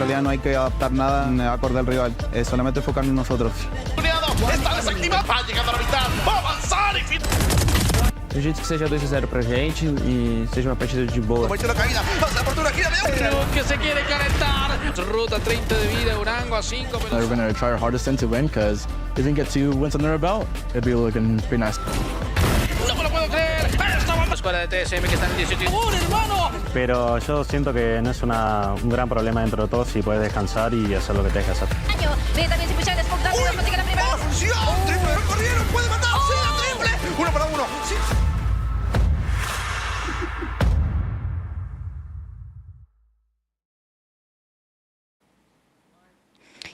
realidad no hay que adaptar nada acorde al rival, solamente enfocarnos en nosotros. Está desactivado, vai chegando a la mitad, va a avanzar y fin. Acredito que seja 2-0 pra gente e seja uma partida de boa. Creo que se quiere calentar. Ruta 30 de vida, Urango a 5. We're going to try our hardest to win because if we can get 2 wins under our belt, it'd be looking pretty nice. No me lo puedo creer. Estamos la escuadra de TSM que está en 18. Hermano! Pero yo siento que no es un gran problema dentro de todo si puedes descansar y hacer lo que tengas que hacer. Ve también si pucha espontáneo para conseguir la primera. ¡Triple! ¡Corrieron! ¡Puede matar! ¡Sí, a triple! ¡Uno para uno! ¡Sí!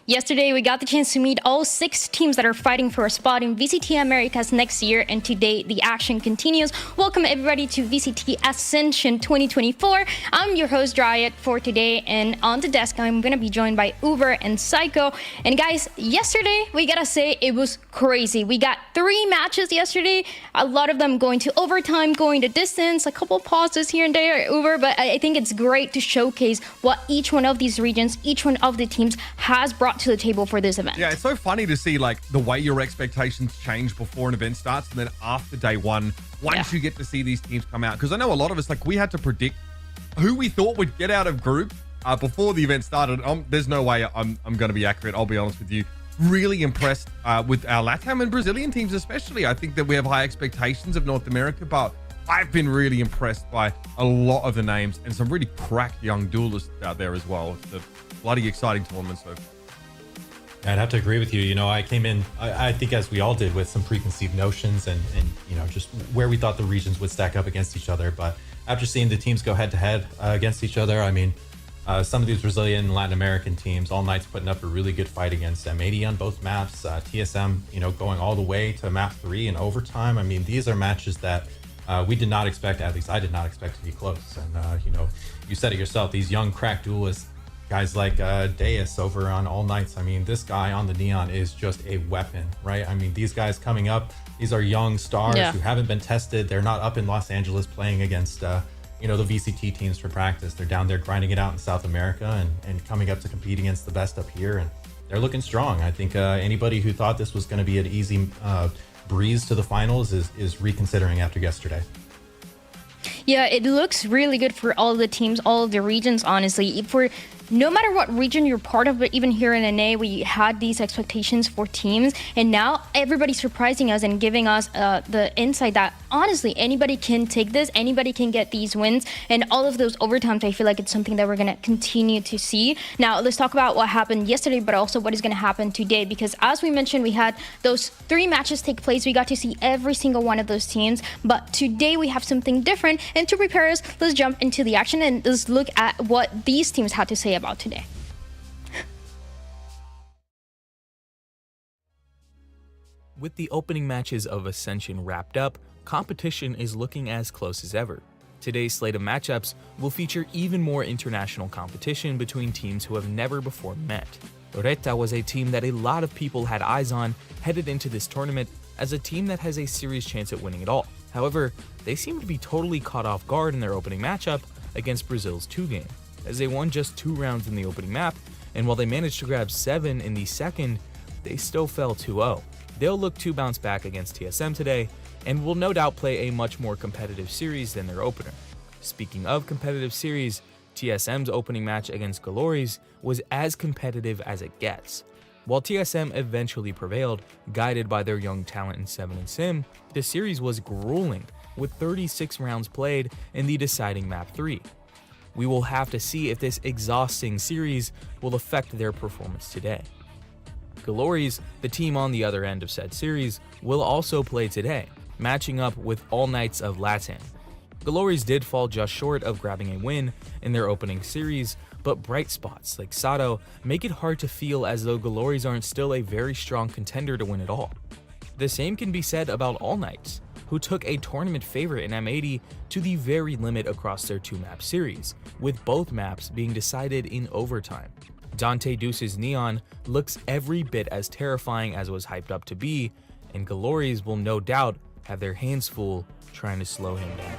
Yesterday, we got the chance to meet all 6 teams that are fighting for a spot in VCT Americas next year, and today the action continues. Welcome everybody to VCT Ascension 2024. I'm your host, Dryad, for today, and on the desk, I'm going to be joined by Uber and Psycho. And guys, yesterday, we gotta say it was crazy. We got 3 matches yesterday, a lot of them going to overtime, going to distance, a couple pauses here and there, Uber, but I think it's great to showcase what each one of these regions, each one of the teams has brought to the table for this event. Yeah, it's so funny to see like the way your expectations change before an event starts and then after day one, once you get to see these teams come out. Because I know a lot of us, like we had to predict who we thought would get out of group before the event started. There's no way I'm going to be accurate. I'll be honest with you. Really impressed with our LATAM and Brazilian teams, especially. I think that we have high expectations of North America, but I've been really impressed by a lot of the names and some really cracked young duelists out there as well. It's a bloody exciting tournament so far. I'd have to agree with you. You know, I came in, I think as we all did, with some preconceived notions and you know, just where we thought the regions would stack up against each other. But after seeing the teams go head to head against each other, I mean, some of these Brazilian and Latin American teams, All Night's putting up a really good fight against M80 on both maps. TSM, you know, going all the way to map 3 in overtime. I mean, these are matches that we did not expect, at least I did not expect to be close. And, you know, you said it yourself, these young crack duelists, guys like Deus over on All Nights. I mean, this guy on the Neon is just a weapon, right? I mean, these guys coming up, these are young stars who haven't been tested. They're not up in Los Angeles playing against, you know, the VCT teams for practice. They're down there grinding it out in South America and coming up to compete against the best up here. And they're looking strong. I think anybody who thought this was going to be an easy breeze to the finals is reconsidering after yesterday. Yeah, it looks really good for all the teams, all of the regions, honestly. No matter what region you're part of, but even here in NA, we had these expectations for teams, and now everybody's surprising us and giving us the insight that honestly anybody can take this, anybody can get these wins, and all of those overtimes. I feel like it's something that we're gonna continue to see. Now let's talk about what happened yesterday, but also what is gonna happen today, because as we mentioned, we had those 3 matches take place. We got to see every single one of those teams, but today we have something different. And to prepare us, let's jump into the action and let's look at what these teams had to say about today. With the opening matches of Ascension wrapped up, competition is looking as close as ever. Today's slate of matchups will feature even more international competition between teams who have never before met. Loretta was a team that a lot of people had eyes on headed into this tournament as a team that has a serious chance at winning it all. However, they seem to be totally caught off guard in their opening matchup against Brazil's 2 game, as they won just 2 rounds in the opening map, and while they managed to grab 7 in the second, they still fell 2-0. They'll look to bounce back against TSM today, and will no doubt play a much more competitive series than their opener. Speaking of competitive series, TSM's opening match against GALORYS was as competitive as it gets. While TSM eventually prevailed, guided by their young talent in 7 and Sim, the series was grueling, with 36 rounds played in the deciding map 3. We will have to see if this exhausting series will affect their performance today. GALORYS, the team on the other end of said series, will also play today, matching up with All Knights of LATAM. GALORYS did fall just short of grabbing a win in their opening series, but bright spots like Sato make it hard to feel as though GALORYS aren't still a very strong contender to win it all. The same can be said about All Knights, who took a tournament favorite in M80 to the very limit across their 2-map series, with both maps being decided in overtime. Dante Deuce's Neon looks every bit as terrifying as it was hyped up to be, and GALORYS will no doubt have their hands full trying to slow him down.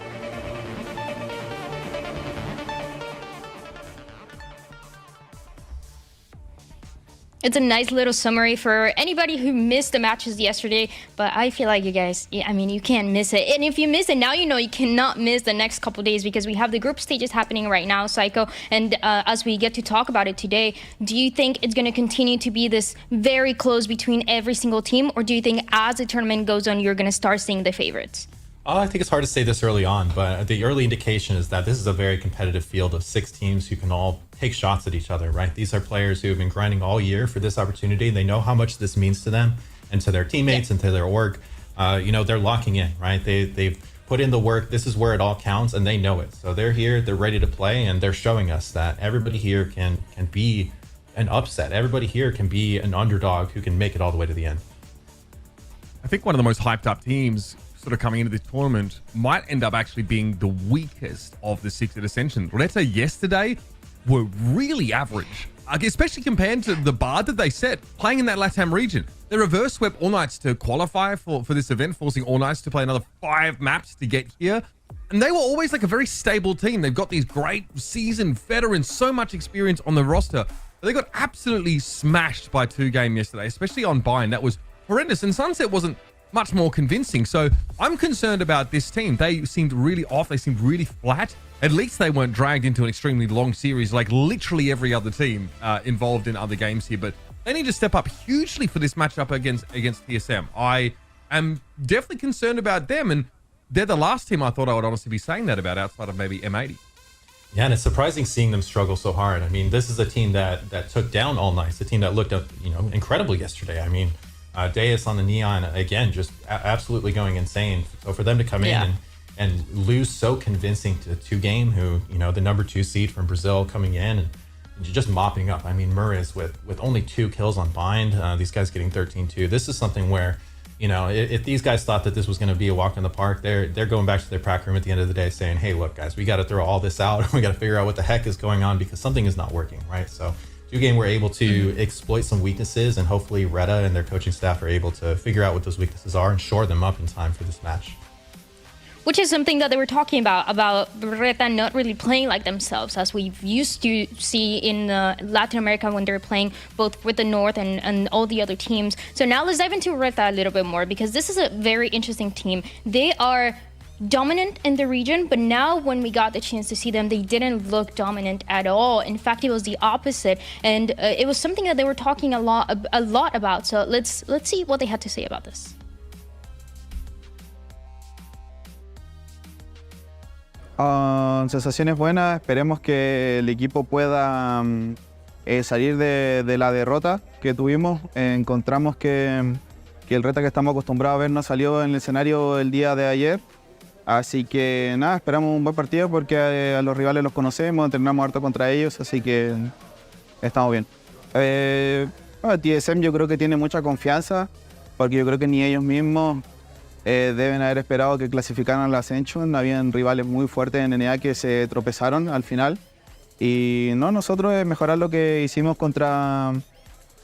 it's a nice little summary for anybody who missed the matches yesterday. But I feel like you guys, I mean, you can't miss it. And if you miss it now, you know you cannot miss the next couple days because we have the group stages happening right now, Psycho. And as we get to talk about it today, do you think it's going to continue to be this very close between every single team, or do you think as the tournament goes on, you're going to start seeing the favorites? I think it's hard to say this early on, but the early indication is that this is a very competitive field of 6 teams who can all take shots at each other, right? These are players who have been grinding all year for this opportunity. They know how much this means to them and to their teammates and to their org. You know, they're locking in, right? They've put in the work. This is where it all counts, and they know it. So they're here, they're ready to play, and they're showing us that everybody here can be an upset. Everybody here can be an underdog who can make it all the way to the end. I think one of the most hyped up teams sort of coming into this tournament might end up actually being the weakest of the 6 at Ascension. Reta yesterday were really average, especially compared to the bar that they set playing in that LATAM region. They reverse swept All Knights to qualify for this event, forcing All Knights to play another 5 maps to get here. And they were always like a very stable team. They've got these great seasoned veterans, so much experience on the roster. But they got absolutely smashed by 2Game yesterday, especially on Bind. That was horrendous. And Sunset wasn't much more convincing. So I'm concerned about this team. They seemed really off. They seemed really flat. At least they weren't dragged into an extremely long series like literally every other team involved in other games here. But they need to step up hugely for this matchup against TSM. I am definitely concerned about them, and they're the last team I thought I would honestly be saying that about outside of maybe M80. Yeah, and it's surprising seeing them struggle so hard. I mean, this is a team that took down All Knights, a team that looked up, incredible yesterday. I mean, Deus on the Neon, again, just absolutely going insane. So for them to come in and lose so convincing to 2Game, who, the number 2 seed from Brazil coming in and just mopping up. I mean, Murray's with only 2 kills on Bind, these guys getting 13-2. This is something where, if these guys thought that this was going to be a walk in the park, they're going back to their prac room at the end of the day saying, hey, look, guys, we got to throw all this out. We got to figure out what the heck is going on because something is not working, right? So 2Game were able to exploit some weaknesses, and hopefully Reta and their coaching staff are able to figure out what those weaknesses are and shore them up in time for this match. Which is something that they were talking about Reta not really playing like themselves, as we used to see in Latin America when they were playing both with the North and all the other teams. So now let's dive into Reta a little bit more, because this is a very interesting team. They are dominant in the region, but now when we got the chance to see them, they didn't look dominant at all. In fact, it was the opposite, and it was something that they were talking a lot about. So let's see what they had to say about this. Sensaciones buenas, esperemos que el equipo pueda salir de la derrota que tuvimos. Encontramos que el Reta que estamos acostumbrados a ver no salió en el escenario el día de ayer. Así que nada, esperamos un buen partido porque a los rivales los conocemos, entrenamos harto contra ellos, así que estamos bien. TSM yo creo que tiene mucha confianza, porque yo creo que ni ellos mismos deben haber esperado que clasificaran a la Ascension. Habían rivales muy fuertes en NA que se tropezaron al final. Y no, nosotros es mejorar lo que hicimos contra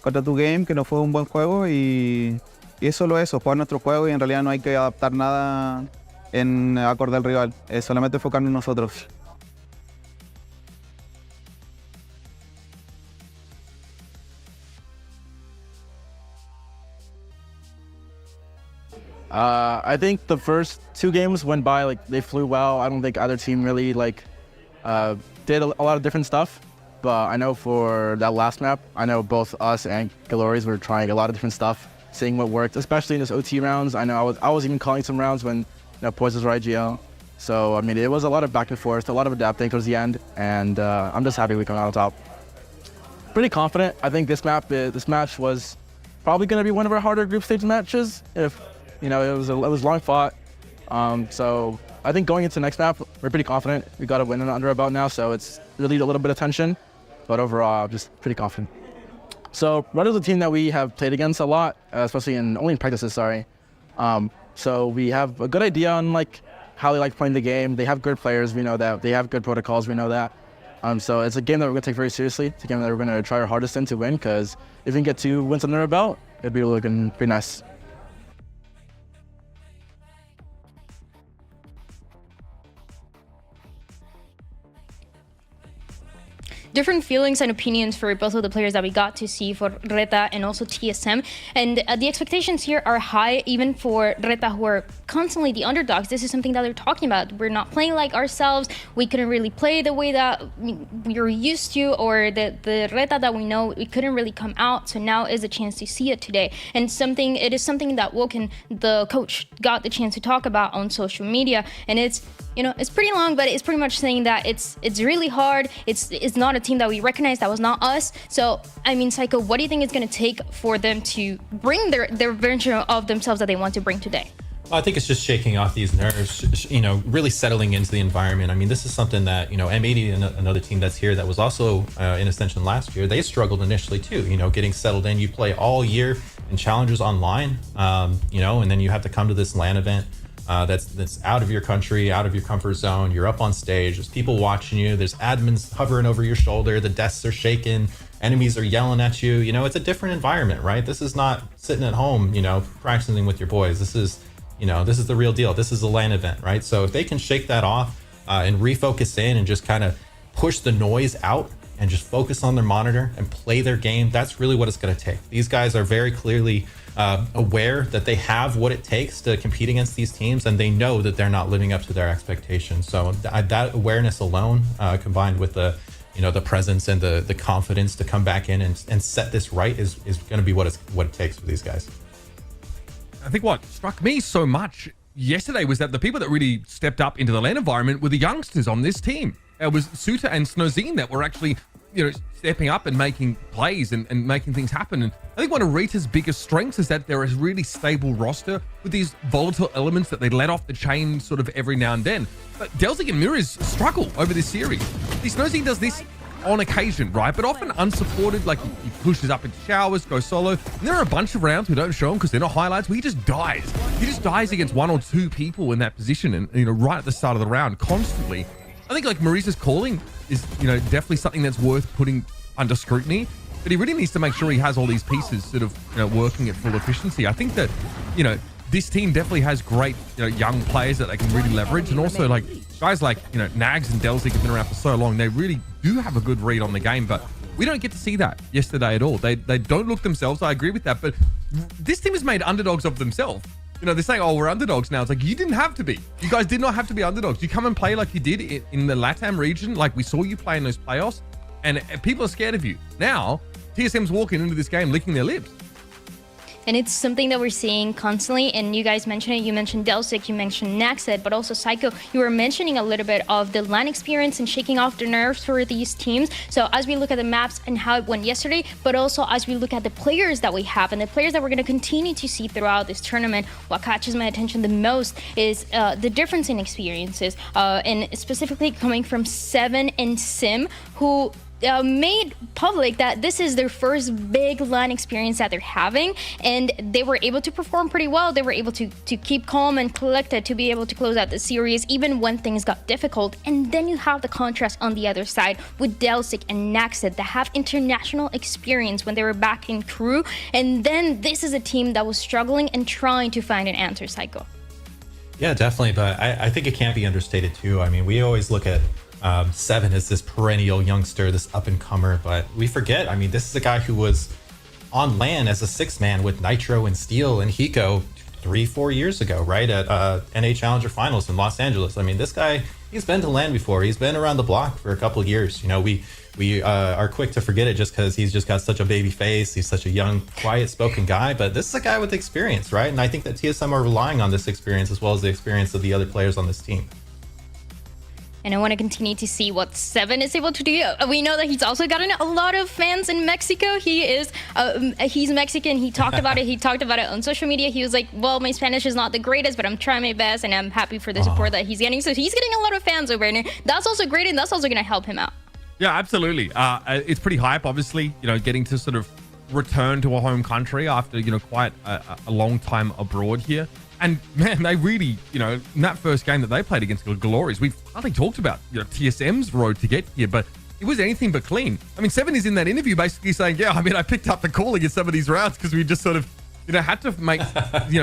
2Game, que no fue un buen juego, y es solo eso, jugar nuestro juego, y en realidad no hay que adaptar nada en acorde al rival, es solamente enfocarnos en nosotros. I think the first 2 games went by, like, they flew well. I don't think either team really did a lot of different stuff. But I know for that last map, I know both us and GALORYS were trying a lot of different stuff, seeing what worked, especially in this OT rounds. I know I was even calling some rounds when Poisons were IGL. So I mean, it was a lot of back and forth, a lot of adapting towards the end, and I'm just happy we come out on top. Pretty confident. I think this match was probably going to be one of our harder group stage matches. If it was long fought. So I think going into the next map, we're pretty confident. We got a win under our belt now, so it's really a little bit of tension, but overall, just pretty confident. So Red is a team that we have played against a lot, especially only in practices. Sorry. So we have a good idea on how they like playing the game. They have good players, we know that. They have good protocols, we know that. So it's a game that we're gonna take very seriously. It's a game that we're gonna try our hardest in to win, because if we can get 2 wins under our belt, it'd be looking pretty nice. different feelings and opinions for both of the players that we got to see for Reta and also TSM. And the expectations here are high, even for Reta, who are constantly the underdogs. This is something that they're talking about. We're not playing like ourselves. We couldn't really play the way that we're used to, or the Reta that we know, it couldn't really come out. So now is a chance to see it today. And it is something that Woken, the coach, got the chance to talk about on social media. And it's, it's pretty long, but it's pretty much saying that it's really hard. It's not a team that we recognize. That was not us. So, I mean, Psycho, what do you think it's going to take for them to bring their version of themselves that they want to bring today? Well, I think it's just shaking off these nerves, really settling into the environment. I mean, this is something that, M80, another team that's here that was also in Ascension last year, they struggled initially too, getting settled in. You play all year in Challengers online, and then you have to come to this LAN event that's out of your country, out of your comfort zone. You're up on stage, there's people watching you, there's admins hovering over your shoulder, the desks are shaking, enemies are yelling at you. It's a different environment, right? This is not sitting at home, practicing with your boys. This is the real deal. This is a LAN event, right? So if they can shake that off and refocus in and just kind of push the noise out and just focus on their monitor and play their game, that's really what it's going to take. These guys are very clearly aware that they have what it takes to compete against these teams, and they know that they're not living up to their expectations. So that awareness alone, combined with the presence and the confidence to come back in and set this right, is going to be what it takes for these guys. I think what struck me so much yesterday was that the people that really stepped up into the LAN environment were the youngsters on this team. It was Suta and Snozine that were actually, stepping up and making plays and making things happen. And I think one of Rita's biggest strengths is that they're a really stable roster with these volatile elements that they let off the chain sort of every now and then. But Delzik and Mirrors struggle over this series. Snozine does this on occasion, right? But often unsupported, like he pushes up into showers, goes solo. And there are a bunch of rounds we don't show him because they're not highlights where he just dies. He just dies against one or two people in that position, and right at the start of the round constantly. I think like Maurice's calling is, definitely something that's worth putting under scrutiny, but he really needs to make sure he has all these pieces sort of, working at full efficiency. I think that, this team definitely has great, young players that they can really leverage. And also like guys like, Nags and Delzik have been around for so long. They really do have a good read on the game, but we don't get to see that yesterday at all. They don't look themselves. I agree with that, but this team has made underdogs of themselves. They're saying, oh, we're underdogs now. It's like, you didn't have to be. You guys did not have to be underdogs. You come and play like you did in the LATAM region, like we saw you play in those playoffs, and people are scared of you. Now, TSM's walking into this game licking their lips. And it's something that we're seeing constantly. And you guys mentioned it. You mentioned Delzik, you mentioned Naxed, but also Psycho. You were mentioning a little bit of the LAN experience and shaking off the nerves for these teams. So as we look at the maps and how it went yesterday, but also as we look at the players that we have and the players that we're going to continue to see throughout this tournament, what catches my attention the most is the difference in experiences. And specifically coming from Seven and Sim, who made public that this is their first big LAN experience that they're having, and they were able to perform pretty well. They were able to keep calm and collected to be able to close out the series even when things got difficult. And then you have the contrast on the other side with Delzik and Naxed that have international experience when they were back in crew, and then this is a team that was struggling and trying to find an answer, Psycho. Yeah, definitely, but I think it can't be understated too. I mean, we always look at Seven as this perennial youngster, this up-and-comer, but we forget, I mean, this is a guy who was on LAN as a six-man with Nitro and Steel and Hiko 3-4 years ago, right, at NA Challenger Finals in Los Angeles. I mean, this guy, he's been to LAN before. He's been around the block for a couple of years. We are quick to forget it just because he's just got such a baby face. He's such a young, quiet-spoken guy, but this is a guy with experience, right? And I think that TSM are relying on this experience as well as the experience of the other players on this team. And I want to continue to see what Seven is able to do. We know that he's also gotten a lot of fans in Mexico. He's Mexican. He talked about it. He talked about it on social media. He was like, well, my Spanish is not the greatest, but I'm trying my best, and I'm happy for the support that he's getting. So he's getting a lot of fans over there. That's also great, and that's also going to help him out. Yeah, absolutely. It's pretty hype, obviously, getting to sort of return to a home country after, quite a long time abroad here. And man, they really, in that first game that they played against GALORYS, we've hardly talked about, TSM's road to get here, but it was anything but clean. I mean, Seven is in that interview basically saying, yeah, I mean, I picked up the calling in some of these rounds because we just sort of, had to make,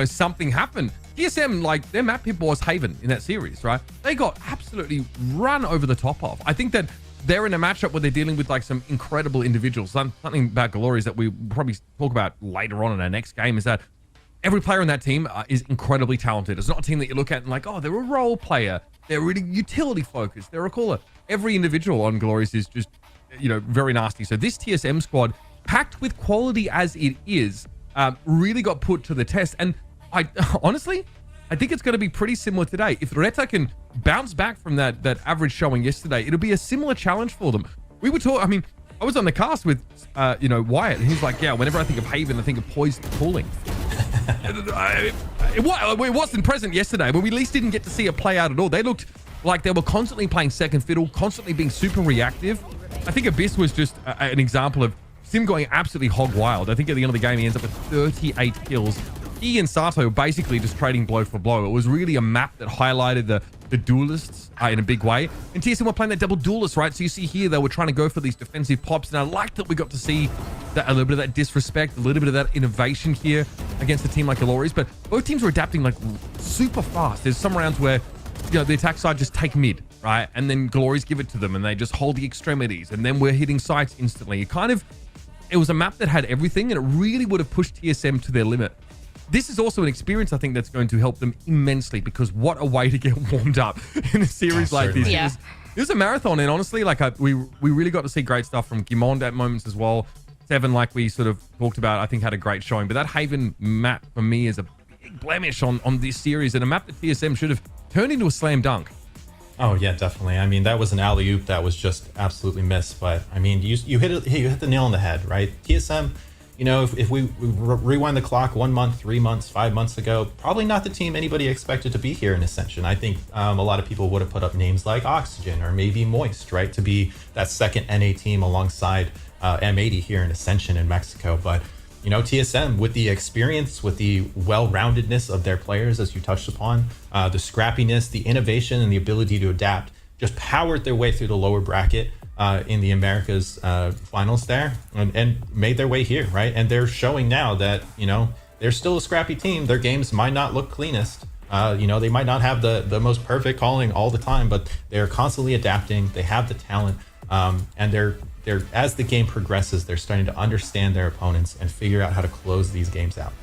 something happen. TSM, like, their map pick was Haven in that series, right? They got absolutely run over the top of. I think that they're in a matchup where they're dealing with like some incredible individuals. Something about GALORYS that we probably talk about later on in our next game is that every player on that team is incredibly talented. It's not a team that you look at and like, oh, they're a role player. They're really utility focused. They're a caller. Every individual on GALORYS is just, you know, very nasty. So this TSM squad, packed with quality as it is, really got put to the test. And I honestly, I think it's going to be pretty similar today. If Reta can bounce back from that average showing yesterday, it'll be a similar challenge for them. We were talking, I mean, I was on the cast with, you know, Wyatt, and he's like, yeah, whenever I think of Haven, I think of poised cooling. It wasn't present yesterday, but we at least didn't get to see it play out at all. They looked like they were constantly playing second fiddle, constantly being super reactive. I think Abyss was just an example of Sim going absolutely hog wild. I think at the end of the game, he ends up with 38 kills. He and Sato basically just trading blow for blow. It was really a map that highlighted the duelists in a big way. And TSM were playing that double duelist, right? So you see here, they were trying to go for these defensive pops. And I like that we got to see that, a little bit of that disrespect, a little bit of that innovation here against a team like GALORYS. But both teams were adapting like super fast. There's some rounds where, you know, the attack side just take mid, right? And then GALORYS give it to them and they just hold the extremities. And then we're hitting sites instantly. It was a map that had everything, and it really would have pushed TSM to their limit. This is also an experience, I think, that's going to help them immensely, because what a way to get warmed up in a series like this. Yeah. It was a marathon, and honestly, like we really got to see great stuff from Gimond at moments as well. Seven, like we sort of talked about, I think had a great showing. But that Haven map for me is a big blemish on this series, and a map that TSM should have turned into a slam dunk. Oh yeah, definitely. I mean, that was an alley-oop that was just absolutely missed. But I mean, you hit the nail on the head, right? TSM, you know, if we rewind the clock 1 month, 3 months, 5 months ago, probably not the team anybody expected to be here in Ascension. I think a lot of people would have put up names like Oxygen or maybe Moist, right, to be that second NA team alongside M80 here in Ascension in Mexico. But you know, TSM, with the experience, with the well-roundedness of their players, as you touched upon, the scrappiness, the innovation, and the ability to adapt, just powered their way through the lower bracket in the Americas finals there, and made their way here, right? And they're showing now that, you know, they're still a scrappy team. Their games might not look cleanest. You know, they might not have the most perfect calling all the time, but they're constantly adapting. They have the talent, and they're as the game progresses, they're starting to understand their opponents and figure out how to close these games out.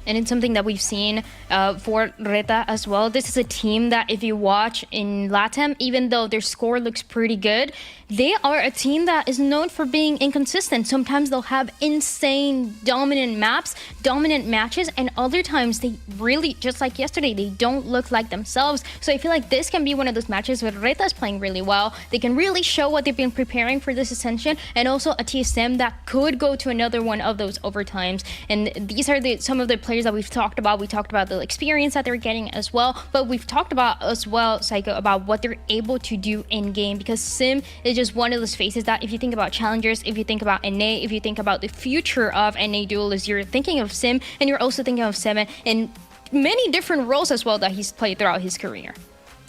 And it's something that we've seen for Reta as well. This is a team that if you watch in LATAM, even though their score looks pretty good, they are a team that is known for being inconsistent. Sometimes they'll have insane dominant maps, dominant matches, and other times they really, just like yesterday, they don't look like themselves. So I feel like this can be one of those matches where Reta is playing really well. They can really show what they've been preparing for this Ascension, and also a TSM that could go to another one of those overtimes. And these are some of the players that we've talked about. We talked about the experience that they're getting as well, but we've talked about as well, Psycho, about what they're able to do in game, because Sim is just one of those faces that if you think about Challengers, if you think about NA, if you think about the future of NA Duelist, you're thinking of Sim, and you're also thinking of Seven in many different roles as well that he's played throughout his career.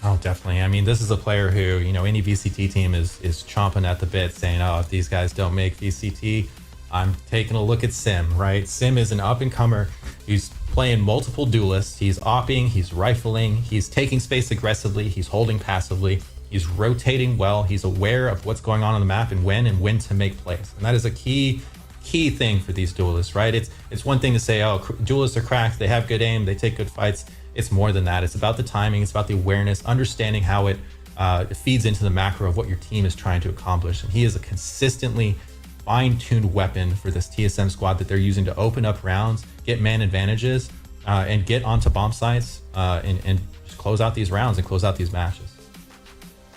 Oh, definitely. I mean, this is a player who, you know, any VCT team is chomping at the bit saying, oh, if these guys don't make VCT, I'm taking a look at Sim, right? Sim is an up-and-comer. He's playing multiple duelists. He's opping, he's rifling, he's taking space aggressively, he's holding passively, he's rotating well, he's aware of what's going on the map and when to make plays. And that is a key thing for these duelists, right? It's one thing to say, oh, duelists are cracked, they have good aim, they take good fights. It's more than that. It's about the timing, it's about the awareness, understanding how it feeds into the macro of what your team is trying to accomplish. And he is a consistently fine-tuned weapon for this TSM squad that they're using to open up rounds, get man advantages, and get onto bomb sites, and just close out these rounds and close out these matches.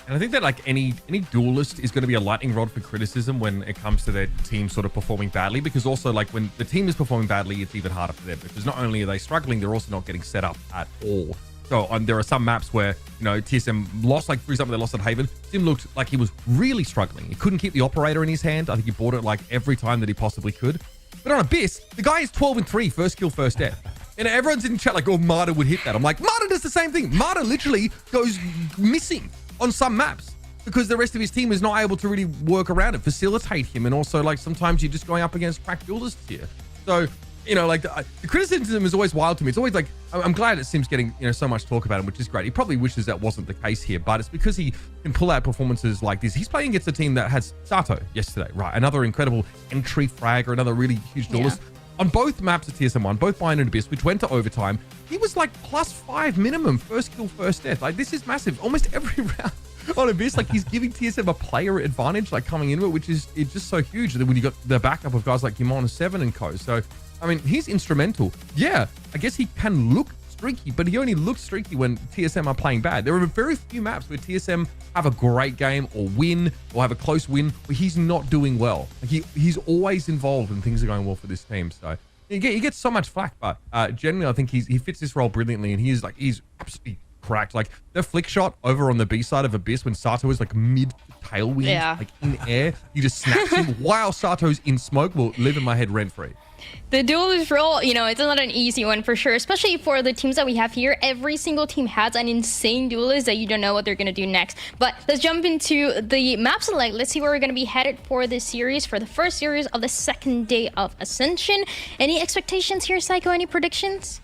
And I think that like any duelist is going to be a lightning rod for criticism when it comes to their team sort of performing badly, because also like when the team is performing badly, it's even harder for them, because not only are they struggling, they're also not getting set up at all. So there are some maps where, you know, TSM lost, like for example, they lost at Haven. Sim looked like he was really struggling. He couldn't keep the operator in his hand. I think he bought it like every time that he possibly could. But on Abyss, the guy is 12-3, first kill, first death. And everyone's in chat like, oh, Marta would hit that. I'm like, Marta does the same thing. Marta literally goes missing on some maps because the rest of his team is not able to really work around it, facilitate him. And also like sometimes you're just going up against cracked duelists here. So you know, like the criticism is always wild to me. It's always like, I'm glad it seems getting, you know, so much talk about him, which is great. He probably wishes that wasn't the case here, but it's because he can pull out performances like this. He's playing against a team that has Sato yesterday, right? Another incredible entry fragger, another really huge duelist. Yeah. On both maps of TSM1, both Bind and Abyss, which went to overtime, he was like +5 minimum, first kill, first death. Like, this is massive. Almost every round on Abyss, like, he's giving TSM a player advantage, like, coming into it, which is it's just so huge. And then when you got the backup of guys like Yamon7 and co. So, I mean, he's instrumental. Yeah, I guess he can look streaky, but he only looks streaky when TSM are playing bad. There are very few maps where TSM have a great game or win or have a close win where he's not doing well. Like he's always involved when things are going well for this team. So he gets so much flack, but generally I think he fits this role brilliantly, and he's absolutely cracked. Like the flick shot over on the B side of Abyss when Sato is like mid tailwind, like in air, he just snaps him while Sato's in smoke, will live in my head rent free. The duelist role, you know, it's not an easy one for sure, especially for the teams that we have here. Every single team has an insane duelist that you don't know what they're going to do next. But let's jump into the map select. Let's see where we're going to be headed for this series, for the first series of the second day of Ascension. Any expectations here, Psycho? Any predictions?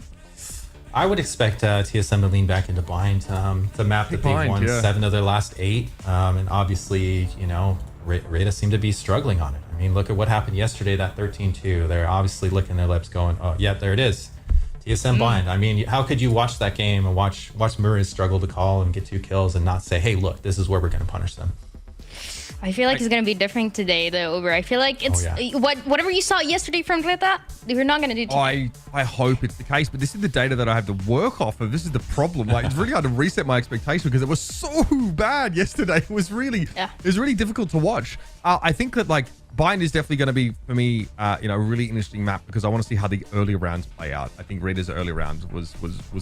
I would expect TSM to lean back into Bind. It's a map that they've won 7 of their last 8. And obviously, you know, Rada seem to be struggling on it. I mean, look at what happened yesterday, that 13-2. They're obviously licking their lips going, oh, yeah, there it is. TSM Bind. I mean, how could you watch that game and watch Murray struggle to call and get 2 kills and not say, hey, look, this is where we're going to punish them? I feel like it's going to be different today, though, Uber. I feel like it's whatever you saw yesterday from Reta, we're not going to do today. I hope it's the case, but this is the data that I have to work off of. This is the problem. Like, it's really hard to reset my expectation because it was so bad yesterday. It was really difficult to watch. I think that, like, Bind is definitely going to be, for me, you know, a really interesting map because I want to see how the early rounds play out. I think Raider's early rounds was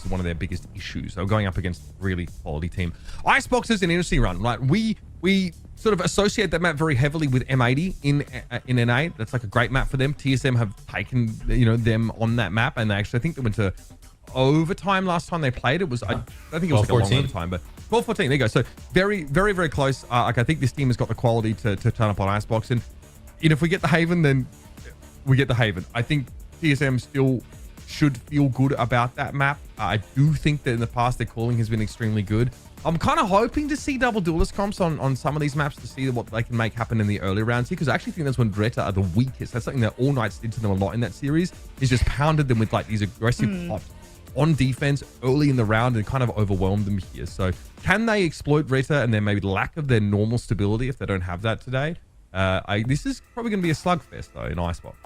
one of their biggest issues. So going up against a really quality team. Icebox is an interesting run. Like we sort of associate that map very heavily with M80 in NA. That's like a great map for them. TSM have taken, you know, them on that map, and they actually, I think they went to overtime last time they played. It was I think it was like a long overtime, but 12-14. There you go. So very close. Like I think this team has got the quality to turn up on Icebox, and if we get the Haven, then we get the Haven. I think TSM still should feel good about that map. I do think that in the past their calling has been extremely good. I'm kind of hoping to see double duelist comps on some of these maps to see what they can make happen in the early rounds here, because I actually think that's when Dreta are the weakest. That's something that All Knights did to them a lot in that series, is just pounded them with like these aggressive pops on defense early in the round and kind of overwhelmed them here. So can they exploit Dreta and then maybe the lack of their normal stability if they don't have that today? This is probably going to be a slugfest though in Icebox.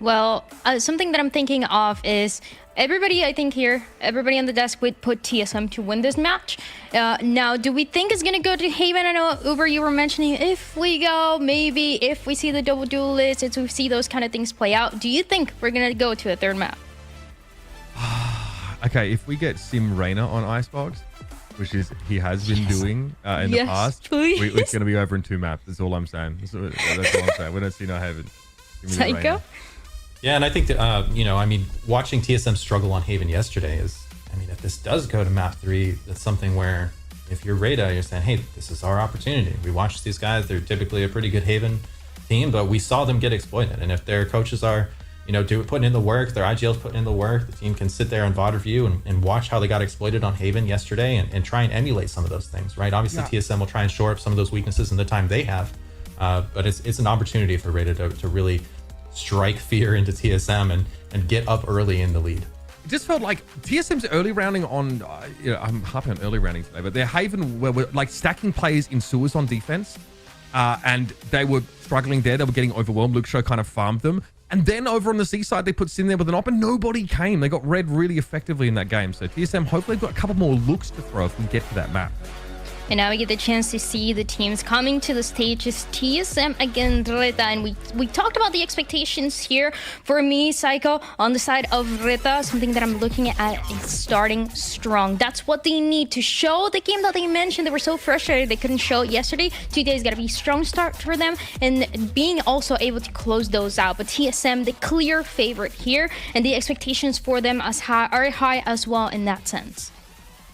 Well, something that I'm thinking of is everybody, I think here, everybody on the desk would put TSM to win this match. Now, do we think it's going to go to Haven? I know, Uber, you were mentioning if we go, maybe if we see the double duelist, if we see those kind of things play out. Do you think we're going to go to a third map? Okay, if we get Sim Reina on Icebox, which is he has been doing in the past, it's going to be over in 2 maps. That's all I'm saying. That's all I'm saying. We don't see no Haven. Psycho? Yeah, and I think that, you know, I mean, watching TSM struggle on Haven yesterday is, I mean, if this does go to map 3, that's something where if you're Rada, you're saying, hey, this is our opportunity. We watched these guys. They're typically a pretty good Haven team, but we saw them get exploited. And if their coaches are, you know, putting in the work, their IGL's putting in the work, the team can sit there on VOD review and watch how they got exploited on Haven yesterday and try and emulate some of those things, right? Obviously, TSM will try and shore up some of those weaknesses in the time they have, but it's an opportunity for Rada to really strike fear into TSM and get up early in the lead. It just felt like TSM's early rounding on, you know, I'm harping on early rounding today, but their Haven were like stacking players in sewers on defense, and they were struggling there. They were getting overwhelmed. Luke Show kind of farmed them. And then over on the C side, they put Sin there with an op and nobody came. They got red really effectively in that game. So TSM hopefully got a couple more looks to throw if we get to that map. And now we get the chance to see the teams coming to the stage. It's TSM against Reta, and we talked about the expectations here. For me, Psycho, on the side of Reta, something that I'm looking at is starting strong. That's what they need to show the game that they mentioned. They were so frustrated they couldn't show it yesterday. Today's got to be a strong start for them and being also able to close those out. But TSM, the clear favorite here, and the expectations for them are high as well in that sense.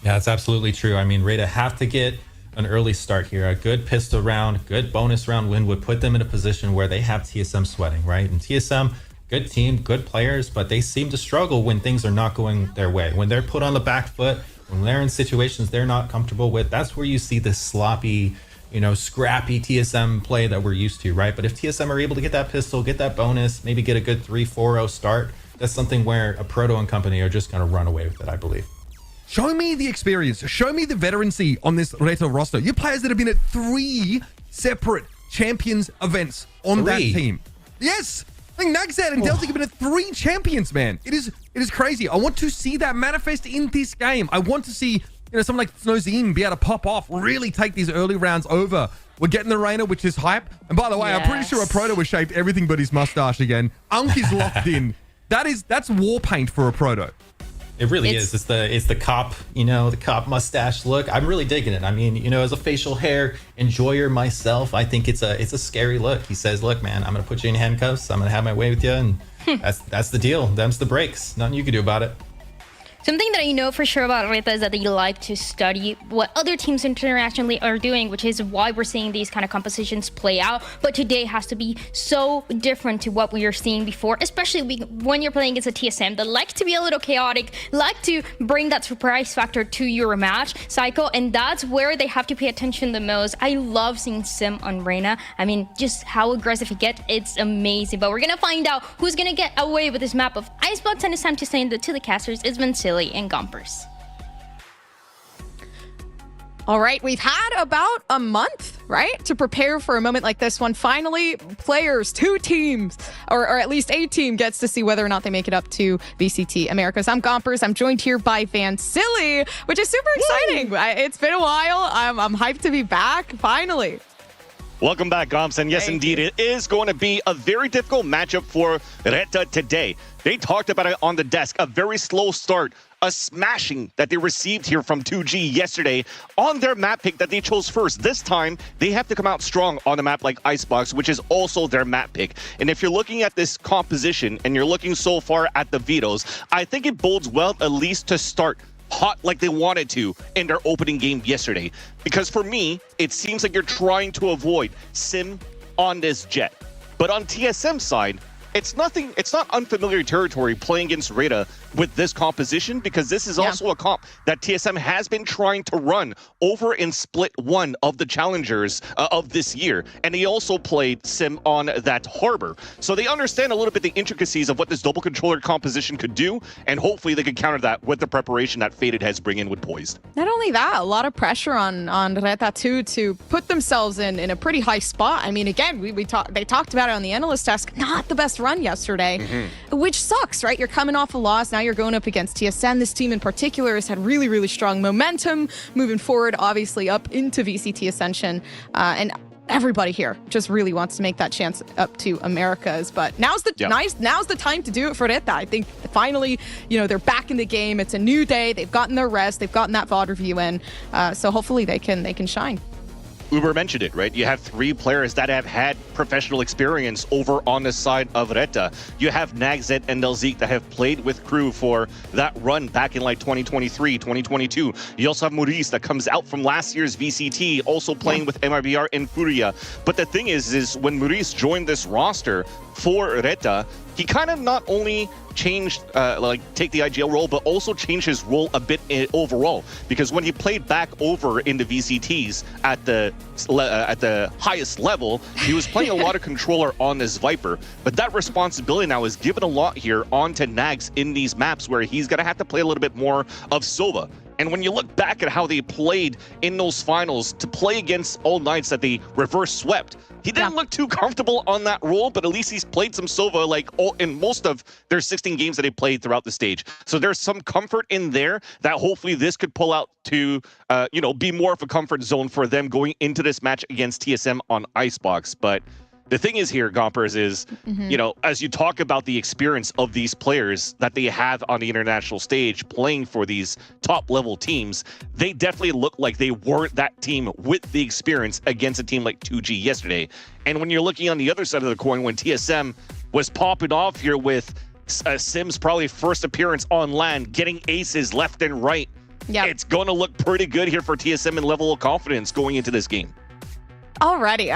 Yeah, that's absolutely true. I mean, Rada have to get an early start here. A good pistol round, good bonus round win would put them in a position where they have TSM sweating, right? And TSM good team, good players, but they seem to struggle when things are not going their way. When they're put on the back foot, when they're in situations they're not comfortable with, that's where you see this sloppy, scrappy TSM play that we're used to, right? But if TSM are able to get that pistol, get that bonus, maybe get a good 3-4-0 start, that's something where a Proto and company are just going to run away with it, I believe. Show me the experience. Show me the veterancy on this Reto roster. You players that have been at 3 separate Champions events on that team. Yes. I think Nagzad and Delzik have been at 3 champions, man. It is crazy. I want to see that manifest in this game. I want to see, someone like Snowzine be able to pop off, really take these early rounds over. We're getting the Reina, which is hype. And by the way, I'm pretty sure a Proto was shaped everything but his mustache again. Unk is locked in. That's war paint for a Proto. It really is. It's the cop, the cop mustache look. I'm really digging it. I mean, as a facial hair enjoyer myself, I think it's a scary look. He says, "Look, man, I'm gonna put you in handcuffs. I'm gonna have my way with you, and that's the deal. Them's the breaks. Nothing you can do about it." Something that I know for sure about Reta is that they like to study what other teams internationally are doing, which is why we're seeing these kind of compositions play out. But today has to be so different to what we were seeing before, especially when you're playing against a TSM that likes to be a little chaotic, like to bring that surprise factor to your match cycle, and that's where they have to pay attention the most. I love seeing Sim on Reina. I mean, just how aggressive he gets, it's amazing. But we're gonna find out who's gonna get away with this map of Icebox, and it's time to send it to the casters. It's been silly and Gompers. All right, we've had about a month, right, to prepare for a moment like this one. Finally, players, 2 teams, or at least a team gets to see whether or not they make it up to VCT Americas. I'm Gompers. I'm joined here by Van Silly, which is super exciting. It's been a while. I'm hyped to be back, finally. Welcome back, Gomps. And yes, indeed, it is going to be a very difficult matchup for Reta today. They talked about it on the desk, a very slow start, a smashing that they received here from 2G yesterday on their map pick that they chose first. This time, they have to come out strong on a map like Icebox, which is also their map pick. And if you're looking at this composition and you're looking so far at the vetoes, I think it bodes well at least to start hot like they wanted to in their opening game yesterday. Because for me, it seems like you're trying to avoid Sim on this jet. But on TSM side, it's not unfamiliar territory playing against Reta with this composition, because this is also a comp that TSM has been trying to run over in Split 1 of the Challengers of this year. And he also played Sim on that Harbor. So they understand a little bit the intricacies of what this double controller composition could do, and hopefully they could counter that with the preparation that Faded has bring in with Poised. Not only that, a lot of pressure on Reta too to put themselves in a pretty high spot. I mean, again, they talked about it on the analyst desk, not the best run yesterday, which sucks, right? You're coming off a loss, now you're going up against TSM. This team in particular has had really, really strong momentum moving forward, obviously up into VCT Ascension, and everybody here just really wants to make that chance up to Americas. But now's the time to do it for Reta. I think finally, they're back in the game. It's a new day. They've gotten their rest. They've gotten that VOD review in. So hopefully they can shine. Uber mentioned it, right? You have 3 players that have had professional experience over on the side of Reta. You have Nagzet and Delzik that have played with crew for that run back in like 2023, 2022. You also have Maurice that comes out from last year's VCT, also playing with MRBR and Furia. But the thing is when Maurice joined this roster for Reta, he kind of not only changed, take the IGL role, but also changed his role a bit overall. Because when he played back over in the VCTs at the highest level, he was playing a lot of controller on this Viper. But that responsibility now is given a lot here onto Nags in these maps where he's going to have to play a little bit more of Sova. And when you look back at how they played in those finals to play against All Knights that they reverse swept, he didn't look too comfortable on that role, but at least he's played some Sova in most of their 16 games that they played throughout the stage. So there's some comfort in there that hopefully this could pull out to, be more of a comfort zone for them going into this match against TSM on Icebox. But the thing is here, Gompers, is, as you talk about the experience of these players that they have on the international stage playing for these top-level teams, they definitely look like they weren't that team with the experience against a team like 2G yesterday. And when you're looking on the other side of the coin, when TSM was popping off here with Sim's probably first appearance on land, getting aces left and right, it's going to look pretty good here for TSM and level of confidence going into this game. Already,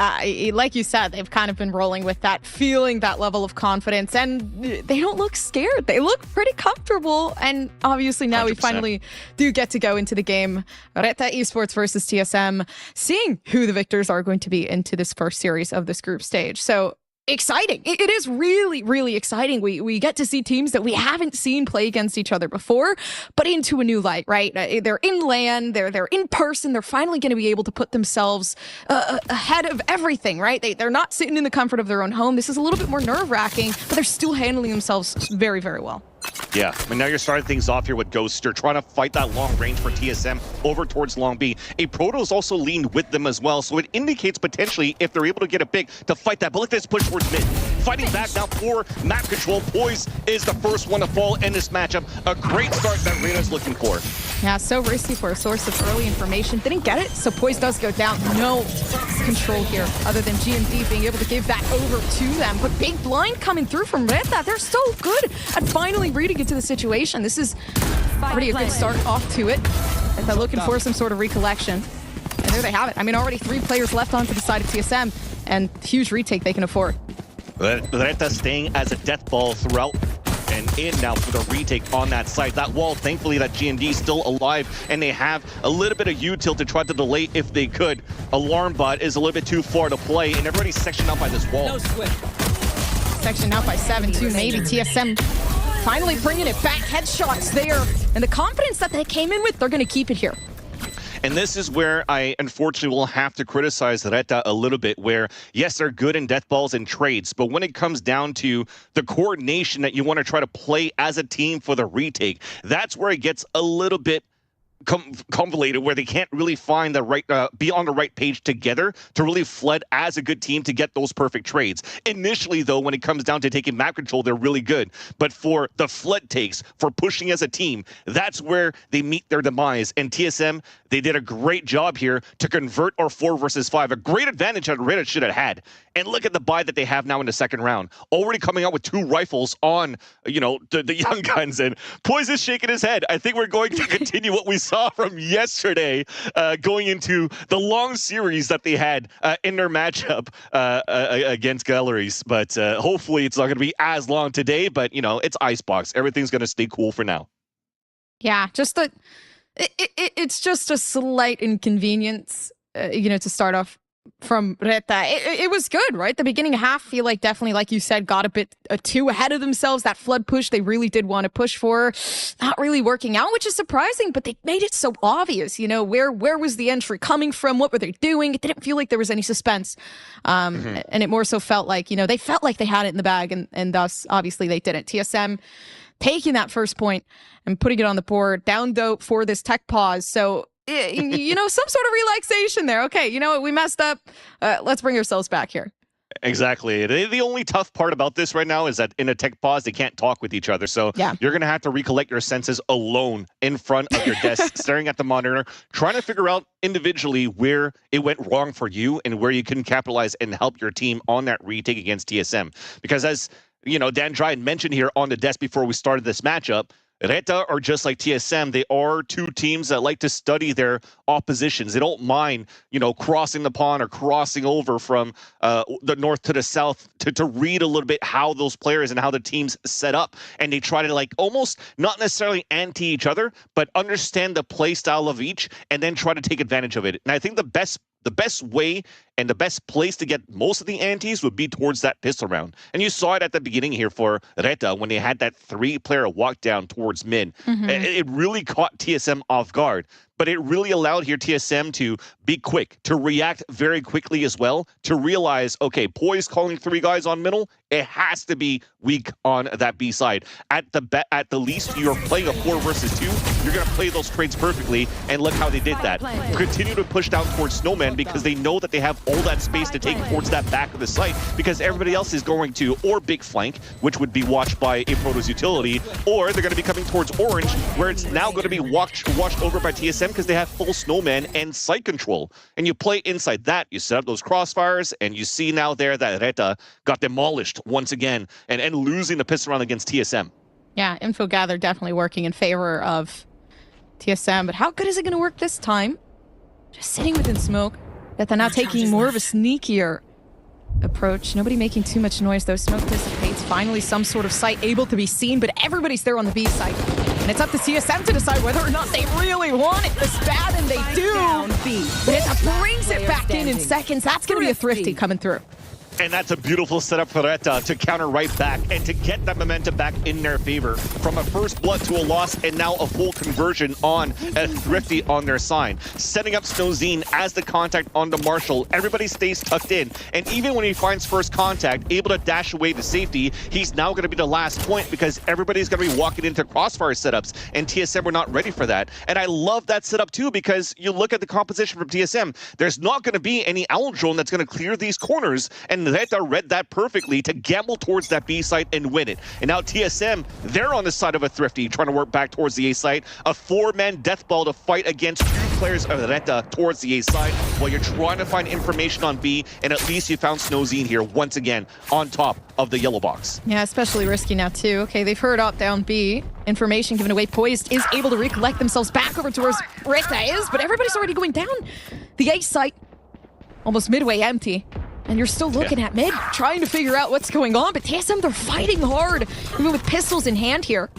like you said, they've kind of been rolling with that, feeling that level of confidence, and they don't look scared. They look pretty comfortable, and obviously now 100%. We finally do get to go into the game. VALORANT Esports versus TSM, seeing who the victors are going to be into this first series of this group stage. So exciting. It is really, really exciting. We get to see teams that we haven't seen play against each other before, but into a new light, right? They're in LAN, they're in person, they're finally going to be able to put themselves ahead of everything, right? They're not sitting in the comfort of their own home. This is a little bit more nerve-wracking, but they're still handling themselves very, very well. Yeah, I mean, now you're starting things off here with Ghost. You're trying to fight that long range for TSM over towards Long B. A Protoss also leaned with them as well, so it indicates potentially if they're able to get a pick to fight that. But look at this push towards mid. Fighting back now for map control. Poise is the first one to fall in this matchup. A great start that Reina's looking for. Yeah, so risky for a source of early information. Didn't get it, so Poise does go down. No control here, other than GMD being able to give that over to them. But big blind coming through from Reta. They're so good at finally reading into the situation. This is pretty a good start off to it. If they're looking for some sort of recollection. And there they have it. I mean, already 3 players left onto the side of TSM, and huge retake they can afford. Reta staying as a death ball throughout and in now for the retake on that side. That wall, thankfully, that GMD is still alive, and they have a little bit of util to try to delay if they could. Alarm bot is a little bit too far to play, and everybody's sectioned out by this wall. Sectioned out by 7-2, maybe. TSM finally bringing it back. Headshots there, and the confidence that they came in with, they're going to keep it here. And this is where I unfortunately will have to criticize Reta a little bit, where yes, they're good in death balls and trades, but when it comes down to the coordination that you want to try to play as a team for the retake, that's where it gets a little bit convoluted, where they can't really find the right be on the right page together to really flood as a good team to get those perfect trades. Initially, though, when it comes down to taking map control, they're really good, but for the flood takes, for pushing as a team, that's where they meet their demise. And TSM, they did a great job here to convert our 4 versus 5, a great advantage that Reddit should have had. And look at the buy that they have now in the second round, already coming out with 2 rifles on, you know, the young guns. And Poise is shaking his head. I think we're going to continue what we saw from yesterday, going into the long series that they had in their matchup against GALORYS. But hopefully it's not going to be as long today, but, you know, it's Icebox. Everything's going to stay cool for now. Yeah, just the... It's just a slight inconvenience, you know, to start off from Reta. It was good, right? The beginning half, feel like definitely, like you said, got a bit too ahead of themselves. That flood push they really did want to push for, not really working out, which is surprising, but they made it so obvious, you know, where was the entry coming from? What were they doing? It didn't feel like there was any suspense. And it more so felt like, you know, they felt like they had it in the bag, and thus, obviously, they didn't. TSM taking that first point and putting it on the board, down dope for this tech pause. So, you know, some sort of relaxation there. Okay, you know what? We messed up. Let's bring ourselves back here. Exactly. The only tough part about this right now is that in a tech pause, they can't talk with each other. So yeah, you're going to have to recollect your senses alone in front of your desk, staring at the monitor, trying to figure out individually where it went wrong for you and where you can capitalize and help your team on that retake against TSM. Because as you know, Dan Dryden mentioned here on the desk before we started this matchup, Reta are just like TSM. They are 2 teams that like to study their oppositions. They don't mind, you know, crossing the pond or crossing over from the north to the south to read a little bit how those players and how the teams set up. And they try to, like, almost not necessarily anti each other, but understand the play style of each and then try to take advantage of it. And I think the best way and the best place to get most of the antes would be towards that pistol round. And you saw it at the beginning here for Reta when they had that 3-player walk down towards mid. It really caught TSM off guard, but it really allowed here TSM to be quick, to react very quickly as well, to realize, okay, Poise calling 3 guys on middle, it has to be weak on that B side. At the least, you're playing a 4 versus 2. You're going to play those trades perfectly, and look how they did that. Continue to push down towards Snowman because they know that they have all that space to take towards that back of the site, because everybody else is going to, or big flank, which would be watched by a Protoss utility, or they're going to be coming towards Orange, where it's now going to be washed over by TSM because they have full Snowman and site control. And you play inside that, you set up those crossfires, and you see now there that Reta got demolished once again, and losing the pistol round against TSM. Yeah, info gather definitely working in favor of TSM, but how good is it going to work this time? Just sitting within smoke. That they're now taking more of a sneakier approach. Nobody making too much noise though. Smoke dissipates. Finally some sort of sight able to be seen, but everybody's there on the B side. And it's up to TSM to decide whether or not they really want it this bad, and they do. But it brings it back in seconds. That's going to be a Thrifty coming through. And that's a beautiful setup for Reta to counter right back and to get that momentum back in their favor. From a first blood to a loss and now a full conversion on a Thrifty on their side. Setting up Snowzine as the contact on the Marshall. Everybody stays tucked in. And even when he finds first contact, able to dash away to safety, he's now going to be the last point because everybody's going to be walking into crossfire setups. And TSM were not ready for that. And I love that setup too because you look at the composition from TSM. There's not going to be any owl drone that's going to clear these corners. And Reta read that perfectly to gamble towards that B site and win it. And now TSM, they're on the side of a Thrifty, trying to work back towards the A site. A 4-man death ball to fight against 2 players of Reta towards the A site while you're trying to find information on B, and at least you found Snowzine here once again on top of the yellow box. Yeah, especially risky now too. Okay, they've heard up down B. Information given away. Poised is able to recollect themselves back over towards Reta is, but everybody's already going down the A site. Almost midway empty. And you're still looking at mid, trying to figure out what's going on. But TSM, they're fighting hard, even with pistols in hand here.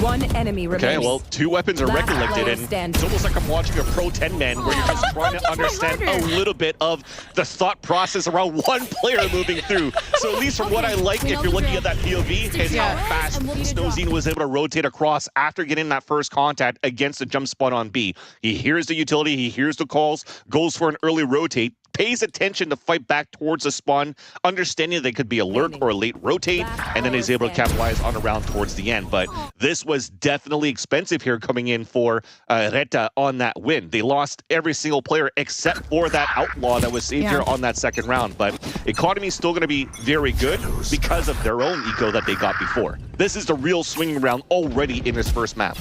One enemy remains. Okay, well, 2 weapons are recollected, and it's almost like I'm watching a pro 10-man where you're just trying to understand a little bit of the thought process around one player moving through. So at least from what I like, if you're looking at that POV, is how fast Snowzine was able to rotate across after getting that first contact against the jump spot on B. He hears the utility, he hears the calls, goes for an early rotate, pays attention to fight back towards the spawn, understanding that they could be a lurk or a late rotate, and then is able to capitalize on a round towards the end. But this was definitely expensive here coming in for Reta on that win. They lost every single player except for that outlaw that was saved here on that second round. But economy is still going to be very good because of their own eco that they got before. This is the real swinging round already in this first map.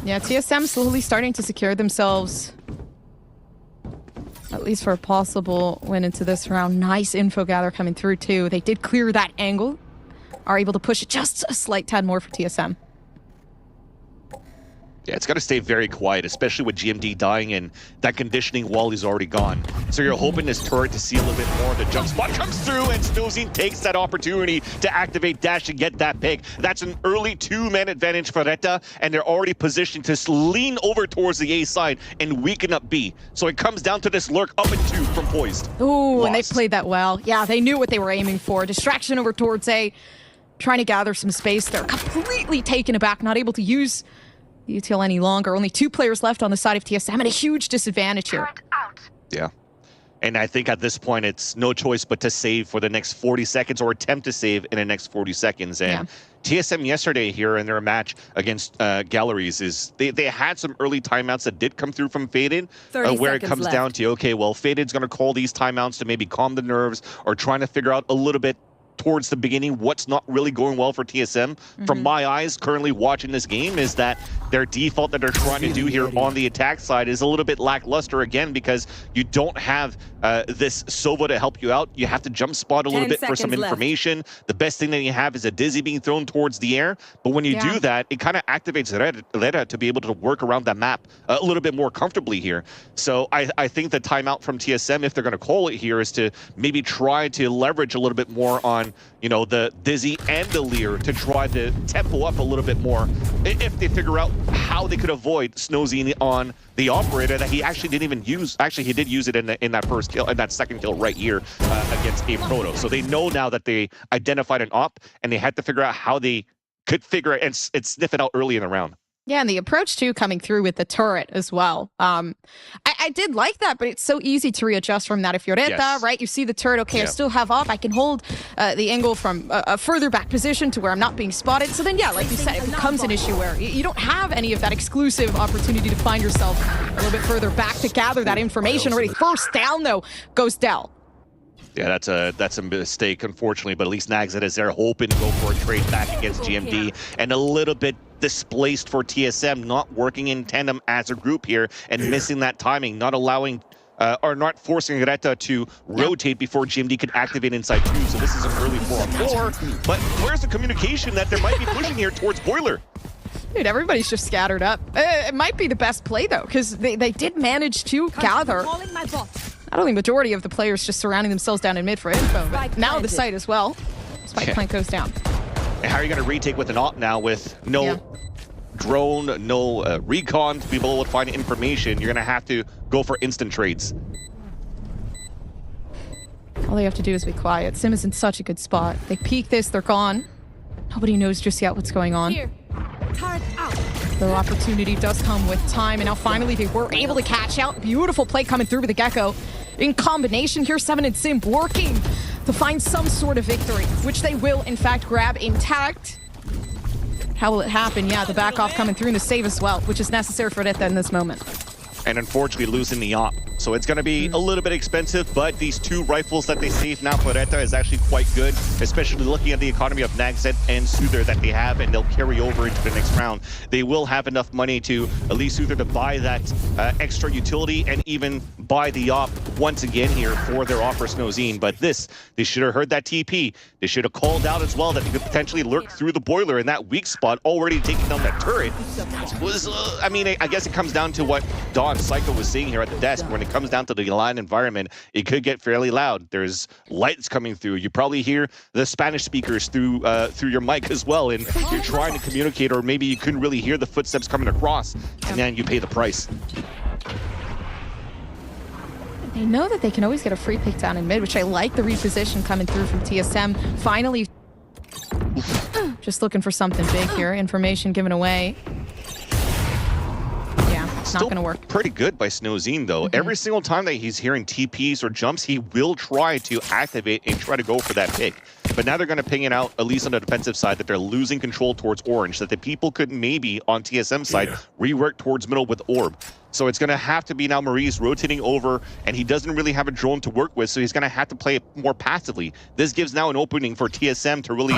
Yeah, TSM slowly starting to secure themselves, at least for a possible win into this round. Nice info gather coming through too. They did clear that angle, are able to push it just a slight tad more for TSM. Yeah, it's got to stay very quiet, especially with GMD dying and that conditioning wall is already gone. So you're hoping this turret to see a little bit more. The jump spot comes through and Snowzine takes that opportunity to activate dash and get that pick. That's an early 2-man advantage for Reta, and they're already positioned to lean over towards the A side and weaken up B. So it comes down to this lurk up and 2 from Poised. Ooh, and they played that well. Yeah, they knew what they were aiming for. Distraction over towards A, trying to gather some space there. Completely taken aback, not able to use the util any longer. Only 2 players left on the side of TSM and a huge disadvantage here. Yeah. And I think at this point, it's no choice but to save for the next 40 seconds or attempt to save in the next 40 seconds. And TSM yesterday here in their match against GALORYS is they had some early timeouts that did come through from Faded, where it comes down to, okay, well, Faded's going to call these timeouts to maybe calm the nerves or trying to figure out a little bit towards the beginning what's not really going well for TSM. From my eyes currently watching this game is that their default that they're trying to do here on the attack side is a little bit lackluster again because you don't have this Sova to help you out. You have to jump spot a little bit for some information. The best thing that you have is a Dizzy being thrown towards the air, but when you do that, it kind of activates Reta to be able to work around that map a little bit more comfortably here. So I think the timeout from TSM, if they're going to call it here, is to maybe try to leverage a little bit more on, you know, the Dizzy and the Lear to try to tempo up a little bit more if they figure out how they could avoid Snowzine on the operator that he actually didn't even use. Actually, he did use it in that first kill, in that second kill right here against a Proto. So they know now that they identified an op and they had to figure out how they could figure it and sniff it out early in the round. Yeah, and the approach too coming through with the turret as well. I did like that, but it's so easy to readjust from that. If you're Reta, right, you see the turret, okay, I still have up, I can hold the angle from a further back position to where I'm not being spotted. So then, yeah, like you said, it becomes an issue where you don't have any of that exclusive opportunity to find yourself a little bit further back to gather that information. Already first down, though, goes Dell. Yeah, that's a mistake, unfortunately, but at least Nagzet is there hoping to go for a trade back against GMD and a little bit displaced for TSM, not working in tandem as a group here and missing that timing, not allowing or not forcing Reta to rotate before GMD could activate inside 2. So this is an early 4-on-4, but where's the communication that there might be pushing here towards Boiler? Dude, everybody's just scattered up. It might be the best play, though, because they did manage to gather. Not only majority of the players just surrounding themselves down in mid for info, but now the site as well. Spike plant goes down. And how are you going to retake with an op now with no drone, no recon to be able to find information? You're going to have to go for instant trades. All they have to do is be quiet. Sim is in such a good spot. They peek this, they're gone. Nobody knows just yet what's going on. The opportunity does come with time, and now finally they were able to catch out. Beautiful play coming through with the Gecko. In combination here, Seven and Sim working to find some sort of victory, which they will in fact grab intact. How will it happen? Yeah, the back off coming through and the save as well, which is necessary for Reta in this moment. And unfortunately losing the op. So it's going to be a little bit expensive, but these 2 rifles that they saved now for Reta is actually quite good, especially looking at the economy of Nagset and Soother that they have, and they'll carry over into the next round. They will have enough money to at least Soother to buy that extra utility and even buy the op once again here for their offer Snowzine. But this, they should have heard that TP. They should have called out as well that they could potentially lurk through the boiler in that weak spot, already taking down that turret. I mean, I guess it comes down to what Don Psycho was saying here at the desk. When it comes down to the line environment, it could get fairly loud. There's lights coming through. You probably hear the Spanish speakers through your mic as well, and you're trying to communicate, or maybe you couldn't really hear the footsteps coming across, and then you pay the price. They know that they can always get a free pick down in mid, which I like the reposition coming through from TSM. Finally, just looking for something big here. Information given away. It's not going to work. Pretty good by Snowzine, though. Every single time that he's hearing TPs or jumps, he will try to activate and try to go for that pick. But now they're going to ping it out, at least on the defensive side, that they're losing control towards Orange, that the people could maybe, on TSM side, rework towards middle with Orb. So it's going to have to be now Maurice rotating over, and he doesn't really have a drone to work with, so he's going to have to play it more passively. This gives now an opening for TSM to really,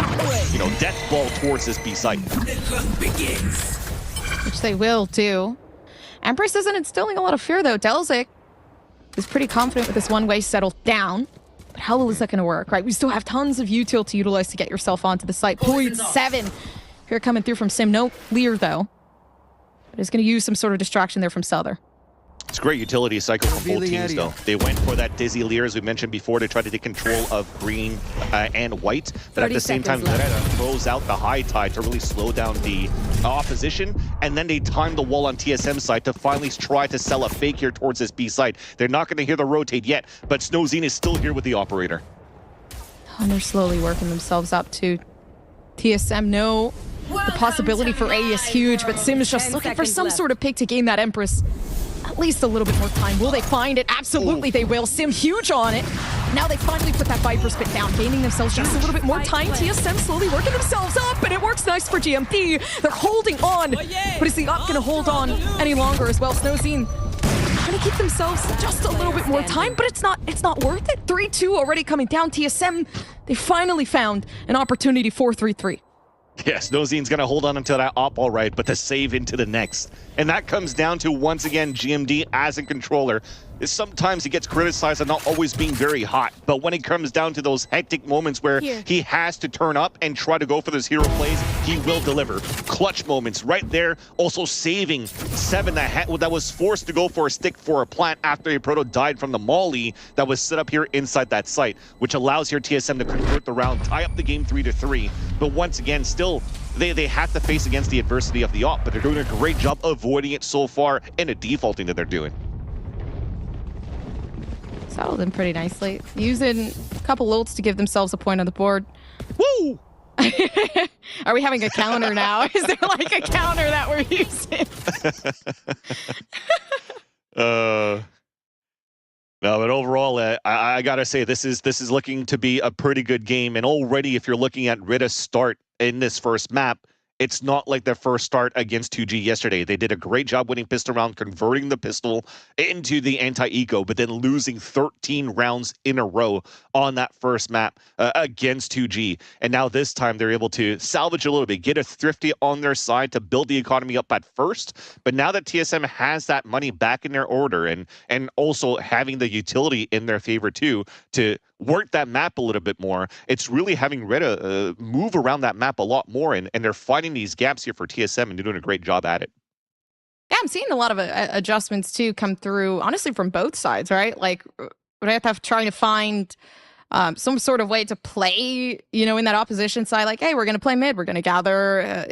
death ball towards this B site. Which they will do. Empress isn't instilling a lot of fear, though. Delzik is pretty confident with this one-way settled down. But how is that going to work, right? We still have tons of util to utilize to get yourself onto the site. 0.7 here coming through from Sim. No Lear, though. But he's going to use some sort of distraction there from Souther. It's a great utility cycle from both teams, though. They went for that Dizzy Lear, as we mentioned before, to try to take control of green and white. But at the same time, Reta throws out the high tide to really slow down the opposition. And then they time the wall on TSM side to finally try to sell a fake here towards this B side. They're not going to hear the rotate yet, but Snowzine is still here with the operator. And they're slowly working themselves up to TSM. No, the possibility for A is huge, but Sim is just looking for some sort of pick to gain that Empress at least a little bit more time. Will they find it? Absolutely they will. Sim huge on it. Now they finally put that Viper's pick down, gaining themselves just a little bit more time. TSM slowly working themselves up, and it works nice for GMT. They're holding on, but is the op going to hold on any longer as well? Snowzine trying to keep themselves just a little bit more time, but it's not worth it. 3-2 already coming down. TSM, they finally found an opportunity. 4-3-3. Yes, Snowzine's going to hold on until that op all right, but to save into the next. And that comes down to, once again, GMD as a controller. Sometimes he gets criticized for not always being very hot, but when it comes down to those hectic moments where he has to turn up and try to go for those hero plays, he will deliver. Clutch moments right there, also saving Seven that was forced to go for a stick for a plant after a proto died from the molly that was set up here inside that site, which allows here TSM to convert the round, tie up the game 3-3. But once again, still, they have to face against the adversity of the op, but they're doing a great job avoiding it so far, and the defaulting that they're doing. Settled in pretty nicely. Using a couple ults to give themselves a point on the board. Woo! Are we having a counter now? Is there like a counter that we're using? No, but overall, I gotta say this is looking to be a pretty good game. And already, if you're looking at Rita's start in this first map, it's not like their first start against 2G yesterday. They did a great job winning pistol round, converting the pistol into the anti-eco, but then losing 13 rounds in a row on that first map against 2G. And now this time they're able to salvage a little bit, get a Thrifty on their side to build the economy up at first. But now that TSM has that money back in their order and also having the utility in their favor too, to work that map a little bit more, it's really having Reta move around that map a lot more, and they're finding filling these gaps here for TSM and doing a great job at it. Yeah, I'm seeing a lot of adjustments too come through, honestly, from both sides, right? Like, Reta trying to find some sort of way to play, you know, in that opposition side, like, hey, we're going to play mid, we're going to gather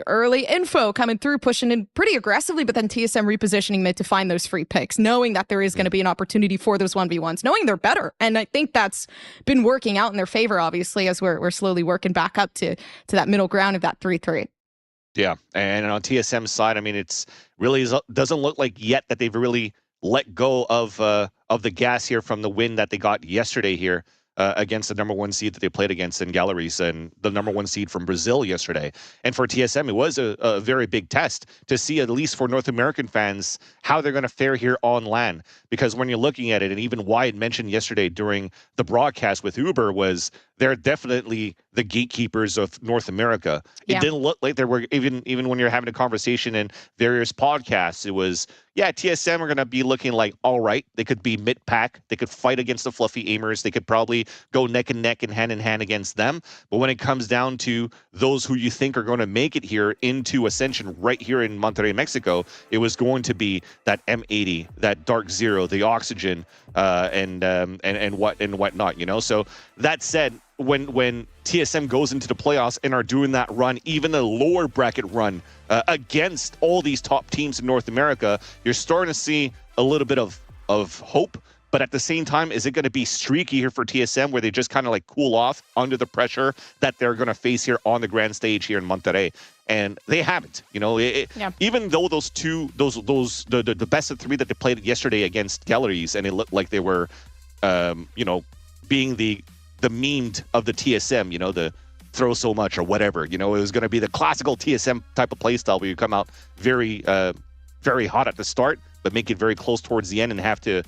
early info coming through, pushing in pretty aggressively, but then TSM repositioning mid to find those free picks, knowing that there is going to be an opportunity for those 1v1s, knowing they're better. And I think that's been working out in their favor, obviously, as we're slowly working back up to that middle ground of that 3-3. Yeah, and on TSM's side, I mean, it's really doesn't look like yet that they've really let go of the gas here from the win that they got yesterday here against the #1 seed that they played against in GALORYS and the #1 seed from Brazil yesterday. And for TSM, it was a very big test to see, at least for North American fans, how they're going to fare here on LAN. Because when you're looking at it, and even Wyatt mentioned yesterday during the broadcast with Uber, was they're definitely the gatekeepers of North America. Yeah. It didn't look like there were, even when you're having a conversation in various podcasts, it was, yeah, TSM are going to be looking like, all right, they could be mid-pack, they could fight against the fluffy aimers, they could probably go neck and neck and hand in hand against them. But when it comes down to those who you think are going to make it here into Ascension right here in Monterrey, Mexico, it was going to be that M80, that Dark Zero, the Oxygen, and whatnot, you know? So that said, when TSM goes into the playoffs and are doing that run, even a lower bracket run against all these top teams in North America, you're starting to see a little bit of hope. But at the same time, is it going to be streaky here for TSM where they just kind of like cool off under the pressure that they're going to face here on the grand stage here in Monterrey? And they haven't, you know, even though the best of three that they played yesterday against GALORYS, and it looked like they were, you know, being the memed of the TSM, you know, the throw so much or whatever, you know, it was going to be the classical TSM type of playstyle where you come out very hot at the start, but make it very close towards the end and have to,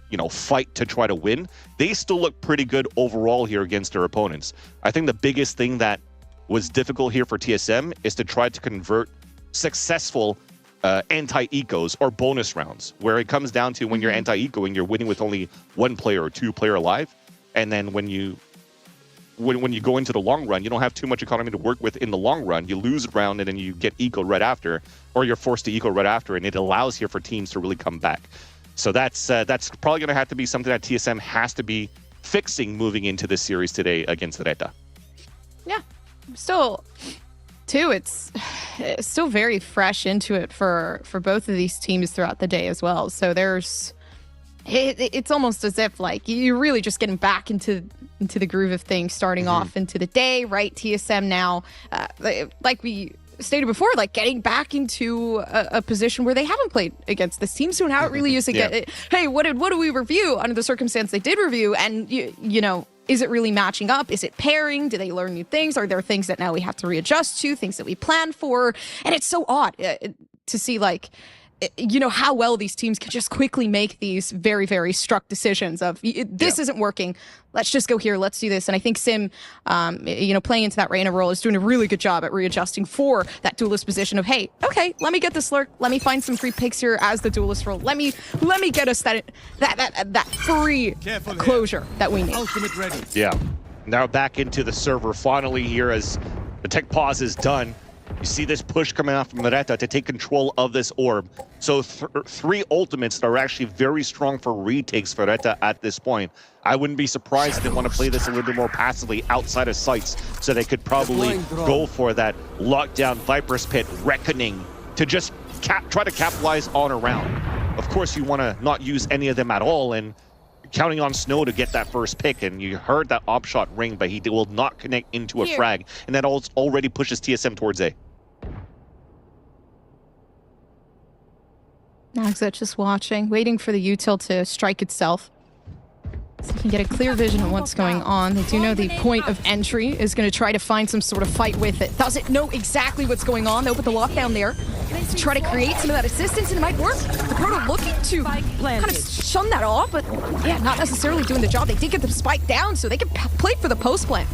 you know, fight to try to win. They still look pretty good overall here against their opponents. I think the biggest thing that was difficult here for TSM is to try to convert successful anti-ecos or bonus rounds, where it comes down to when you're anti-ecoing, you're winning with only one player or two player alive. And then when you go into the long run, you don't have too much economy to work with in the long run. You lose a round and then you get eco right after, or you're forced to eco right after, and it allows here for teams to really come back. So that's probably going to have to be something that TSM has to be fixing moving into this series today against Reta. Yeah, still, too, it's still very fresh into it for both of these teams throughout the day as well. So it's almost as if like you're really just getting back into the groove of things, starting off into the day, right? TSM now, like we stated before, like getting back into a position where they haven't played against this team. So how it really is to get, hey, what do we review under the circumstance they did review? And you know, is it really matching up? Is it pairing? Do they learn new things? Are there things that now we have to readjust to, things that we planned for? And it's so odd to see, like, you know, how well these teams can just quickly make these very, very struck decisions of this isn't working. Let's just go here. Let's do this. And I think Sim, you know, playing into that Reyna role is doing a really good job at readjusting for that Duelist position of, hey, okay, let me get this lurk. Let me find some free picks here as the Duelist role. Let me get us that free closure that we need. Yeah. Now back into the server finally here as the tech pause is done. You see this push coming out from Reta to take control of this orb. So three ultimates that are actually very strong for retakes for Reta at this point. I wouldn't be surprised if they want to play this a little bit more passively outside of sights, so they could probably go for that lockdown Viper's Pit Reckoning to just try to capitalize on a round. Of course, you want to not use any of them at all, and counting on Snow to get that first pick, and you heard that op shot ring, but he will not connect into a frag, and that already pushes TSM towards A. Nagzet just watching, waiting for the util to strike itself, so you can get a clear vision of what's going on. They do know the point of entry is going to try to find some sort of fight with it. Doesn't know exactly what's going on. They'll put the lockdown there to try to create some of that assistance, and it might work. The Proto looking to kind of shun that off, but yeah, not necessarily doing the job. They did get the spike down, so they can play for the post plant.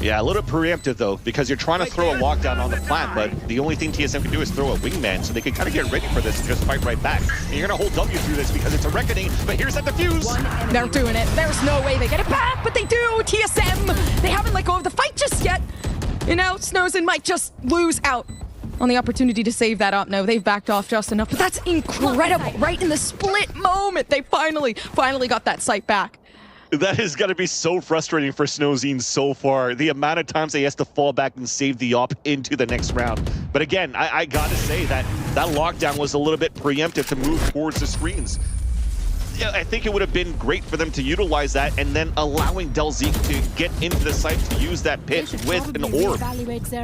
Yeah, a little preemptive though, because you're trying to throw a lockdown on the plant, but the only thing TSM can do is throw a wingman, so they can kind of get ready for this and just fight right back. And you're gonna hold W through this because it's a reckoning, but here's that defuse. They're doing it. There's no way they get it back, but they do. TSM, they haven't let go of the fight just yet. And now Snowzen might just lose out on the opportunity to save that up. No, they've backed off just enough, but that's incredible. Right in the split moment, they finally got that site back. That has got to be so frustrating for Snowzen so far. The amount of times he has to fall back and save the op into the next round. But again, I got to say that lockdown was a little bit preemptive to move towards the screens. I think it would have been great for them to utilize that and then allowing Delzik to get into the site to use that pit with an orb.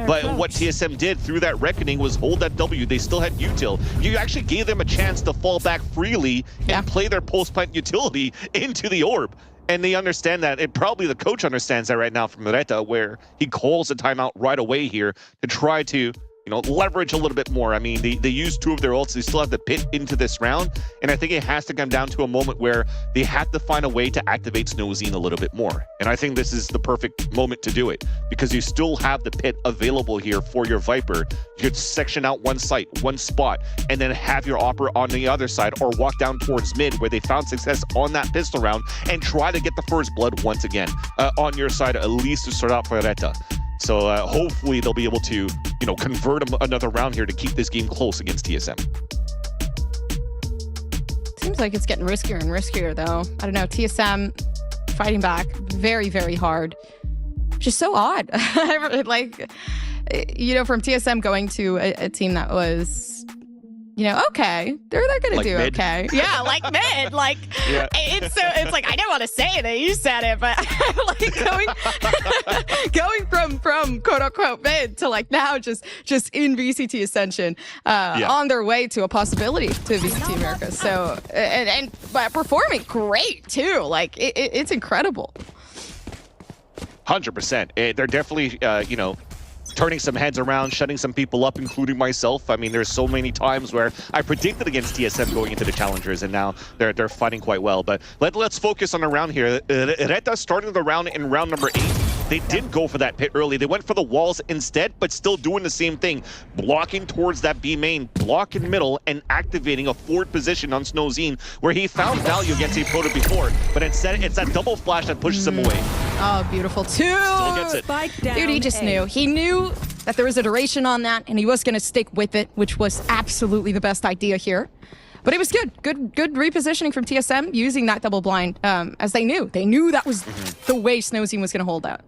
But what TSM did through that reckoning was hold that W. They still had util. You actually gave them a chance to fall back freely and play their post-plant utility into the orb. And they understand that. And probably the coach understands that right now from Reta, where he calls a timeout right away here to try to, leverage a little bit more. I mean, they used 2 of their ults. They still have the pit into this round. And I think it has to come down to a moment where they have to find a way to activate Snowzen a little bit more. And I think this is the perfect moment to do it because you still have the pit available here for your Viper. You could section out one site, one spot, and then have your Opera on the other side or walk down towards mid where they found success on that pistol round and try to get the first blood once again on your side, at least to start out for Reta. So hopefully they'll be able to, convert another round here to keep this game close against TSM. Seems like it's getting riskier and riskier, though. I don't know. TSM fighting back very, very hard. Just so odd. Like, from TSM going to a team that was, okay, they're gonna do mid. Okay. Yeah, like mid. Like, it's like, I didn't want to say it, and you said it, but like going from quote unquote mid to like now just in VCT Ascension, on their way to a possibility to VCT Americas. So, and performing great too. Like, it's incredible. 100%. They're definitely, turning some heads around, shutting some people up, including myself. I mean, there's so many times where I predicted against TSM going into the Challengers, and now they're fighting quite well. But let's focus on the round here. Reta starting the round in round number 8. They did go for that pit early. They went for the walls instead, but still doing the same thing. Blocking towards that B main, block in middle, and activating a forward position on Snowzen, where he found value against a Proto before. But instead, it's that double flash that pushes him away. Oh, beautiful. Still gets it. Dude, he just knew. He knew that there was a duration on that, and he was going to stick with it, which was absolutely the best idea here. But it was good repositioning from TSM using that double blind, as they knew. They knew that was the way Snowzen was going to hold out.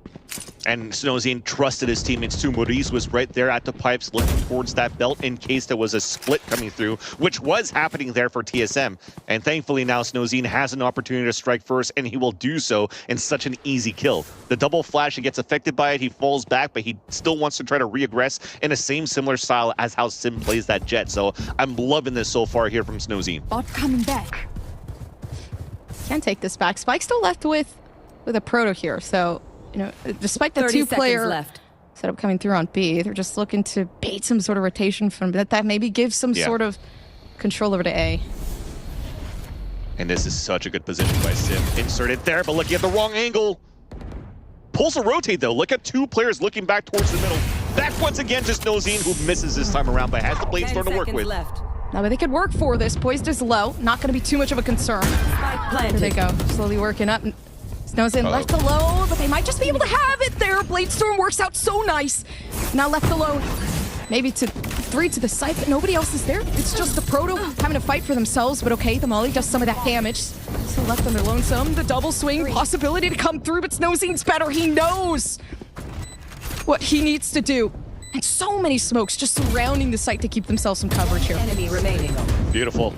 And Snowzen trusted his teammates too. Maurice was right there at the pipes looking towards that belt in case there was a split coming through, which was happening there for TSM. And thankfully now Snowzen has an opportunity to strike first, and he will do so in such an easy kill. The double flash, he gets affected by it, he falls back, but he still wants to try to re-aggress in the same similar style as how Sim plays that Jet. So I'm loving this so far here from Snowzen. Bot coming back. Can't take this back. Spike's still left with a Proto here, so despite the 2-player setup coming through on B, they're just looking to bait some sort of rotation from that maybe gives some sort of control over to A. And this is such a good position by Sim. Inserted there, but looking at the wrong angle. Pulls a rotate though. Look at 2 players looking back towards the middle. Back once again to Snowzen, who misses this time around, but has the blade storm to work with. Now, but they could work for this. Poised is low. Not going to be too much of a concern. Here they go. Slowly working up. Snowzen left alone, but they might just be able to have it there. Blade Storm works out so nice. Now left alone. Maybe to 3 to the side, but nobody else is there. It's just the Proto having to fight for themselves, but okay, the Molly does some of that damage. Still left on their lonesome. The double swing, possibility to come through, but Snowzen's better. He knows what he needs to do. And so many smokes just surrounding the site to keep themselves some coverage here. Enemy remaining. Beautiful.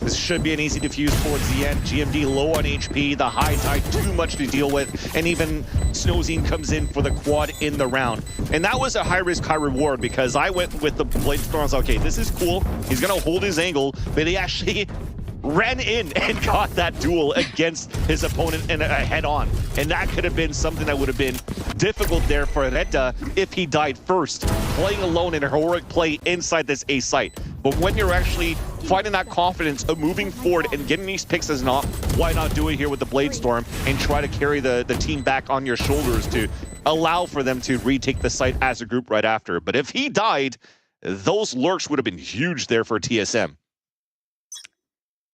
This should be an easy defuse towards the end. GMD low on HP, the high tide too much to deal with, and even Snowzen comes in for the quad in the round. And that was a high risk, high reward, because I went with the Blade Storm. I was like, okay, this is cool. He's gonna hold his angle, but he actually ran in and got that duel against his opponent and head on. And that could have been something that would have been difficult there for Reta if he died first, playing alone in a heroic play inside this A site. But when you're actually finding that confidence of moving forward and getting these picks as an op, why not do it here with the Blade Storm and try to carry the team back on your shoulders to allow for them to retake the site as a group right after. But if he died, those lurks would have been huge there for TSM.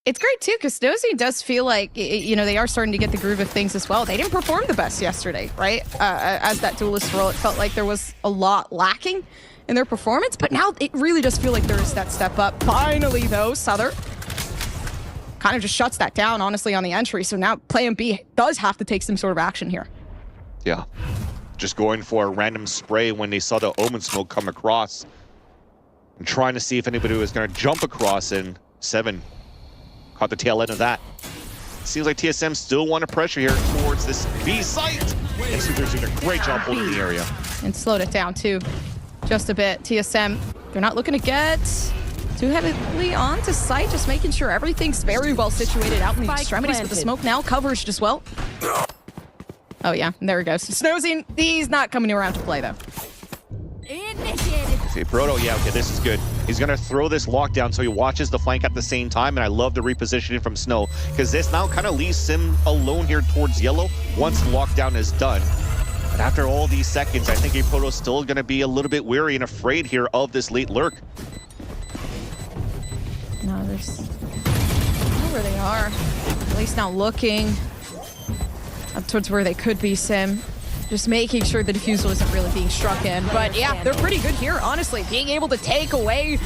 It's great too, because Nosy does feel like, you know, they are starting to get the groove of things as well. They didn't perform the best yesterday, right? As that Duelist role, it felt like there was a lot lacking in their performance, but now it really does feel like there is that step up. Finally, though, Souther kind of just shuts that down, honestly, on the entry. So now Plan B does have to take some sort of action here. Yeah. Just going for a random spray when they saw the Omen smoke come across. And trying to see if anybody was going to jump across, and 7 caught the tail end of that. Seems like TSM still want to pressure here towards this B site. And Suter's doing a great job holding the area. And slowed it down, too. Just a bit. TSM, they're not looking to get too heavily onto site, just making sure everything's very well situated out in the extremities with the smoke now coverage as well. Oh yeah, there he goes. Snowzine, he's not coming around to play though. Okay, Proto, yeah, okay, this is good. He's gonna throw this lockdown so he watches the flank at the same time, and I love the repositioning from Snow, because this now kind of leaves Sim alone here towards yellow once lockdown is done. But after all these seconds, I think a Proto's still gonna be a little bit weary and afraid here of this late lurk. No, there's... I don't know where they are. At least now looking up towards where they could be, Sim. Just making sure the defusal isn't really being struck in. But yeah, they're pretty good here, honestly. Being able to take away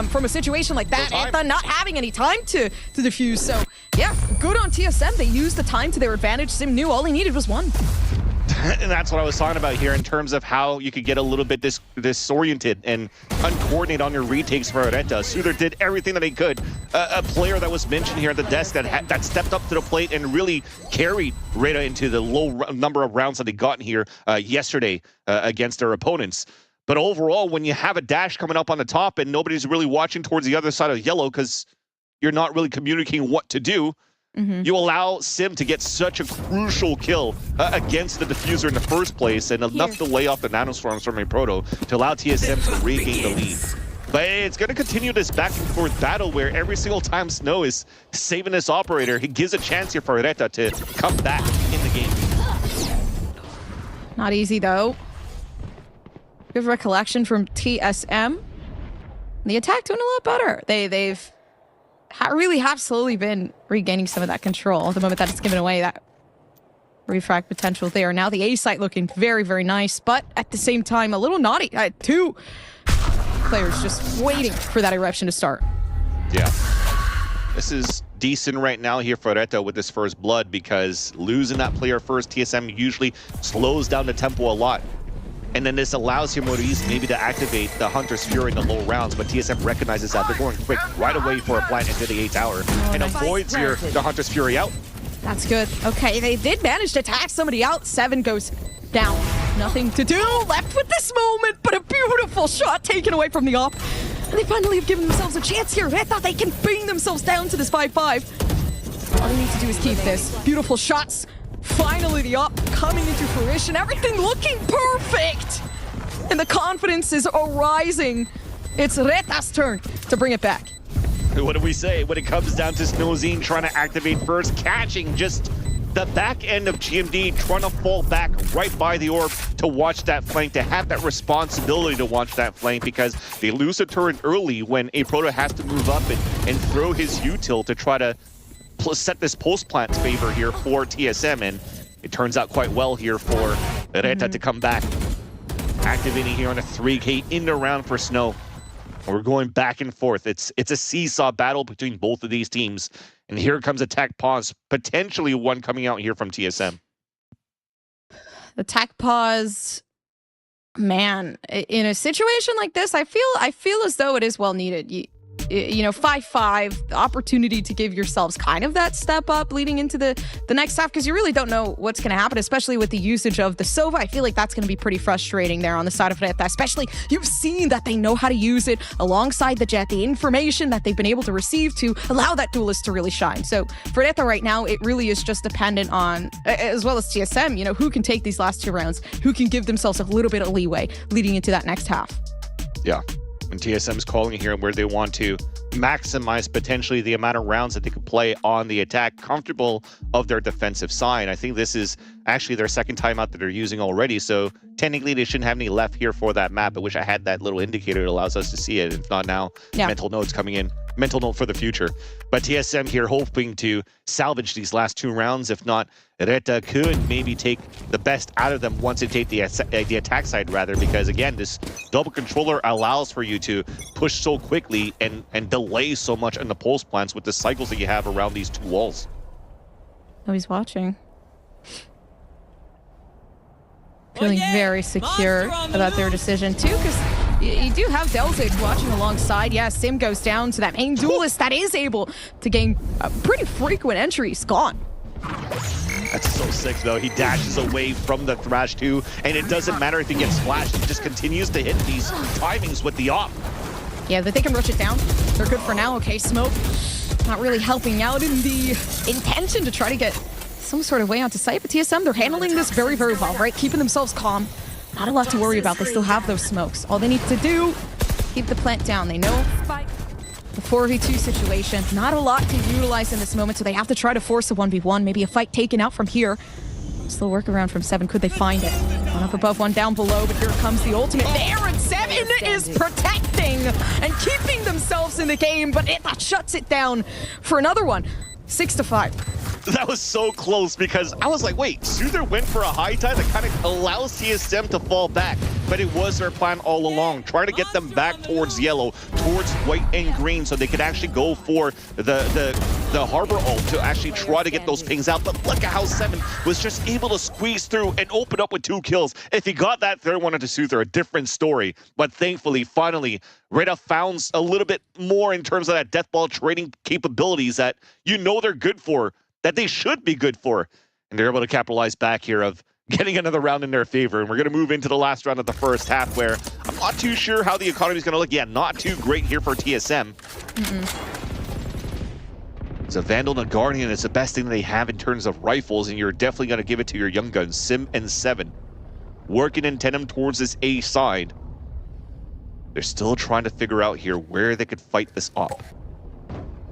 from a situation like that, Antha not having any time to defuse. So yeah, good on TSM. They used the time to their advantage. Sim knew all he needed was one. And that's what I was talking about here in terms of how you could get a little bit disoriented and uncoordinated on your retakes for Areta. Suter did everything that he could. A player that was mentioned here at the desk that stepped up to the plate and really carried Reta into the low number of rounds that they got in here yesterday against their opponents. But overall, when you have a dash coming up on the top and nobody's really watching towards the other side of yellow because you're not really communicating what to do, you allow Sim to get such a crucial kill against the diffuser in the first place, and enough to lay off the nanostorms from a Proto to allow TSM to regain the lead. But it's going to continue this back and forth battle where every single time Snow is saving this operator, he gives a chance here for Areta to come back in the game. Not easy though. Good recollection from TSM. The attack doing a lot better. They've really have slowly been regaining some of that control the moment that it's given away that refrag potential there. Now the A site looking very, very nice, but at the same time, a little naughty. 2 players just waiting for that eruption to start. Yeah. This is decent right now here for Areta with this first blood, because losing that player first, TSM usually slows down the tempo a lot. And then this allows here Maurice maybe to activate the Hunter's Fury in the low rounds, but TSM recognizes that. They're going quick right away for a plant into the A tower and avoids here the Hunter's Fury out. That's good. Okay, they did manage to attack somebody out. 7 goes down. Nothing to do left with this moment, but a beautiful shot taken away from the op. And they finally have given themselves a chance here. I thought they can bring themselves down to this 5-5. All they need to do is keep this. Beautiful shots. Finally, the op coming into fruition. Everything looking perfect. And the confidence is arising. It's Reta's turn to bring it back. What do we say when it comes down to Snowzine trying to activate first, catching just the back end of GMD, trying to fall back right by the orb to watch that flank, to have that responsibility to watch that flank, because they lose a turret early when a Proto has to move up and throw his util to try to set this post plant favor here for TSM, and it turns out quite well here for Reta to come back. Activating here on a 3K in the round for Snow. We're going back and forth. It's a seesaw battle between both of these teams. And here comes attack pause, potentially one coming out here from TSM. Attack pause, man, in a situation like this, I feel as though it is well needed. You know, 5-5, the opportunity to give yourselves kind of that step up leading into the next half, because you really don't know what's going to happen, especially with the usage of the Sova. I feel like that's going to be pretty frustrating there on the side of Reta, especially you've seen that they know how to use it alongside the Jet, the information that they've been able to receive to allow that Duelist to really shine. So for Reta right now, it really is just dependent on, as well as TSM, you know, who can take these last 2 rounds, who can give themselves a little bit of leeway leading into that next half. Yeah. And TSM's calling here where they want to maximize potentially the amount of rounds that they could play on the attack, comfortable of their defensive side. I think this is actually their second timeout that they're using already. So technically they shouldn't have any left here for that map. I wish I had that little indicator that allows us to see it. If not now, mental notes coming in. Mental note for the future. But TSM here hoping to salvage these last 2 rounds. If not, Reta could maybe take the best out of them once they take the attack side, rather, because again, this double controller allows for you to push so quickly and delay so much on the pulse plants with the cycles that you have around these 2 walls. Oh, he's watching. Feeling very secure about their decision too, because you do have Delzage watching alongside. Yeah, Sim goes down to that main duelist that is able to gain pretty frequent entries. Gone. That's so sick, though. He dashes away from the Thrash too, and it doesn't matter if he gets flashed. He just continues to hit these timings with the op. Yeah, but they can rush it down. They're good for now. Okay, Smoke not really helping out in the intention to try to get some sort of way onto site, but TSM, they're handling this very, very well, right? Keeping themselves calm. Not a lot to worry about. They still have those smokes. All they need to do, keep the plant down. They know the 4v2 situation. Not a lot to utilize in this moment, so they have to try to force a 1v1. Maybe a fight taken out from here. Still workaround from 7. Could they find it? One up above, one down below, but here comes the ultimate there, and 7 is protecting and keeping themselves in the game, but it shuts it down for another one. 6-5. That was so close because I was like, wait, Soother went for a high tide that kind of allows TSM to fall back. But it was their plan all along, trying to get them back towards yellow, towards white and green, so they could actually go for the Harbor ult to actually try to get those pings out. But look at how 7 was just able to squeeze through and open up with 2 kills. If he got that third one into Soother, a different story. But thankfully, finally, Reda found a little bit more in terms of that deathball trading capabilities that you know they're good for, that they should be good for. And they're able to capitalize back here of getting another round in their favor. And we're going to move into the last round of the first half, where I'm not too sure how the economy is going to look. Yeah, not too great here for TSM. It's a Vandal and a Guardian. It's the best thing they have in terms of rifles, and you're definitely going to give it to your young guns, Sim and 7. Working in tandem towards this A side. They're still trying to figure out here where they could fight this up. I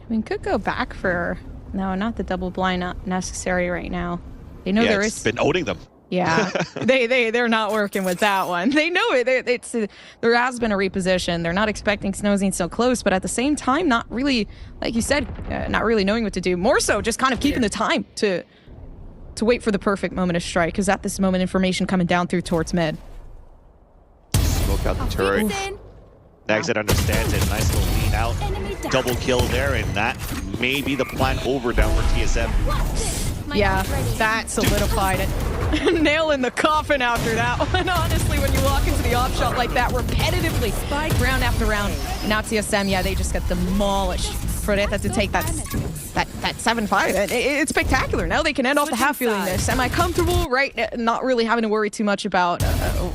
mean, could go back for... No, not the double blind, not necessary right now. They know there is... been owning them. Yeah, they're not working with that one. They know it. There has been a reposition. They're not expecting Snowzine so close, but at the same time, not really, like you said, not really knowing what to do. More so, just kind of keeping the time to wait for the perfect moment to strike, because at this moment, information coming down through towards mid. Smoke out the turret. Nagzet understands it. Nice little lean out. Double kill there, and that may be the plan over down for TSM. Yeah, that solidified it. Nail in the coffin after that one. Honestly, when you walk into the off shot like that repetitively, round after round. Now TSM, yeah, they just get demolished. For Reta to take that 7-5. It's spectacular. Now they can end off the half feeling this. Am I comfortable? Right? Not really having to worry too much about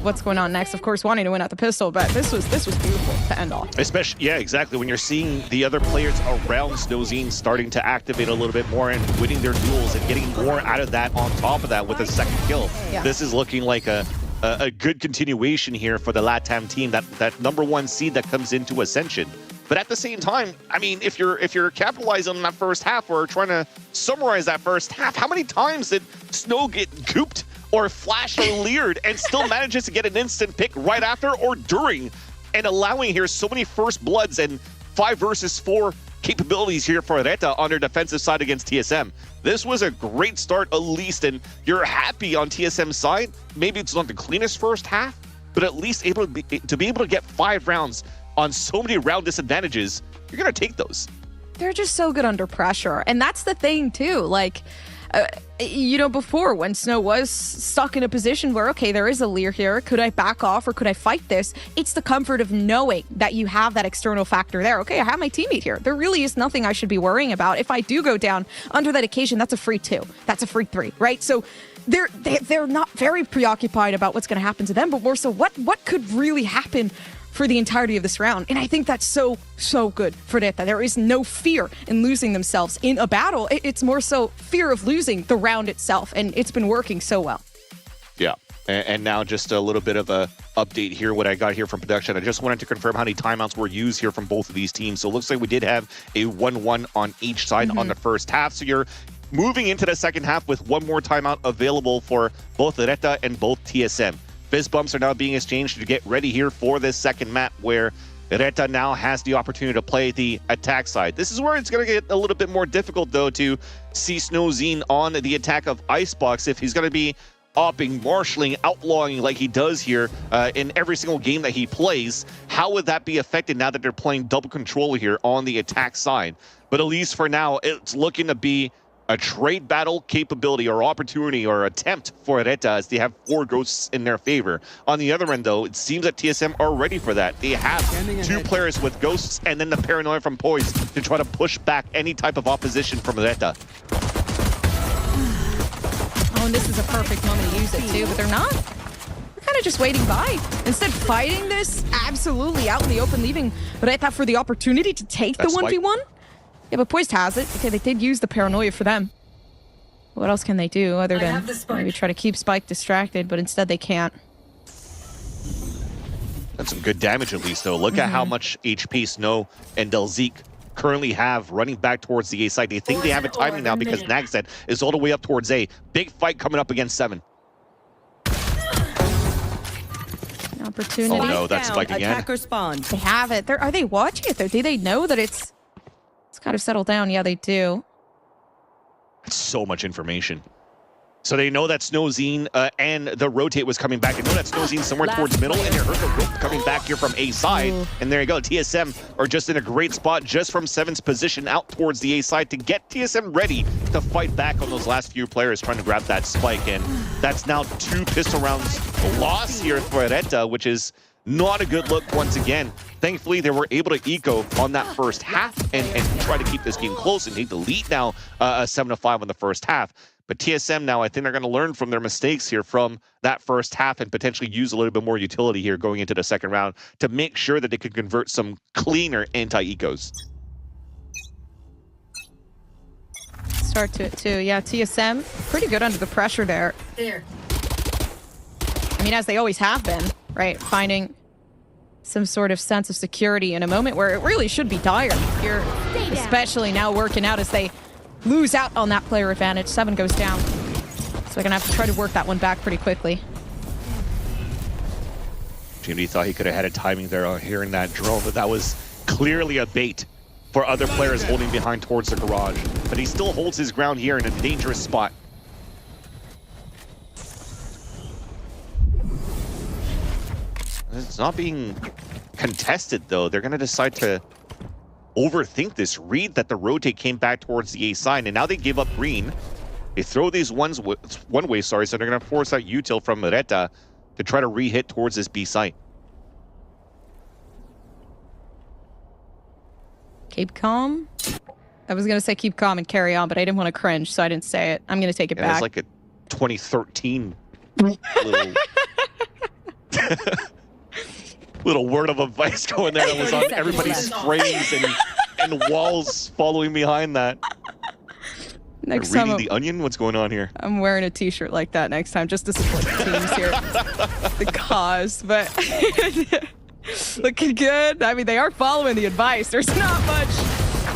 what's going on next. Of course, wanting to win out the pistol, but this was beautiful to end off. Especially, yeah, exactly. When you're seeing the other players around Snowzine starting to activate a little bit more and winning their duels and getting more out of that on top of that with a second kill. Yeah. This is looking like a good continuation here for the LATAM team, that #1 seed that comes into Ascension. But at the same time, I mean, if you're capitalizing on that first half or trying to summarize that first half, how many times did Snow get gooped or flashed or leered and still manages to get an instant pick right after or during, and allowing here so many first bloods and 5 versus 4 capabilities here for Reta on their defensive side against TSM. This was a great start, at least, and you're happy on TSM's side. Maybe it's not the cleanest first half, but at least to be able to get 5 rounds on so many round disadvantages, you're going to take those. They're just so good under pressure. And that's the thing, too. Like, you know, before, when Snow was stuck in a position where, okay, there is a leer here, could I back off or could I fight this? It's the comfort of knowing that you have that external factor there. Okay, I have my teammate here. There really is nothing I should be worrying about. If I do go down under that occasion, that's a free 2. That's a free 3, right? So they're not very preoccupied about what's going to happen to them, but more so what could really happen for the entirety of this round. And I think that's so good for Reta. There is no fear in losing themselves in a battle. It's more so fear of losing the round itself, and it's been working so well. Yeah. And now just a little bit of a update here, what I got here from production. I just wanted to confirm how many timeouts were used here from both of these teams. So it looks like we did have a 1-1 on each side on the first half. So you're moving into the second half with one more timeout available for both Reta and both TSM. Fist bumps are now being exchanged to get ready here for this second map where Reta now has the opportunity to play the attack side. This is where it's going to get a little bit more difficult, though, to see Snowzine on the attack of Icebox if he's going to be opping, marshalling, outlawing like he does here in every single game that he plays. How would that be affected now that they're playing double control here on the attack side? But at least for now, it's looking to be a trade battle capability or opportunity or attempt for Reta as they have 4 ghosts in their favor. On the other end, though, it seems that TSM are ready for that. They have 2 players with ghosts and then the paranoia from Poise to try to push back any type of opposition from Reta. Oh, and this is a perfect moment to use it too, but they're not. They're kind of just waiting by. Instead, fighting this absolutely out in the open, leaving Reta for the opportunity to take the 1v1. Yeah, but Poised has it. Okay, they did use the paranoia for them. What else can they do other than maybe try to keep Spike distracted, but instead they can't. That's some good damage at least, though. Look at how much HP Snow and Delzeek currently have running back towards the A side. They think they have it timing now because Nagset is all the way up towards A. Big fight coming up against 7. Opportunity. Oh no, that's Spike again. Attacker spawn. They have it. Are they watching it though? Do they know that it's kind of settled down? Yeah, they do. That's so much information. So they know that Snowzine and the rotate was coming back. They know that Snowzine's somewhere towards middle, and they heard the rope coming back here from A side. And there you go. TSM are just in a great spot just from 7's position out towards the A side to get TSM ready to fight back on those last few players trying to grab that spike. And that's now 2 pistol rounds lost here for Reta, which is not a good look once again. Thankfully, they were able to eco on that first half and try to keep this game close and take the lead now 7-5 on the first half. But TSM now, I think they're going to learn from their mistakes here from that first half and potentially use a little bit more utility here going into the second round to make sure that they could convert some cleaner anti-ecos. Start to it too. Yeah, TSM, pretty good under the pressure there. I mean, as they always have been, right? Finding some sort of sense of security in a moment where it really should be dire here, especially now working out as they lose out on that player advantage. 7 goes down. So they're going to have to try to work that one back pretty quickly. Jimmy thought he could have had a timing there on hearing that drone, but that was clearly a bait for other players holding behind towards the garage. But he still holds his ground here in a dangerous spot. It's not being contested, though. They're going to decide to overthink this read that the rotate came back towards the A side, and now they give up green. They throw these one way, so they're going to force out util from Reta to try to re-hit towards this B site. Keep calm. I was going to say keep calm and carry on, but I didn't want to cringe, so I didn't say it. I'm going to take it back. It's like a 2013 little... little word of advice going there that was on everybody's frames and walls following behind that. Next time, reading the onion? What's going on here? I'm wearing a t-shirt like that next time just to support the teams here. The cause, but looking good. I mean, they are following the advice. There's not much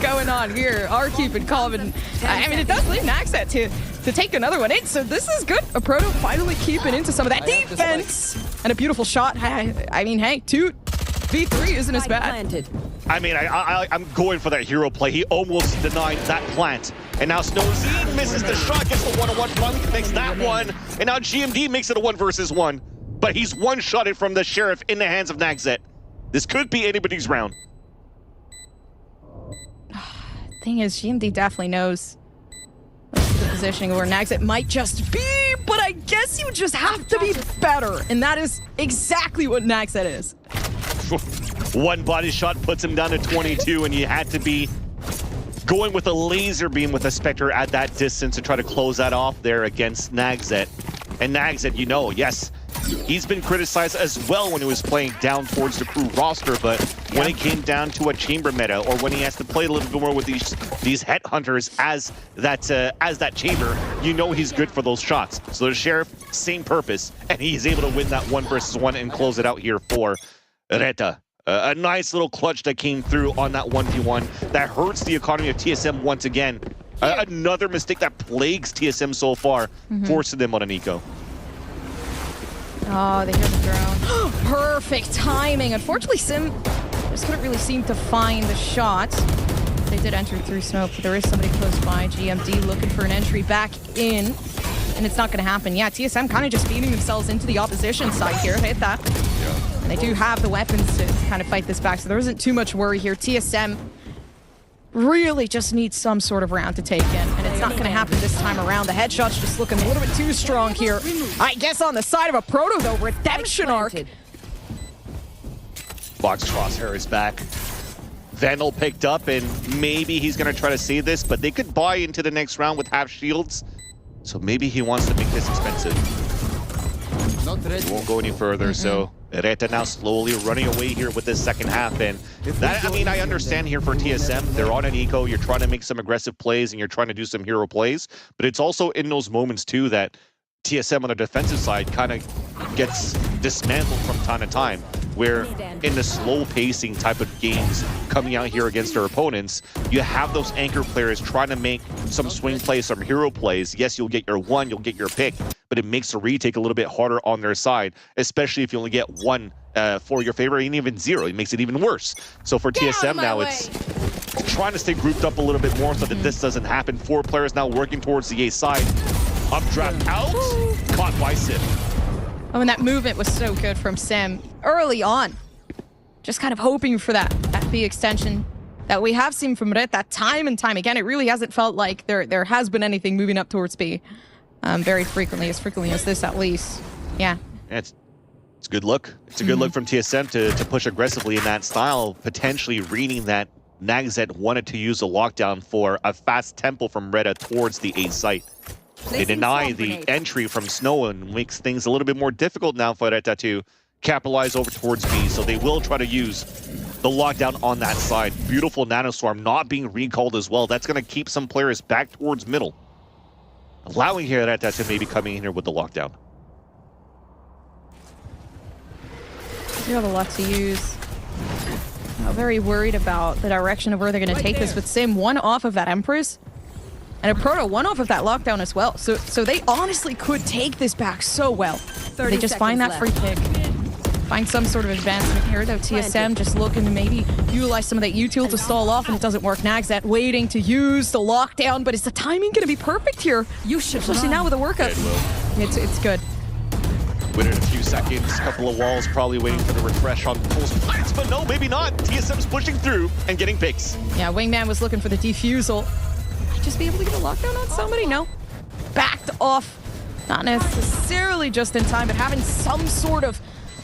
going on here. Are keeping calm, and I mean, it does leave Naxat to take another one in. So this is good. A proto finally keeping into some of that defense. And a beautiful shot. I mean, hey, 2v3 isn't as bad. I mean, I'm going for that hero play. He almost denied that plant. And now Snowzine misses the shot, gets the one-on-one funk, makes that one. And now GMD makes it a 1-versus-1. But he's one-shotted from the Sheriff in the hands of Nagset. This could be anybody's round. Thing is, GMD definitely knows the positioning where Nagset might just be, but I guess you just have to be better. And that is exactly what Nagset is. One body shot puts him down to 22, and you had to be going with a laser beam with a Spectre at that distance to try to close that off there against Nagset. And Nagset, you know, yes, he's been criticized as well when he was playing down towards the crew roster, but when it came down to a chamber meta, or when he has to play a little bit more with these headhunters as that chamber, you know he's good for those shots. So the Sheriff, same purpose, and he's able to win that 1-versus-1 and close it out here for Reta. A nice little clutch that came through on that 1v1 that hurts the economy of TSM once again. Another mistake that plagues TSM so far, forcing them on an eco. Oh, they hear the drone. Perfect timing. Unfortunately, Sim just couldn't really seem to find the shot. They did enter through smoke, but there is somebody close by. GMD looking for an entry back in, and it's not going to happen. Yeah, TSM kind of just feeding themselves into the opposition side here. Hit that. Yeah. And they do have the weapons to kind of fight this back, so there isn't too much worry here. TSM really just needs some sort of round to take in, and it's not going to happen this time around. The headshot's just looking a little bit too strong here. I guess on the side of a Proto, though, redemption arc. Box Crosshair is back. Vandal picked up, and maybe he's going to try to save this, but they could buy into the next round with half shields, so maybe he wants to make this expensive. He won't go any further, so Reta now slowly running away here with this second half, and that, I mean, I understand here for TSM, they're on an eco, you're trying to make some aggressive plays, and you're trying to do some hero plays, but it's also in those moments, too, that TSM on the defensive side kind of gets dismantled from time to time, where in the slow pacing type of games coming out here against their opponents, you have those anchor players trying to make some swing plays, some hero plays. Yes, you'll get your one, you'll get your pick, but it makes the retake a little bit harder on their side, especially if you only get one for your favor, and even zero. It makes it even worse. So for TSM now, it's trying to stay grouped up a little bit more so that this doesn't happen. 4 players now working towards the A side. Updraft out, caught by Sim. Oh, and that movement was so good from Sim early on. Just kind of hoping for that B extension that we have seen from Reta time and time again. It really hasn't felt like there has been anything moving up towards B very frequently as this at least. Yeah. It's a good look. It's a good look from TSM to push aggressively in that style, potentially reading that Nagzet wanted to use a lockdown for a fast tempo from Reta towards the A site. They deny the entry from Snow and makes things a little bit more difficult now for Reta to capitalize over towards B, so they will try to use the lockdown on that side. Beautiful Nanoswarm not being recalled as well. That's going to keep some players back towards middle, allowing here Reta to maybe coming in here with the lockdown. You have a lot to use. I'm very worried about the direction of where they're going to take this with Sim. One off of that Empress. And a Proto, one off of that lockdown as well. So they honestly could take this back so well. They just find that free pick. Find some sort of advancement here, though. TSM just looking to maybe utilize some of that util to stall off, and it doesn't work. Nagzet waiting to use the lockdown, but is the timing going to be perfect here? Especially now with a workup. It's good. Within a few seconds, couple of walls probably waiting for the refresh on pulse plants, but no, maybe not. TSM's pushing through and getting picks. Yeah, Wingman was looking for the defusal. Just be able to get a lockdown on somebody? No. Backed off. Not necessarily just in time, but having some sort of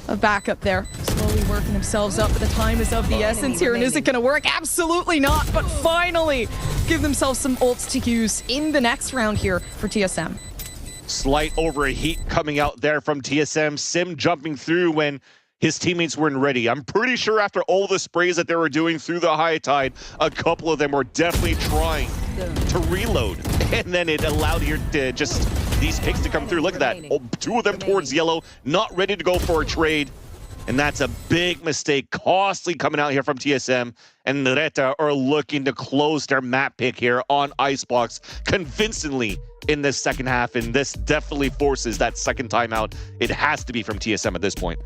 a backup there. Slowly working themselves up, but the time is of the essence here. And is it going to work? Absolutely not. But finally, give themselves some ults to use in the next round here for TSM. Slight overheat coming out there from TSM. Sim jumping through when his teammates weren't ready. I'm pretty sure after all the sprays that they were doing through the high tide, a couple of them were definitely trying to reload. And then it allowed here to just these picks to come through. Look at that. Oh, 2 of them towards yellow, not ready to go for a trade. And that's a big mistake, costly coming out here from TSM. And Reta are looking to close their map pick here on Icebox convincingly in this second half. And this definitely forces that second timeout. It has to be from TSM at this point.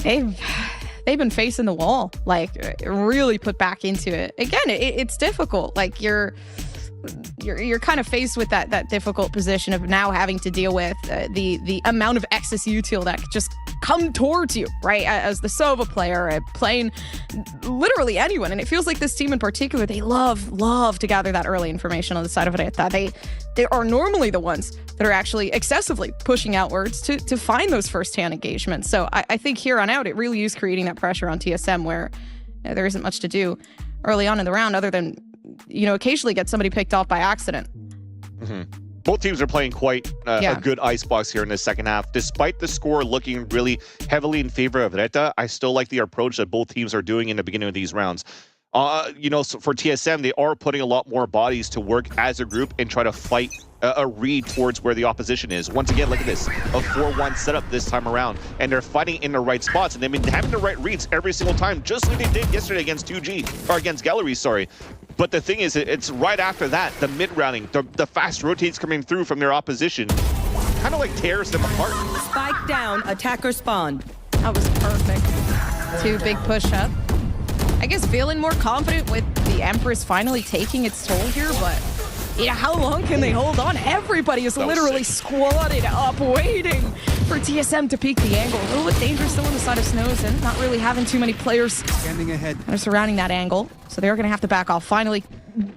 They've been facing the wall, like really put back into it. Again, it's difficult. Like you're kind of faced with that difficult position of now having to deal with the amount of excess util that could just come towards you, right? As the Sova player, playing literally anyone. And it feels like this team in particular, they love to gather that early information on the side of Reta. They are normally the ones that are actually excessively pushing outwards to find those first-hand engagements. So I think here on out, it really is creating that pressure on TSM where there isn't much to do early on in the round other than, occasionally get somebody picked off by accident. Both teams are playing quite a good icebox here in the second half. Despite the score looking really heavily in favor of Reta, I still like the approach that both teams are doing in the beginning of these rounds. So for TSM, they are putting a lot more bodies to work as a group and try to fight a read towards where the opposition is. Once again, look at this, a 4-1 setup this time around, and they're fighting in the right spots, and they've been having the right reads every single time, just like they did yesterday against 2G, or against GALORYS, sorry. But the thing is, it's right after that, the mid-rounding, the fast rotates coming through from their opposition, kind of like tears them apart. Spike down, attacker spawn. That was perfect. 2 big push-up. I guess feeling more confident with the Empress finally taking its toll here, but yeah, how long can they hold on? Everybody is literally squatted up, waiting for TSM to peek the angle. A little bit dangerous still on the side of Snows, and not really having too many players standing ahead kind of surrounding that angle. So they're going to have to back off. Finally,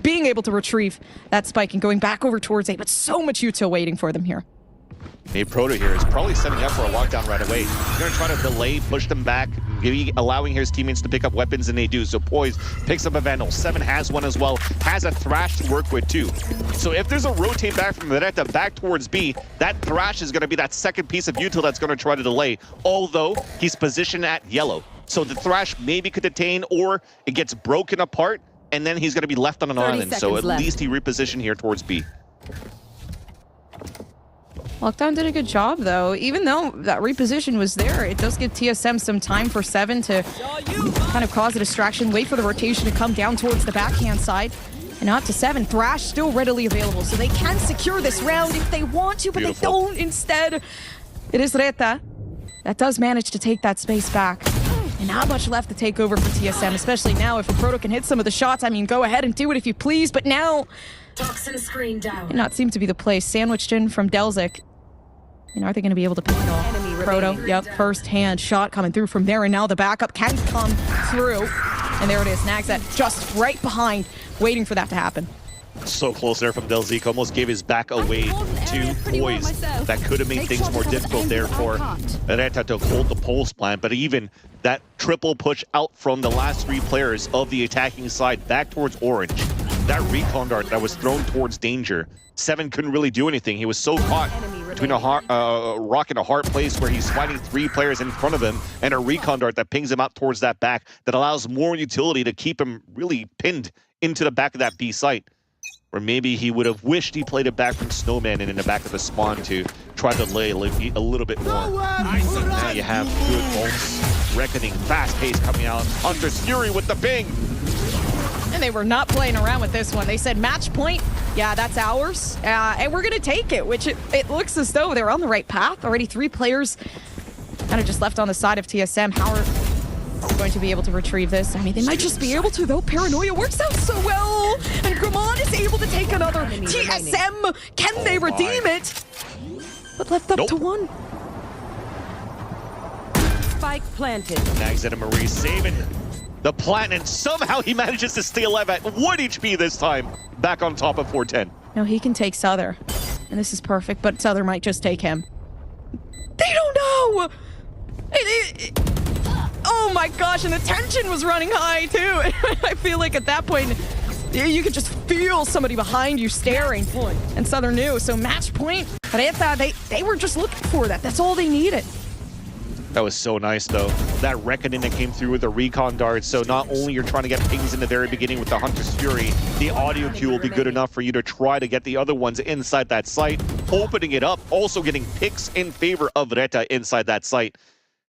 being able to retrieve that spike and going back over towards A, but so much util waiting for them here. Hey, Proto here is probably setting up for a lockdown right away. He's going to try to delay, push them back, allowing his teammates to pick up weapons, and they do. So Poise picks up a Vandal. 7 has one as well, has a Thrash to work with too. So if there's a rotate back from Veretta back towards B, that Thrash is going to be that second piece of util that's going to try to delay, although he's positioned at yellow. So the Thrash maybe could detain, or it gets broken apart, and then he's going to be left on an island. So at least he repositioned here towards B. Lockdown did a good job, though. Even though that reposition was there, it does give TSM some time for 7 to kind of cause a distraction, wait for the rotation to come down towards the backhand side. And not to 7. Thrash still readily available, so they can secure this round if they want to, but they don't instead. It is Reta that does manage to take that space back. And not much left to take over for TSM, especially now if a Proto can hit some of the shots. I mean, go ahead and do it if you please, but now Toxin screen down. it not seem to be the play. Sandwiched in from Delzik. And are they going to be able to pick it off? Proto, yep, first hand shot coming through from there, and now the backup can come through. And there it is, Nagzet just right behind, waiting for that to happen. So close there from Delzik, almost gave his back away to Poise. That could have made things more difficult there for Reta to hold the pulse plan, but even that triple push out from the last 3 players of the attacking side back towards Orange. That recon dart that was thrown towards danger. 7 couldn't really do anything. He was so caught between a rock and a hard place where he's fighting 3 players in front of him and a recon dart that pings him out towards that back that allows more utility to keep him really pinned into the back of that B site. Or maybe he would have wished he played it back from Snowman and in the back of the spawn to try to lay a little bit more. Now you have good bolts, Reckoning, fast pace coming out. Hunter's Fury with the ping. And they were not playing around with this one. They said match point, yeah, that's ours. And we're going to take it, which it looks as though they're on the right path. Already 3 players kind of just left on the side of TSM. How are going to be able to retrieve this? I mean, they might just be able to, though. Paranoia works out so well. And Gramon is able to take another. TSM, can they redeem it? But left up to 1. Spike planted. Nagzet and Marie saving the plant, and somehow he manages to stay alive at 1 HP this time. Back on top of 410. No, he can take Souther. And this is perfect, but Souther might just take him. They don't know! Oh my gosh, and the tension was running high too. I feel like at that point, you could just feel somebody behind you staring. And Souther knew, so match point. Reta, they were just looking for that. That's all they needed. That was so nice, though. That Reckoning that came through with the recon dart. So not only you're trying to get pings in the very beginning with the Hunter's Fury, the audio cue will be good enough for you to try to get the other ones inside that site, opening it up, also getting picks in favor of Reta inside that site.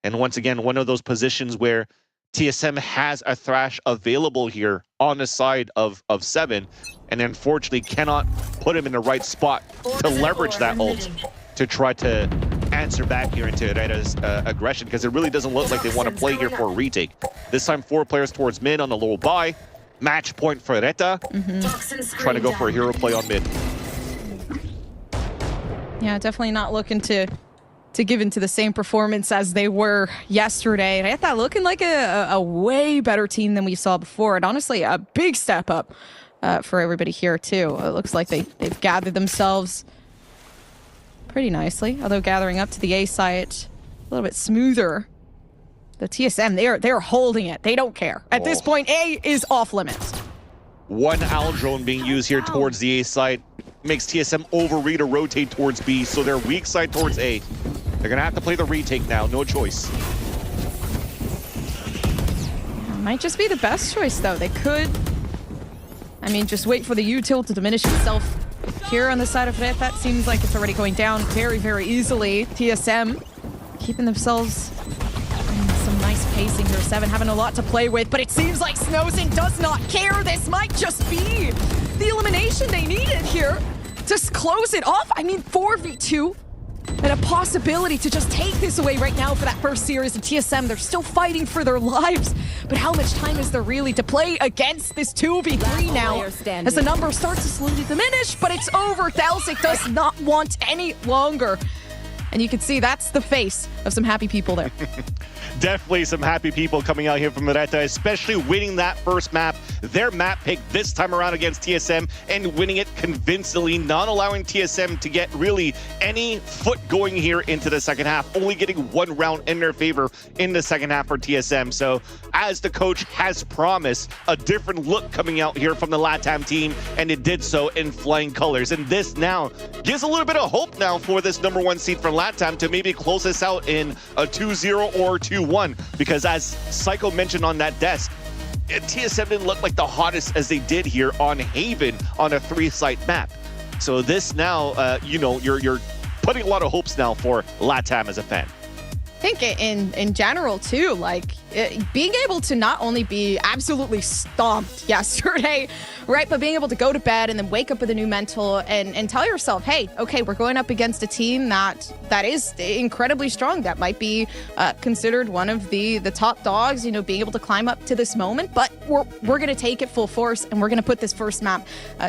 And once again, one of those positions where TSM has a Thrash available here on the side of 7, and unfortunately cannot put him in the right spot to leverage that ult to try to answer back here into Reta's aggression, because it really doesn't look like they want to play here for a retake. This time 4 players towards mid on the low buy. Match point for Reta. Trying to go for a hero play on mid. Yeah, definitely not looking to give into the same performance as they were yesterday. Reta looking like a way better team than we saw before. And honestly, a big step up for everybody here too. It looks like they've gathered themselves pretty nicely, although gathering up to the A site a little bit smoother. The TSM, they're holding it. They don't care. At this point, A is off limits. 1 owl drone being used here towards the A site makes TSM overread or rotate towards B, so they're weak side towards A. They're gonna have to play the retake now, no choice. Might just be the best choice though. They could, I mean, just wait for the util to diminish itself. Here on the side of Red, that seems like it's already going down very, very easily. TSM keeping themselves in some nice pacing here. 7 having a lot to play with, but it seems like Snowzen does not care. This might just be the elimination they needed here to close it off. I mean, 4v2 and a possibility to just take this away right now for that first series of TSM. They're still fighting for their lives, but how much time is there really to play against this 2v3 now? As the number starts to slowly diminish, but it's over. Dalsik does not want any longer. And you can see that's the face of some happy people there. Definitely some happy people coming out here from Loretta, especially winning that first map, their map pick this time around against TSM, and winning it convincingly, not allowing TSM to get really any foot going here into the second half, only getting 1 round in their favor in the second half for TSM. So as the coach has promised, a different look coming out here from the LATAM team, and it did so in flying colors. And this now gives a little bit of hope now for this #1 seed for LATAM to maybe close this out in a 2-0 or 2-1, because as Psycho mentioned on that desk, TSM didn't look like the hottest as they did here on Haven on a 3-site map. So this now, you know, you're putting a lot of hopes now for LATAM as a fan. I think in general too, like being able to not only be absolutely stomped yesterday, right, but being able to go to bed and then wake up with a new mental and tell yourself, hey, okay, we're going up against a team that is incredibly strong, that might be considered one of the top dogs, you know, being able to climb up to this moment, but we're going to take it full force and we're going to put this first map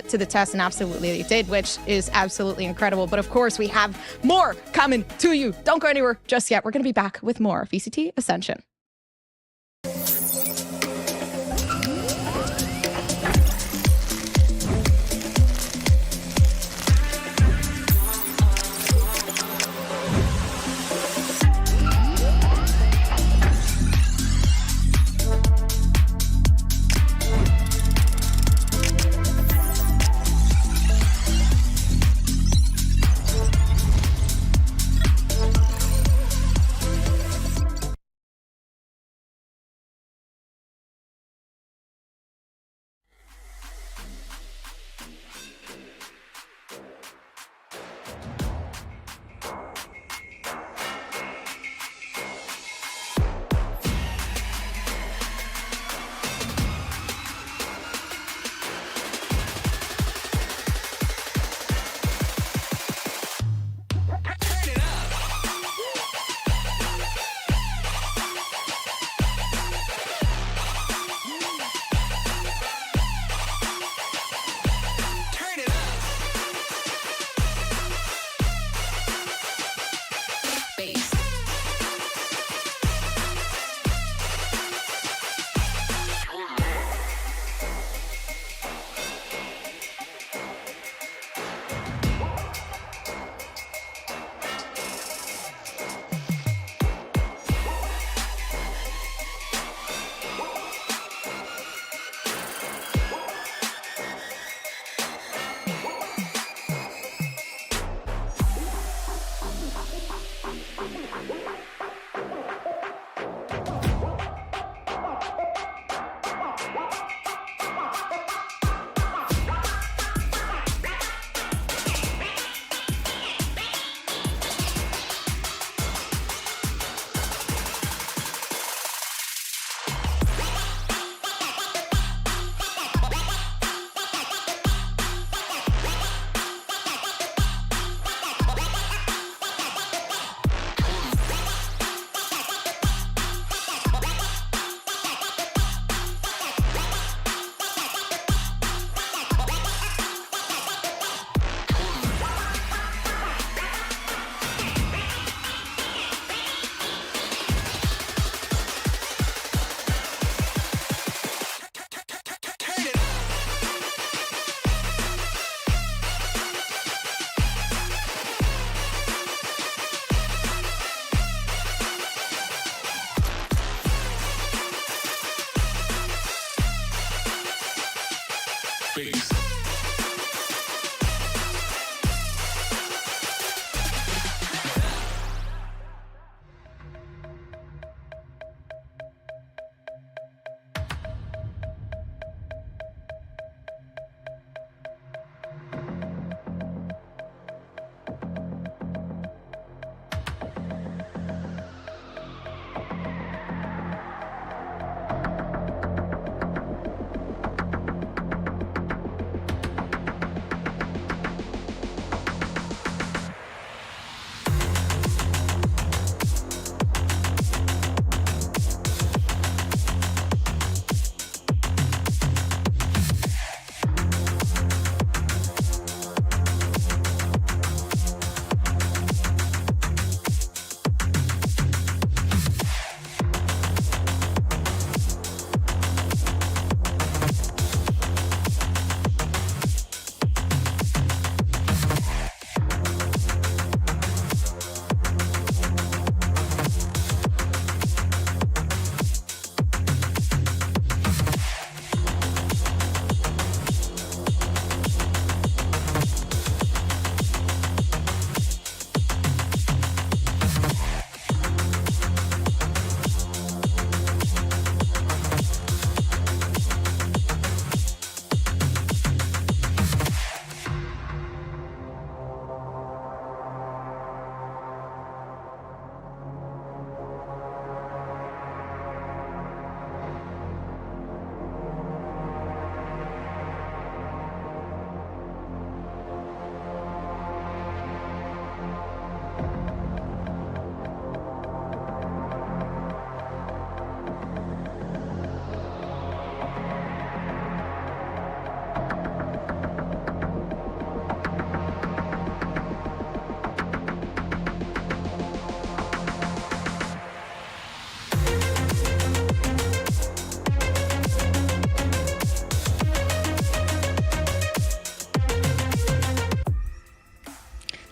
to the test, and absolutely they did, which is absolutely incredible. But of course, we have more coming to you. Don't go anywhere just yet. We're going to be back with more VCT Ascension.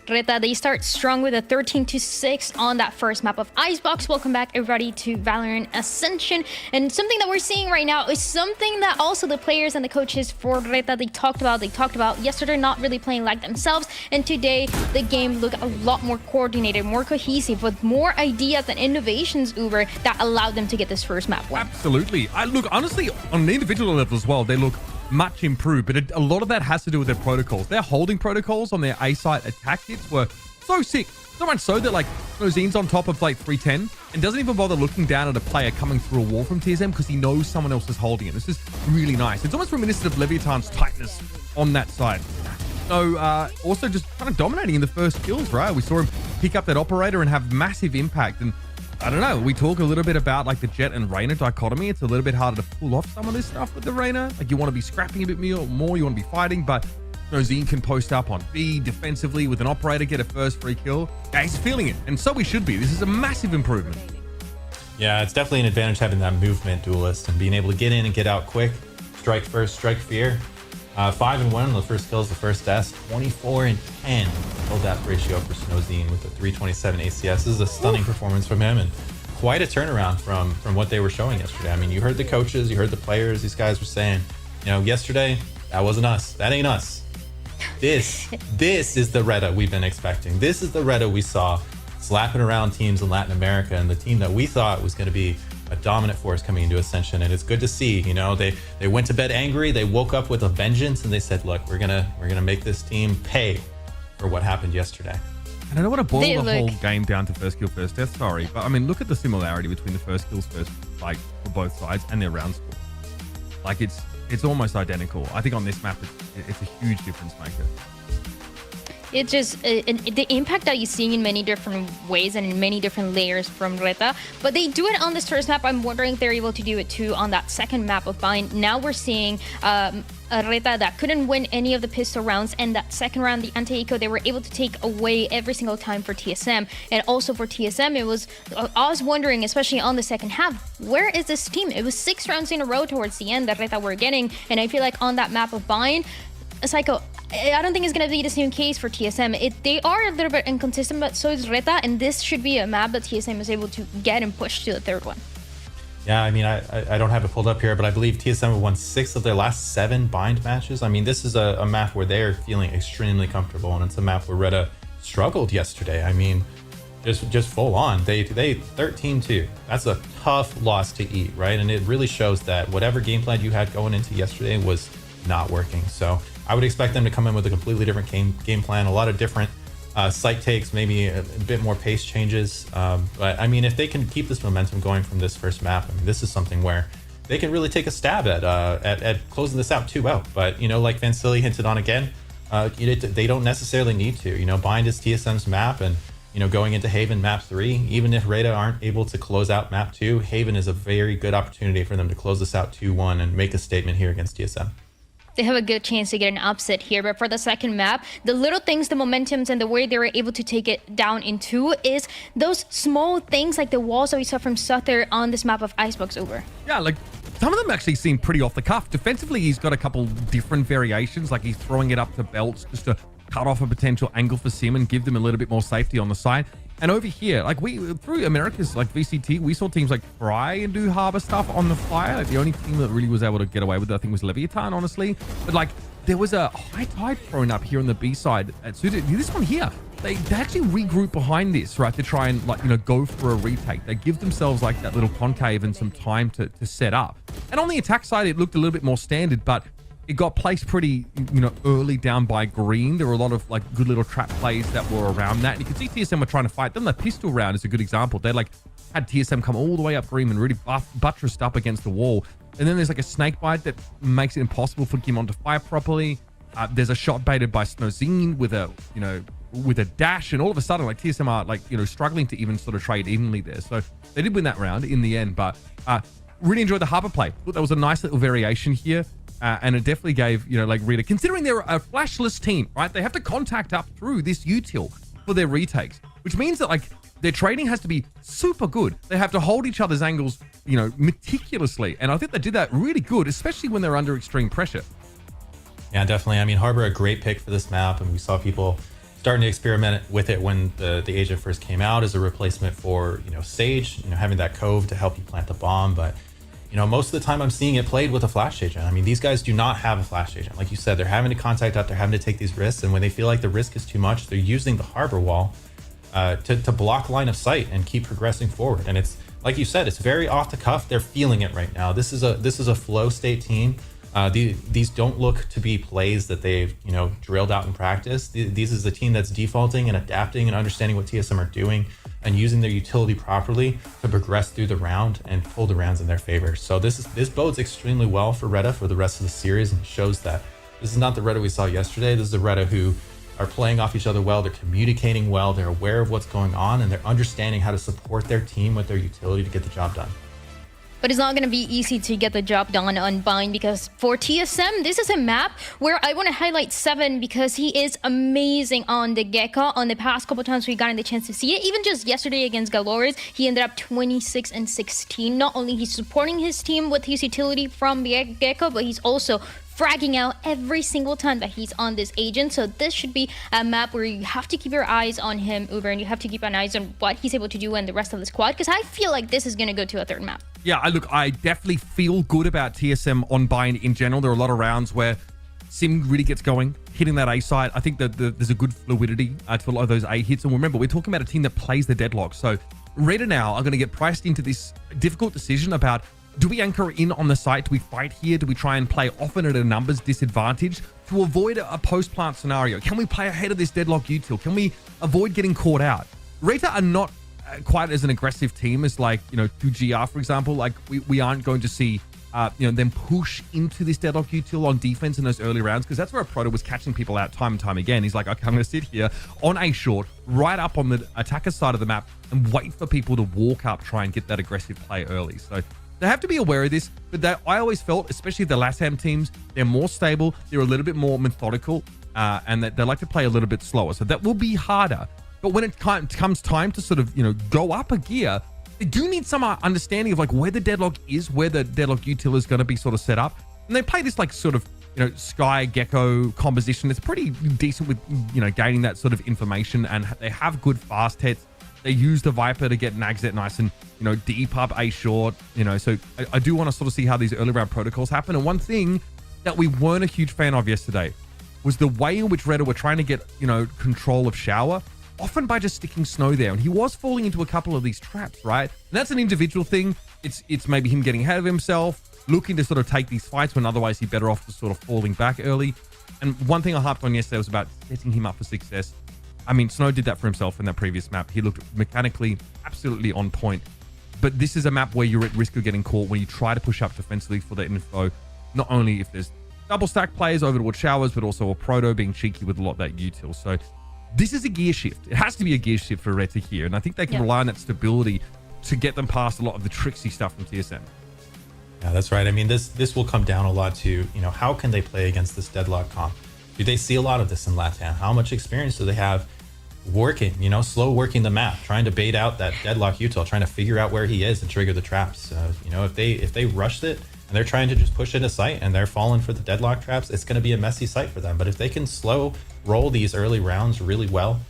Reta, they start strong with a 13-6 on that first map of Icebox. Welcome back, everybody, to VALORANT Ascension. And something that we're seeing right now is something that also the players and the coaches for Reta, they talked about yesterday, not really playing like themselves. And today, the game looked a lot more coordinated, more cohesive, with more ideas and innovations, Uber, that allowed them to get this first map win. Absolutely. I look, honestly, on an individual level as well, they look much improved, but a lot of that has to do with their protocols. Their holding protocols on their A-site attack hits were so sick. So much so that, like, Nozine's on top of, like, 310 and doesn't even bother looking down at a player coming through a wall from TSM because he knows someone else is holding it. This is really nice. It's almost reminiscent of Leviathan's tightness on that side. So, also just kind of dominating in the first kills, right? We saw him pick up that operator and have massive impact. And I don't know, we talk a little bit about like the Jet and Reyna dichotomy. It's a little bit harder to pull off some of this stuff with the Reyna. Like you want to be scrapping a bit more, you want to be fighting, but Nozine can post up on B defensively with an operator, get a first free kill. Yeah, he's feeling it, and so we should be. This is a massive improvement. Yeah, it's definitely an advantage having that movement, Duelist, and being able to get in and get out quick. Strike first, strike fear. 5-1 on the first kills, the first deaths. 24-10. Hold that ratio for Snowzine with the 327 ACS. This is a stunning performance from him and quite a turnaround from what they were showing yesterday. I mean, you heard the coaches, you heard the players. These guys were saying, you know, yesterday, that wasn't us. That ain't us. This is the Reta we've been expecting. This is the Reta we saw slapping around teams in Latin America, and the team that we thought was going to be a dominant force coming into Ascension. And it's good to see, you know, they went to bed angry, they woke up with a vengeance, and they said, look, we're gonna make this team pay for what happened yesterday. And I don't want to boil the whole game down to first kill, first death, sorry, but I mean, look at the similarity between the first kills, first, like, for both sides and their round score. Like, it's almost identical. I think on this map, it's a huge difference maker. It's just the impact that you're seeing in many different ways and in many different layers from Reta. But they do it on this first map. I'm wondering if they're able to do it too on that second map of Bind. Now we're seeing a Reta that couldn't win any of the pistol rounds, and that second round, the anti-eco, they were able to take away every single time for TSM. And also for TSM, it was, I was wondering, especially on the second half, where is this team? It was 6 rounds in a row towards the end that Reta were getting, and I feel like on that map of Bind, Psycho, I don't think it's going to be the same case for TSM. They are a little bit inconsistent, but so is Reta, and this should be a map that TSM is able to get and push to the third one. Yeah, I mean, I don't have it pulled up here, but I believe TSM won 6 of their last 7 bind matches. I mean, this is a map where they're feeling extremely comfortable, and it's a map where Reta struggled yesterday. I mean, just full on. They 13-2. That's a tough loss to eat, right? And it really shows that whatever game plan you had going into yesterday was not working. So I would expect them to come in with a completely different game plan, a lot of different site takes, maybe a bit more pace changes. But I mean, if they can keep this momentum going from this first map, I mean, this is something where they can really take a stab at closing this out 2-0. But, you know, like Vansili hinted on again, they don't necessarily need to. You know, Bind is TSM's map, and, you know, going into Haven map 3, even if Reta aren't able to close out map 2, Haven is a very good opportunity for them to close this out 2-1 and make a statement here against TSM. They have a good chance to get an upset here, but for the second map, the little things, the momentums, and the way they were able to take it down in 2 is those small things like the walls that we saw from Sutter on this map of Icebox Uber. Yeah, like some of them actually seem pretty off the cuff. Defensively, he's got a couple different variations, like he's throwing it up to belts just to cut off a potential angle for Sim and give them a little bit more safety on the side. And over here, like through America's like VCT, we saw teams like Fry and do harbor stuff on the fire. Like the only team that really was able to get away with it, I think, was Leviathan, honestly. But like there was a high tide thrown up here on the B side at Suited. This one here, they actually regroup behind this, right, to try and, like, you know, go for a retake. They give themselves like that little concave and some time to set up. And on the attack side, it looked a little bit more standard, but it got placed pretty, you know, early down by green. There were a lot of like good little trap plays that were around that. And you can see TSM were trying to fight them. The pistol round is a good example. They like had TSM come all the way up green and really buttressed up against the wall. And then there's like a snake bite that makes it impossible for Gimon to fire properly. There's a shot baited by Snowzine with a, you know, with a dash, and all of a sudden, like, TSM are like, you know, struggling to even sort of trade evenly there. So they did win that round in the end, but really enjoyed the harbor play. Thought that was a nice little variation here. And it definitely gave, you know, like Reta, considering they're a flashless team, right? They have to contact up through this util for their retakes, which means that like their trading has to be super good. They have to hold each other's angles, you know, meticulously. And I think they did that really good, especially when they're under extreme pressure. Yeah, definitely. I mean, Harbor, a great pick for this map. And we saw people starting to experiment with it when the agent first came out as a replacement for, Sage, having that cove to help you plant the bomb. But, most of the time I'm seeing it played with a flash agent. I mean, these guys do not have a flash agent. Like you said, they're having to contact up, they're having to take these risks. And when they feel like the risk is too much, they're using the harbor wall to block line of sight and keep progressing forward. And it's, like you said, it's very off the cuff. They're feeling it right now. This is a flow state team. These don't look to be plays that they've drilled out in practice. These is a team that's defaulting and adapting and understanding what TSM are doing and using their utility properly to progress through the round and pull the rounds in their favor. So this bodes extremely well for Retta for the rest of the series, and shows that this is not the Retta we saw yesterday. This is the Retta who are playing off each other well. They're communicating well. They're aware of what's going on, and they're understanding how to support their team with their utility to get the job done. But it's not going to be easy to get the job done on Bind, because for TSM, this is a map where I want to highlight Seven, because he is amazing on the Gecko. On the past couple times we gotten the chance to see it, even just yesterday against GALORYS, he ended up 26 and 16. Not only he's supporting his team with his utility from the Gecko, but he's also fragging out every single time that he's on this agent. So this should be a map where you have to keep your eyes on him, Uber, and you have to keep an eyes on what he's able to do and the rest of the squad, because I feel like this is going to go to a third map. Yeah, I definitely feel good about TSM on Bind in general. There are a lot of rounds where Sim really gets going, hitting that A side. I think that there's a good fluidity to a lot of those A hits. And remember, we're talking about a team that plays the deadlock. So Retta now are going to get priced into this difficult decision about, do we anchor in on the site? Do we fight here? Do we try and play often at a numbers disadvantage to avoid a post-plant scenario? Can we play ahead of this deadlock util? Can we avoid getting caught out? Retta are not quite as an aggressive team as, like, 2GR, for example. Like, we aren't going to see them push into this deadlock util on defense in those early rounds, because that's where Proto was catching people out time and time again. He's like, okay, I'm going to sit here on A short, right up on the attacker side of the map, and wait for people to walk up, try and get that aggressive play early. So they have to be aware of this, but I always felt, especially the LATAM teams, they're more stable, they're a little bit more methodical, and they like to play a little bit slower. So that will be harder. But when it comes time to sort of, go up a gear, they do need some understanding of, like, where the deadlock is, where the deadlock util is going to be sort of set up. And they play this, like, sort of, Sky Gecko composition. It's pretty decent with, gaining that sort of information, and they have good fast hits. They use the Viper to get Nagzet nice and, deep up A short, So I do want to sort of see how these early round protocols happen. And one thing that we weren't a huge fan of yesterday was the way in which Retta were trying to get, control of Shower, often by just sticking Snow there. And he was falling into a couple of these traps, right? And that's an individual thing. It's maybe him getting ahead of himself, looking to sort of take these fights when otherwise he'd better off just sort of falling back early. And one thing I harped on yesterday was about setting him up for success. I mean, Snow did that for himself in that previous map. He looked mechanically absolutely on point. But this is a map where you're at risk of getting caught when you try to push up defensively for the info. Not only if there's double stack players over towards Showers, but also a Proto being cheeky with a lot of that util. So this is a gear shift. It has to be a gear shift for Retta here. And I think they can rely on that stability to get them past a lot of the tricksy stuff from TSM. Yeah, that's right. I mean, this will come down a lot to, how can they play against this deadlock comp? Do they see a lot of this in LATAM? How much experience do they have working, slow working the map, trying to bait out that deadlock util, trying to figure out where he is and trigger the traps? If they rushed it and they're trying to just push into sight and they're falling for the deadlock traps, it's going to be a messy sight for them. But if they can slow roll these early rounds really well,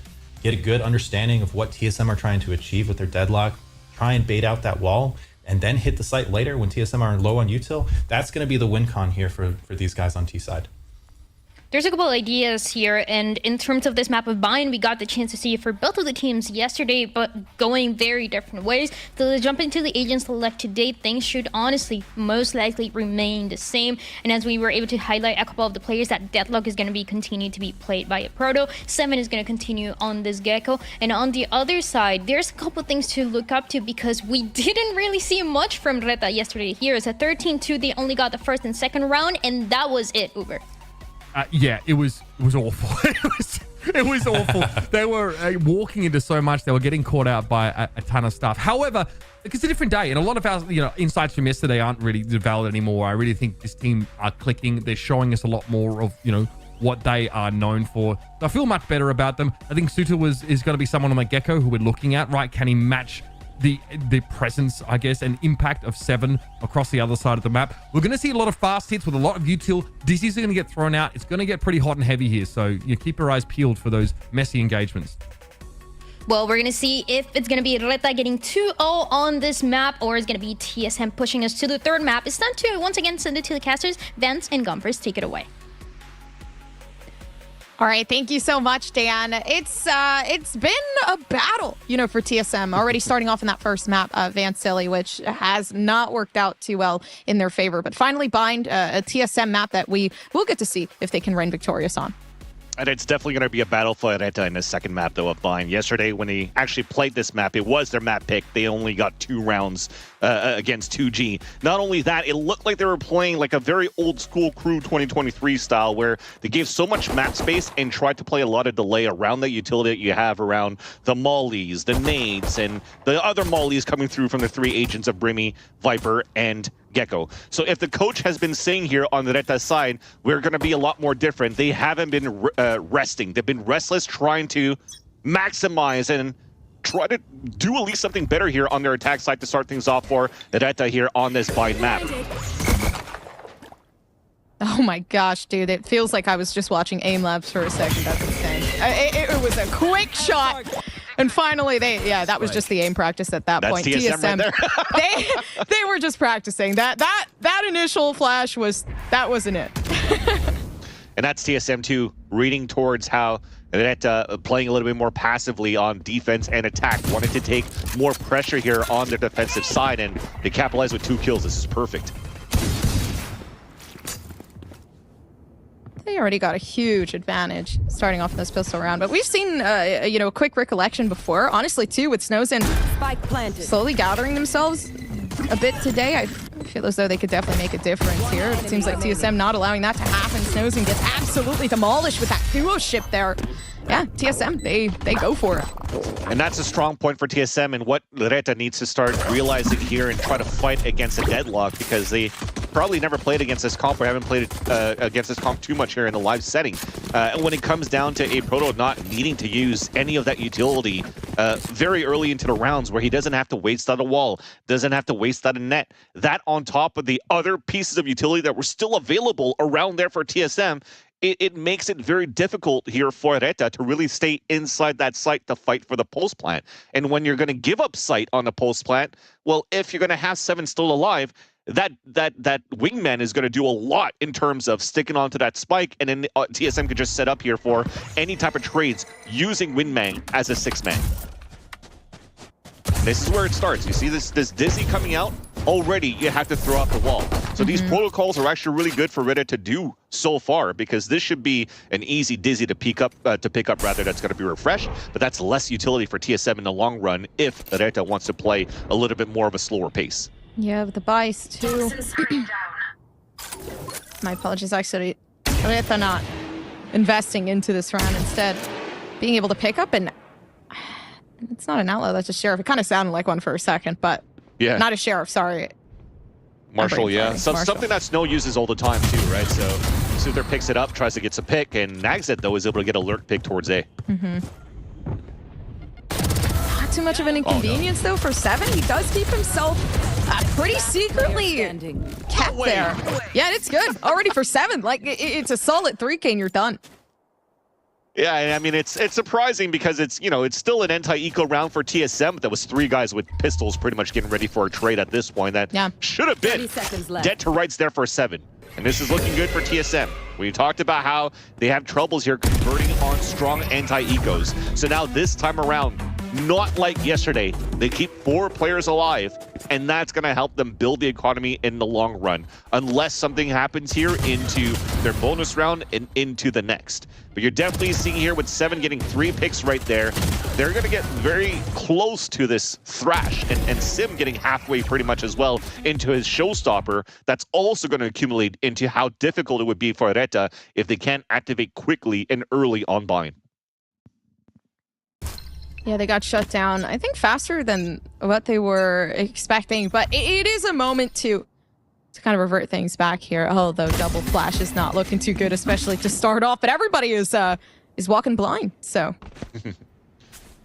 get a good understanding of what TSM are trying to achieve with their deadlock, try and bait out that wall, and then hit the site later when TSM are low on util, that's going to be the win con here for these guys on T side. There's a couple ideas here, and in terms of this map of Bind, we got the chance to see it for both of the teams yesterday, but going very different ways. So to jump into the agent select today, things should honestly most likely remain the same. And as we were able to highlight a couple of the players, that Deadlock is going to be continued to be played by a Proto. 7 is going to continue on this Gecko. And on the other side, there's a couple things to look up to, because we didn't really see much from Retta yesterday. Here is a 13-2. They only got the first and second round, and that was it, Uber. Yeah, it was awful. It was awful. They were walking into so much. They were getting caught out by a ton of stuff. However, it's a different day, and a lot of our insights from yesterday aren't really valid anymore. I really think this team are clicking. They're showing us a lot more of what they are known for. So I feel much better about them. I think Suta is going to be someone on the Gecko who we're looking at, right? Can he match the presence, I guess, and impact of Seven across the other side of the map. We're going to see a lot of fast hits with a lot of util. Dizzy's going to get thrown out. It's going to get pretty hot and heavy here, so you keep your eyes peeled for those messy engagements. Well, we're going to see if it's going to be Reta getting 2-0 on this map, or is going to be TSM pushing us to the third map. It's time to once again send it to the casters. Vance and Gumpers, take it away. All right, thank you so much, Dan. It's been a battle, you know, for TSM. Already starting off in that first map, Van Silly, which has not worked out too well in their favor. But finally bind a TSM map that we will get to see if they can reign victorious on. And it's definitely going to be a battle for Reta in the second map, though, of Bind. Yesterday, when they actually played this map, it was their map pick. They only got 2 rounds against 2G. Not only that, it looked like they were playing like a very old-school Crew 2023 style, where they gave so much map space and tried to play a lot of delay around the utility that you have around the mollies, the nades, and the other mollies coming through from the 3 agents of Brimmy, Viper, and Gecko. So if the coach has been saying here on the Reta side, we're going to be a lot more different. They haven't been resting. They've been restless, trying to maximize and try to do at least something better here on their attack side to start things off for Reta here on this Bind map. Oh my gosh, dude. It feels like I was just watching aim labs for a second. That's insane. It was a quick shot. And finally, that was just the aim practice at that point. TSM right they were just practicing. That initial flash wasn't it. And that's TSM too, reading towards how Reta playing a little bit more passively on defense and attack, wanted to take more pressure here on their defensive side, and they capitalize with 2 kills. This is perfect. They already got a huge advantage starting off in this pistol round, but we've seen you know, a quick recollection before, honestly too, with Snowzen slowly gathering themselves a bit today. I feel as though they could definitely make a difference here. It seems like TSM not allowing that to happen. Snowzen gets absolutely demolished with that duo ship there. Yeah, TSM, they go for it. And that's a strong point for TSM, and what Reta needs to start realizing here and try to fight against a deadlock, because they probably never played against this comp or haven't played against this comp too much here in the live setting. And when it comes down to a Proto not needing to use any of that utility very early into the rounds, where he doesn't have to waste out a wall, doesn't have to waste out a net, that on top of the other pieces of utility that were still available around there for TSM, it makes it very difficult here for Reta to really stay inside that site to fight for the pulse plant. And when you're going to give up sight on the pulse plant, well, if you're going to have 7 still alive, that wingman is going to do a lot in terms of sticking onto that spike, and then TSM could just set up here for any type of trades using wingman as a 6-man. This is where it starts. You see this Dizzy coming out, already you have to throw out the wall. So these protocols are actually really good for Reta to do so far, because this should be an easy Dizzy to pick up that's going to be refreshed, but that's less utility for TSM in the long run if Reta wants to play a little bit more of a slower pace. Yeah, with the buys too. My apologies, actually. Reta not investing into this round, instead being able to pick up, and it's not an outlaw, that's a sheriff. It kind of sounded like one for a second, but yeah, not a sheriff, sorry. Marshall, yeah. Marshall. Something that Snow uses all the time too, right? So Soother picks it up, tries to get some pick, and Nagzet, though, is able to get a lurk pick towards A. Not too much of an inconvenience, though, for 7. He does keep himself pretty secretly kept there. Yeah, it's good. Already for 7. Like, it's a solid 3K and you're done. Yeah, and I mean, it's surprising because it's, you know, it's still an anti-eco round for TSM. That was 3 guys with pistols pretty much getting ready for a trade at this point. That should have been dead to rights there for 7. And this is looking good for TSM. We talked about how they have troubles here converting on strong anti-ecos. So now this time around, not like yesterday, they keep 4 players alive, and that's going to help them build the economy in the long run, unless something happens here into their bonus round and into the next. But you're definitely seeing here with 7 getting 3 picks right there, they're going to get very close to this Thrash, and Sim getting halfway pretty much as well into his showstopper. That's also going to accumulate into how difficult it would be for Reta if they can't activate quickly and early on Bind. Yeah, they got shut down, I think, faster than what they were expecting, but it is a moment to kind of revert things back here. Although double flash is not looking too good, especially to start off, but everybody is walking blind, so.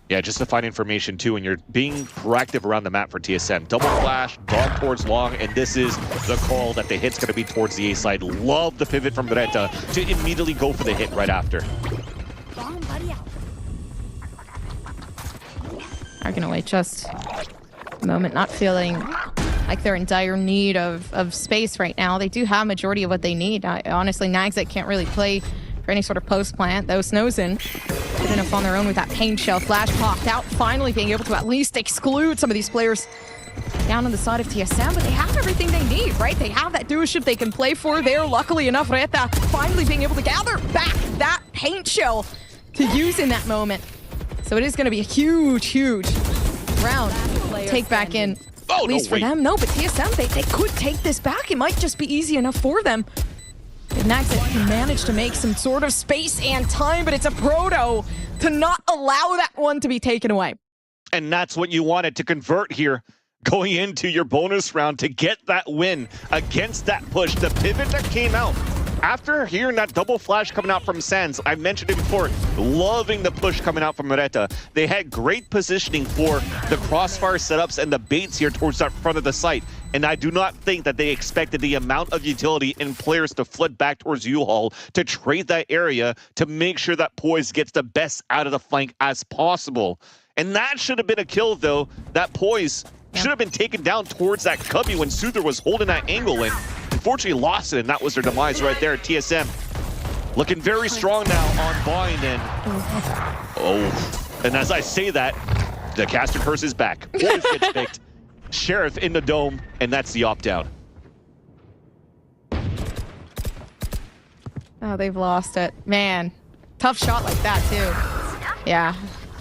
Yeah, just to find information too, and you're being proactive around the map for TSM. Double flash, dog towards long, and this is the call that the hit's going to be towards the A side. Love the pivot from Beretta to immediately go for the hit right after. Are gonna wait just a moment, not feeling like they're in dire need of space right now. They do have majority of what they need. Honestly, Nagzet can't really play for any sort of post plant, though Snowzen good enough on their own with that pain shell. Flash popped out, finally being able to at least exclude some of these players down on the side of TSM, but they have everything they need, right? They have that duoship they can play for there. Luckily enough, Reta finally being able to gather back that paint shell to use in that moment. So it is going to be a huge round take back in, at least for them. No, but TSM, they could take this back. It might just be easy enough for them. If Nagzet can manage to make some sort of space and time, but it's a Proto to not allow that one to be taken away. And that's what you wanted to convert here, going into your bonus round to get that win against that push. The pivot that came out after hearing that double flash coming out from Sands, I mentioned it before, loving the push coming out from Moreta. They had great positioning for the crossfire setups and the baits here towards that front of the site. And I do not think that they expected the amount of utility in players to flood back towards U-Haul to trade that area to make sure that Poise gets the best out of the flank as possible. And that should have been a kill, though. That Poise should have been taken down towards that cubby when Soother was holding that angle, and unfortunately lost it, and that was their demise right there. TSM looking very strong now on Bind, and and as I say that, the caster curse is back. Poise gets picked. Sheriff in the dome, and that's the opt-out. Oh, they've lost it. Man, tough shot like that, too. Yeah,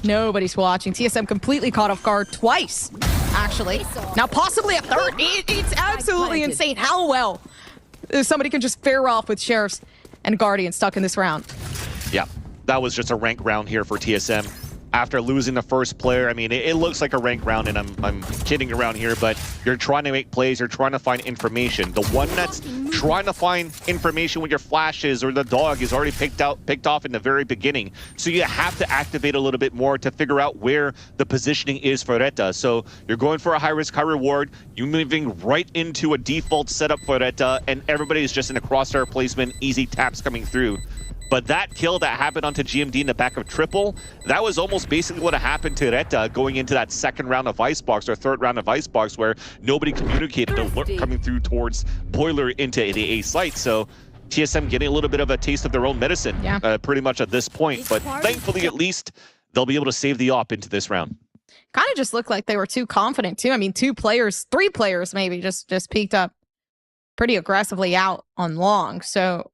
nobody's watching. TSM completely caught off guard twice, actually. Now possibly a third. It's absolutely insane how well somebody can just fare off with Sheriffs and Guardian stuck in this round. Yeah, that was just a rank round here for TSM. After losing the first player, I mean, it looks like a rank round, and I'm kidding around here, but you're trying to make plays, you're trying to find information. The one that's trying to find information with your flashes or the dog is already picked off in the very beginning. So you have to activate a little bit more to figure out where the positioning is for Reta. So you're going for a high risk, high reward. You're moving right into a default setup for Reta, and everybody is just in a crosshair placement, easy taps coming through. But that kill that happened onto GMD in the back of triple, that was almost basically what happened to Reta going into that second round of Icebox or third round of Icebox, where nobody communicated alert coming through towards Boiler into the A site. So TSM getting a little bit of a taste of their own medicine pretty much at this point. But thankfully, at least, they'll be able to save the op into this round. Kind of just looked like they were too confident, too. I mean, three players maybe just peeked up pretty aggressively out on long. So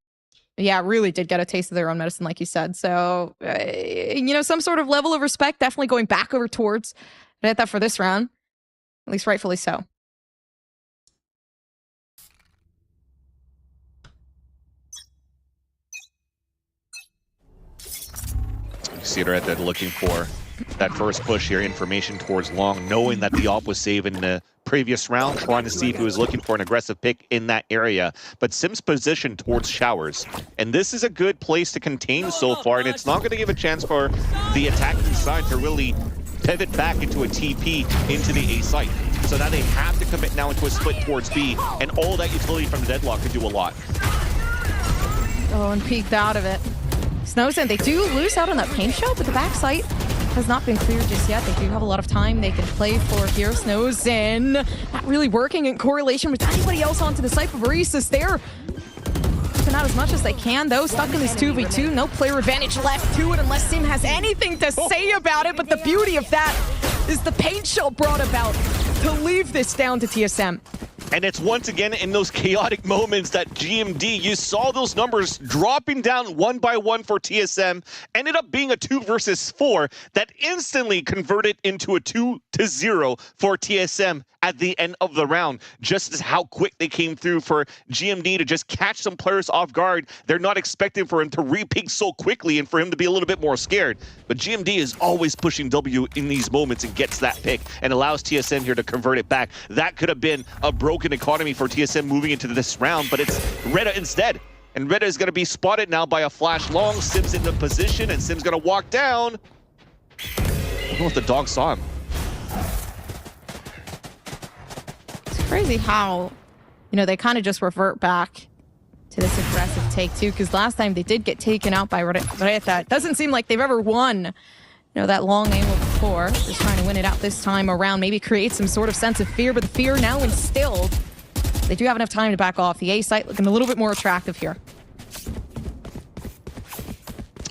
yeah, really did get a taste of their own medicine, like you said. So, you know, some sort of level of respect, definitely going back over towards Reta for this round. At least rightfully so. You see Reta looking for that first push here, information towards long, knowing that the op was saved in the previous round, trying to see if he was looking for an aggressive pick in that area. But Sim's position towards showers, and this is a good place to contain so far, and it's not going to give a chance for the attacking side to really pivot back into a TP into the A site. So now they have to commit now into a split towards B, and all that utility from the deadlock could do a lot. Oh, and peeked out of it. Snowzen, they do lose out on that paint shell, but the back site has not been cleared just yet. They do have a lot of time they can play for here. Snowzen not really working in correlation with anybody else onto the site, but Baristas there keeping out as much as they can, though. Stuck in this 2v2. No player advantage left to it unless Sim has anything to say about it, but the beauty of that is the paint shell brought about to leave this down to TSM. And it's once again in those chaotic moments that GMD, you saw those numbers dropping down one by one for TSM, ended up being a 2 versus 4 that instantly converted into a 2-0 for TSM at the end of the round. Just as how quick they came through for GMD to just catch some players off guard. They're not expecting for him to re-pick so quickly and for him to be a little bit more scared. But GMD is always pushing W in these moments and gets that pick and allows TSM here to convert it back. That could have been a broken economy for TSM moving into this round, but it's Reta instead. And Reta is going to be spotted now by a flash long. Sim's in the position, and Sim's going to walk down. don't know if the dog saw him. It's crazy how, you know, they kind of just revert back to this aggressive take too, because last time they did get taken out by Reta. It doesn't seem like they've ever won, you know, that long angle before. Just trying to win it out this time around, maybe create some sort of sense of fear, but the fear now instilled. They do have enough time to back off. The A site looking a little bit more attractive here.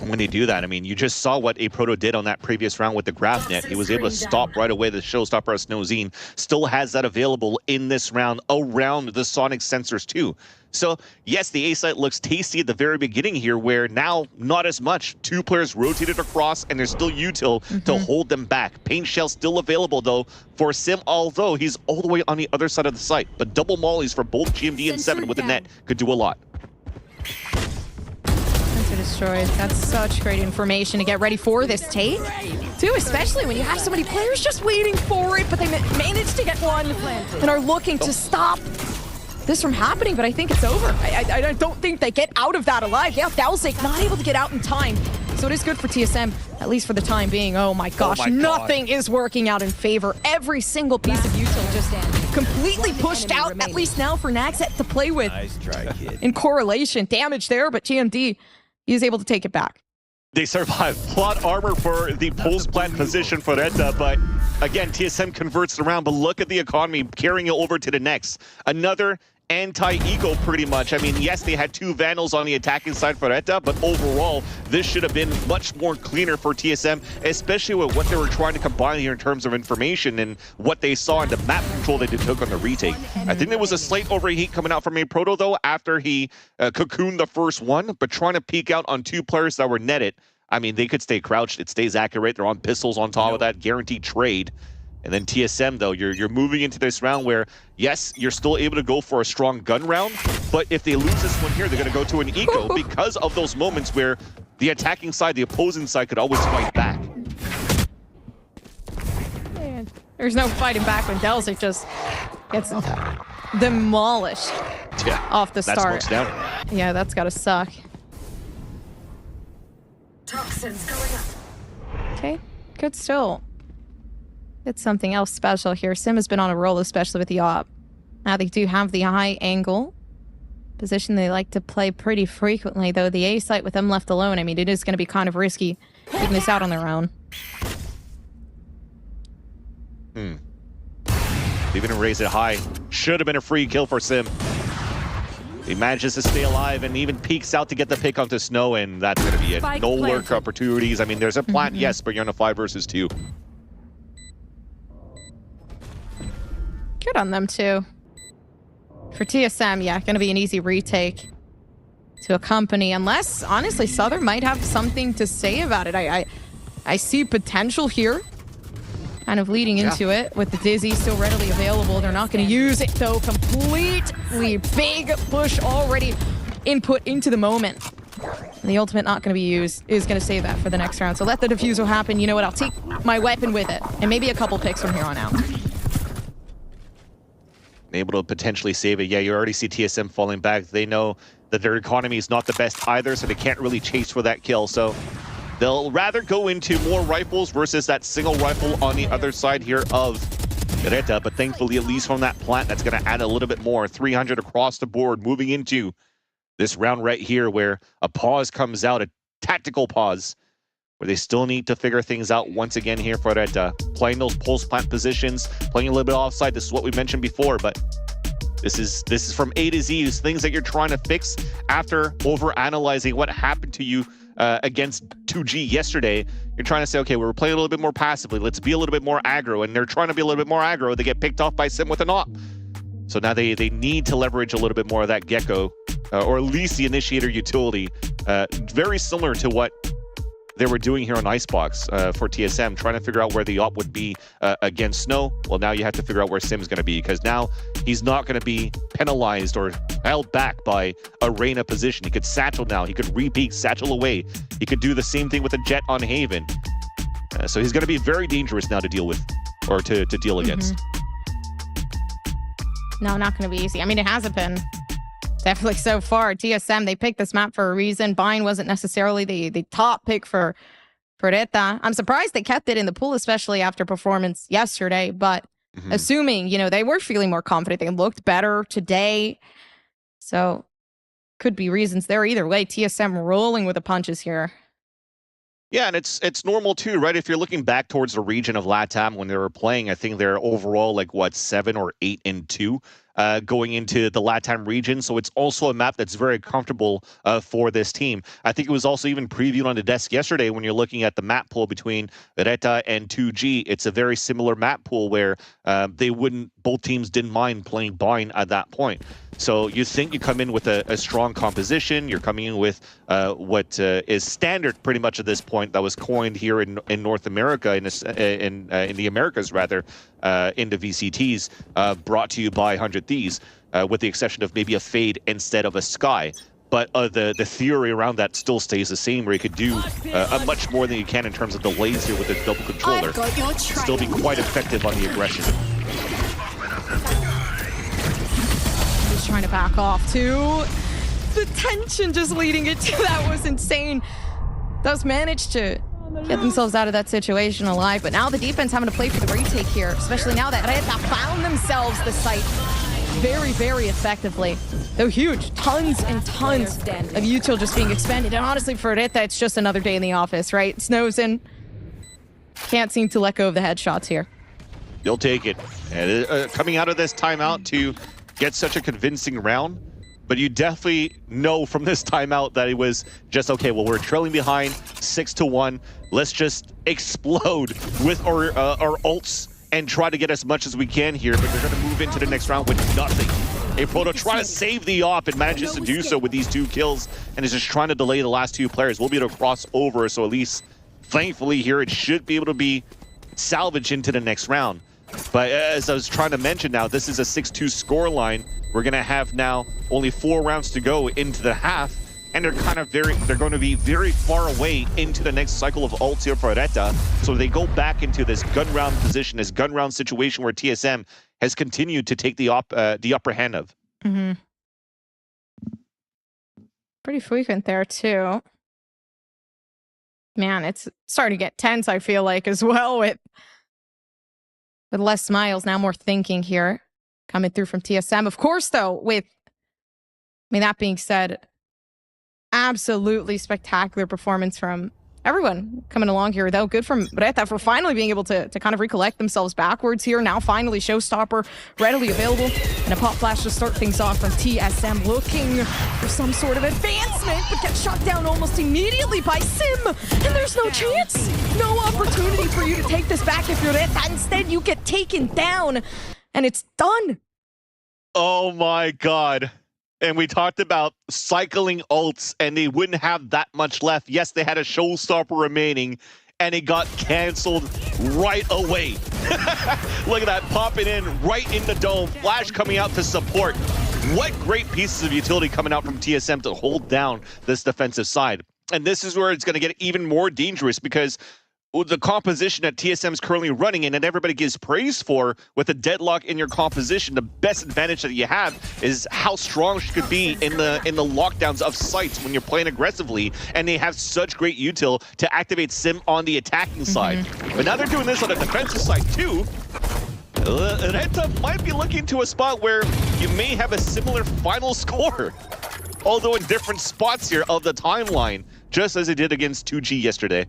When they do that, I mean, you just saw what a Proto did on that previous round with the graph net. He was able to stop right away. The showstopper Snowzine still has that available in this round around the sonic sensors too. So yes, the A site looks tasty at the very beginning here, where now not as much. 2 players rotated across, and there's still util to hold them back. Paint Shell still available though for Sim, although he's all the way on the other side of the site. But double mollies for both GMD and 7 with the net could do a lot. Destroyed. That's such great information to get ready for this take, too, especially when you have so many players just waiting for it, but they managed to get one and are looking to stop this from happening, but I think it's over. I don't think they get out of that alive. Yeah, Dalzik not able to get out in time, so it is good for TSM, at least for the time being. Oh my gosh, nothing is working out in favor. Every single piece of util just completely pushed out, at least now for Naxet to play with. Nice try, kid. In correlation, damage there, but GMD, he is able to take it back. They survive. Plot armor for the pulse plant position for Reta, but again, TSM converts the round, but look at the economy carrying it over to the next. Another anti-eco pretty much. I mean, yes, they had 2 Vandals on the attacking side for Reta, but overall, this should have been much more cleaner for TSM, especially with what they were trying to combine here in terms of information and what they saw in the map control that they took on the retake. I think there was a slight overheat coming out from a Proto, though, after he cocooned the first one, but trying to peek out on 2 players that were netted. I mean, they could stay crouched. It stays accurate. They're on pistols on top of that. Guaranteed trade. And then TSM, though, you're moving into this round where, yes, you're still able to go for a strong gun round, but if they lose this one here, they're going to go to an eco because of those moments where the attacking side, the opposing side, could always fight back. Man, there's no fighting back when Delzik just gets demolished off the start. That's down. Yeah, that's got to suck. Toxins going up. Okay, good still. It's something else special here. Sim has been on a roll, especially with the op. Now they do have the high angle position they like to play pretty frequently, though the A site with them left alone, I mean, it is going to be kind of risky taking this out on their own. Even to raise it high. Should have been a free kill for Sim. He manages to stay alive and even peeks out to get the pick onto Snow, and that's going to be it. No lurk opportunities. I mean, there's a plant, yes, but you're on a 5 versus 2. Good on them, too. For TSM, yeah, going to be an easy retake to accompany, unless, honestly, Southern might have something to say about it. I see potential here, kind of leading into it, with the Dizzy still readily available. They're not going to use it, though. Completely big push already input into the moment. And the ultimate not going to be used, is going to save that for the next round. So let the diffuser happen. You know what? I'll take my weapon with it, and maybe a couple picks from here on out. Able to potentially save it. Yeah, you already see TSM falling back. They know that their economy is not the best either, so they can't really chase for that kill. So they'll rather go into more rifles versus that single rifle on the other side here of Reta. But thankfully, at least from that plant, that's going to add a little bit more. 300 across the board, moving into this round right here where a pause comes out, a tactical pause, where they still need to figure things out once again here for Reta. Playing those pulse plant positions, playing a little bit offside. This is what we mentioned before, but this is from A to Z. It's things that you're trying to fix after over-analyzing what happened to you against 2G yesterday. You're trying to say, okay, we're playing a little bit more passively. Let's be a little bit more aggro, and they're trying to be a little bit more aggro. They get picked off by Sim with an op. So now they need to leverage a little bit more of that Gecko, or at least the Initiator utility. Very similar to what they were doing here on Icebox for TSM, trying to figure out where the op would be against Snow. Well, now you have to figure out where Sim's going to be, because now he's not going to be penalized or held back by a Reyna position. He could satchel now. He could re-peek, satchel away. He could do the same thing with a Jet on Haven. So he's going to be very dangerous now to deal with, or to deal against. No, not going to be easy. I mean, it hasn't been. Definitely so far. TSM, they picked this map for a reason. Bine wasn't necessarily the top pick for for Reta. I'm surprised they kept it in the pool, especially after performance yesterday, but assuming, you know, they were feeling more confident, they looked better today. So could be reasons there either way. TSM rolling with the punches here. Yeah, and it's normal too, right? If you're looking back towards the region of LATAM when they were playing, I think they're overall like what, 7 or 8-2 going into the LATAM region. So it's also a map that's very comfortable for this team. I think it was also even previewed on the desk yesterday when you're looking at the map pool between Reta and 2G. It's a very similar map pool where both teams didn't mind playing bind at that point. So you think you come in with a strong composition. You're coming in with what is standard pretty much at this point that was coined here in North America, in the Americas rather, in the VCTs, brought to you by 100 Thieves, with the exception of maybe a Fade instead of a Sky. But the theory around that still stays the same, where you could do much more than you can in terms of delays here with the double controller. Still be quite effective on the aggression. Trying to back off too. The tension just leading it to that was insane. Does manage to get themselves out of that situation alive, but now the defense having to play for the retake here, especially now that Reta found themselves the site very, very effectively. Though huge, tons and tons of util just being expended. And honestly, for Reta, it's just another day in the office, right? Snow's in. Can't seem to let go of the headshots here. You'll take it. And, coming out of this timeout to get such a convincing round, but you definitely know from this timeout that it was just, okay, well, we're trailing behind 6-1. Let's just explode with our ults and try to get as much as we can here, but they're going to move into the next round with nothing. A Proto trying to save the op and manages to do so with these 2 kills and is just trying to delay the last 2 players. We'll be able to cross over, so at least, thankfully here, it should be able to be salvaged into the next round. But as I was trying to mention now, this is a 6-2 scoreline. We're going to have now only 4 rounds to go into the half, and they're going to be very far away into the next cycle of ults here for Reta. So they go back into this gun round position, this gun round situation where TSM has continued to take the upper hand of. Pretty frequent there too. Man, it's starting to get tense, I feel like, as well, with less smiles, now more thinking here coming through from TSM. Of course, though, with, that being said, absolutely spectacular performance from everyone coming along here, though. Good from Reta for finally being able to kind of recollect themselves backwards here. Now finally Showstopper readily available, and a pop flash to start things off from TSM, looking for some sort of advancement, but gets shot down almost immediately by Sim, and there's no chance, no opportunity for you to take this back if you're Reta. Instead, you get taken down, and it's done. Oh my god. And we talked about cycling ults, and they wouldn't have that much left. Yes, they had a showstopper remaining, and it got canceled right away. Look at that, popping in right in the dome. Flash coming out to support. What great pieces of utility coming out from TSM to hold down this defensive side. And this is where it's going to get even more dangerous, because the composition that TSM is currently running in and everybody gives praise for, with a deadlock in your composition, the best advantage that you have is how strong she could be in the lockdowns of sites when you're playing aggressively, and they have such great util to activate Sim on the attacking side. But now they're doing this on the defensive side too. Reta might be looking to a spot where you may have a similar final score, although in different spots here of the timeline, just as it did against 2G yesterday.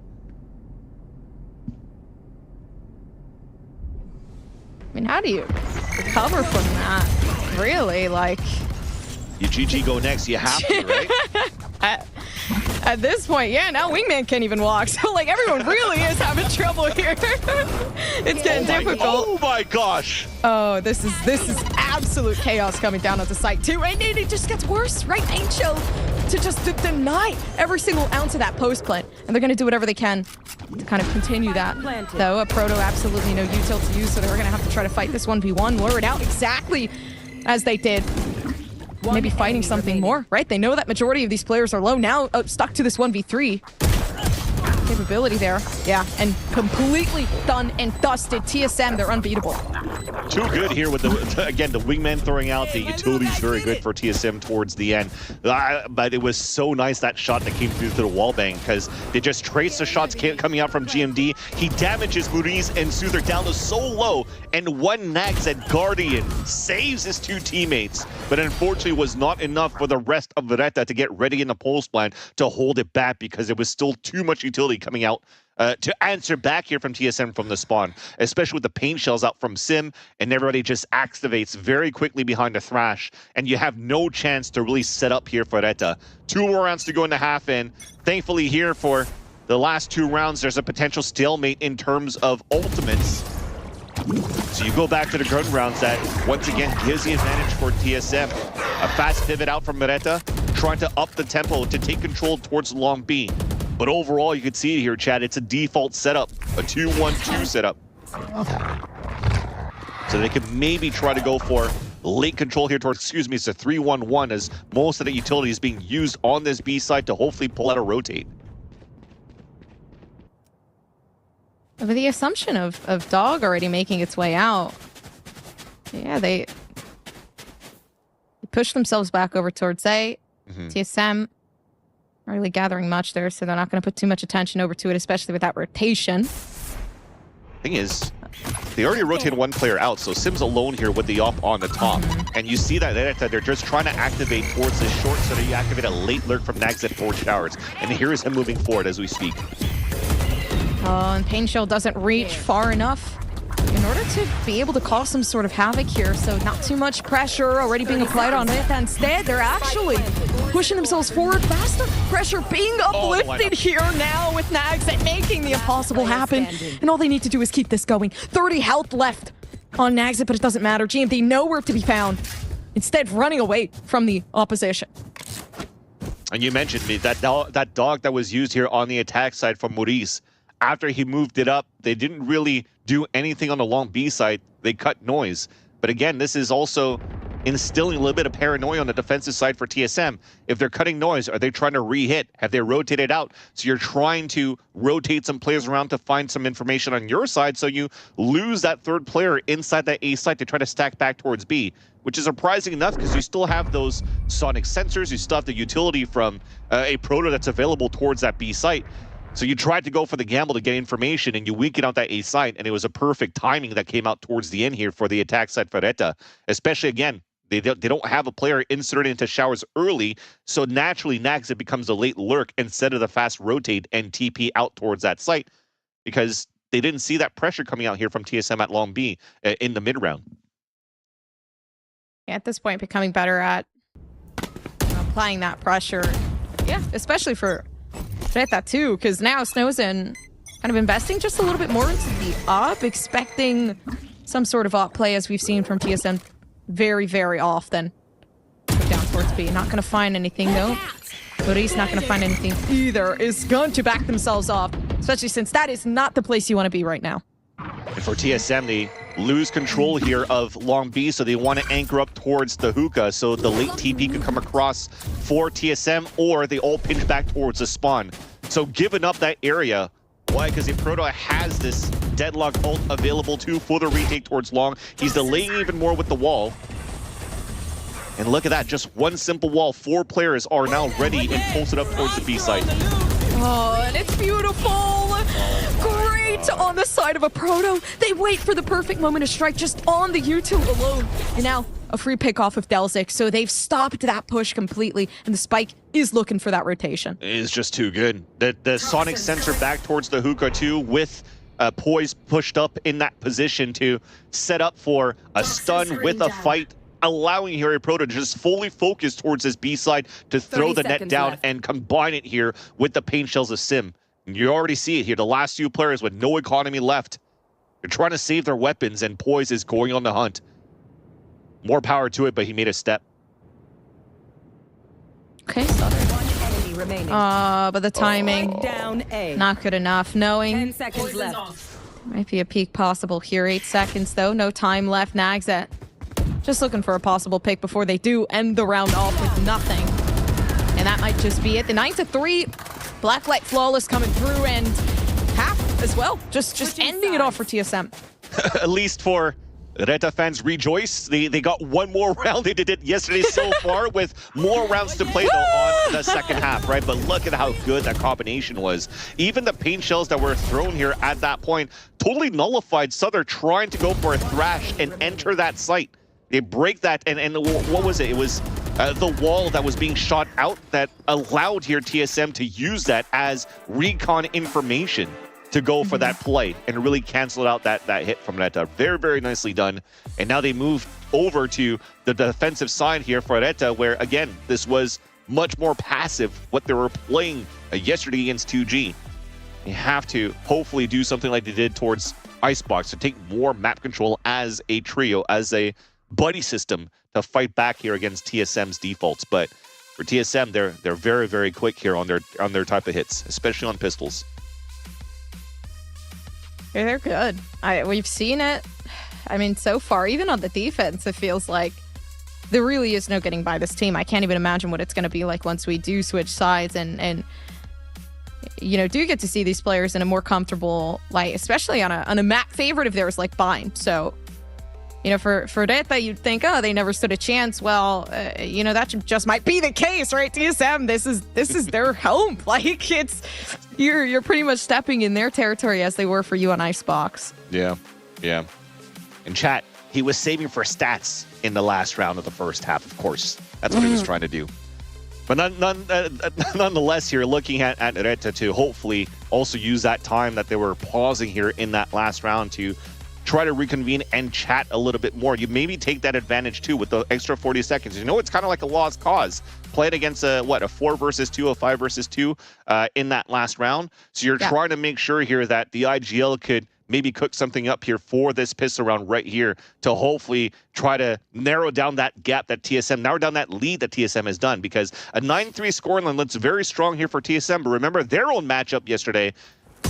How do you recover from that? Really, like... You GG go next, you have to, right? At this point, yeah, now Wingman can't even walk. So, like, everyone really is having trouble here. It's getting difficult. Oh my gosh! Oh, this is absolute chaos coming down at the site too, and it just gets worse, right? Angel to just deny every single ounce of that post plant, and they're gonna do whatever they can to kind of continue that. Though a Proto absolutely no util to use, so they're gonna have to try to fight this 1v1, lure it out exactly as they did. Maybe fighting something more, right? They know that majority of these players are low now, stuck to this 1v3. capability there. Yeah, and completely done and dusted. TSM, they're unbeatable. Too good here with again, the wingman throwing out. The utility's very good for TSM towards the end. But it was so nice, that shot that came through to the wallbang, because they just traced the shots coming out from GMD. He damages Maurice and Soother down to so low, and one nags at Guardian, saves his two teammates, but unfortunately was not enough for the rest of Veretta to get ready in the pulse plan to hold it back, because there was still too much utility coming out to answer back here from TSM from the spawn, especially with the paint shells out from Sim, and everybody just activates very quickly behind the Thrash, and you have no chance to really set up here for Veretta. 2 more rounds to go in the half end. Thankfully here for the last 2 rounds, there's a potential stalemate in terms of ultimates. So you go back to the gun rounds, that once again gives the advantage for TSM. A fast pivot out from Veretta, trying to up the tempo to take control towards long B. But overall, you can see it here, Chad, it's a default setup, a 2-1-2 setup. So they could maybe try to go for late control here towards, it's a 3-1-1, as most of the utility is being used on this B side to hopefully pull out a rotate. With the assumption of Dog already making its way out, yeah, they push themselves back over towards A. TSM not really gathering much there, so they're not going to put too much attention over to it, especially with that rotation. Thing is, they already rotated one player out, so Sim's alone here with the op on the top. And you see that they're just trying to activate towards the short, so that you activate a late lurk from Nags at forward showers. And here is him moving forward as we speak. And Pain Shell doesn't reach far enough in order to be able to cause some sort of havoc here, so not too much pressure already being applied on it. Instead, they're actually pushing themselves forward faster. Pressure being uplifted here now with Nags at making the impossible happen. And all they need to do is keep this going. 30 health left on Nags, but it doesn't matter. GMD nowhere to be found. Instead, running away from the opposition. And you mentioned me, that dog that was used here on the attack side from Maurice. After he moved it up, they didn't really do anything on the long B side. They cut noise. But again, this is also instilling a little bit of paranoia on the defensive side for TSM. If they're cutting noise, are they trying to re-hit? Have they rotated out? So you're trying to rotate some players around to find some information on your side, so you lose that third player inside that A site to try to stack back towards B, which is surprising enough because you still have those sonic sensors, you still have the utility from a proto that's available towards that B site. So you tried to go for the gamble to get information, and you weaken out that A site, and it was a perfect timing that came out towards the end here for the attack side for Veretta. Especially, again, they don't have a player inserted into showers early, so naturally Nags, it becomes a late lurk instead of the fast rotate and TP out towards that site, because they didn't see that pressure coming out here from TSM at long B in the mid-round. Yeah, at this point, becoming better at applying that pressure. Yeah, especially for Veretta too, because now Snowzen kind of investing just a little bit more into the up, expecting some sort of up play, as we've seen from TSM very, very often. Go down towards B. Not going to find anything though. Maurice not going to find anything either. Is going to back themselves off, especially since that is not the place you want to be right now. And for TSM, they lose control here of long B, so they want to anchor up towards the hookah, so the late TP can come across for TSM, or they all pinch back towards the spawn. So giving up that area, why? Because the Proto has this deadlock ult available too for the retake towards long. He's delaying even more with the wall. And look at that, just one simple wall. 4 players are now ready and posted up towards the B site. Oh, and it's beautiful. Great on the side of a Proto. They wait for the perfect moment to strike just on the U2 alone. And now a free pick off of Delzik, so they've stopped that push completely, and the Spike is looking for that rotation. It is just too good. The sonic sensor back towards the hookah too, with Poise pushed up in that position to set up for a stun with a fight, allowing Harry Proto to just fully focus towards his B side to throw the net down and combine it here with the paint shells of Sim. And you already see it here, the last few players with no economy left. They're trying to save their weapons, and Poise is going on the hunt. More power to it, but he made a step. Okay, but the timing, not good enough. Knowing 10 seconds left. Might be a peak possible here. 8 seconds though, no time left. Nags at just looking for a possible pick before they do end the round off with nothing. And that might just be it. The 9-3 Blacklight Flawless coming through, and half as well. Just ending it off for TSM. At least for Reta fans, rejoice. They got one more round. They did it yesterday so far with more rounds to play though on the second half, right? But look at how good that combination was. Even the paint shells that were thrown here at that point totally nullified Souther trying to go for a thrash and enter that site. They break that, and what was it? It was the wall that was being shot out that allowed here TSM to use that as recon information to go for that play and really canceled out that hit from Reta. Very, very nicely done. And now they move over to the defensive side here for Reta, where, again, this was much more passive, what they were playing yesterday against 2G. They have to hopefully do something like they did towards Icebox to take more map control as a trio, as a buddy system to fight back here against TSM's defaults. But for TSM, they're very, very quick here on their type of hits, especially on pistols. Yeah, they're good. We've seen it. I mean, so far, even on the defense, it feels like there really is no getting by this team. I can't even imagine what it's going to be like once we do switch sides and you know, do get to see these players in a more comfortable light, especially on a map favorite of theirs like Bind. So, you know, for Reta, you'd think, oh, they never stood a chance. Well, you know, that just might be the case, right? TSM, this is their home. Like, it's you're pretty much stepping in their territory as they were for you on Icebox. Yeah. In chat, he was saving for stats in the last round of the first half, of course. That's what he was trying to do. But nonetheless, here, looking at Reta to hopefully also use that time that they were pausing here in that last round to try to reconvene and chat a little bit more. You maybe take that advantage too with the extra 40 seconds. You know, it's kind of like a lost cause. Played against a 4 versus 2, a 5 versus 2 in that last round. So you're trying to make sure here that the IGL could maybe cook something up here for this pistol round right here to hopefully try to narrow down that gap that narrow down that lead that TSM has done, because a 9-3 scoreline looks very strong here for TSM. But remember their own matchup yesterday,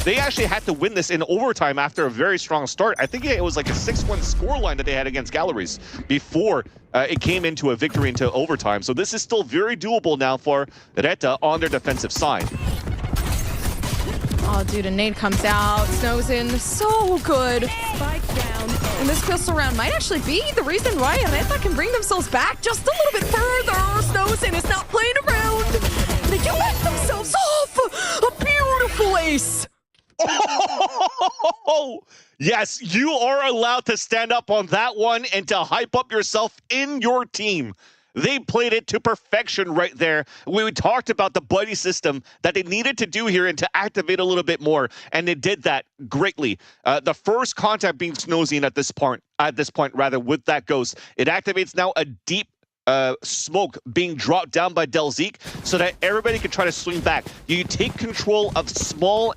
they actually had to win this in overtime after a very strong start. I think it was like a 6-1 scoreline that they had against GALORYS before it came into a victory into overtime. So this is still very doable now for Reta on their defensive side. Oh, dude, a nade comes out, snows in, so good. Spike down. And this pistol round might actually be the reason why Reta can bring themselves back just a little bit further. Snows in is not playing around. They can let themselves off. A beautiful ace. Oh, yes, you are allowed to stand up on that one and to hype up yourself in your team. They played it to perfection right there. We talked about the buddy system that they needed to do here and to activate a little bit more, and they did that greatly. The first contact being Snowzine at this point with that Ghost, it activates now a deep smoke being dropped down by Delzeek so that everybody can try to swing back. You take control of small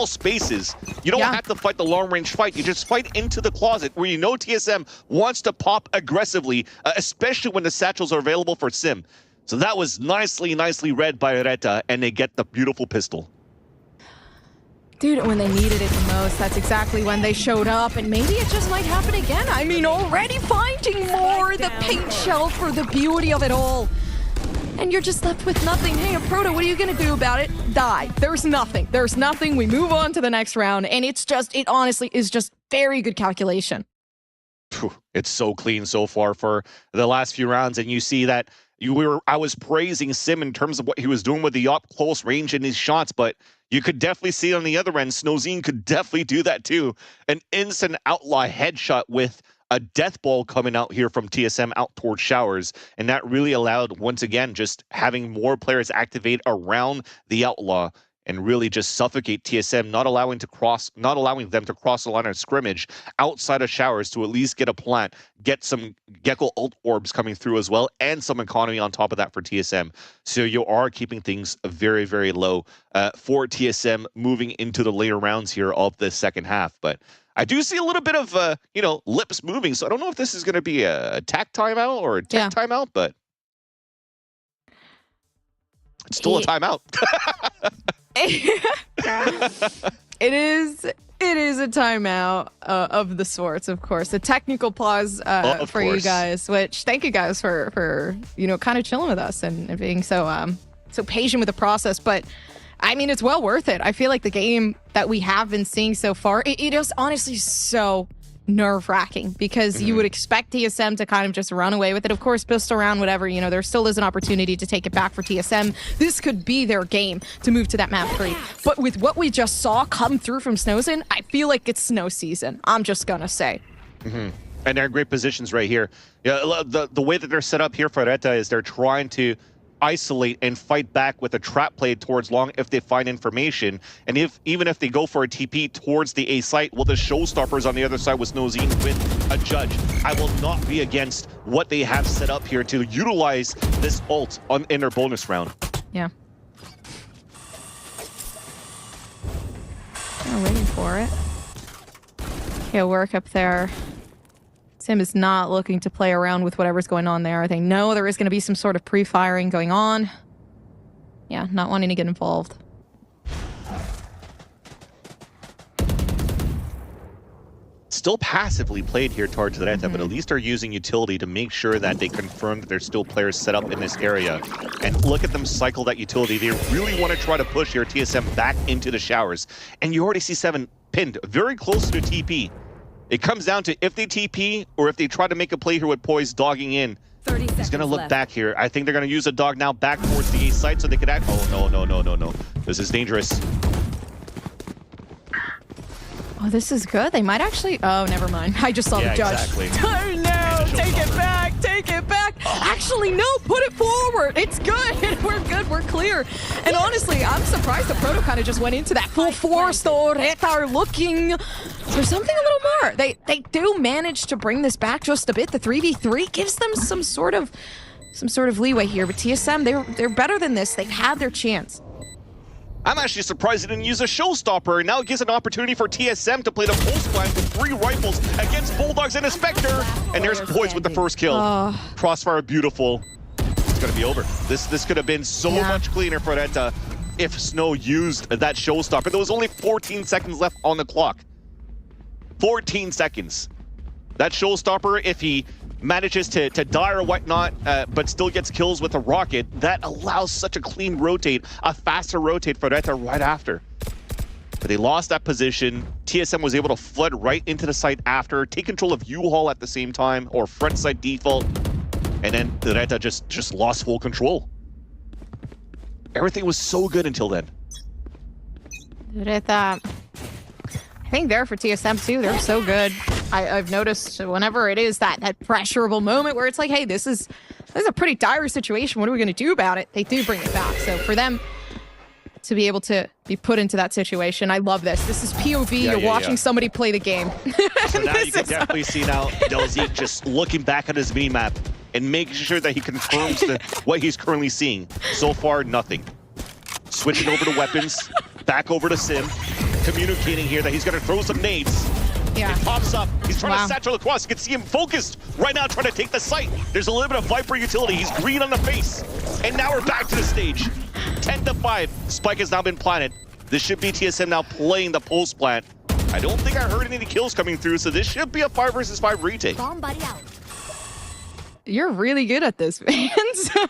spaces. You don't have to fight the long range fight. You just fight into the closet where you know TSM wants to pop aggressively, especially when the satchels are available for Sim. So that was nicely read by Reta, and they get the beautiful pistol. Dude, when they needed it the most, that's exactly when they showed up, and maybe it just might happen again. I mean, already finding more, the paint shell for the beauty of it all. And you're just left with nothing. Hey, Proto, what are you gonna do about it? Die. There's nothing. We move on to the next round, and it honestly is just very good calculation. It's so clean so far for the last few rounds, and you see that I was praising Sim in terms of what he was doing with the up close range in his shots, but you could definitely see on the other end, Snowzine could definitely do that too. An instant outlaw headshot with a death ball coming out here from TSM out towards Showers, and that really allowed, once again, just having more players activate around the outlaw and really just suffocate TSM, not allowing them to cross the line of scrimmage outside of Showers to at least get a plant, get some Gecko ult orbs coming through as well, and some economy on top of that for TSM. So you are keeping things very, very low for TSM moving into the later rounds here of the second half. But I do see a little bit of, lips moving, so I don't know if this is going to be a tack timeout or a tech timeout, but it's still a timeout. It is a timeout of the sorts, of course. A technical pause for you guys, which thank you guys for kind of chilling with us and being so patient with the process. But I mean, it's well worth it. I feel like the game that we have been seeing so far, it is honestly so nerve-wracking because you would expect TSM to kind of just run away with it. Of course, pistol round, whatever, you know, there still is an opportunity to take it back for TSM. This could be their game to move to that map 3. But with what we just saw come through from Snowzen, I feel like it's snow season. I'm just gonna say. And they're in great positions right here. Yeah, the way that they're set up here for Reta is they're trying to isolate and fight back with a trap play towards long if they find information. And even if they go for a TP towards the A site, well, the showstoppers on the other side with Snowzine with a judge. I will not be against what they have set up here to utilize this ult in their bonus round. Yeah. They're waiting for it. Okay, work up there. Tim is not looking to play around with whatever's going on there. They know there is going to be some sort of pre-firing going on. Yeah, not wanting to get involved. Still passively played here towards the Reta, but at least are using utility to make sure that they confirm that there's still players set up in this area. And look at them cycle that utility. They really want to try to push your TSM back into the showers. And you already see 7 pinned very close to TP. It comes down to if they TP or if they try to make a play here with Poise dogging in. He's going to look back here. I think they're going to use a dog now back towards the A site so they could act. Oh, no. This is dangerous. Oh, this is good. They might actually... Oh, never mind. I just saw the judge. Exactly. Oh, no. Take it back. Take it back. Actually, no. Put it forward. It's good. We're good. We're clear. And honestly, I'm surprised the Proto kind of just went into that full force. The Reta are looking for something a little more. They do manage to bring this back just a bit. The 3v3 gives them some sort of leeway here. But TSM, they're better than this. They've had their chance. I'm actually surprised they didn't use a showstopper, and now it gives an opportunity for TSM to play the pulse plan with 3 rifles against Bulldogs and a Spectre. And there's Poise with the first kill. Crossfire, beautiful. It's gonna be over. This could have been so much cleaner for Reta if Snow used that showstopper. There was only 14 seconds left on the clock. 14 seconds. That showstopper, if he manages to die or whatnot, but still gets kills with a rocket, that allows such a clean rotate, a faster rotate for Reta right after. But they lost that position. TSM was able to flood right into the site after, take control of U-Haul at the same time, or front side default, and then Reta just lost full control. Everything was so good until then. Reta, I think there for TSM too, they're so good. I've noticed whenever it is that pressurable moment where it's like, hey, this is a pretty dire situation. What are we going to do about it? They do bring it back. So for them to be able to be put into that situation, I love this. This is POV. You're watching somebody play the game. So now you can definitely see now Delzik just looking back at his map and making sure that he confirms what he's currently seeing. So far, nothing. Switching over to weapons, back over to Sim, communicating here that he's going to throw some nades. Yeah. It pops up. He's trying to satchel across. You can see him focused right now trying to take the site. There's a little bit of Viper utility. He's green on the face. And now we're back to the stage. 10-5. Spike has now been planted. This should be TSM now playing the pulse plant. I don't think I heard any kills coming through, so this should be a 5 versus 5 retake. Bomb buddy out. You're really good at this, man.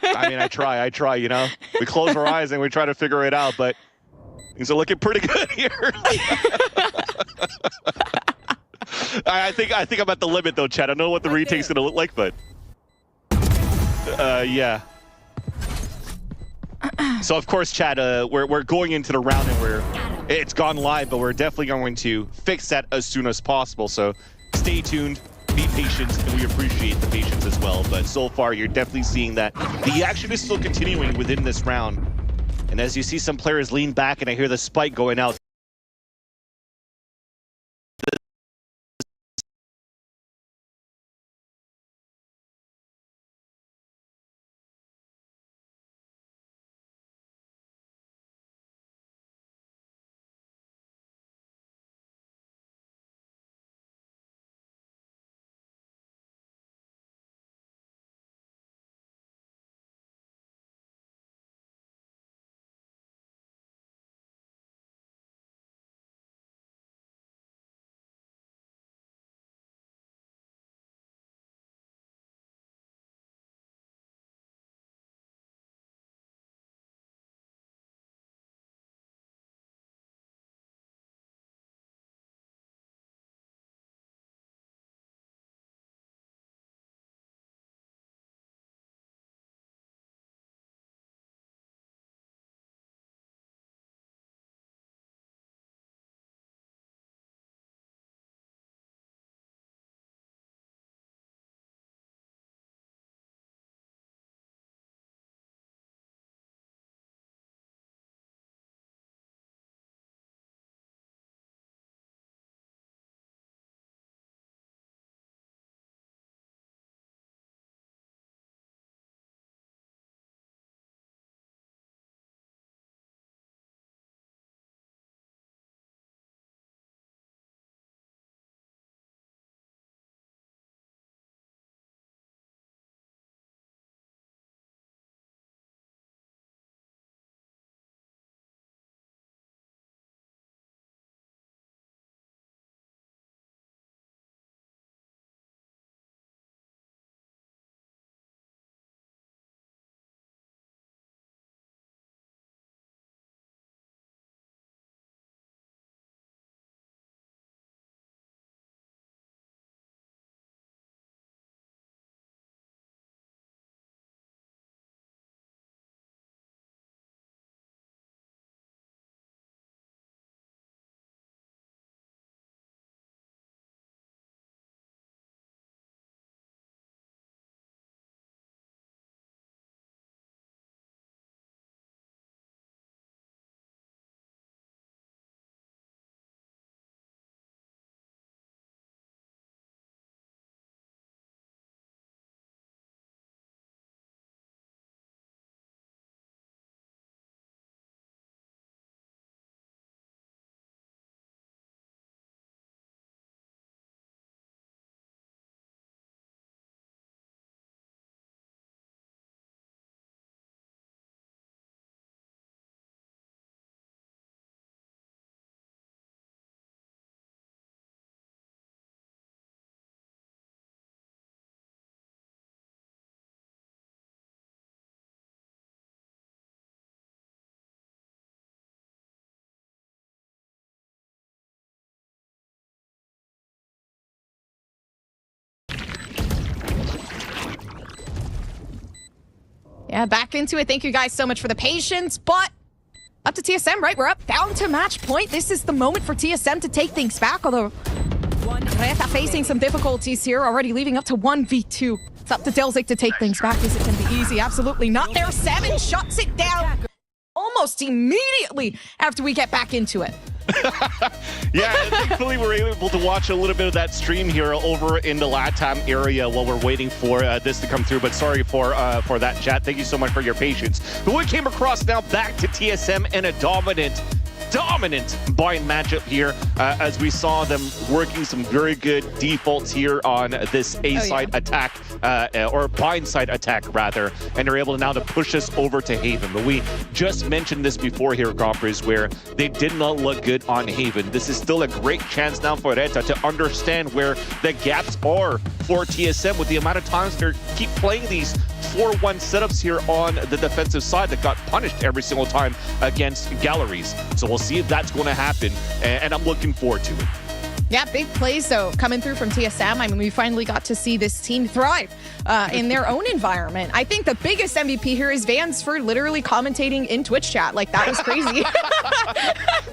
I mean, I try, you know? We close our eyes and we try to figure it out, but things are looking pretty good here. I think I'm at the limit though, Chad. I don't know what the retake's gonna look like, but yeah. So of course, Chad, we're going into the round and it's gone live, but we're definitely going to fix that as soon as possible. So stay tuned, be patient, and we appreciate the patience as well. But so far, you're definitely seeing that the action is still continuing within this round. And as you see some players lean back, and I hear the spike going out. Yeah, back into it. Thank you guys so much for the patience, but up to TSM, right? We're up down to match point. This is the moment for TSM to take things back, although Reta facing some difficulties here, already leading up to 1v2. It's up to Delzik to take things back. Is it going to be easy? Absolutely not. There, 7 shuts it down almost immediately after we get back into it. Yeah, thankfully we're able to watch a little bit of that stream here over in the LATAM area while we're waiting for this to come through. But sorry for that, chat. Thank you so much for your patience. But we came across now back to TSM in a dominant bind matchup here as we saw them working some very good defaults here on this A-side attack, or bind side attack rather, and they're able now to push us over to Haven. But we just mentioned this before here, Gompers, where they did not look good on Haven. This is still a great chance now for Reta to understand where the gaps are for TSM with the amount of times they keep playing these 4-1 setups here on the defensive side that got punished every single time against GALORYS. So we'll see if that's going to happen, and I'm looking forward to it. Yeah, big plays, though, coming through from TSM. I mean, we finally got to see this team thrive in their own environment. I think the biggest MVP here is Vans for literally commentating in Twitch chat. Like, that was crazy.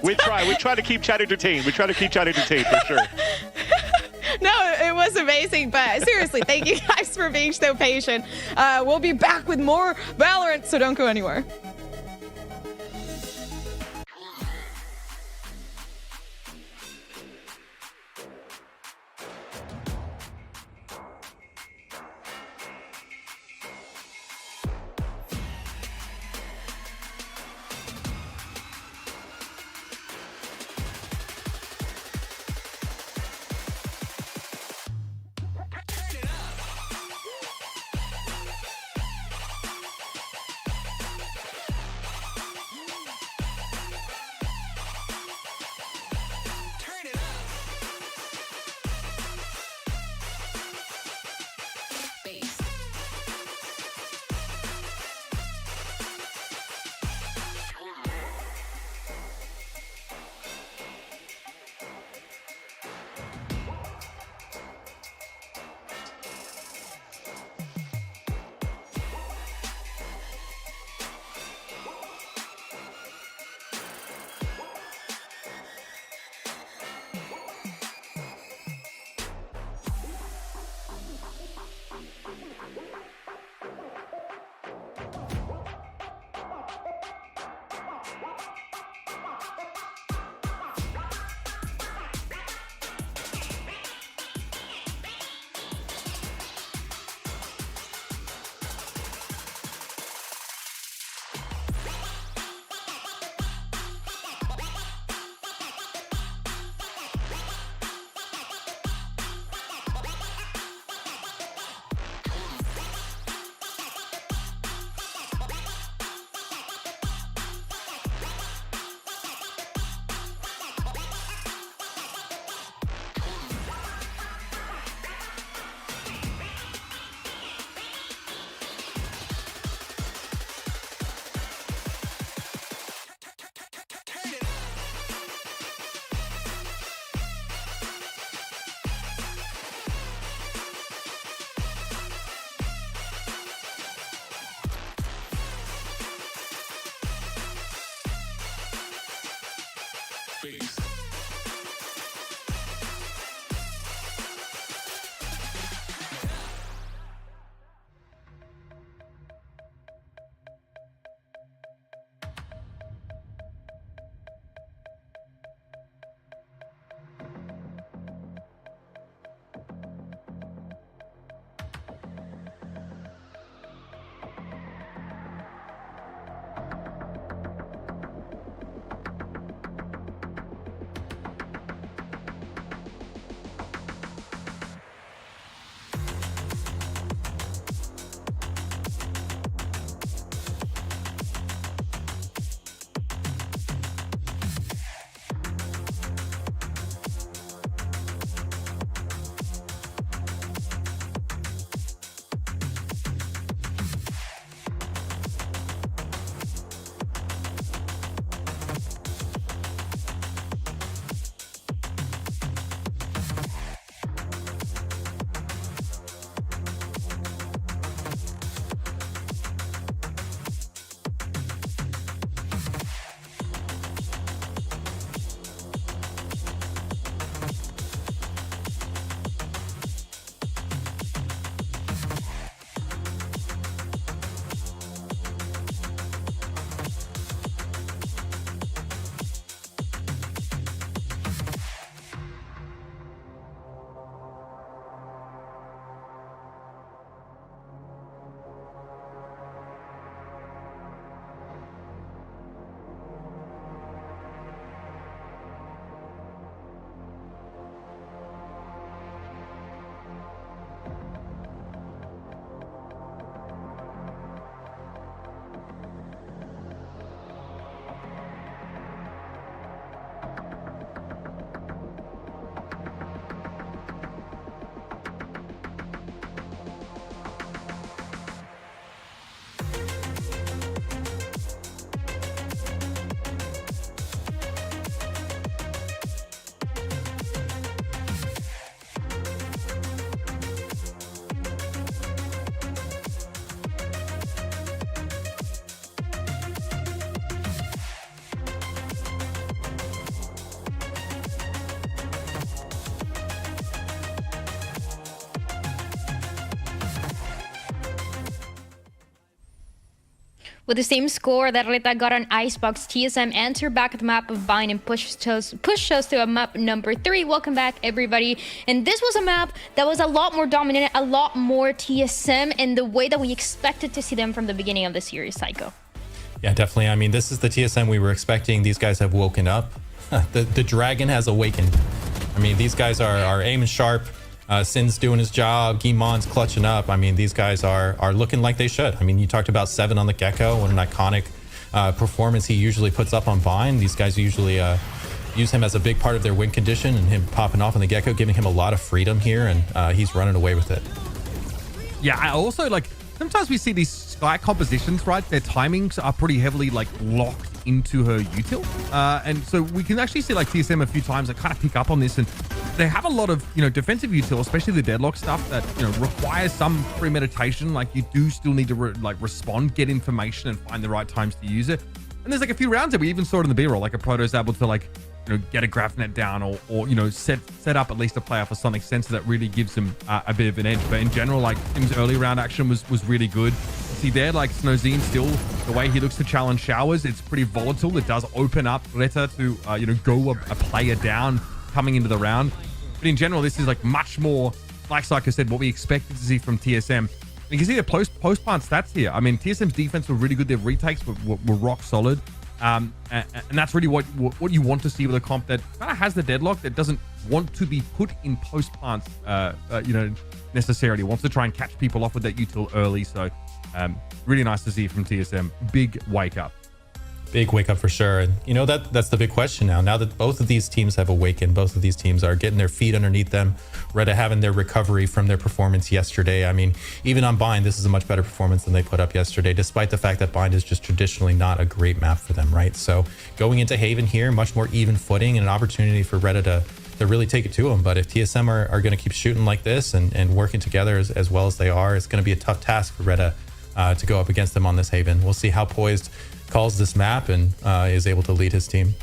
We try to keep chat entertained. We try to keep chat entertained, for sure. No, it was amazing, but seriously, thank you guys for being so patient. We'll be back with more Valorant, so don't go anywhere. With the same score that Reta got on Icebox, TSM enter back at the map of Bind and pushed us to a map number 3. Welcome back, everybody. And this was a map that was a lot more dominant, a lot more TSM in the way that we expected to see them from the beginning of the series, Psycho. Yeah, definitely. I mean, this is the TSM we were expecting. These guys have woken up. The dragon has awakened. I mean, these guys are aiming sharp. Sin's doing his job. Gimon's clutching up. I mean, these guys are looking like they should. I mean, you talked about 7 on the Gecko. What an iconic performance he usually puts up on Vine. These guys usually use him as a big part of their win condition, and him popping off on the Gecko, giving him a lot of freedom here, and he's running away with it. Yeah, I also, like, sometimes we see these Sky compositions, right? Their timings are pretty heavily, like, locked into her util. And so we can actually see, like, TSM a few times that kind of pick up on this, and they have a lot of, you know, defensive util, especially the deadlock stuff that, you know, requires some premeditation. Like, you do still need to respond, get information, and find the right times to use it. And there's like a few rounds that we even saw it in the B-roll, like a Proto's able to, like, you know, get a graph net down or you know, set up at least a player for Sonic Sensor that really gives him a bit of an edge. But in general, like, Tim's early round action was really good. See there, like, Snowzine still, the way he looks to challenge Showers, it's pretty volatile. It does open up Reta to, you know, go a player down coming into the round. But in general, this is like much more, like Psycho said, what we expected to see from TSM. You can see the post-plant stats here. I mean, TSM's defense were really good. Their retakes were rock solid. And that's really what you want to see with a comp that kind of has the deadlock, that doesn't want to be put in post-plants, you know, necessarily. Wants to try and catch people off with that util early. So really nice to see from TSM. Big wake up. Big wake up for sure. And you know, that's the big question now that both of these teams have awakened. Both of these teams are getting their feet underneath them. Reta having their recovery from their performance yesterday. I mean, even on Bind, this is a much better performance than they put up yesterday, despite the fact that Bind is just traditionally not a great map for them, right? So going into Haven here, much more even footing and an opportunity for Reta to really take it to them. But if TSM are going to keep shooting like this and working together as well as they are, it's going to be a tough task for Reta to go up against them on this Haven. We'll see how Poised calls this map and is able to lead his team.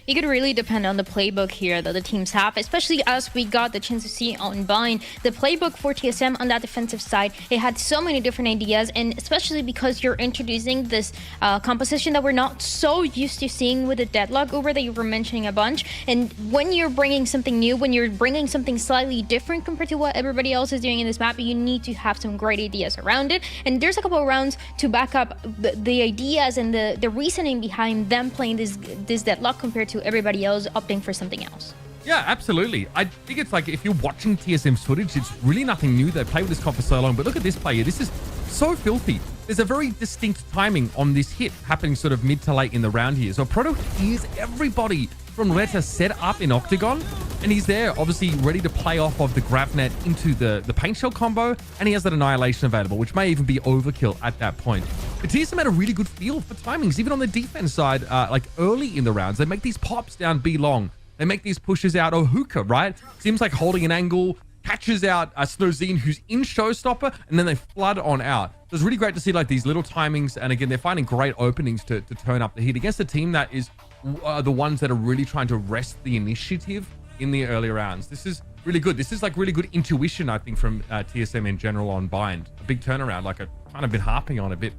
It could really depend on the playbook here that the teams have, especially as we got the chance to see on Bind. The playbook for TSM on that defensive side, it had so many different ideas, and especially because you're introducing this composition that we're not so used to seeing with the deadlock over that you were mentioning a bunch. And when you're bringing something new, when you're bringing something slightly different compared to what everybody else is doing in this map, you need to have some great ideas around it. And there's a couple of rounds to back up the ideas and the reasoning behind them playing this deadlock compared to everybody else opting for something else. Yeah, absolutely. I think it's like, if you're watching TSM's footage, it's really nothing new. They've played with this comp for so long, but look at this play here. This is so filthy. There's a very distinct timing on this hit happening sort of mid to late in the round here. So Proto hears everybody from Reta set up in Octagon, and he's there obviously ready to play off of the grab net into the paint shell combo, and he has that annihilation available, which may even be overkill at that point. But TSM had a really good feel for timings, even on the defense side, like early in the rounds. They make these pops down B long. They make these pushes out Hookah, right? Seems like holding an angle, catches out Snowzine, who's in Showstopper, and then they flood on out. So it's really great to see like these little timings, and again, they're finding great openings to turn up the heat against a team that is the ones that are really trying to wrest the initiative in the early rounds. This is really good. This is like really good intuition, I think, from TSM in general on Bind. A big turnaround, like I've kind of been harping on a bit.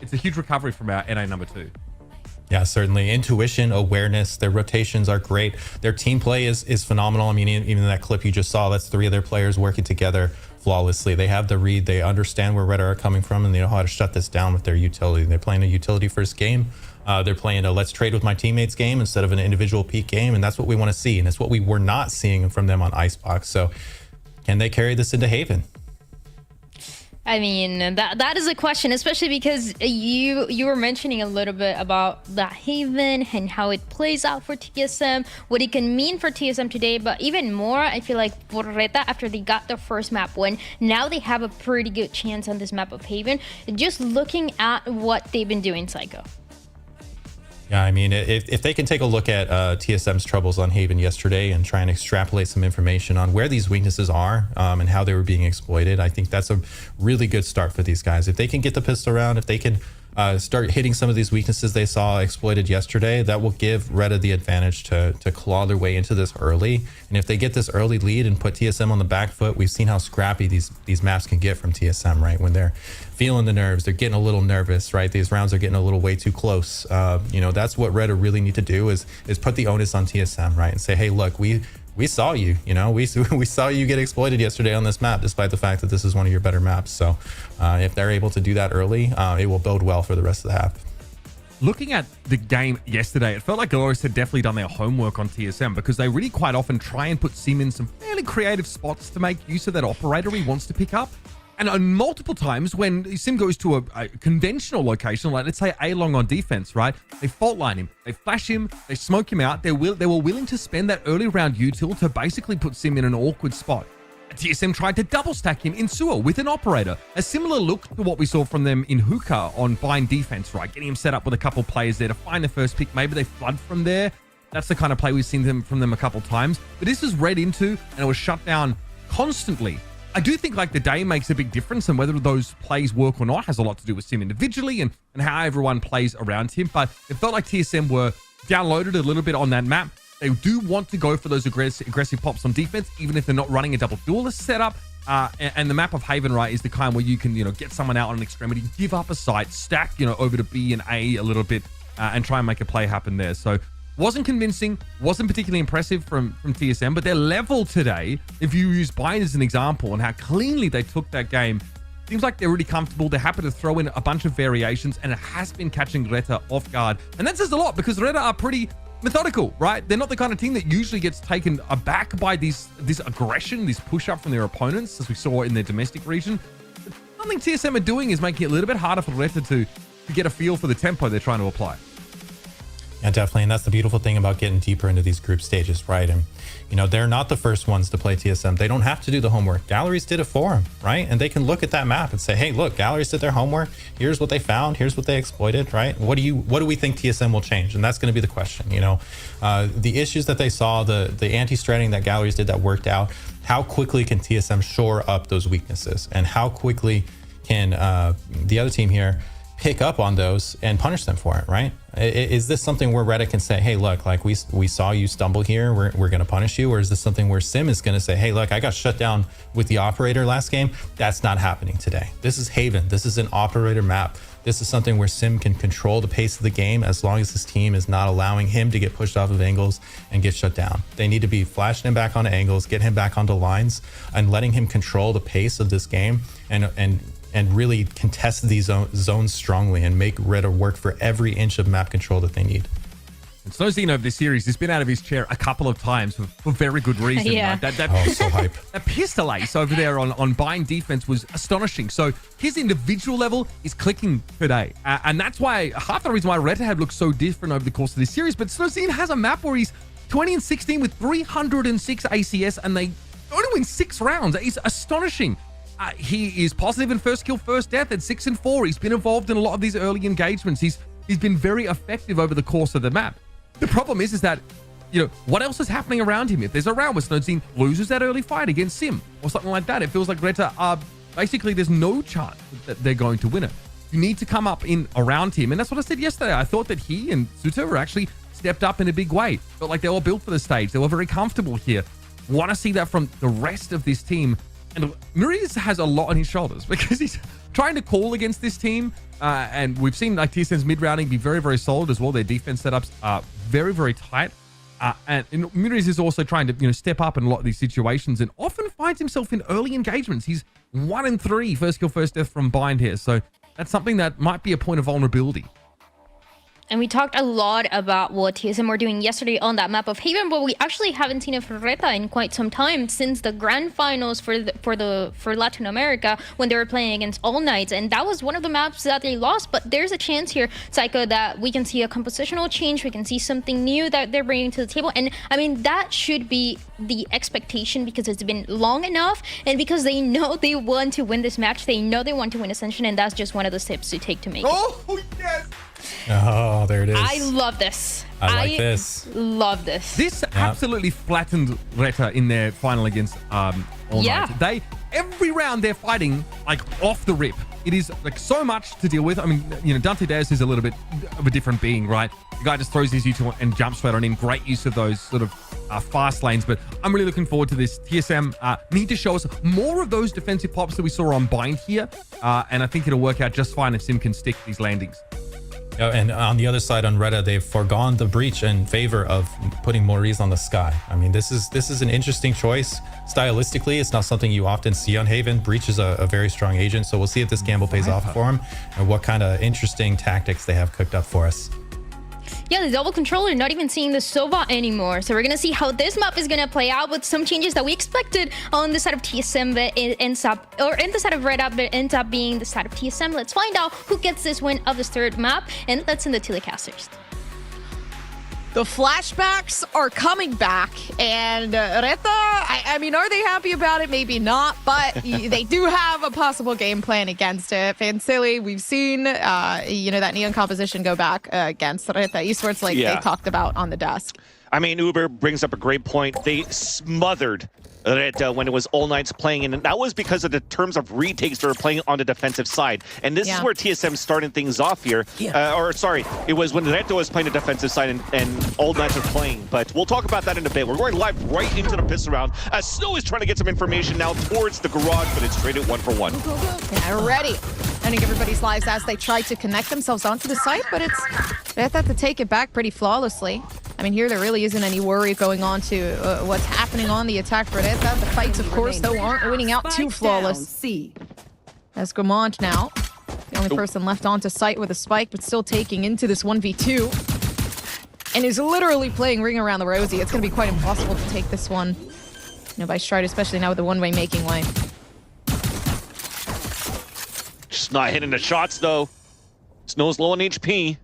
It's a huge recovery from our NA number 2. Yeah, certainly. Intuition, awareness, their rotations are great. Their team play is phenomenal. I mean, even in that clip you just saw, that's 3 of their players working together flawlessly. They have the read, they understand where Reta are coming from, and they know how to shut this down with their utility. They're playing a utility first game. They're playing a let's trade with my teammates game instead of an individual peak game, and that's what we want to see, and it's what we were not seeing from them on Icebox. So can they carry this into Haven? I mean, that is a question, especially because you were mentioning a little bit about the Haven and how it plays out for TSM, what it can mean for TSM today, but even more, I feel like for Reta, after they got their first map win, now they have a pretty good chance on this map of Haven, just looking at what they've been doing, Psycho. Yeah, I mean, if they can take a look at TSM's troubles on Haven yesterday and try and extrapolate some information on where these weaknesses are and how they were being exploited, I think that's a really good start for these guys. If they can get the pistol round, if they can start hitting some of these weaknesses they saw exploited yesterday, that will give Reta the advantage to claw their way into this early. And if they get this early lead and put TSM on the back foot, we've seen how scrappy these maps can get from TSM, right? When they're feeling the nerves, they're getting a little nervous, right? These rounds are getting a little way too close. You know, that's what Reta really need to do is put the onus on TSM, right? And say, hey, look, we saw you, you know, we saw you get exploited yesterday on this map, despite the fact that this is one of your better maps. So if they're able to do that early, it will bode well for the rest of the half. Looking at the game yesterday, it felt like GALORYS had definitely done their homework on TSM, because they really quite often try and put Sim in some fairly creative spots to make use of that operator he wants to pick up. And on multiple times when Sim goes to a conventional location, like let's say A-Long on defense, right? They fault line him, they flash him, they smoke him out. They were willing to spend that early round util to basically put Sim in an awkward spot. TSM tried to double stack him in sewer with an operator. A similar look to what we saw from them in Hookah on Bind defense, right? Getting him set up with a couple players there to find the first pick. Maybe they flood from there. That's the kind of play we've seen from them a couple times. But this was read into and it was shut down constantly. I do think like the day makes a big difference, and whether those plays work or not has a lot to do with Sim individually and how everyone plays around him. But it felt like TSM were downloaded a little bit on that map. They do want to go for those aggressive pops on defense, even if they're not running a double duelist setup. And the map of Haven, right, is the kind where you can, you know, get someone out on an extremity, give up a site, stack, you know, over to B and A a little bit, and try and make a play happen there. So wasn't convincing, wasn't particularly impressive from TSM, but their level today, if you use Bind as an example and how cleanly they took that game, seems like they're really comfortable. They're happy to throw in a bunch of variations, and it has been catching Reta off guard. And that says a lot, because Reta are pretty methodical, right? They're not the kind of team that usually gets taken aback by this aggression, this push-up from their opponents, as we saw in their domestic region. But something TSM are doing is making it a little bit harder for Reta to get a feel for the tempo they're trying to apply. Yeah, definitely. And that's the beautiful thing about getting deeper into these group stages, right? And, you know, they're not the first ones to play TSM. They don't have to do the homework. GALORYS did it for them, right? And they can look at that map and say, hey, look, GALORYS did their homework. Here's what they found. Here's what they exploited, right? What do we think TSM will change? And that's going to be the question, you know. The issues that they saw, the anti-stratting that GALORYS did that worked out, how quickly can TSM shore up those weaknesses? And how quickly can the other team here pick up on those and punish them for it, right? Is this something where Reta can say, hey, look, like we saw you stumble here, we're going to punish you? Or is this something where Sim is going to say, hey, look, I got shut down with the operator last game. That's not happening today. This is Haven. This is an operator map. This is something where Sim can control the pace of the game as long as his team is not allowing him to get pushed off of angles and get shut down. They need to be flashing him back onto angles, get him back onto lines, and letting him control the pace of this game and really contest these zones strongly and make Reta work for every inch of map control that they need. And Snowzine over this series has been out of his chair a couple of times for very good reason. Yeah. Right? So hype. That pistol ace over there on Bind defense was astonishing. So his individual level is clicking today. And that's why half the reason why Reta had looked so different over the course of this series. But Snowzine has a map where he's 20-16 with 306 ACS, and they only win 6 rounds. It's astonishing. He is positive in first kill, first death at 6-4. He's been involved in a lot of these early engagements. He's been very effective over the course of the map. The problem is that, you know, what else is happening around him? If there's a round where Snowzine loses that early fight against Sim or something like that, it feels like Reta are basically, there's no chance that they're going to win it. You need to come up in around him. And that's what I said yesterday. I thought that he and Suter were actually stepped up in a big way. Felt like they were built for the stage. They were very comfortable here. Want to see that from the rest of this team. And Muriz has a lot on his shoulders because he's trying to call against this team. And we've seen like TSM's mid-rounding be very, very solid as well. Their defense setups are very, very tight. And Muriz is also trying to, you know, step up in a lot of these situations and often finds himself in early engagements. He's 1-3 first kill, first death from Bind here. So that's something that might be a point of vulnerability. And we talked a lot about what TSM were doing yesterday on that map of Haven, but we actually haven't seen it for Reta in quite some time, since the grand finals for Latin America, when they were playing against All Knights. And that was one of the maps that they lost. But there's a chance here, Psycho, that we can see a compositional change. We can see something new that they're bringing to the table. And I mean, that should be the expectation, because it's been long enough, and because they know they want to win this match. They know they want to win Ascension, and that's just one of the steps to take to make it. Oh, yes! Oh, there it is. I love this. I like this. Love this. This absolutely flattened Reta in their final against All Knights. Every round they're fighting like off the rip. it is like so much to deal with. I mean, you know, Dante Deus is a little bit of a different being, right? The guy just throws his U2 and jumps straight on in. Great use of those sort of fast lanes, but I'm really looking forward to this. TSM need to show us more of those defensive pops that we saw on Bind here, and I think it'll work out just fine if Sim can stick these landings. And on the other side, on Retta, they've foregone the breach in favor of putting Maurice on the Sky. I mean, this is an interesting choice. Stylistically, it's not something you often see on Haven. Breach is a very strong agent, so we'll see if this gamble pays off for him and what kind of interesting tactics they have cooked up for us. Yeah, the double controller, not even seeing the Sova anymore. So we're going to see how this map is going to play out with some changes that we expected on the side of TSM, but it ends up, or in the side of Red Up, but it ends up being the side of TSM. Let's find out who gets this win of this third map, and let's send the telecasters. The flashbacks are coming back, and Reta, I mean, are they happy about it? Maybe not, but they do have a possible game plan against it. Fansily, we've seen, you know, that Neon composition go back against Reta Esports, like they talked about on the desk. I mean, Uber brings up a great point. They smothered Reta when it was All Knights playing, and that was because of the terms of retakes they were playing on the defensive side. And this is where TSM started things off here. Or sorry, it was when Reta was playing the defensive side and All Knights were playing. But we'll talk about that in a bit. We're going live right into the pistol round as Snow is trying to get some information now towards the garage, but it's traded 1-for-1. Yeah, ready. Ending everybody's lives as they try to connect themselves onto the site, but it's Reta to take it back pretty flawlessly. I mean, here there really isn't any worry going on to what's happening on the attack for Reta. The fights, of course, though, aren't winning out too flawless. As Gomont now, the only person left onto site with a spike, but still taking into this 1v2. And is literally playing Ring Around the Rosie. It's going to be quite impossible to take this one, you know, by Stride, especially now with the one-way making way. Just not hitting the shots, though. Snow's low on HP.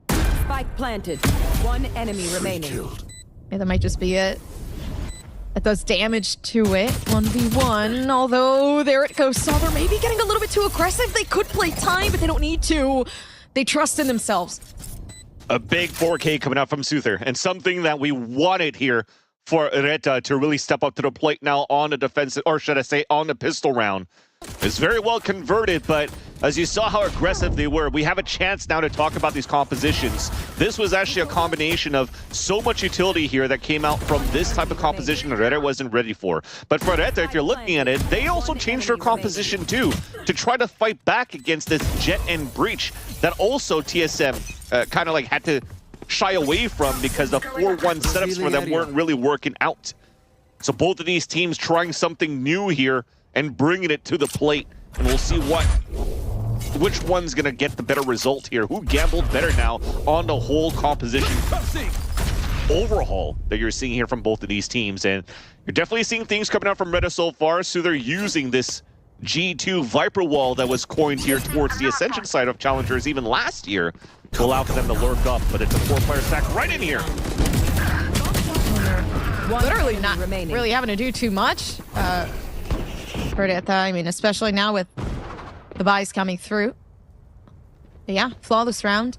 Spike planted. One enemy remaining. Yeah, that might just be it. That does damage to it. 1v1, although there it goes. Souther maybe getting a little bit too aggressive. They could play time, but they don't need to. They trust in themselves. A big 4K coming out from Souther, and something that we wanted here for Reta to really step up to the plate now on the defensive, or should I say on the pistol round. It's very well converted, but as you saw how aggressive they were, we have a chance now to talk about these compositions. This was actually a combination of so much utility here that came out from this type of composition that Reta wasn't ready for. But for Reta, if you're looking at it, they also changed their composition too, to try to fight back against this Jet and Breach that also TSM kind of like had to shy away from because the 4-1 setups for them weren't really working out. So both of these teams trying something new here and bringing it to the plate, and we'll see which one's gonna get the better result here. Who gambled better now on the whole composition overhaul that you're seeing here from both of these teams. And you're definitely seeing things coming out from Reta so far. So they're using this G2 Viper wall that was coined here towards the Ascension side of Challengers even last year to allow for them to lurk up, but it's a 4-player stack right in here. Literally not really having to do too much. Reta, I mean, especially now with the buys coming through. But yeah, flawless round.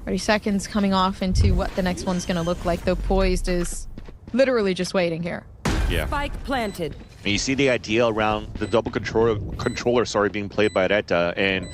30 seconds coming off into what the next one's going to look like, though Poised is literally just waiting here. Yeah. Spike planted. And you see the idea around the double controller being played by Reta, and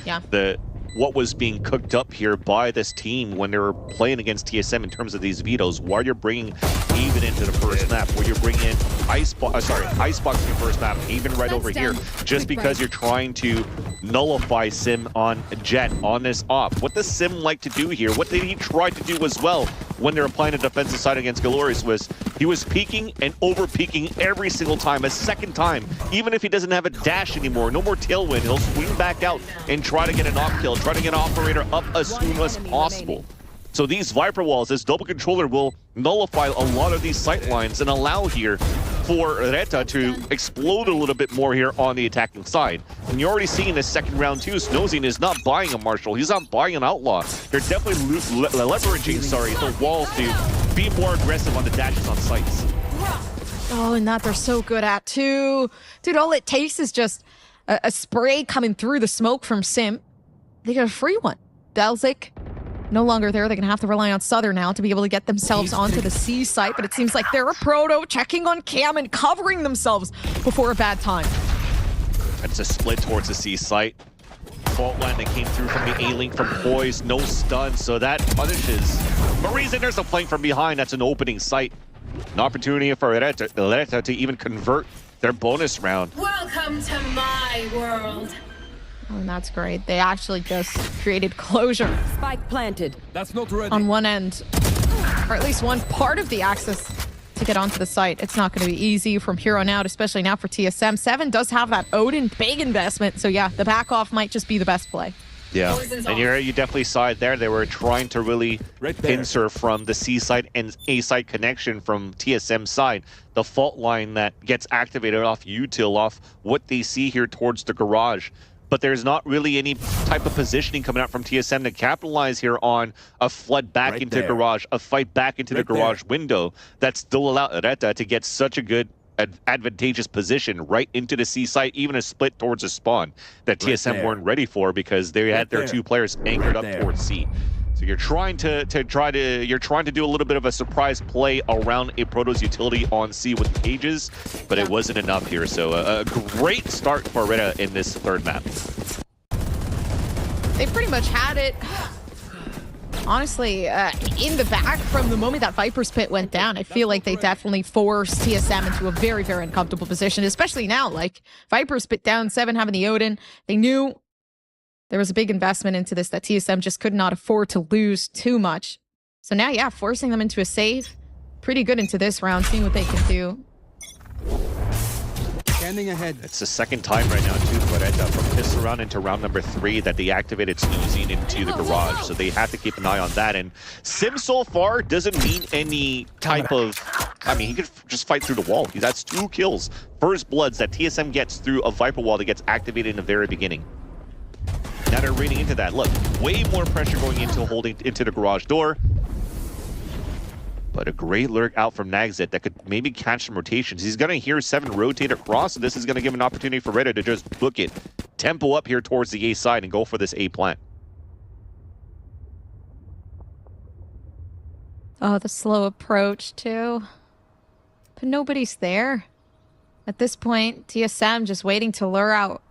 what was being cooked up here by this team when they were playing against TSM in terms of these vetoes, while you're bringing Haven into the first map, where you're bringing in Icebox in the first map, Haven right over here, just because you're trying to nullify Sim on Jet on this op. What does Sim like to do here? What did he try to do as well when they were playing a defensive side against GALORYS was he was peeking and over-peeking every single time, a second time. Even if he doesn't have a dash anymore, no more tailwind, he'll swing back out and try to get an op kill, try to get an operator up as soon as possible. So these Viper walls, this double controller will nullify a lot of these sight lines and allow here for Reta to explode a little bit more here on the attacking side. And you're already seeing this second round too. Snowzine is not buying a Marshall. He's not buying an Outlaw. They're definitely leveraging, the walls to be more aggressive on the dashes on sites. Oh, and that they're so good at too. Dude, all it takes is just a spray coming through the smoke from Sim. They get a free one. Delzik no longer there. They're going to have to rely on Southern now to be able to get themselves onto the C site, but it seems like they're a proto checking on Cam and covering themselves before a bad time. It's a split towards the C site. fault line that came through from the A-Link from Poise. No stun, so that punishes Maurice, and there's a flank from behind. That's an opening sight. An opportunity for Reta to even convert their bonus round. Welcome to my world. Oh, and that's great. They actually just created closure. Spike planted. That's not ready. On one end, or at least one part of the access to get onto the site. It's not going to be easy from here on out, especially now for TSM. 7 does have that Odin big investment, so yeah, the back off might just be the best play. Yeah, and you definitely saw it there. They were trying to really pincer from the C side and A side connection from TSM side. The fault line that gets activated off util, off what they see here towards the garage. But there's not really any type of positioning coming out from TSM to capitalize here on a flood back into the garage, a fight back into the garage window that still allowed Reta to get such a good advantageous position right into the C site, even a split towards a spawn that TSM weren't ready for because they had their 2 players anchored up towards C. So you're trying to do a little bit of a surprise play around a Protoss utility on C with cages, but it wasn't enough here. So a great start for Reta in this 3rd map. They pretty much had it, honestly, in the back from the moment that Viper's Pit went down. I feel like they definitely forced TSM into a very, very uncomfortable position, especially now. Like, Viper's Pit down, 7 having the Odin. They knew there was a big investment into this that TSM just could not afford to lose too much. So now, yeah, forcing them into a save. Pretty good into this round, seeing what they can do. Standing ahead. It's the 2nd time right now, too, for Reta, from this round into round number 3 that they activated snoozing into the garage. So they have to keep an eye on that. And Sim so far doesn't need any type of... I mean, he could just fight through the wall. That's 2 kills. First bloods that TSM gets through a Viper wall that gets activated in the very beginning. Now they're reading into that. Look, way more pressure going into holding into the garage door. But a great lurk out from Nagzit that could maybe catch some rotations. He's going to hear 7 rotate across, and this is going to give an opportunity for Reta to just book it. Tempo up here towards the A side and go for this A plant. Oh, the slow approach, too. But nobody's there. At this point, TSM just waiting to lure out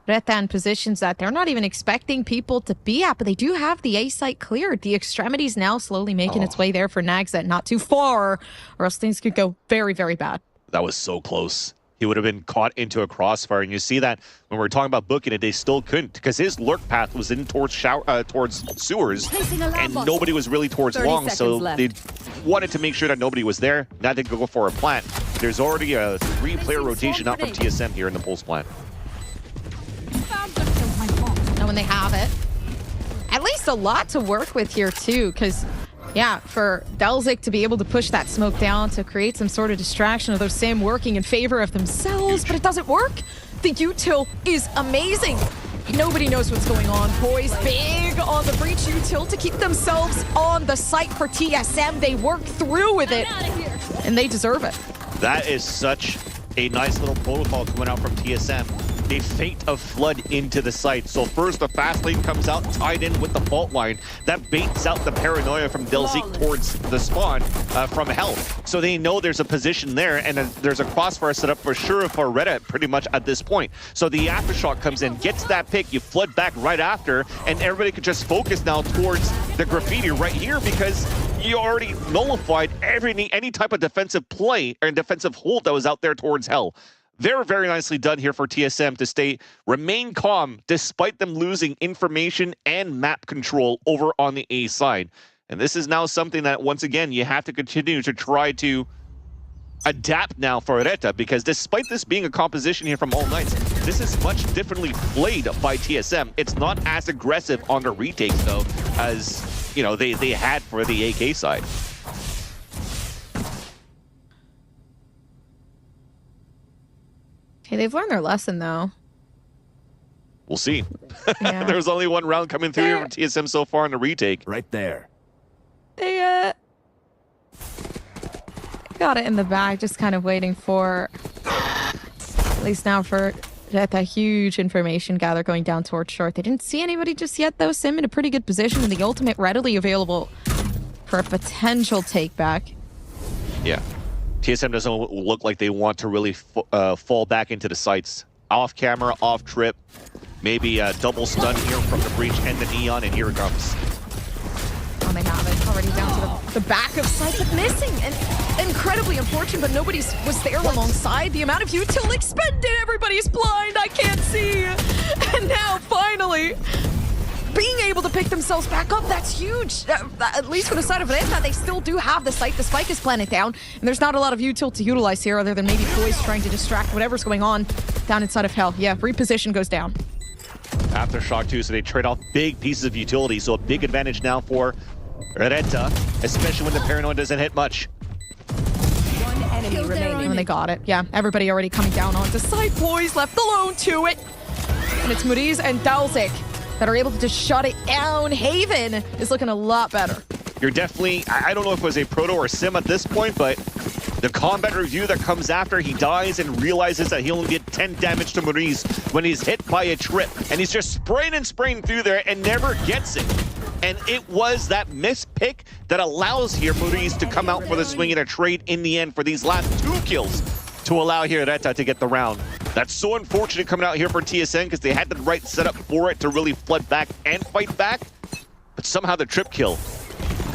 Reta in positions that they're not even expecting people to be at, but they do have the A site cleared. The extremity's now slowly making its way there for Nagzet. Not too far, or else things could go very, very bad. That was so close. He would have been caught into a crossfire, and you see that when we're talking about booking it, they still couldn't because his lurk path was in towards sewers, and nobody was really towards long, so they wanted to make sure that nobody was there. Now they go for a plant. There's already a 3-player rotation out from TSM here in the pulse plant. Now when they have it, at least a lot to work with here too, because yeah, for Delzik to be able to push that smoke down to create some sort of distraction of those Sim working in favor of themselves, but it doesn't work. The util is amazing. Nobody knows what's going on. Poise big on the breach util to keep themselves on the site for TSM. They work through with it, and they deserve it. That is such a nice little protocol coming out from TSM. They feint a flood into the site. So first the fast lane comes out tied in with the fault line. That baits out the paranoia from Delzik towards the spawn from Hell. So they know there's a position there, and there's a crossfire set up for sure for Reta pretty much at this point. So the aftershock comes in, gets that pick, you flood back right after, and everybody could just focus now towards the graffiti right here because you already nullified any type of defensive play or defensive hold that was out there towards Hell. Very, very nicely done here for TSM to remain calm despite them losing information and map control over on the A side. And this is now something that, once again, you have to continue to try to adapt now for Reta, because despite this being a composition here from All Knights, this is much differently played by TSM. It's not as aggressive on the retakes, though, as you know they had for the AK side. Okay, they've learned their lesson, though. We'll see. Yeah. There's only one round coming through here from TSM so far in the retake. Right there. They got it in the bag, just kind of waiting for, at least now for that huge information gather going down towards short. They didn't see anybody just yet, though. Sim in a pretty good position, and the ultimate readily available for a potential take back. Yeah. TSM doesn't look like they want to really fall back into the sites. Off camera, off trip. maybe a double stun here from the breach and the neon, and here it comes. Oh, they have it already down to the back of sight, but missing. And incredibly unfortunate, but nobody was there alongside. The amount of util expended, everybody's blind, I can't see. And now, finally, being able to pick themselves back up, that's huge. At least for the side of Reta, they still do have the sight. The spike is planted down, and there's not a lot of util to utilize here other than maybe Poise trying to distract whatever's going on down inside of Hell. Yeah, reposition goes down. Aftershock too, so they trade off big pieces of utility, so a big advantage now for Reta, especially when the Paranoid doesn't hit much. One enemy remaining. And they got it. Yeah, everybody already coming down onto side. Poise left alone to it. And it's Muriz and Dalzik that are able to just shut it down. Haven is looking a lot better. You're definitely, I don't know if it was a Proto or Sim at this point, but the combat review that comes after he dies and realizes that he only did 10 damage to Muriz when he's hit by a trip. And he's just spraying and spraying through there and never gets it. And it was that missed pick that allows here Muriz to come out for the swing and a trade in the end for these last 2 kills to allow here Reta to get the round. That's so unfortunate coming out here for TSM because they had the right setup for it to really flood back and fight back. But somehow the trip kill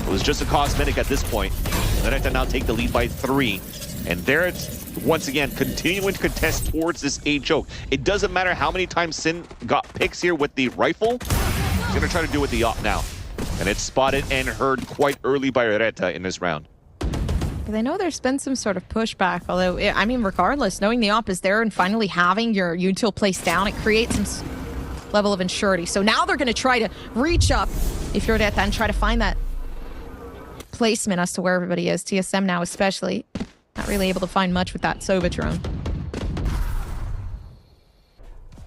was just a cosmetic at this point. Reta now take the lead by 3. And there it's once again continuing to contest towards this A choke. It doesn't matter how many times Sin got picks here with the rifle. He's going to try to do it with the op now. And it's spotted and heard quite early by Reta in this round. They know there's been some sort of pushback, although, I mean, regardless, knowing the op is there and finally having your util placed down, it creates some level of insurity. So now they're going to try to reach up, if you're Reta, and try to find that placement as to where everybody is. TSM now especially not really able to find much with that Sova drone.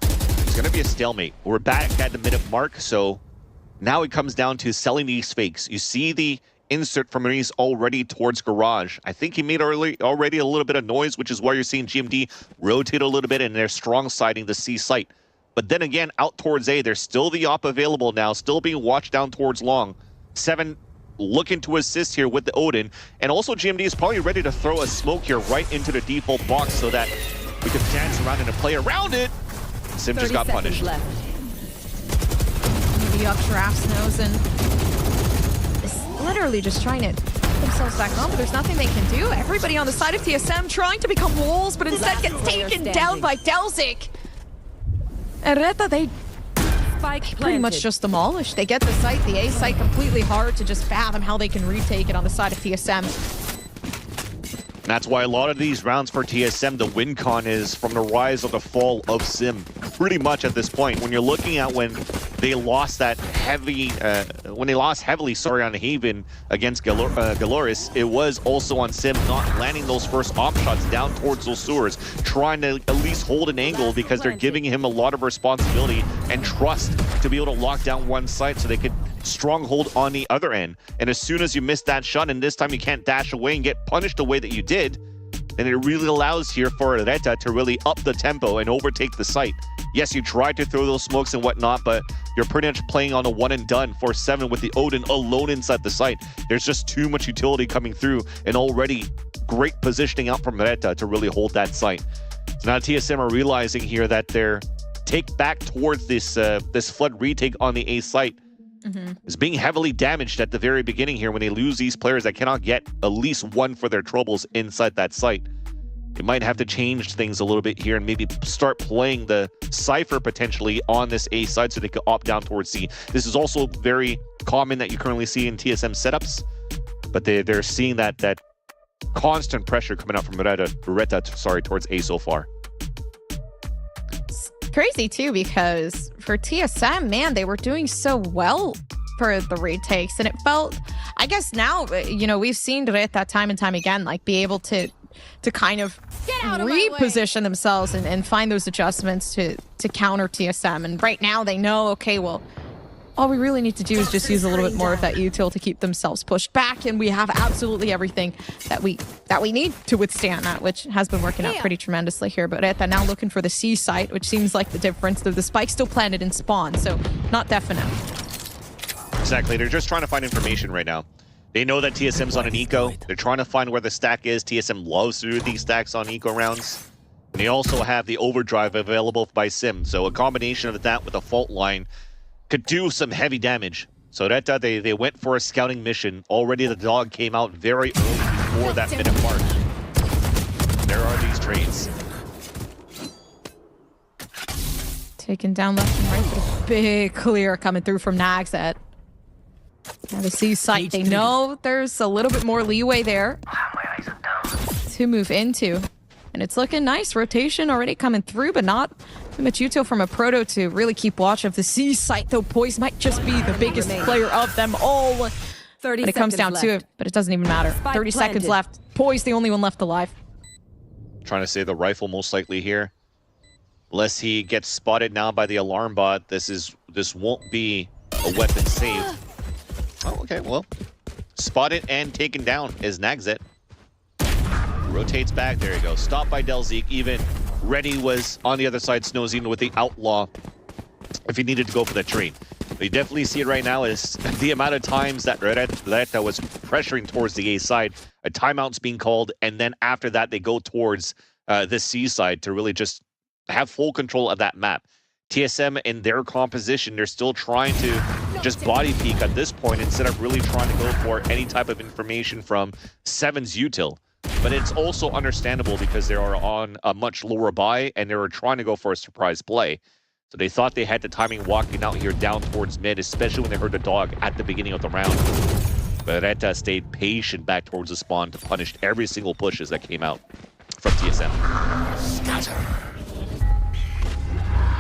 It's going to be a stalemate. We're back at the minute mark, so now it comes down to selling these fakes. You see the insert from Muriz already towards garage. I think he made already a little bit of noise, which is why you're seeing GMD rotate a little bit and they're strong siding the C site. But then again, out towards A, there's still the op available now, still being watched down towards long. 7 looking to assist here with the Odin. And also GMD is probably ready to throw a smoke here right into the default box so that we can dance around and play around it. Sim just got punished. The up traps nose and is literally just trying to put themselves back on, but there's nothing they can do. Everybody on the side of TSM trying to become walls, but instead gets taken down by Dalzik. And Reta, they pretty much just demolished. They get the site, the A site, completely hard to just fathom how they can retake it on the side of TSM. And that's why a lot of these rounds for TSM, the win con is from the rise or the fall of Sim. Pretty much at this point, when you're looking at when they lost that heavily, on Haven against GALORYS, it was also on Sim not landing those first op shots down towards those sewers, trying to at least hold an angle because they're giving him a lot of responsibility and trust to be able to lock down one site so they could stronghold on the other end. And as soon as you miss that shot and this time you can't dash away and get punished the way that you did, then it really allows here for Reta to really up the tempo and overtake the site. Yes, you tried to throw those smokes and whatnot, but you're pretty much playing on a one and done for 7 with the Odin alone inside the site. There's just too much utility coming through and already great positioning out from Reta to really hold that site. So now TSM are realizing here that their take back towards this flood retake on the A site is being heavily damaged at the very beginning here when they lose these players that cannot get at least one for their troubles inside that site. They might have to change things a little bit here and maybe start playing the Cypher potentially on this A side so they could opt down towards C. This is also very common that you currently see in TSM setups, but they're seeing that constant pressure coming out from Reta towards A so far. Crazy too, because for TSM, man, they were doing so well for the retakes, and it felt, I guess now, you know, we've seen Reta time and time again, like be able to kind of reposition themselves and find those adjustments to counter TSM. And right now they know, okay, well, all we really need to do is just use a little bit more of that util to keep themselves pushed back, and we have absolutely everything that we need to withstand that, which has been working out pretty tremendously here. But Reta now looking for the C site, which seems like the difference. The spike still planted in spawn, so not definite. Exactly, they're just trying to find information right now. They know that TSM's on an eco. They're trying to find where the stack is. TSM loves to do these stacks on eco rounds. And they also have the overdrive available by Sim. So a combination of that with a fault line could do some heavy damage. So Reta, they went for a scouting mission. Already the dog came out very early before that minute mark. There are these trades. Taken down left and right, but a big clear coming through from Nagset. Now the C site, they know there's a little bit more leeway there to move into. And it's looking nice. Rotation already coming through, but not too much util from a Proto to really keep watch of the C site, though Poise might just be the biggest player of them all when it comes down to it, but it doesn't even matter. 30 seconds left. Poise the only one left alive. Trying to save the rifle most likely here. Unless he gets spotted now by the alarm bot, this won't be a weapon save. Oh, okay, well. Spotted and taken down is Nagset. Rotates back, there you go. Stopped by Delzik. Even Ready was on the other side, Snowzine with the Outlaw if he needed to go for the train. But you definitely see it right now is the amount of times that Reta was pressuring towards the A side. A timeout's being called, and then after that, they go towards the C side to really just have full control of that map. TSM in their composition, they're still trying to just body peek at this point instead of really trying to go for any type of information from 7's util. But it's also understandable because they are on a much lower buy and they were trying to go for a surprise play. So they thought they had the timing walking out here down towards mid, especially when they heard the dog at the beginning of the round. But Reta stayed patient back towards the spawn to punish every single pushes that came out from TSM.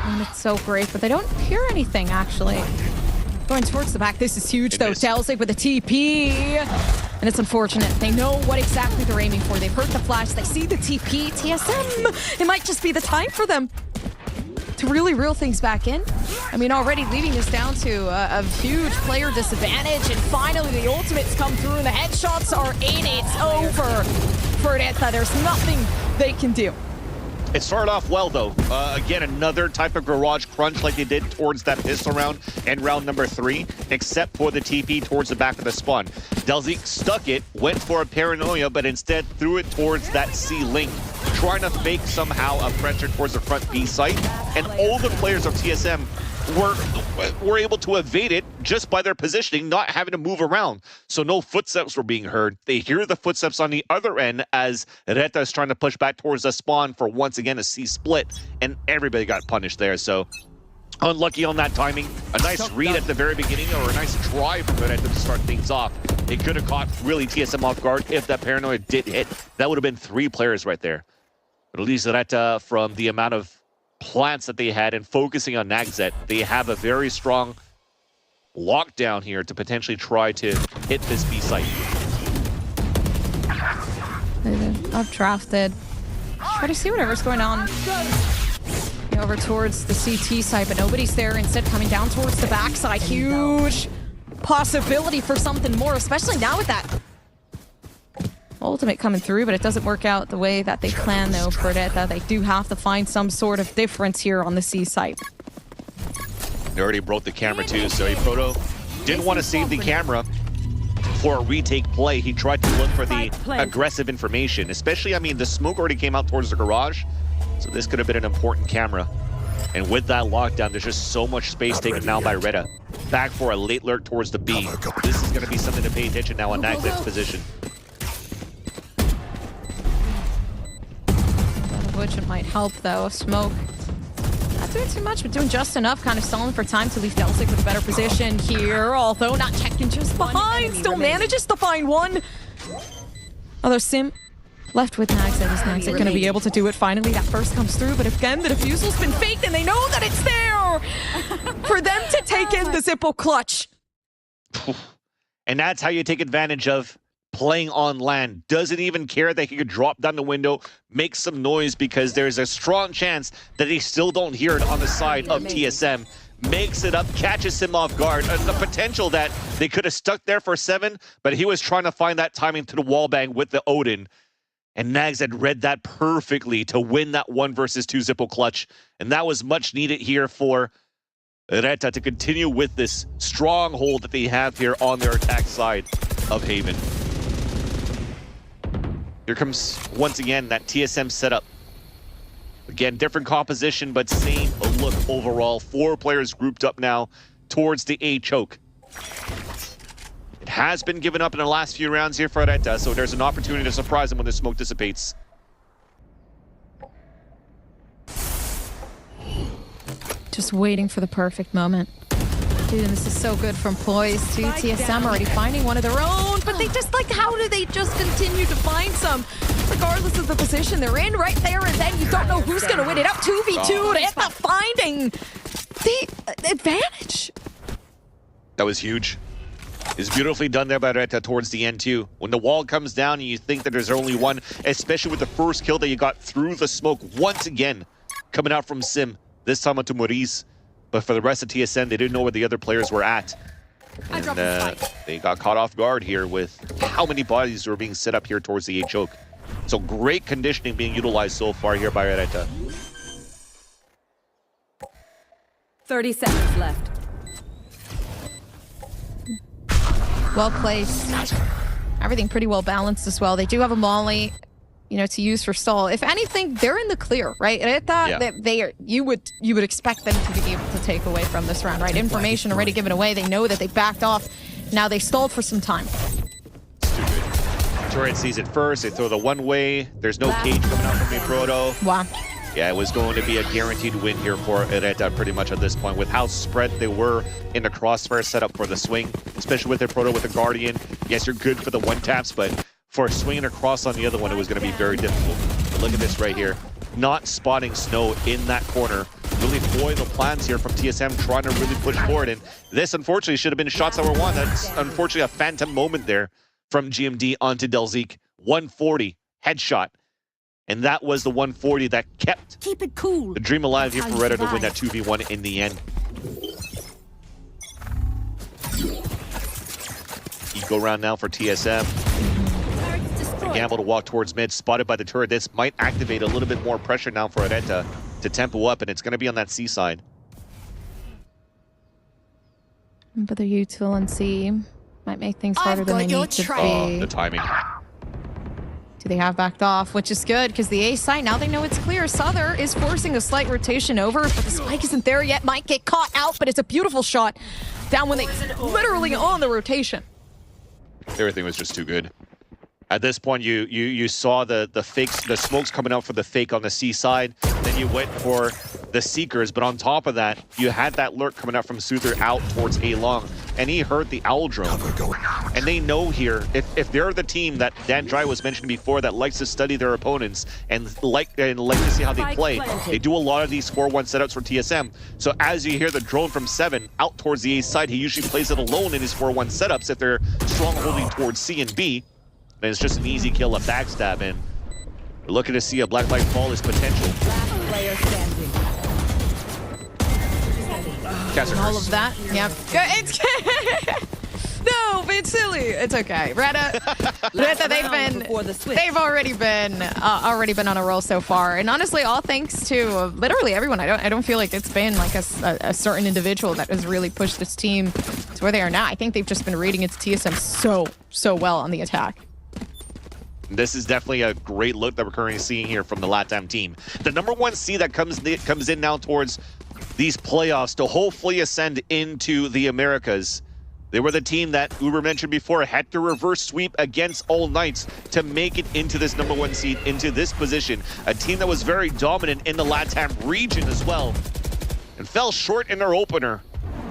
And it's so great, but they don't hear anything, actually. Going towards the back. This is huge, though. Delzik with a TP. And it's unfortunate. They know what exactly they're aiming for. They've heard the flash. They see the TP. TSM, it might just be the time for them to really reel things back in. I mean, already leading this down to a huge player disadvantage. And finally, the ultimates come through and the headshots are in. It's over for Reta. There's nothing they can do. It started off well, though. Again, another type of garage crunch like they did towards that pistol round and round number 3, except for the TP towards the back of the spawn. Delzik stuck it, went for a paranoia, but instead threw it towards that C link, trying to fake somehow a pressure towards the front B site. And all the players of TSM were able to evade it just by their positioning, not having to move around. So no footsteps were being heard. They hear the footsteps on the other end as Reta is trying to push back towards the spawn for once again a C split, and everybody got punished there. So unlucky on that timing. A nice read at the very beginning, or a nice try from Reta to start things off. It could have caught really TSM off guard if that paranoia did hit. That would have been 3 players right there. But at least Reta, from the amount of plants that they had and focusing on Nagset, they have a very strong lockdown here to potentially try to hit this B site. Up drafted. Try to see whatever's going on over towards the CT side, but nobody's there. Instead, coming down towards the backside. Huge possibility for something more, especially now with that ultimate coming through, but it doesn't work out the way that they plan, though, for Reta. They do have to find some sort of difference here on the C site. They already broke the camera, too, so Proto didn't want to save the camera for a retake play. He tried to look for the aggressive information, especially, I mean, the smoke already came out towards the garage, so this could have been an important camera. And with that lockdown, there's just so much space taken now by Reta. Back for a late lurk towards the B. This is going to be something to pay attention now on Nagset's position. Which it might help, though. Smoke not doing too much, but doing just enough, kind of stalling for time to leave Delzik with a better position here, although not checking just behind. Still manages to find one. Although Sim left with Nagset. Is Nagset going to be able to do it finally? That first comes through, but again, the defusel's been faked, and they know that it's there for them to take in the Zippo clutch. And that's how you take advantage of playing on land. Doesn't even care that he could drop down the window, make some noise, because there's a strong chance that they still don't hear it on the side of TSM. Makes it up, catches him off guard. The potential that they could have stuck there for 7, but he was trying to find that timing to the wall bang with the Odin. And Nags had read that perfectly to win that 1 versus 2 Zippo clutch. And that was much needed here for Reta to continue with this stronghold that they have here on their attack side of Haven. Here comes, once again, that TSM setup. Again, different composition, but same look overall. 4 players grouped up now towards the A choke. It has been given up in the last few rounds here for Areta, so there's an opportunity to surprise them when the smoke dissipates. Just waiting for the perfect moment. Dude, this is so good from Poise to TSM already finding one of their own, but they just like, how do they just continue to find some? Regardless of the position they're in right there, and then you don't know who's going to win it up. 2v2, Areta finding the advantage. That was huge. It's beautifully done there by Areta towards the end too. When the wall comes down and you think that there's only one, especially with the first kill that you got through the smoke once again, coming out from Sim, this time onto Maurice. But for the rest of TSM, they didn't know where the other players were at. And they got caught off guard here with how many bodies were being set up here towards the A choke. So great conditioning being utilized so far here by Areta. 30 seconds left. Well placed. Everything pretty well balanced as well. They do have a molly, you know, to use for stall. If anything, they're in the clear, right? They are. You would expect them to be able to take away from this round, right? Information already given away. They know that they backed off. Now they stalled for some time. Stupid. Turret sees it first. They throw the one way. There's no cage coming out from the Proto. Wow. Yeah, it was going to be a guaranteed win here for Areta pretty much at this point with how spread they were in the crossfire setup for the swing, especially with their Proto with the Guardian. Yes, you're good for the one taps, but for swinging across on the other one, it was going to be very difficult. But look at this right here. Not spotting Snow in that corner. Really foiling the plans here from TSM, trying to really push forward. And this, unfortunately, should have been shots that were won. That's unfortunately a phantom moment there from GMD onto Delzik. 140 headshot. And that was the 140 that kept the dream alive here for Areta to win that 2v1 in the end. Eco round now for TSM. The gamble to walk towards mid, spotted by the turret. This might activate a little bit more pressure now for Areta to tempo up, and it's going to be on that C side. But the util and C might make things harder than they need to be. Oh, the timing. Do they have backed off, which is good because the A side, now they know it's clear. Souther is forcing a slight rotation over, but the spike isn't there yet. Might get caught out, but it's a beautiful shot down when they literally on the rotation. Everything was just too good. At this point, you saw the fakes, the smokes coming out for the fake on the C side. Then you went for the Seekers, but on top of that, you had that lurk coming out from Souther out towards A long, and he heard the owl drone. And they know here, if they're the team that Dan Dry was mentioning before that likes to study their opponents and like to see how they play, they do a lot of these 4-1 setups for TSM. So as you hear the drone from 7 out towards the A side, he usually plays it alone in his 4-1 setups if they're strong holding towards C and B. And it's just an easy kill, a backstab, and we're looking to see a Black Light fall his potential. All of that, yeah. It's no, but it's silly. It's okay. Reta, they've already been on a roll so far, and honestly, all thanks to literally everyone. I don't feel like it's been like a certain individual that has really pushed this team to where they are now. I think they've just been reading into TSM so well on the attack. This is definitely a great look that we're currently seeing here from the LATAM team. The #1 seed that comes in now towards these playoffs to hopefully ascend into the Americas. They were the team that Uber mentioned before had to reverse sweep against All Knights to make it into this #1 seed, into this position. A team that was very dominant in the LATAM region as well, and fell short in their opener,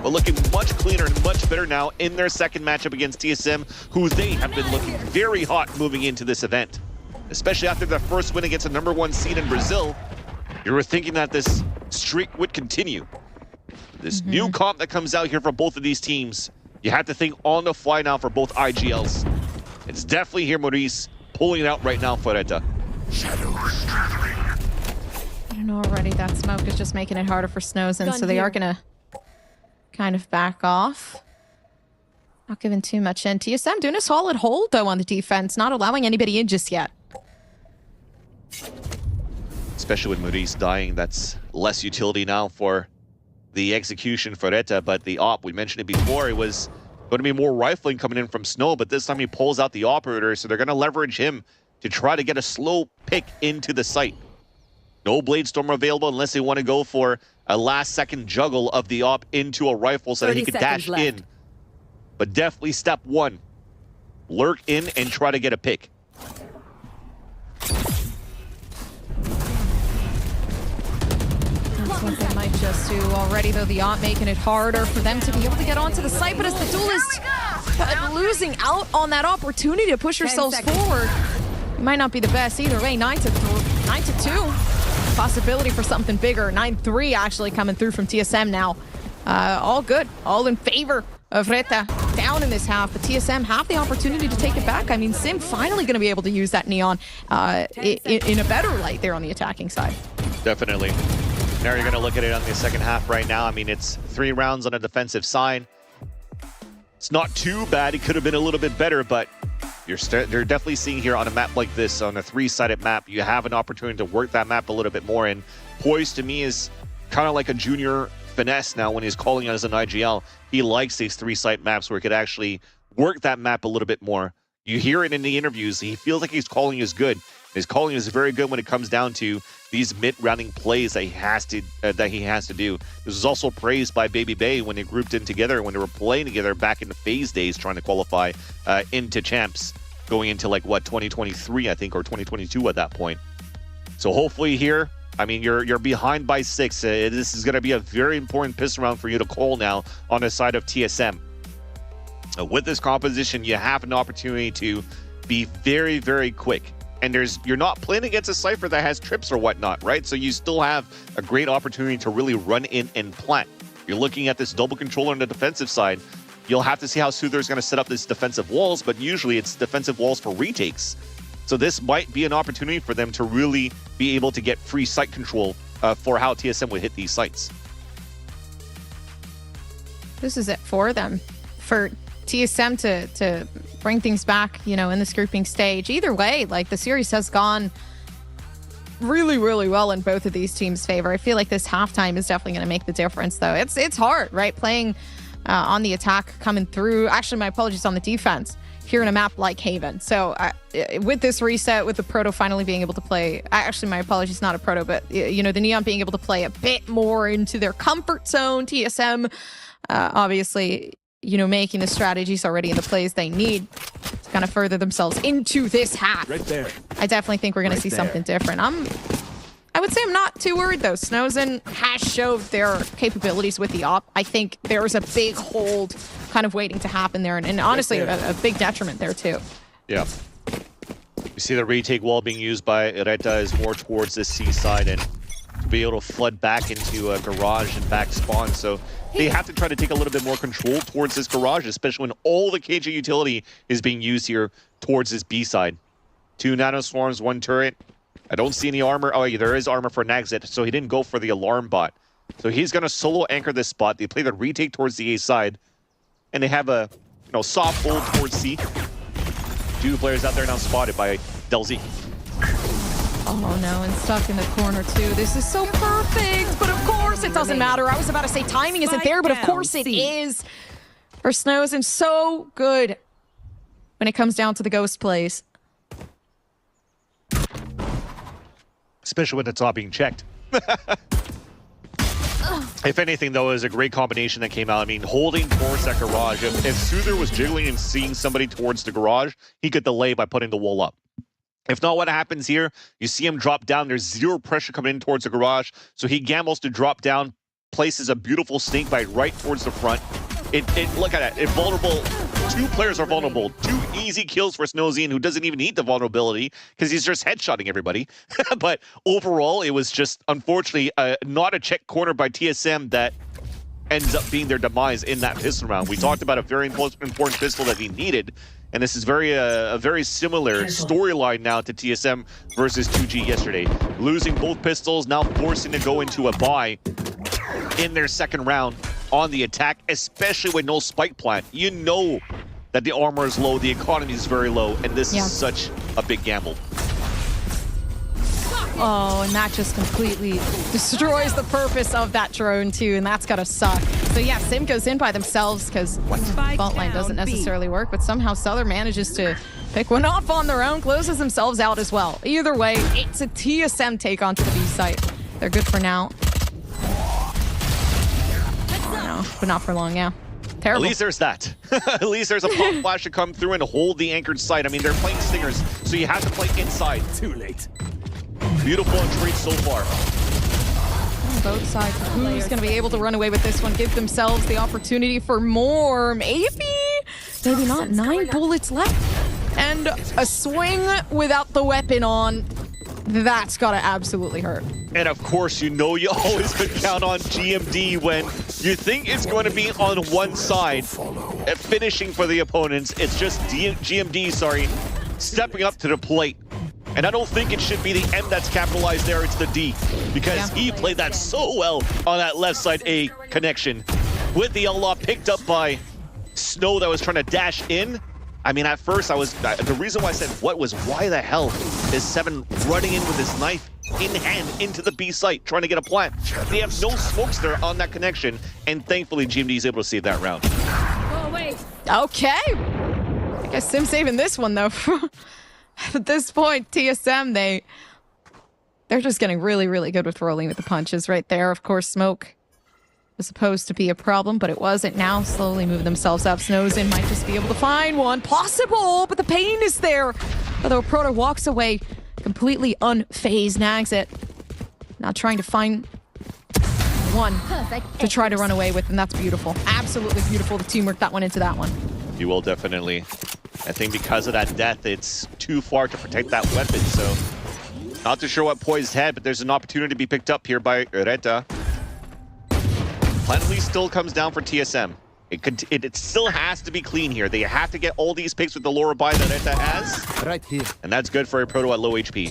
but looking much cleaner and much better now in their second matchup against TSM, who they have been looking very hot moving into this event. Especially after their first win against a #1 seed in Brazil, you were thinking that this streak would continue. This new comp that comes out here for both of these teams, you have to think on the fly now for both IGLs. It's definitely here Maurice pulling it out right now for Areta. I don't know already, that smoke is just making it harder for Snowzen, so they are gonna kind of back off. Not giving too much in. TSM doing a solid hold though on the defense, not allowing anybody in just yet. Especially with Maurice dying, that's less utility now for the execution for Areta, but the op, we mentioned it before, it was going to be more rifling coming in from Snow, but this time he pulls out the operator, so they're going to leverage him to try to get a slow pick into the site. No Blade Storm available unless they want to go for a last-second juggle of the op into a rifle so that he could dash in. But definitely step one, lurk in and try to get a pick. That's what they might just do already, though. The op making it harder for them to be able to get onto the site, but as the Duelist losing out on that opportunity to push yourselves forward, it might not be the best either way. 9-2. Possibility for something bigger. 9-3 actually coming through from TSM now. All good, all in favor of Reta. Down in this half, but TSM have the opportunity to take it back. I mean, Sim finally going to be able to use that Neon in a better light there on the attacking side. Definitely. Now you're going to look at it on the second half right now. I mean, it's 3 rounds on a defensive side. It's not too bad. It could have been a little bit better, but you're definitely seeing here on a map like this, on a 3-sided map, you have an opportunity to work that map a little bit more. And Poise, to me, is kind of like a junior finesse now when he's calling as an IGL. He likes these 3-sided maps where he could actually work that map a little bit more. You hear it in the interviews. He feels like his calling is good. His calling is very good when it comes down to these mid-rounding plays that he has to do. This was also praised by Baby Bay when they grouped in together, when they were playing together back in the phase days, trying to qualify into champs, going into like what 2023, I think, or 2022 at that point. So hopefully here, I mean, you're behind by 6. This is going to be a very important pistol round for you to call now on the side of TSM. With this composition, you have an opportunity to be very, very quick. And you're not playing against a Cypher that has trips or whatnot, right? So you still have a great opportunity to really run in and plant. You're looking at this double controller on the defensive side. You'll have to see how Soother is going to set up these defensive walls, but usually it's defensive walls for retakes. So this might be an opportunity for them to really be able to get free site control for how TSM would hit these sites. This is it for them. For TSM to bring things back, you know, in this grouping stage. Either way, like, the series has gone really, really well in both of these teams' favor. I feel like this halftime is definitely going to make the difference, though. It's hard, right? Playing on the attack, coming through. Actually, my apologies, on the defense here in a map like Haven. So with this reset, with the Proto finally being able to play, actually, my apologies, not a Proto, but, you know, the Neon being able to play a bit more into their comfort zone. TSM, obviously, you know, making the strategies already in the plays they need to kind of further themselves into this half. Right there. I definitely think we're going to see something different. I would say I'm not too worried, though. Snozen has showed their capabilities with the op. I think there's a big hold kind of waiting to happen there, and honestly, a big detriment there, too. Yeah. You see the retake wall being used by Reta is more towards the C side, and to be able to flood back into a garage and back spawn. So they have to try to take a little bit more control towards this garage, especially when all the KJ utility is being used here towards this B side. 2 nano swarms, 1 turret. I don't see any armor. Oh, yeah, there is armor for Nagzet, so he didn't go for the alarm bot. So he's going to solo anchor this spot. They play the retake towards the A side, and they have a soft hold towards C. 2 players out there now spotted by Delzy. Oh no, and stuck in the corner too. This is so perfect, but of course it doesn't matter. I was about to say timing isn't there, but of course it is. For Snozen, so good when it comes down to the ghost plays. Especially when the top being checked. If anything, though, is a great combination that came out. I mean, holding towards that garage. If Soother was jiggling and seeing somebody towards the garage, he could delay by putting the wall up. If not, what happens here, you see him drop down. There's 0 pressure coming in towards the garage. So he gambles to drop down, places a beautiful snake bite right towards the front. Look at it. Vulnerable. 2 players are vulnerable. 2 easy kills for Snowzine, who doesn't even need the vulnerability because he's just headshotting everybody. But overall, it was just, unfortunately, not a check corner by TSM that ends up being their demise in that pistol round. We talked about a very important pistol that he needed. And this is a very similar storyline now to TSM versus 2G yesterday. Losing both pistols, now forcing to go into a buy in their second round on the attack, especially with no spike plant. You know that the armor is low, the economy is very low, and this is such a big gamble. Oh, and that just completely destroys the purpose of that drone too, and that's gotta suck. So yeah, Sim goes in by themselves because fault line doesn't necessarily work, but somehow Southern manages to pick one off on their own, closes themselves out as well. Either way, it's a TSM take onto the B site. They're good for now. Oh, no, but not for long, yeah. Terrible. At least there's that. At least there's a pop flash to come through and hold the anchored site. I mean, they're playing Stingers, so you have to play inside. Too late. Beautiful trade so far. On both sides, who's going to be able to run away with this one? Give themselves the opportunity for more. Maybe not. 9 bullets left. And a swing without the weapon on. That's got to absolutely hurt. And of course, you know you always could count on GMD when you think it's going to be on one side, finishing for the opponents. It's just GMD, stepping up to the plate. And I don't think it should be the M that's capitalized there, it's the D. Because he played that so well on that left side A connection. With the L-Law picked up by Snow that was trying to dash in. I mean, at first the reason why I said why the hell is Seven running in with his knife in hand into the B site, trying to get a plant. They have no smokes there on that connection, and thankfully GMD is able to save that round. Oh, wait. Okay. I guess Sim saving this one, though. At this point, TSM, they're just getting really, really good with rolling with the punches right there. Of course, smoke was supposed to be a problem, but it wasn't. Now slowly moving themselves up. Snowsin might just be able to find one. Possible, but the pain is there. Although Proto walks away completely unfazed. Nags it. Not trying to find one to try to run away with, and that's beautiful. Absolutely beautiful, the teamwork that went into that one. You will definitely. I think because of that death, it's too far to protect that weapon, so not too sure what Poised had, but there's an opportunity to be picked up here by Reta. Plenty still comes down for TSM. It still has to be clean here. They have to get all these picks with the lower buy that Reta has. Right here. And that's good for a Proto at low HP.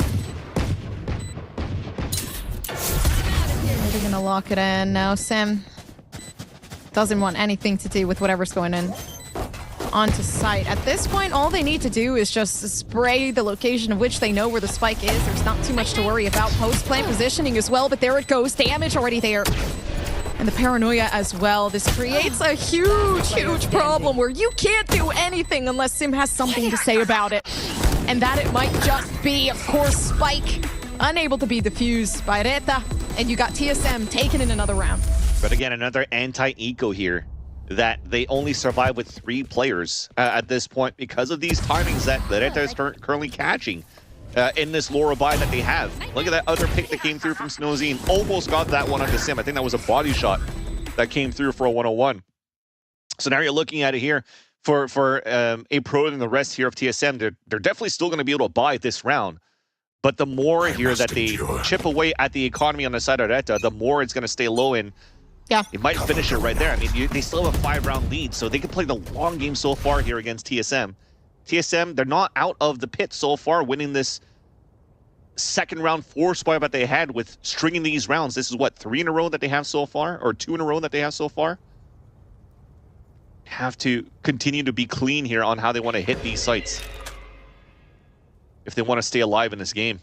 They're going to lock it in. Now Sim doesn't want anything to do with whatever's going in onto site. At this point, all they need to do is just spray the location of which they know where the spike is. There's not too much to worry about. Post-plant positioning as well, but there it goes. Damage already there. And the paranoia as well. This creates a huge problem where you can't do anything unless Sim has something to say about it. And that it might just be, of course, Spike unable to be defused by Reta. And you got TSM taken in another round. But again, another anti-eco here that they only survive with 3 players at this point because of these timings that Reta is currently catching. In this Laura buy that they have. Look at that other pick that came through from Snowzine. Almost got that one onto Sim. I think that was a body shot that came through for a 101. So now you're looking at it here for a Pro and the rest here of TSM. They're definitely still going to be able to buy this round. But the more here that they chip away at the economy on the side of Reta, the more it's going to stay low in. Yeah. It might finish it right there. I mean, they still have a 5-round lead, so they can play the long game so far here against TSM. TSM, they're not out of the pit so far, winning this second round 4 spot that they had with stringing these rounds. This is what, 3 in a row that they have so far, or 2 in a row that they have so far. Have to continue to be clean here on how they want to hit these sites if they want to stay alive in this game.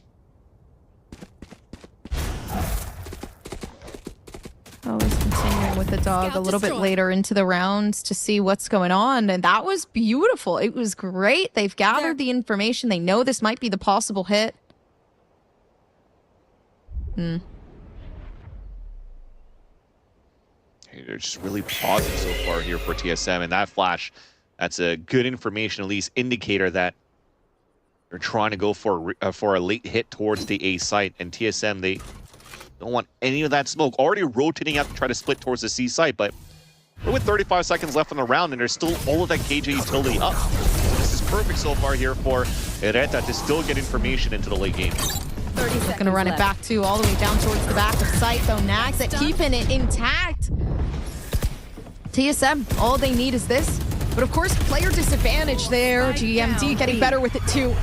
Always continuing with the dog a little bit later into the rounds to see what's going on. And that was beautiful. It was great. They've gathered the information. They know this might be the possible hit. They're just really pausing so far here for TSM. And that flash, that's a good information, at least indicator that they're trying to go for a late hit towards the A site. And TSM, they don't want any of that smoke. Already rotating out to try to split towards the C site, but we're with 35 seconds left on the round, and there's still all of that KJ utility up. This is perfect so far here for Reta to still get information into the late game. Going to run it back too, all the way down towards the back of site, though. Nags it, keeping it intact. TSM, all they need is this. But of course, player disadvantage there. GMD getting better with it too.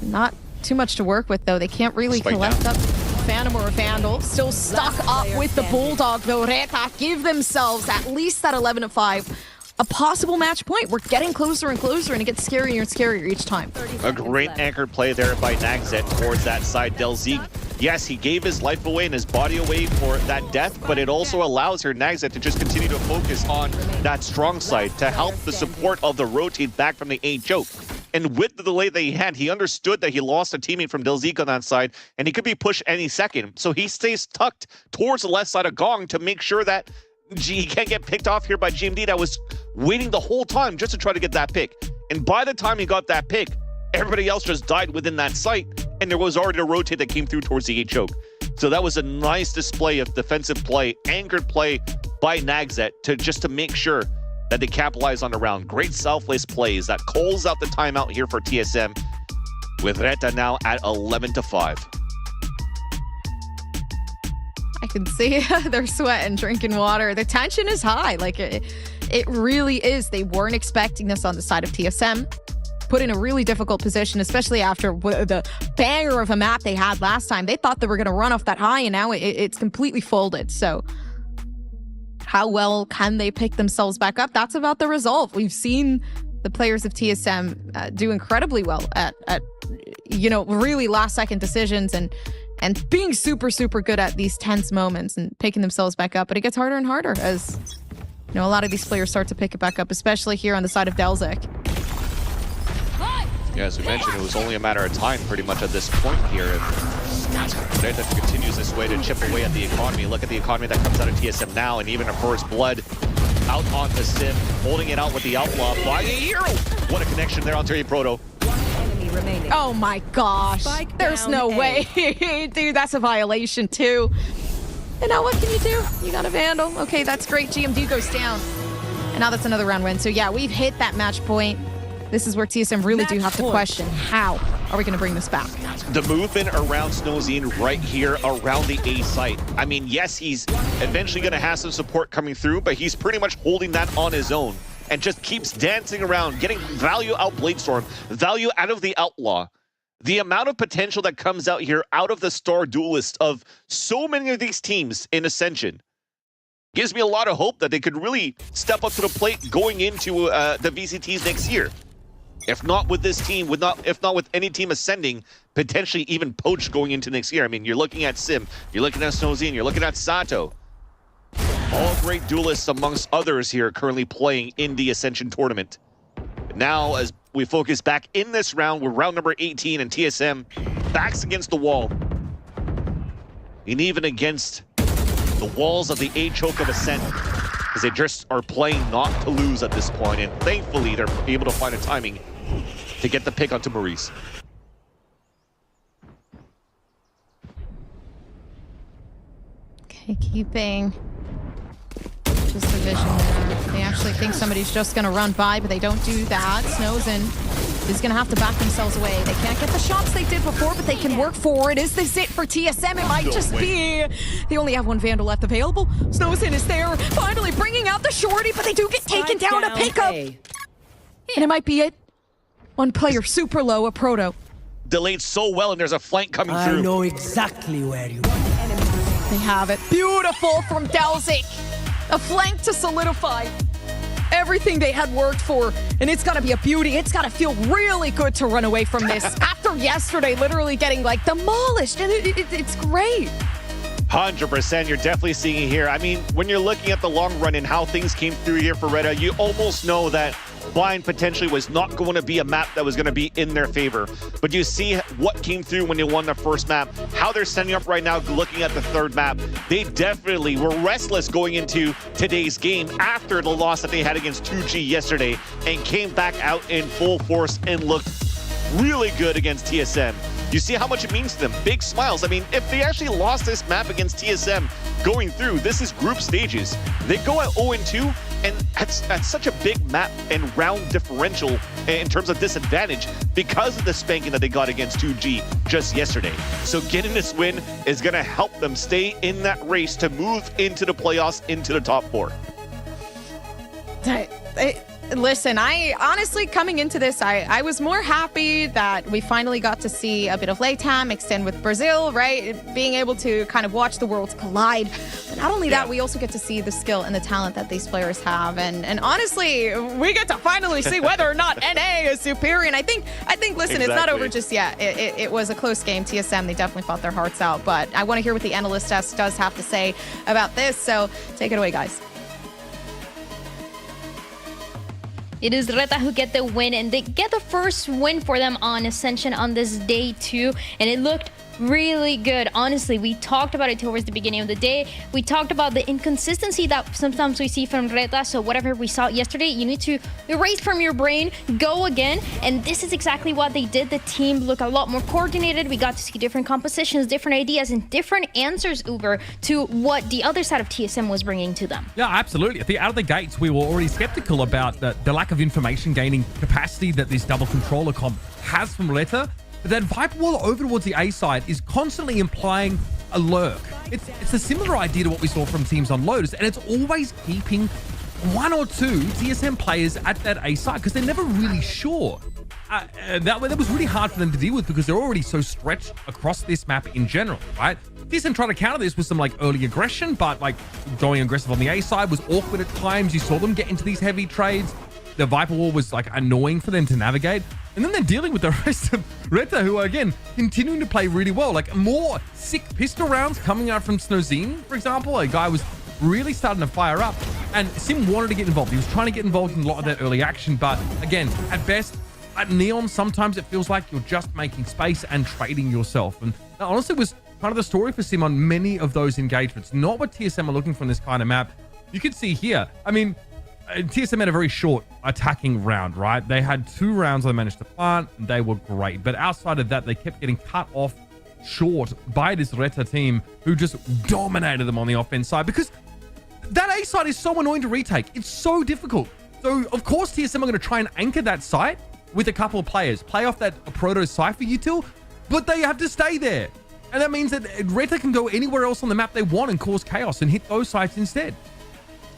Not too much to work with, though. They can't really collect up Phantom or a Vandal. Still stuck up with the Bulldog, though. Reta give themselves at least that 11-5 a possible match point. We're getting closer and closer, and it gets scarier and scarier each time. A great anchored play there by Nagzet towards that side. Delzeek, yes, he gave his life away and his body away for that death, but it also allows her, Nagzet, to just continue to focus on that strong side to help the support of the rotate back from the A choke. And with the delay that he had, he understood that he lost a teammate from Delzeek on that side, and he could be pushed any second. So he stays tucked towards the left side of Gong to make sure that he can't get picked off here by GMD that was waiting the whole time just to try to get that pick. And by the time he got that pick, everybody else just died within that site, and there was already a rotate that came through towards the A choke. So that was a nice display of defensive play, anchored play by Nagzet to make sure that they capitalize on the round. Great selfless plays that calls out the timeout here for TSM, with Reta now at 11-5. I can see they're sweating, drinking water. The tension is high. Like it really is. They weren't expecting this on the side of TSM. Put in a really difficult position, especially after the banger of a map they had last time. They thought they were going to run off that high, and now it's completely folded. So how well can they pick themselves back up? That's about the resolve. We've seen the players of TSM do incredibly well at really last-second decisions and being super, super good at these tense moments and picking themselves back up. But it gets harder and harder as a lot of these players start to pick it back up, especially here on the side of Delzeek. Yeah, as we mentioned, it was only a matter of time pretty much at this point here. Reta continues this way to chip away at the economy. Look at the economy that comes out of TSM now, and even a first blood out onto Sim, holding it out with the Outlaw, flying a hero. What a connection there on Terry Proto. Oh my gosh, there's no way. Dude, that's a violation too. And now what can you do? You got a Vandal. Okay, that's great. GMD goes down. And now that's another round win. So yeah, we've hit that match point. This is where TSM really do have to question, how are we going to bring this back? The movement around Snowzine right here around the A site. I mean, yes, he's eventually going to have some support coming through, but he's pretty much holding that on his own and just keeps dancing around, getting value out Bladestorm, value out of the Outlaw. The amount of potential that comes out here out of the star duelist of so many of these teams in Ascension gives me a lot of hope that they could really step up to the plate going into the VCTs next year. If not with this team, if not with any team ascending, potentially even poached going into next year. I mean, you're looking at Sim, you're looking at Snowzine, you're looking at Sato. All great duelists amongst others here currently playing in the Ascension tournament. Now, as we focus back in this round, we're round number 18, and TSM backs against the wall. And even against the walls of the A choke of Ascent, because they just are playing not to lose at this point, and thankfully they're able to find a timing to get the pick onto Maurice. Okay, keeping just the vision there. They actually think somebody's just going to run by, but they don't do that. Snowzin is going to have to back themselves away. They can't get the shots they did before, but they can work forward. Is this it for TSM? It might just be. They only have one Vandal left available. Snowzin is there, finally bringing out the shorty, but they do get taken down to pick up. And it might be it. One player super low, a Proto. Delayed so well, and there's a flank coming through. I know exactly where you are. They have it. Beautiful from Delzeek. A flank to solidify everything they had worked for, and it's gotta be a beauty. It's gotta feel really good to run away from this after yesterday literally getting like demolished, and it's great. 100%, you're definitely seeing it here. I mean, when you're looking at the long run and how things came through here for Reta, you almost know that Blind potentially was not going to be a map that was going to be in their favor. But you see what came through when they won the first map, how they're setting up right now, looking at the third map. They definitely were restless going into today's game after the loss that they had against 2G yesterday, and came back out in full force and looked really good against TSM. You see how much it means to them. Big smiles. I mean, if they actually lost this map against TSM going through, this is group stages. They go at 0-2, and that's such a big map and round differential in terms of disadvantage because of the spanking that they got against 2G just yesterday. So getting this win is going to help them stay in that race to move into the playoffs, into the top 4. Listen, I honestly, coming into this, I was more happy that we finally got to see a bit of LATAM extend with Brazil, right? Being able to kind of watch the worlds collide. But not only that, we also get to see the skill and the talent that these players have. And honestly, we get to finally see whether or not NA is superior. And I think listen, It's not over just yet. It was a close game. TSM, they definitely fought their hearts out. But I want to hear what the analyst desk does have to say about this. So take it away, guys. It is Reta who get the win, and they get the first win for them on Ascension on this day 2, and it looked really good. Honestly, we talked about it towards the beginning of the day. We talked about the inconsistency that sometimes we see from Reta. So whatever we saw yesterday, you need to erase from your brain, go again. And this is exactly what they did. The team looked a lot more coordinated. We got to see different compositions, different ideas, and different answers, Uber, to what the other side of TSM was bringing to them. Yeah, absolutely. I think out of the gates, we were already skeptical about the lack of information gaining capacity that this double controller comp has from Reta. But that Viper wall over towards the A side is constantly implying a lurk. It's a similar idea to what we saw from teams on Lotus, and it's always keeping one or two TSM players at that A side because they're never really sure. That was really hard for them to deal with because they're already so stretched across this map in general, right? TSM tried to counter this with some like early aggression, but like going aggressive on the A side was awkward at times. You saw them get into these heavy trades. The Viper wall was like annoying for them to navigate. And then they're dealing with the rest of Reta, who are, again, continuing to play really well. Like, more sick pistol rounds coming out from Snowzine, for example. A guy was really starting to fire up. And Sim wanted to get involved. He was trying to get involved in a lot of that early action. But, again, at best, at Neon, sometimes it feels like you're just making space and trading yourself. And that honestly was kind of the story for Sim on many of those engagements. Not what TSM are looking for in this kind of map. You can see here, I mean, TSM had a very short attacking round, right? They had 2 rounds they managed to plant, and they were great. But outside of that, they kept getting cut off short by this Reta team who just dominated them on the offense side because that A side is so annoying to retake. It's so difficult. So, of course, TSM are going to try and anchor that site with a couple of players, play off that Proto Cypher util, but they have to stay there. And that means that Reta can go anywhere else on the map they want and cause chaos and hit those sites instead.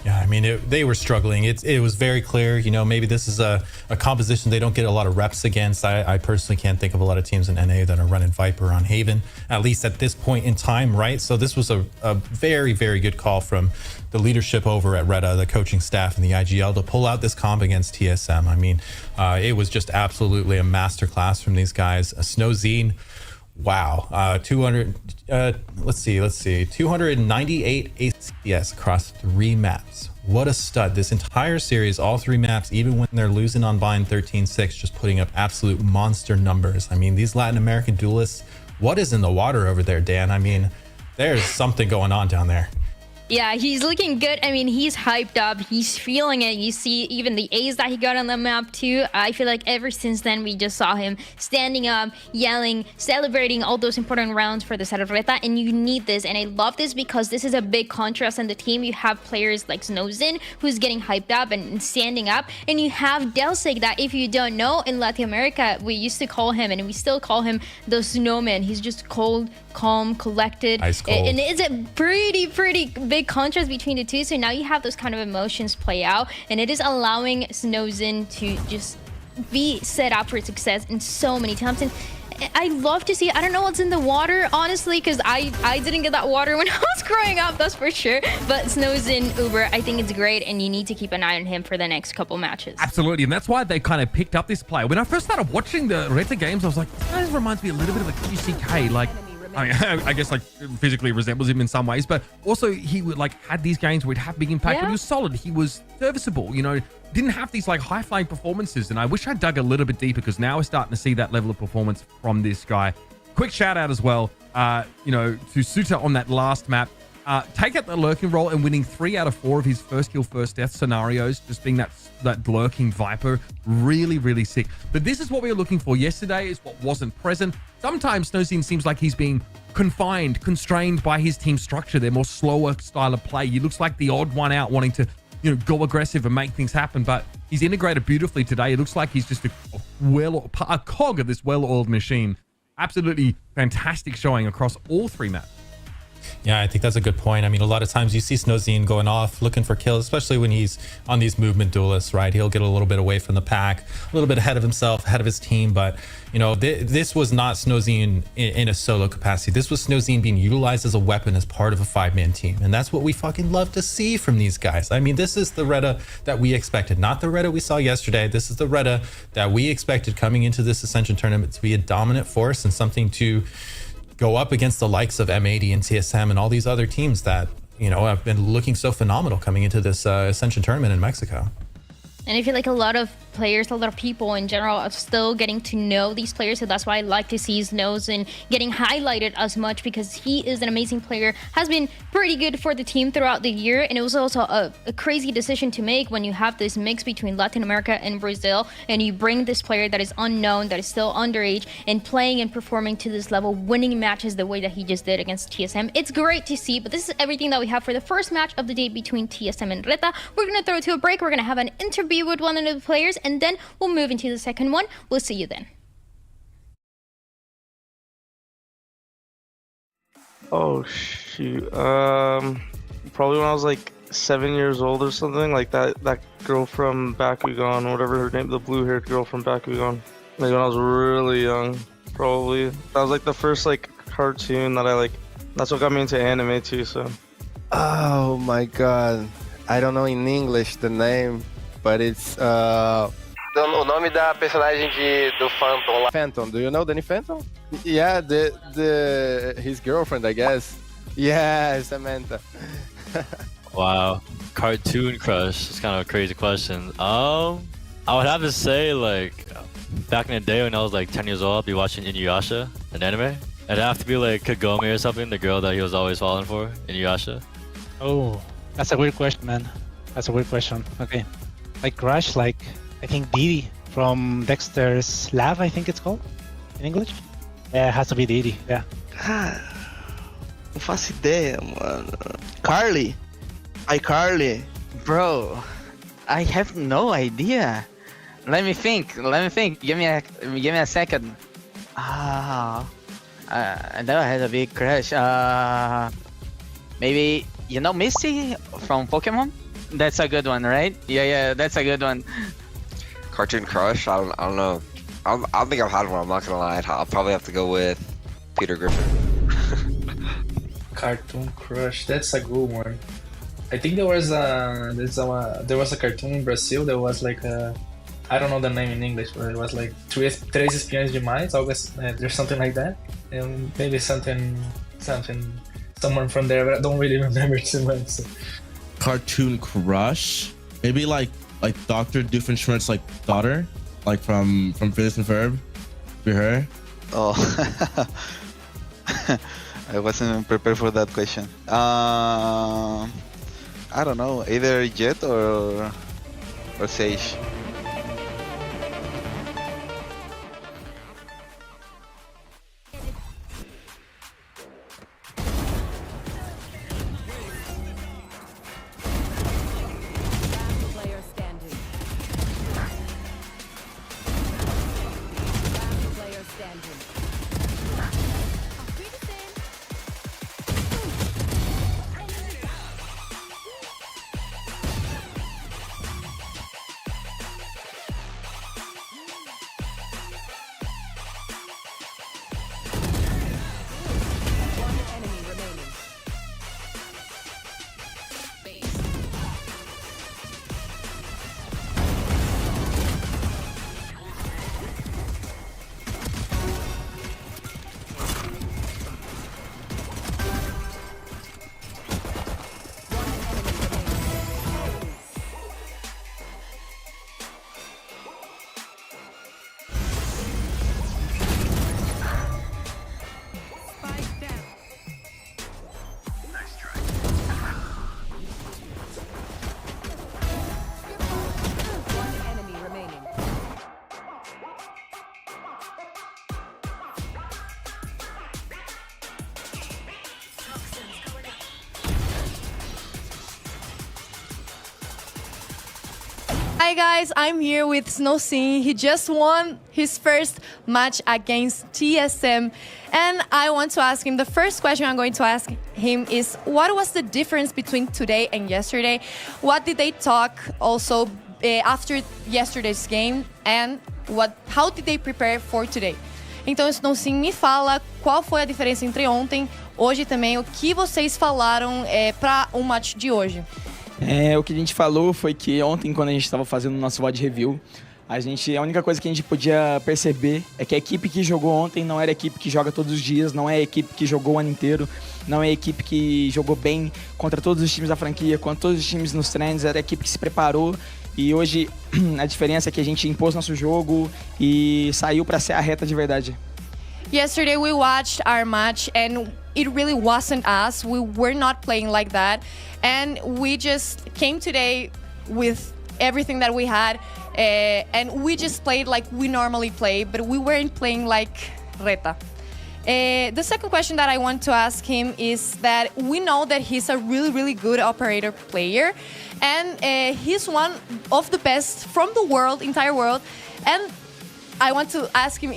Yeah, I mean, they were struggling. It was very clear, you know, maybe this is a composition they don't get a lot of reps against. I personally can't think of a lot of teams in NA that are running Viper on Haven, at least at this point in time, right? So this was a very, very good call from the leadership over at Reta, the coaching staff and the IGL to pull out this comp against TSM. I mean, it was just absolutely a masterclass from these guys. Snowzine, wow, 298 ACS across 3 maps. What a stud. This entire series, all 3 maps, even when they're losing on Bind 13-6, just putting up absolute monster numbers. I mean, these Latin American duelists, what is in the water over there, Dan? I mean, there's something going on down there. Yeah, he's looking good. I mean, he's hyped up. He's feeling it. You see even the A's that he got on the map too. I feel like ever since then, we just saw him standing up, yelling, celebrating all those important rounds for the side of Reta. And you need this. And I love this because this is a big contrast in the team. You have players like Snowzine, who's getting hyped up and standing up. And you have Delsig that, if you don't know, in Latin America, we used to call him, and we still call him, the snowman. He's just cold, calm, collected. Ice cold. And it's a pretty big contrast between the two. So now you have those kind of emotions play out, and it is allowing Snowzine to just be set up for success in so many times. And I love to see, I don't know what's in the water, honestly, because I didn't get that water when I was growing up, that's for sure. But Snowzine, Uber, I think it's great, and you need to keep an eye on him for the next couple matches. Absolutely, and that's why they kind of picked up this player. When I first started watching the Reta games, I was like, this guy reminds me a little bit of a QCK, like, I mean, I guess like physically resembles him in some ways, but also he would like had these games where he'd have big impact, but he was solid. He was serviceable, you know, didn't have these like high flying performances. And I wish I dug a little bit deeper because now we're starting to see that level of performance from this guy. Quick shout out as well, you know, to Suta on that last map. Take out the lurking role and winning 3 out of 4 of his first kill, first death scenarios, just being that lurking Viper. Really sick. But this is what we were looking for yesterday, is what wasn't present. Sometimes Snowzine seems like he's being constrained by his team structure. They're more slower style of play. He looks like the odd one out wanting to, you know, go aggressive and make things happen, but he's integrated beautifully today. It looks like he's just a cog of this well-oiled machine. Absolutely fantastic showing across all 3 maps. Yeah, I think that's a good point. I mean, a lot of times you see Snowzine going off, looking for kills, especially when he's on these movement duelists, right? He'll get a little bit away from the pack, a little bit ahead of himself, ahead of his team. But, you know, this was not Snowzine in a solo capacity. This was Snowzine being utilized as a weapon as part of a 5-man team. And that's what we fucking love to see from these guys. I mean, this is the Retta that we expected, not the Retta we saw yesterday. This is the Retta that we expected coming into this Ascension tournament to be a dominant force and something to go up against the likes of M80 and TSM and all these other teams that, you know, have been looking so phenomenal coming into this Ascension tournament in Mexico. And I feel like a lot of players, a lot of people in general are still getting to know these players. So that's why I like to see Snowzine getting highlighted as much, because he is an amazing player, has been pretty good for the team throughout the year. And it was also a crazy decision to make when you have this mix between Latin America and Brazil, and you bring this player that is unknown, that is still underage, and playing and performing to this level, winning matches the way that he just did against TSM. It's great to see, but this is everything that we have for the first match of the day between TSM and Retta. We're going to throw it to a break. We're going to have an interview with one of the players, and then we'll move into the second one. We'll see you then. Oh shoot. Probably when I was like 7 years old or something, like that girl from Bakugan, whatever her name, the blue-haired girl from Bakugan. Like when I was really young, probably. That was like the first like cartoon that I like. That's what got me into anime too, so. Oh my god. I don't know in English the name, but it's o nome da personagem do Phantom lá. Phantom, do you know Danny Phantom? Yeah, his girlfriend, I guess. Yeah, Samantha. Wow, cartoon crush. It's kind of a crazy question. I would have to say, like, back in the day when I was like 10 years old, I'd be watching Inuyasha, an anime. And it'd have to be like Kagome or something, the girl that he was always falling for, Inuyasha. Oh, that's a weird question, man. That's a weird question. Okay. Like crush, like, I think Didi from Dexter's Lab, I think it's called in English. Yeah, it has to be Didi, yeah. Cara, não faço ideia, mano. Carly? iCarly? Bro, I have no idea. Let me think. Give me a second. I never had a big crush. Maybe, you know Misty from Pokemon? That's a good one, right? Yeah, that's a good one. Cartoon crush? I don't know. I don't think I've had one, I'm not gonna lie. I'll probably have to go with Peter Griffin. Cartoon crush, that's a good one. I think there was a cartoon in Brazil that was like I don't know the name in English, but it was like Três Espiões Demais, there's something like that. And maybe someone from there, but I don't really remember too much. So. Cartoon crush? Maybe like Dr. Doofenshmirtz's like daughter, like from Phineas and Ferb. Be her? Oh, I wasn't prepared for that question. I don't know, either Jet or Sage. Hi guys, I'm here with Snowzine. He just won his first match against TSM. And I want to ask him, the first question I'm going to ask him is, what was the difference between today and yesterday? What did they talk also after yesterday's game? And how did they prepare for today? Então, sim, me fala qual foi a diferença entre ontem, hoje também, o que vocês falaram para o match de hoje. O que a gente falou foi que ontem, quando a gente estava fazendo o nosso VOD review, a única coisa que a gente podia perceber é que a equipe que jogou ontem não era a equipe que joga todos os dias, não é a equipe que jogou o ano inteiro, não é a equipe que jogou bem contra todos os times da franquia, contra todos os times nos treinos, era a equipe que se preparou. E hoje a diferença é que a gente impôs nosso jogo e saiu para ser a reta de verdade. Yesterday we watched our match and it really wasn't us. We were not playing like that. And we just came today with everything that we had and we just played like we normally play, but we weren't playing like reta. The second question that I want to ask him is that we know that he's a really, really good operator player, and he's one of the best from the world, entire world. And I want to ask him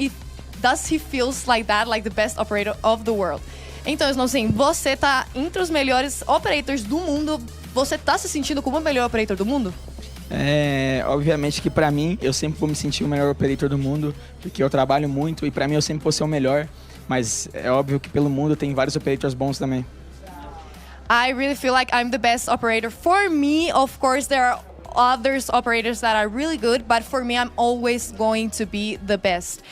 does he feels like that, like the best operator of the world? Então, assim, você tá entre os melhores operators do mundo, você tá se sentindo como o melhor operator do mundo? Obviamente que pra mim, eu sempre vou me sentir o melhor operator do mundo, porque eu trabalho muito e pra mim eu sempre vou ser o melhor. Mas é óbvio que pelo mundo tem vários operators bons também. I really feel like I'm the best operator. For me, of course, there are others operators that are really good, but for me, I'm always going to be the best.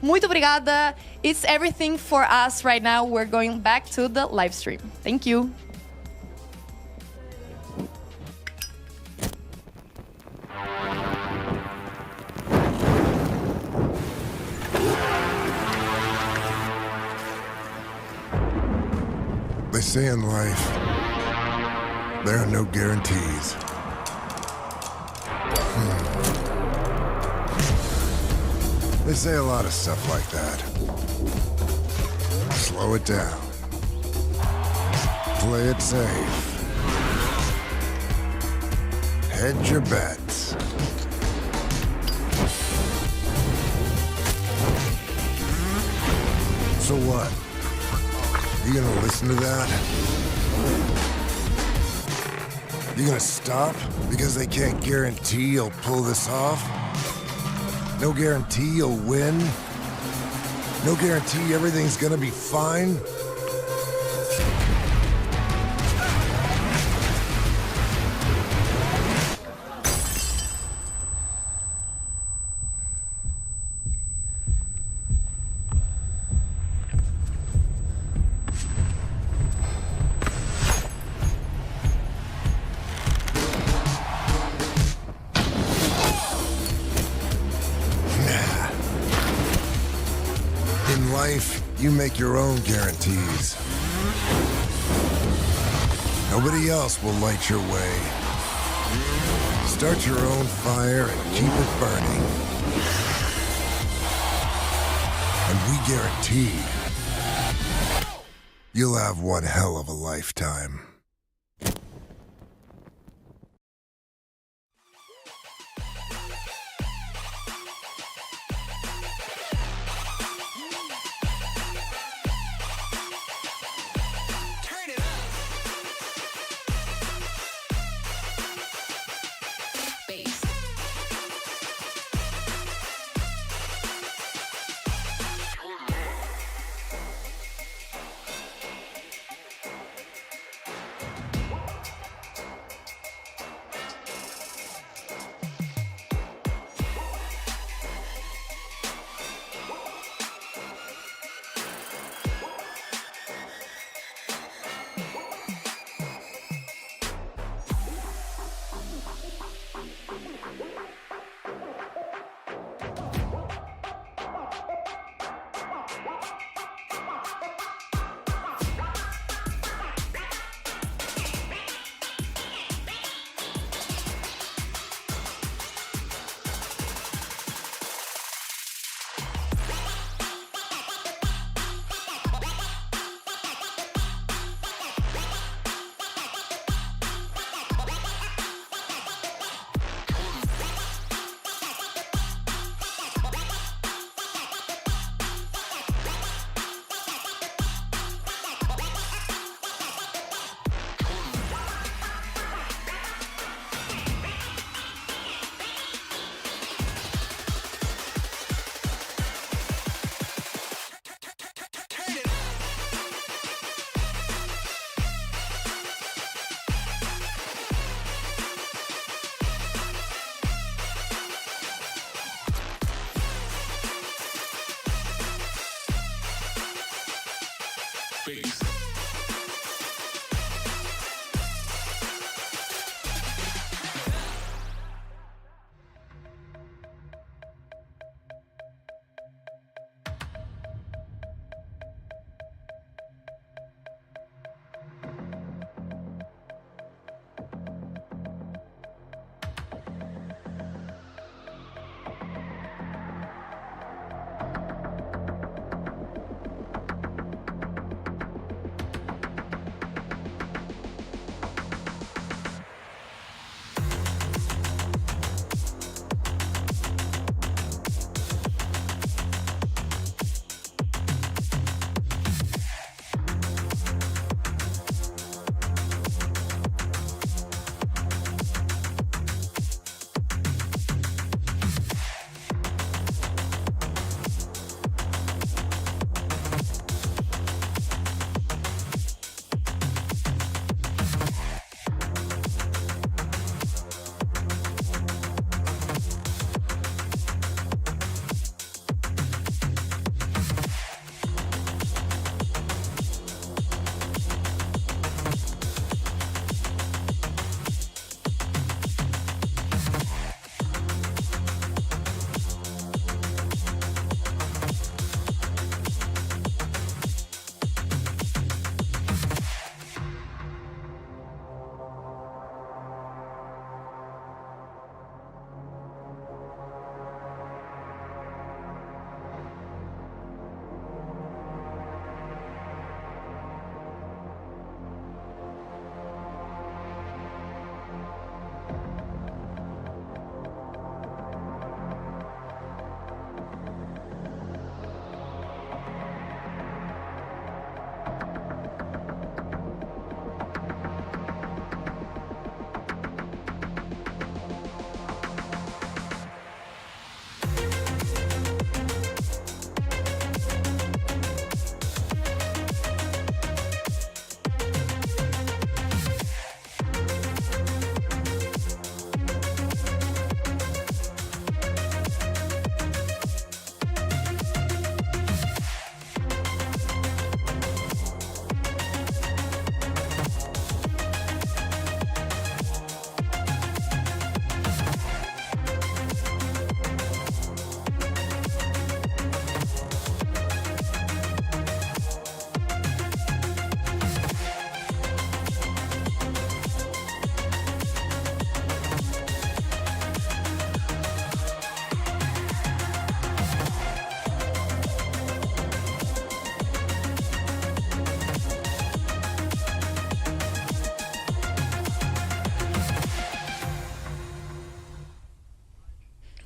Muito obrigada. It's everything for us right now. We're going back to the live stream. Thank you. They say in life, there are no guarantees. They say a lot of stuff like that. Slow it down. Play it safe. Hedge your bets. So what? You gonna listen to that? You gonna stop because they can't guarantee you'll pull this off? No guarantee you'll win? No guarantee everything's gonna be fine? In life, you make your own guarantees. Nobody else will light your way. Start your own fire and keep it burning. And we guarantee you'll have one hell of a lifetime.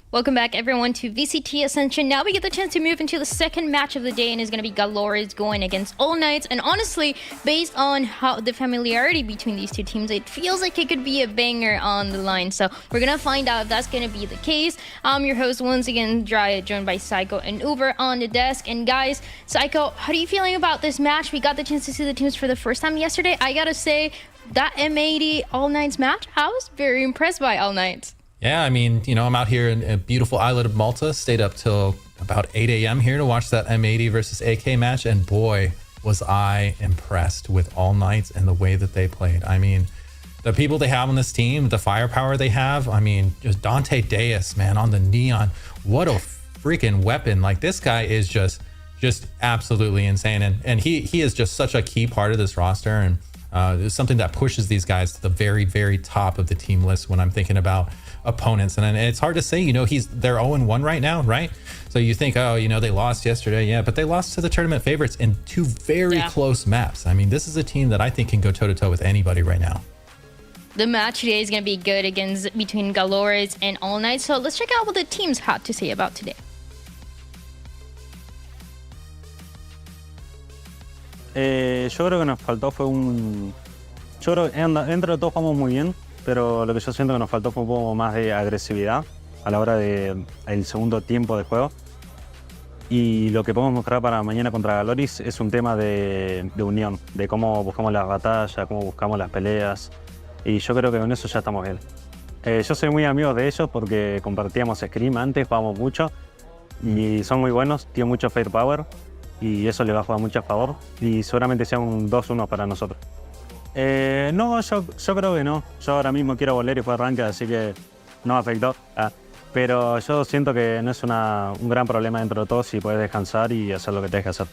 Welcome back, everyone, to VCT Ascension. Now we get the chance to move into the second match of the day, and is going to be GALORYS going against All Knights. And honestly, based on how the familiarity between these two teams, it feels like it could be a banger on the line. So we're going to find out if that's going to be the case. I'm your host once again, Dry, joined by Psycho and Uber on the desk. And guys, Psycho, how are you feeling about this match? We got the chance to see the teams for the first time yesterday. I got to say, that M80 All Knights match, I was very impressed by All Knights. Yeah, I mean, you know, I'm out here in a beautiful islet of Malta, stayed up till about 8 a.m. here to watch that M80 versus AK match, and boy, was I impressed with All Knights and the way that they played. I mean, the people they have on this team, the firepower they have, I mean, just Dante Deus, man, on the Neon, what a freaking weapon. Like, this guy is just absolutely insane, and he is just such a key part of this roster, and it's something that pushes these guys to the very, very top of the team list when I'm thinking about opponents. And it's hard to say, you know, they're 0-1 right now, right? So you think, oh, you know, they lost yesterday. Yeah, but they lost to the tournament favorites in two very close maps. I mean, this is a team that I think can go toe-to-toe with anybody right now. The match today is going to be good between GALORYS and All Knights. So let's check out what the teams have to say about today. Yo creo que nos faltó fue un... Yo creo que dentro de todo jugamos muy bien, pero lo que yo siento que nos faltó fue un poco más de agresividad a la hora del segundo tiempo de juego. Y lo que podemos mostrar para mañana contra GALORYS es un tema de unión, de cómo buscamos las batallas, cómo buscamos las peleas. Y yo creo que con eso ya estamos bien. Yo soy muy amigo de ellos porque compartíamos Scream antes, jugábamos mucho. Y son muy buenos, tienen mucho firepower. y eso le va a jugar mucho a favor y seguramente sea un 2-1 para nosotros. No, yo creo que no. Yo ahora mismo quiero volver y jugar ranked, así que no me afectó. Pero yo siento que no es un gran problema dentro de todo si puedes descansar y hacer lo que tengas que hacer.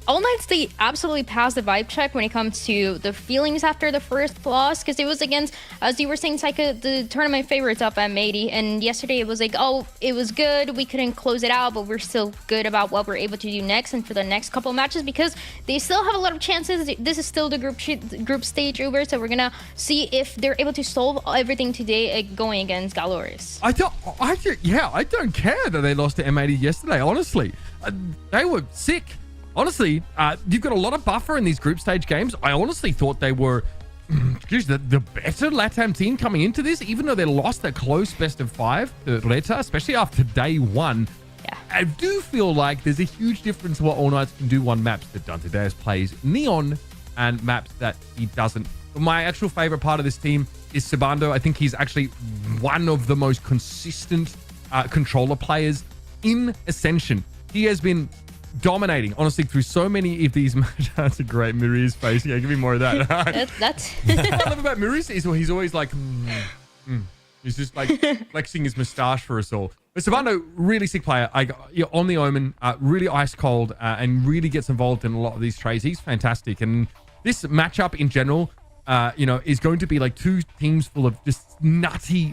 All Knights, they absolutely passed the vibe check when it comes to the feelings after the first loss, because it was against, as you were saying, Saika, the tournament favorites up at Mady, and yesterday it was like, oh, it was good, we couldn't close it out, but we're still good about what we're able to do next and for the next couple matches, because they still have a lot of chances. This is still the group stage over, so we're gonna see if they're able to solve everything today going against GALORYS. I don't care that they lost to M80 yesterday, honestly. They were sick. Honestly, you've got a lot of buffer in these group stage games. I honestly thought they were the better LATAM team coming into this, even though they lost that close best of 5 to Reta, especially after day 1. Yeah. I do feel like there's a huge difference what All Knights can do on maps that Dante Deus plays Neon and maps that he doesn't. But my actual favorite part of this team is Sabando. I think he's actually one of the most consistent controller players in Ascension. He has been dominating, honestly, through so many of these matches. That's a great Miri's face. Yeah, give me more of that. That's what I love about Miri's is he's always like, he's just like flexing his moustache for us all. But Sabando, really sick player. You're on the Omen, really ice cold, and really gets involved in a lot of these trades. He's fantastic. And this matchup in general, is going to be like two teams full of just nutty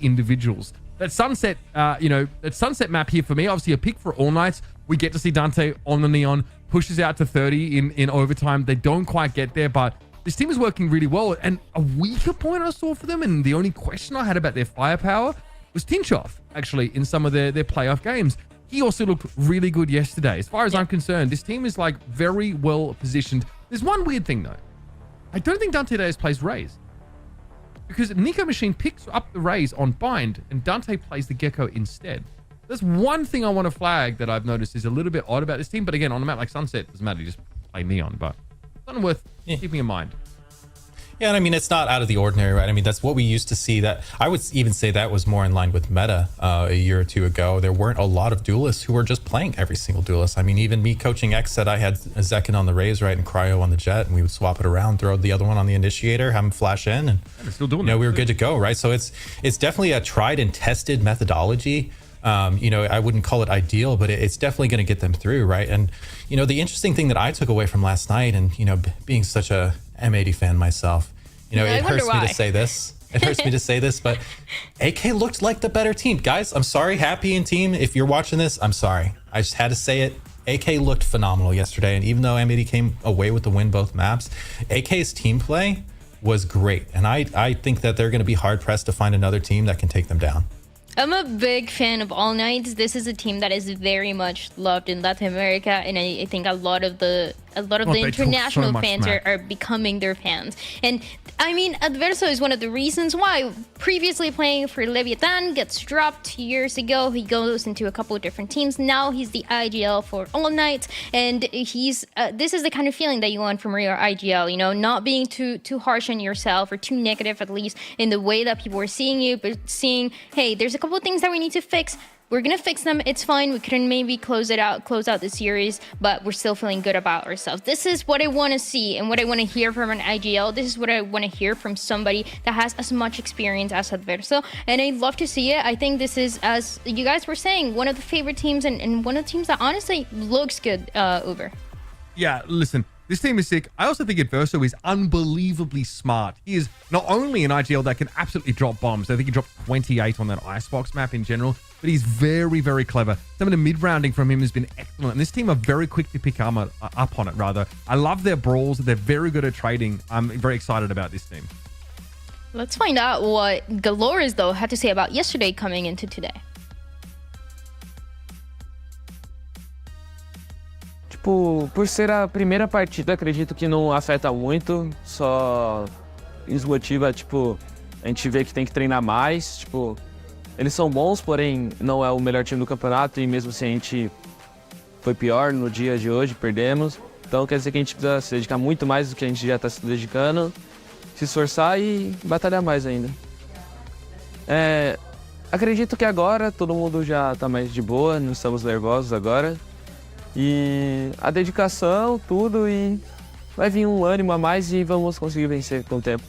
individuals. That sunset, that sunset map here for me, obviously a pick for All Knights. We get to see Dante on the Neon, pushes out to 30 in overtime. They don't quite get there, but this team is working really well. And a weaker point I saw for them, and the only question I had about their firepower, was Tinchov, actually, in some of their playoff games. He also looked really good yesterday. As far as I'm concerned, this team is like very well positioned. There's one weird thing though. I don't think Dante Deus plays Raze, because Nico Machine picks up the Raze on Bind and Dante plays the Gecko instead. There's one thing I want to flag that I've noticed is a little bit odd about this team, but again, on a map like Sunset, it doesn't matter, you just play Neon, but something worth keeping in mind. Yeah, and I mean, it's not out of the ordinary, right? I mean, that's what we used to see. That I would even say that was more in line with meta a year or two ago. There weren't a lot of duelists who were just playing every single duelist. I mean, even me coaching X said I had a Zekin on the Raze, right, and Cryo on the Jet, and we would swap it around, throw the other one on the Initiator, have him flash in, and still doing we were good to go, right? So it's definitely a tried and tested methodology. I wouldn't call it ideal, but it's definitely going to get them through, right? And the interesting thing that I took away from last night, and being such a M80 fan myself, it hurts me to say this. It hurts me to say this, but AK looked like the better team. Guys, I'm sorry, Happy and team, if you're watching this, I'm sorry. I just had to say it. AK looked phenomenal yesterday, and even though M80 came away with the win both maps, AK's team play was great, and I think that they're going to be hard-pressed to find another team that can take them down. I'm a big fan of All Knights. This is a team that is very much loved in Latin America, and I think a lot of the international fans are becoming their fans. And I mean, Adverso is one of the reasons why. Previously playing for Leviathan, gets dropped 2 years ago. He goes into a couple of different teams. Now he's the IGL for All Knights, and he's this is the kind of feeling that you want from your IGL. Not being too harsh on yourself or too negative, at least in the way that people are seeing you, but seeing, hey, there's a couple of things that we need to fix. We're gonna fix them. It's fine. We couldn't maybe close out the series, but we're still feeling good about ourselves. This is what I want to see and what I want to hear from an IGL. This is what I want to hear from somebody that has as much experience as Adverso, and I love to see it. I think this is, as you guys were saying, one of the favorite teams and one of the teams that honestly looks good. Uber. Yeah, listen. This team is sick. I also think Adverso is unbelievably smart. He is not only an IGL that can absolutely drop bombs. I think he dropped 28 on that Icebox map in general, but he's very, very clever. Some of the mid-rounding from him has been excellent, and this team are very quick to pick up on it, rather. I love their brawls. They're very good at trading. I'm very excited about this team. Let's find out what GALORYS, though, had to say about yesterday coming into today. Por ser a primeira partida, acredito que não afeta muito, só desmotiva, a gente vê que tem que treinar mais, eles são bons, porém não é o melhor time do campeonato e mesmo assim a gente foi pior no dia de hoje, perdemos, então quer dizer que a gente precisa se dedicar muito mais do que a gente já está se dedicando, se esforçar e batalhar mais ainda. Acredito que agora todo mundo já tá mais de boa, não estamos nervosos agora. E a dedicação, tudo, e vai vir um ânimo a mais e vamos conseguir vencer com o tempo.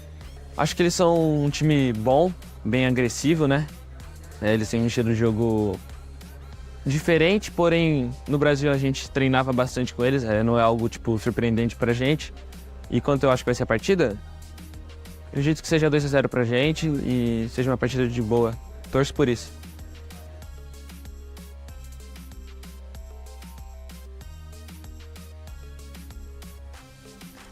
Acho que eles são um time bom, bem agressivo, né? Eles têm um estilo de jogo diferente, porém no Brasil a gente treinava bastante com eles, não é algo tipo surpreendente pra gente. E quanto eu acho que vai ser a partida, eu acredito que seja 2-0 pra gente e seja uma partida de boa. Torço por isso.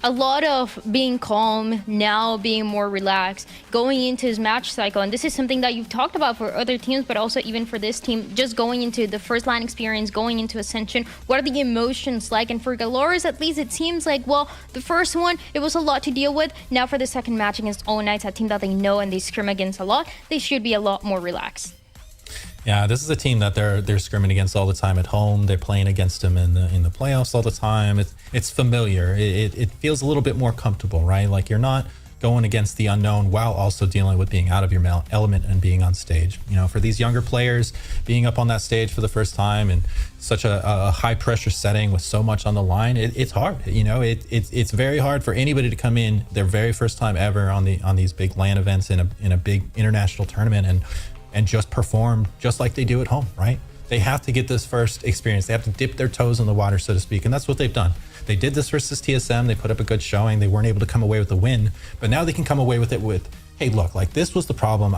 A lot of being calm, now being more relaxed, going into his match cycle. And this is something that you've talked about for other teams, but also even for this team, just going into the first line experience, going into Ascension. What are the emotions like? And for GALORYS, at least it seems like, well, the first one, it was a lot to deal with. Now for the second match against All Knights, a team that they know and they scrim against a lot, they should be a lot more relaxed. Yeah, this is a team that they're scrimming against all the time at home. They're playing against them in the playoffs all the time. It's familiar. It feels a little bit more comfortable, right? Like you're not going against the unknown while also dealing with being out of your element and being on stage. You know, for these younger players, being up on that stage for the first time in such a high pressure setting with so much on the line, it's hard. You know, it's very hard for anybody to come in their very first time ever on these big LAN events in a big international tournament and just perform just like they do at home, right? They have to get this first experience. They have to dip their toes in the water, so to speak, and that's what they've done. They did this versus TSM. They put up a good showing. They weren't able to come away with the win, but now they can come away with it with, hey, look, like this was the problem.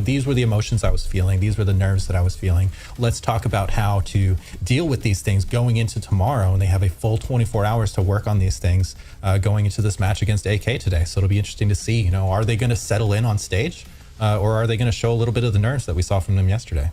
These were the emotions I was feeling. These were the nerves that I was feeling. Let's talk about how to deal with these things going into tomorrow. And they have a full 24 hours to work on these things going into this match against AK today. So it'll be interesting to see, are they going to settle in on stage? Or are they going to show a little bit of the nerves that we saw from them yesterday?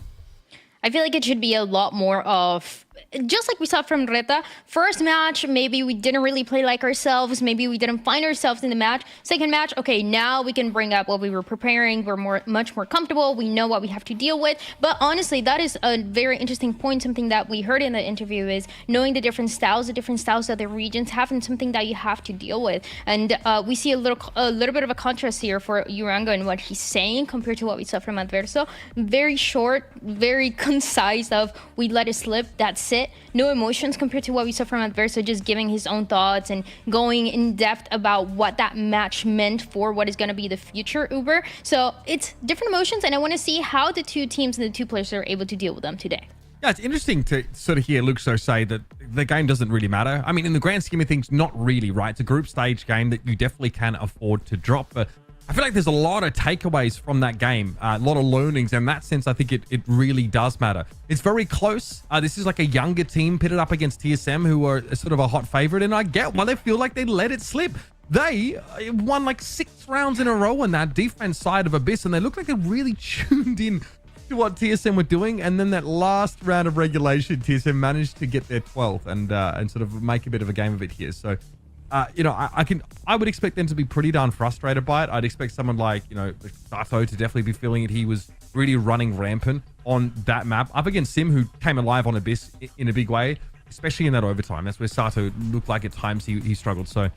I feel like it should be a lot more of, just like we saw from Reta, first match, maybe we didn't really play like ourselves. Maybe we didn't find ourselves in the match. Second match, okay, now we can bring up what we were preparing. We're much more comfortable. We know what we have to deal with. But honestly, that is a very interesting point. Something that we heard in the interview is knowing the different styles of the regions, having something that you have to deal with. And we see a little bit of a contrast here for Urango and what he's saying compared to what we saw from Adverso. Very short, very concise of we let it slip, that's it. No emotions compared to what we saw from Adverso, just giving his own thoughts and going in depth about what that match meant for what is going to be the future Uber. So it's different emotions, and I want to see how the two teams and the two players are able to deal with them today. Yeah, it's interesting to sort of hear Luxo say that the game doesn't really matter. I mean, in the grand scheme of things, not really, right? It's a group stage game that you definitely can afford to drop, but I feel like there's a lot of takeaways from that game, a lot of learnings. In that sense, I think it really does matter. It's very close. This is like a younger team pitted up against TSM, who are sort of a hot favorite, and I get why they feel like they let it slip. They won like 6 rounds in a row on that defense side of Abyss, and they look like they're really tuned in to what TSM were doing. And then that last round of regulation, TSM managed to get their 12th and sort of make a bit of a game of it here. So I would expect them to be pretty darn frustrated by it. I'd expect someone like, Sato to definitely be feeling it. He was really running rampant on that map up against Sim, who came alive on Abyss in a big way, especially in that overtime. That's where Sato looked like at times he struggled. So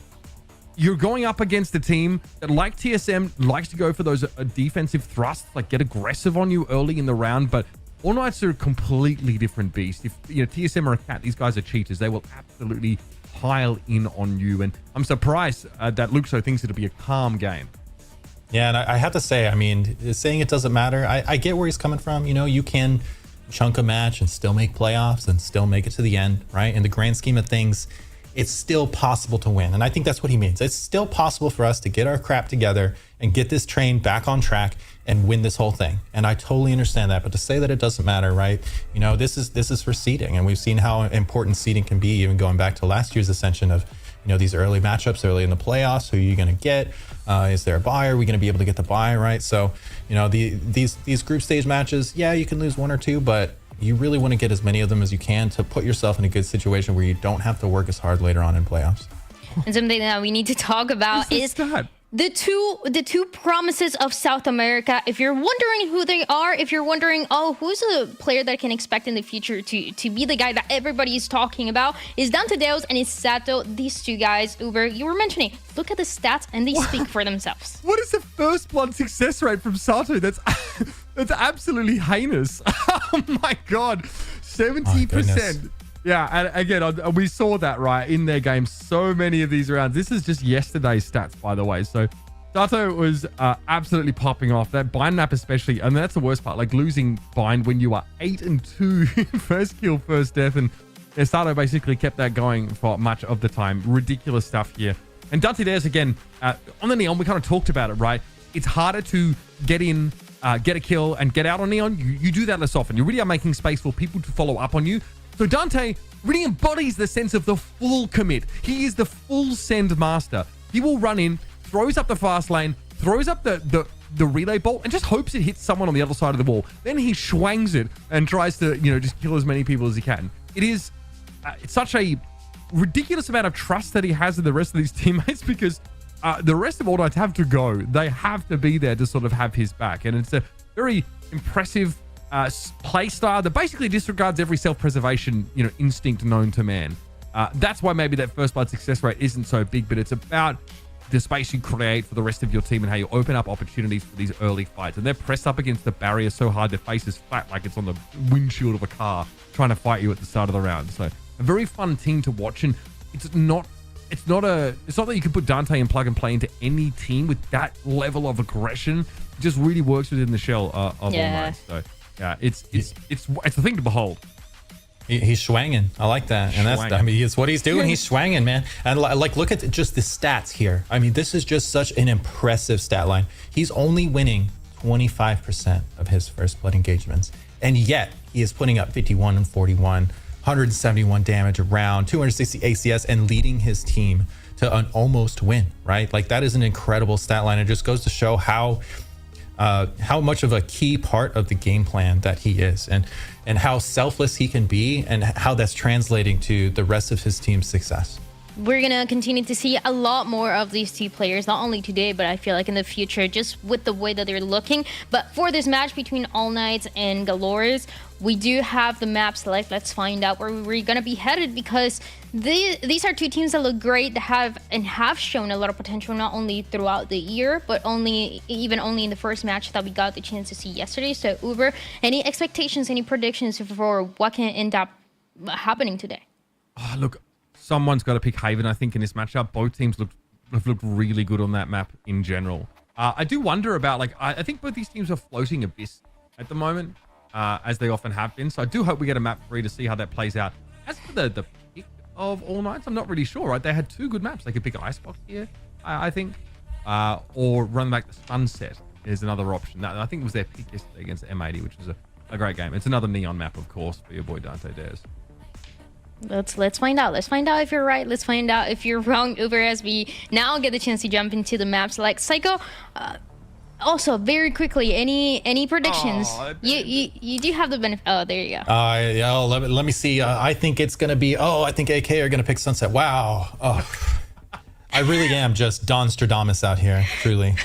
you're going up against a team that, like TSM, likes to go for those defensive thrusts, like get aggressive on you early in the round, but All Knights are a completely different beast. If TSM are a cat, these guys are cheaters. They will absolutely pile in on you, and I'm surprised that Luxo thinks it'll be a calm game. Yeah, and I have to say, I mean, saying it doesn't matter, I get where he's coming from. You can chunk a match and still make playoffs and still make it to the end, right? In the grand scheme of things, it's still possible to win. And I think that's what he means. It's still possible for us to get our crap together and get this train back on track and win this whole thing. And I totally understand that. But to say that it doesn't matter, right? This is for seeding. And we've seen how important seeding can be, even going back to last year's Ascension of, these early matchups early in the playoffs. Who are you going to get? Is there a bye? Are we going to be able to get the bye, right? So, these group stage matches, yeah, you can lose 1 or 2, but you really want to get as many of them as you can to put yourself in a good situation where you don't have to work as hard later on in playoffs. And something that we need to talk about is the two promises of South America. If you're wondering who they are, if you're wondering, who's a player that I can expect in the future to be the guy that everybody is talking about, is Dante Deus and it's Sato. These two guys, Uber, you were mentioning, look at the stats and they speak for themselves. What is the first blood success rate from Sato? That's It's absolutely heinous. Oh my God. 70%. Yeah, and again, we saw that, right, in their game. So many of these rounds. This is just yesterday's stats, by the way. So Dato was absolutely popping off. That bind map especially, and that's the worst part. Like losing bind when you are 8-2, first kill, first death, and Sato basically kept that going for much of the time. Ridiculous stuff here. And Dante Dares, again, on the Neon, we kind of talked about it, right? It's harder to get in, get a kill, and get out on Neon. You do that less often. You really are making space for people to follow up on you. So Dante really embodies the sense of the full commit. He is the full send master. He will run in, throws up the fast lane, throws up the relay bolt, and just hopes it hits someone on the other side of the wall. Then he schwangs it and tries to, just kill as many people as he can. It is it's such a ridiculous amount of trust that he has in the rest of these teammates, because the rest of All Knights have to go. They have to be there to sort of have his back. And it's a very impressive play style that basically disregards every self-preservation, instinct known to man. That's why maybe that first blood success rate isn't so big, but it's about the space you create for the rest of your team and how you open up opportunities for these early fights. And they're pressed up against the barrier so hard their face is flat like it's on the windshield of a car trying to fight you at the start of the round. So a very fun team to watch, and it's not that you can put Dante and plug and play into any team with that level of aggression. It just really works within the shell of All Knights. So yeah, it's a thing to behold. He's schwanging. I like that. And it's what he's doing. He's schwanging, man. And look at just the stats here. I mean, this is just such an impressive stat line. He's only winning 25% of his first blood engagements. And yet he is putting up 51 and 41, 171 damage around, 260 ACS, and leading his team to an almost win, right? Like, that is an incredible stat line. It just goes to show how much of a key part of the game plan that he is, and how selfless he can be, and how that's translating to the rest of his team's success. We're going to continue to see a lot more of these two players, not only today, but I feel like in the future, just with the way that they're looking. But for this match between All Knights and GALORYS, we do have the map select. Let's find out where we're going to be headed, because these are two teams that look great, that have shown a lot of potential, not only throughout the year, but only in the first match that we got the chance to see yesterday. So Uber, any expectations, any predictions for what can end up happening today? Look, someone's got to pick Haven, I think, in this matchup. Both teams have looked really good on that map in general. I do wonder about, I think both these teams are floating Abyss at the moment, as they often have been. So I do hope we get a map 3 to see how that plays out. As for the pick of All Knights, I'm not really sure, right? They had 2 good maps. They could pick Icebox here, I think, or run back the Sunset is another option. That, I think, was their pick yesterday against M80, which was a great game. It's another Neon map, of course, for your boy Dante Dares. Let's find out. Let's find out if you're right. Let's find out if you're wrong, Uber, as we now get the chance to jump into the maps. Like Psycho, also very quickly, any predictions? You do have the benefit. Oh, there you go. Yeah, let me see. I think it's gonna be. I think AK are gonna pick Sunset. Wow. Oh, I really am just Don Stradamus out here, truly.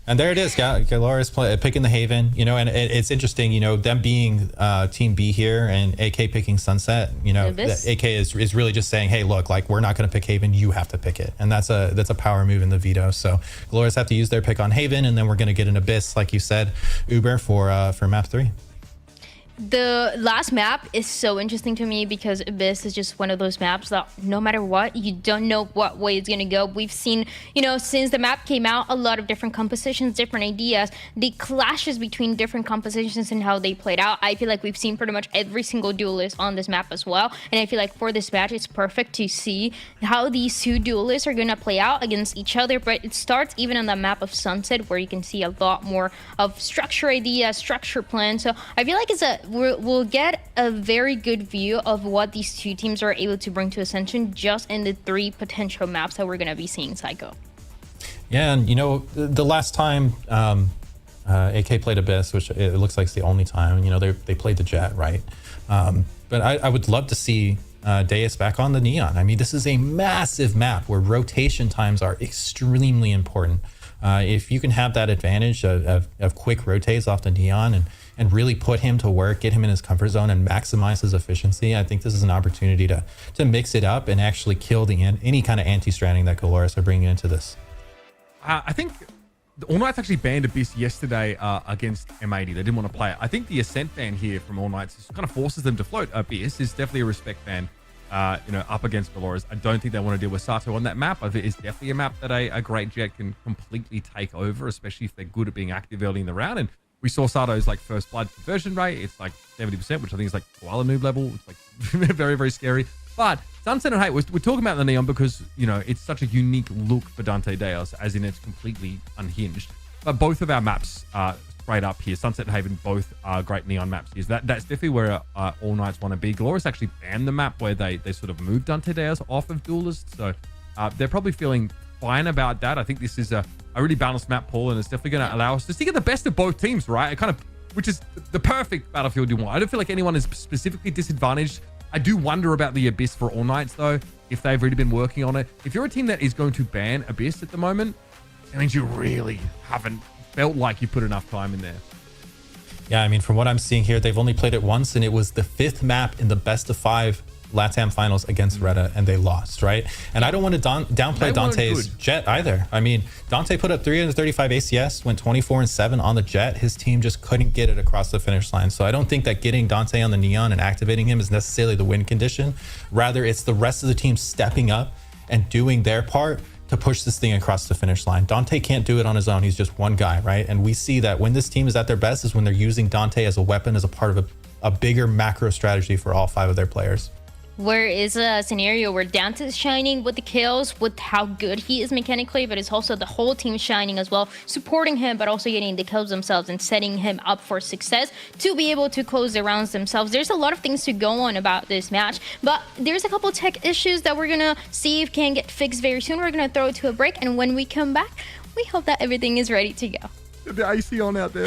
And there it is, GALORYS picking the Haven, and it's interesting, them being Team B here and AK picking Sunset, AK is really just saying, hey, look, we're not going to pick Haven, you have to pick it. And that's a power move in the veto. So GALORYS have to use their pick on Haven, and then we're going to get an Abyss, like you said, Uber, for map 3. The last map is so interesting to me, because Abyss is just one of those maps that no matter what, you don't know what way it's going to go. We've seen, since the map came out, a lot of different compositions, different ideas, the clashes between different compositions and how they played out. I feel like we've seen pretty much every single duelist on this map as well. And I feel like for this match, it's perfect to see how these two duelists are going to play out against each other. But it starts even on the map of Sunset, where you can see a lot more of structure ideas, structure plans. So I feel like we'll get a very good view of what these two teams are able to bring to Ascension just in the 3 potential maps that we're going to be seeing, Psycho. Yeah, and the last time AK played Abyss, which it looks like it's the only time, they played the Jet, right? But I would love to see Deus back on the Neon. I mean, this is a massive map where rotation times are extremely important. If you can have that advantage of quick rotates off the Neon and really put him to work, get him in his comfort zone and maximize his efficiency, I think this is an opportunity to mix it up and actually kill any kind of anti-stranding that GALORYS are bringing into this. I think All Knights actually banned Abyss yesterday against M80. They didn't want to play it. I think the Ascent ban here from All Knights kind of forces them to float. Abyss is definitely a respect ban, up against GALORYS. I don't think they want to deal with Sato on that map. I think it's definitely a map that a great Jet can completely take over, especially if they're good at being active early in the round. And we saw Sato's like first blood conversion rate. It's like 70%, which I think is like koala noob level. It's like very, very scary. But Sunset and Hate, we're talking about the Neon because, it's such a unique look for Dante Deos, as in it's completely unhinged. But both of our maps are straight up here. Sunset and Haven both are great Neon maps here. So that's definitely where All Knights want to be. GALORYS actually banned the map where they sort of moved Dante Deos off of Duelist. So they're probably feeling fine about that. I think this is a really balanced map, Paul, and it's definitely going to allow us to see the best of both teams, right? Which is the perfect battlefield you want. I don't feel like anyone is specifically disadvantaged. I do wonder about the Abyss for All Knights, though, if they've really been working on it. If you're a team that is going to ban Abyss at the moment, it means you really haven't felt like you put enough time in there. Yeah, I mean, from what I'm seeing here, they've only played it once, and it was the 5th map in the best of 5 LATAM finals against Retta, and they lost, right? And I don't want to downplay Dante's Jet either. I mean, Dante put up 335 ACS, went 24-7 on the Jet. His team just couldn't get it across the finish line. So I don't think that getting Dante on the Neon and activating him is necessarily the win condition. Rather, it's the rest of the team stepping up and doing their part to push this thing across the finish line. Dante can't do it on his own. He's just one guy, right? And we see that when this team is at their best is when they're using Dante as a weapon, as a part of a bigger macro strategy for all 5 of their players. Where is a scenario where Dante is shining with the kills, with how good he is mechanically, but it's also the whole team shining as well, supporting him, but also getting the kills themselves and setting him up for success to be able to close the rounds themselves. There's a lot of things to go on about this match, but there's a couple tech issues that we're gonna see if can get fixed very soon. We're gonna throw it to a break, and when we come back, we hope that everything is ready to go. The AC on out there.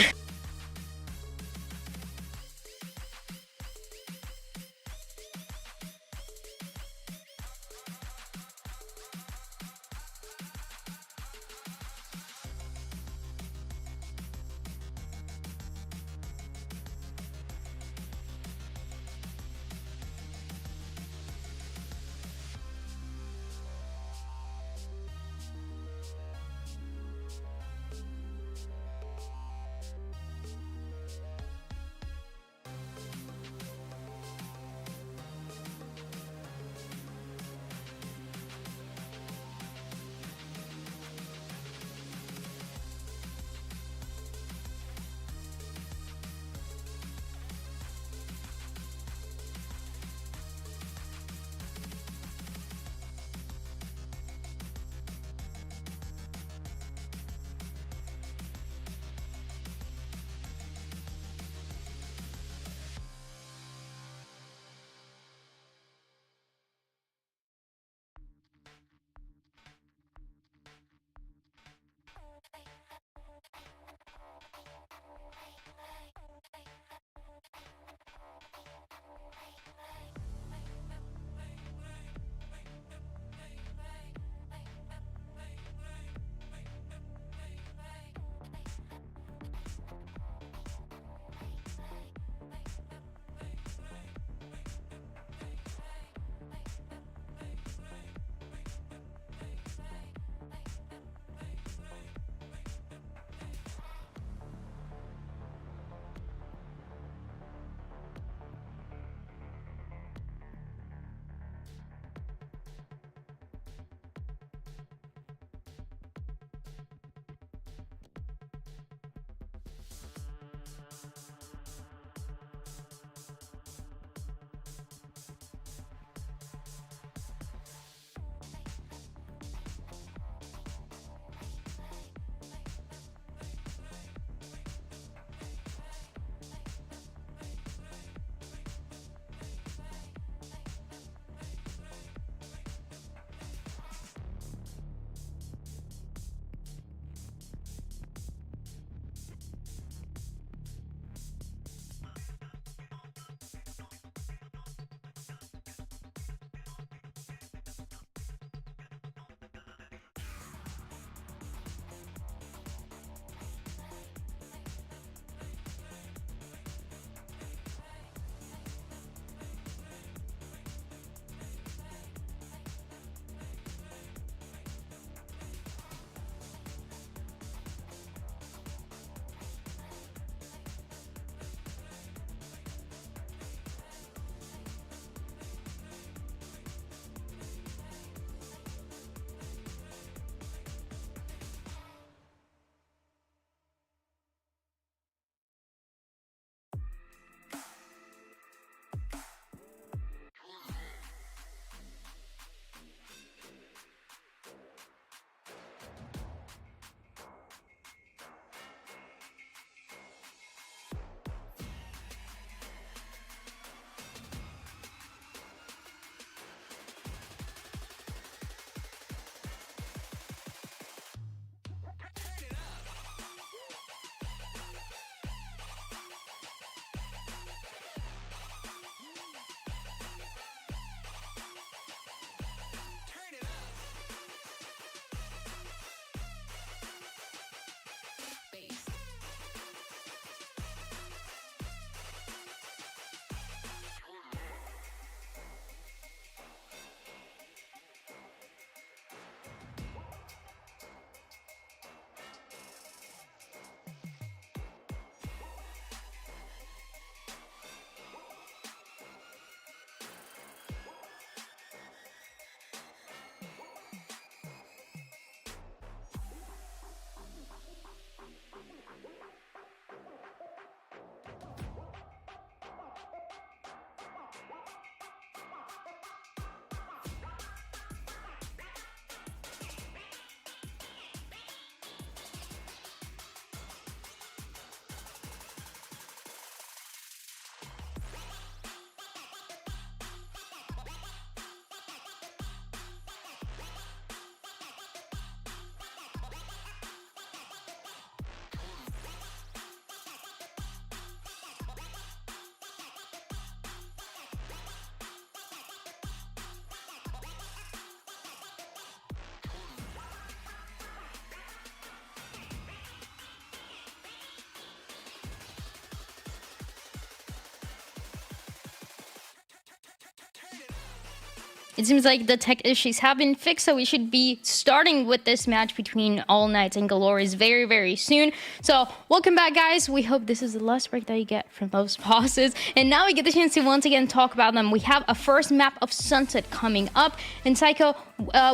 It seems like the tech issues have been fixed, so we should be starting with this match between All Knights and GALORYS very, very soon. So welcome back, guys. We hope this is the last break that you get from those pauses. And now we get the chance to once again talk about them. We have a first map of Sunset coming up. And Psycho,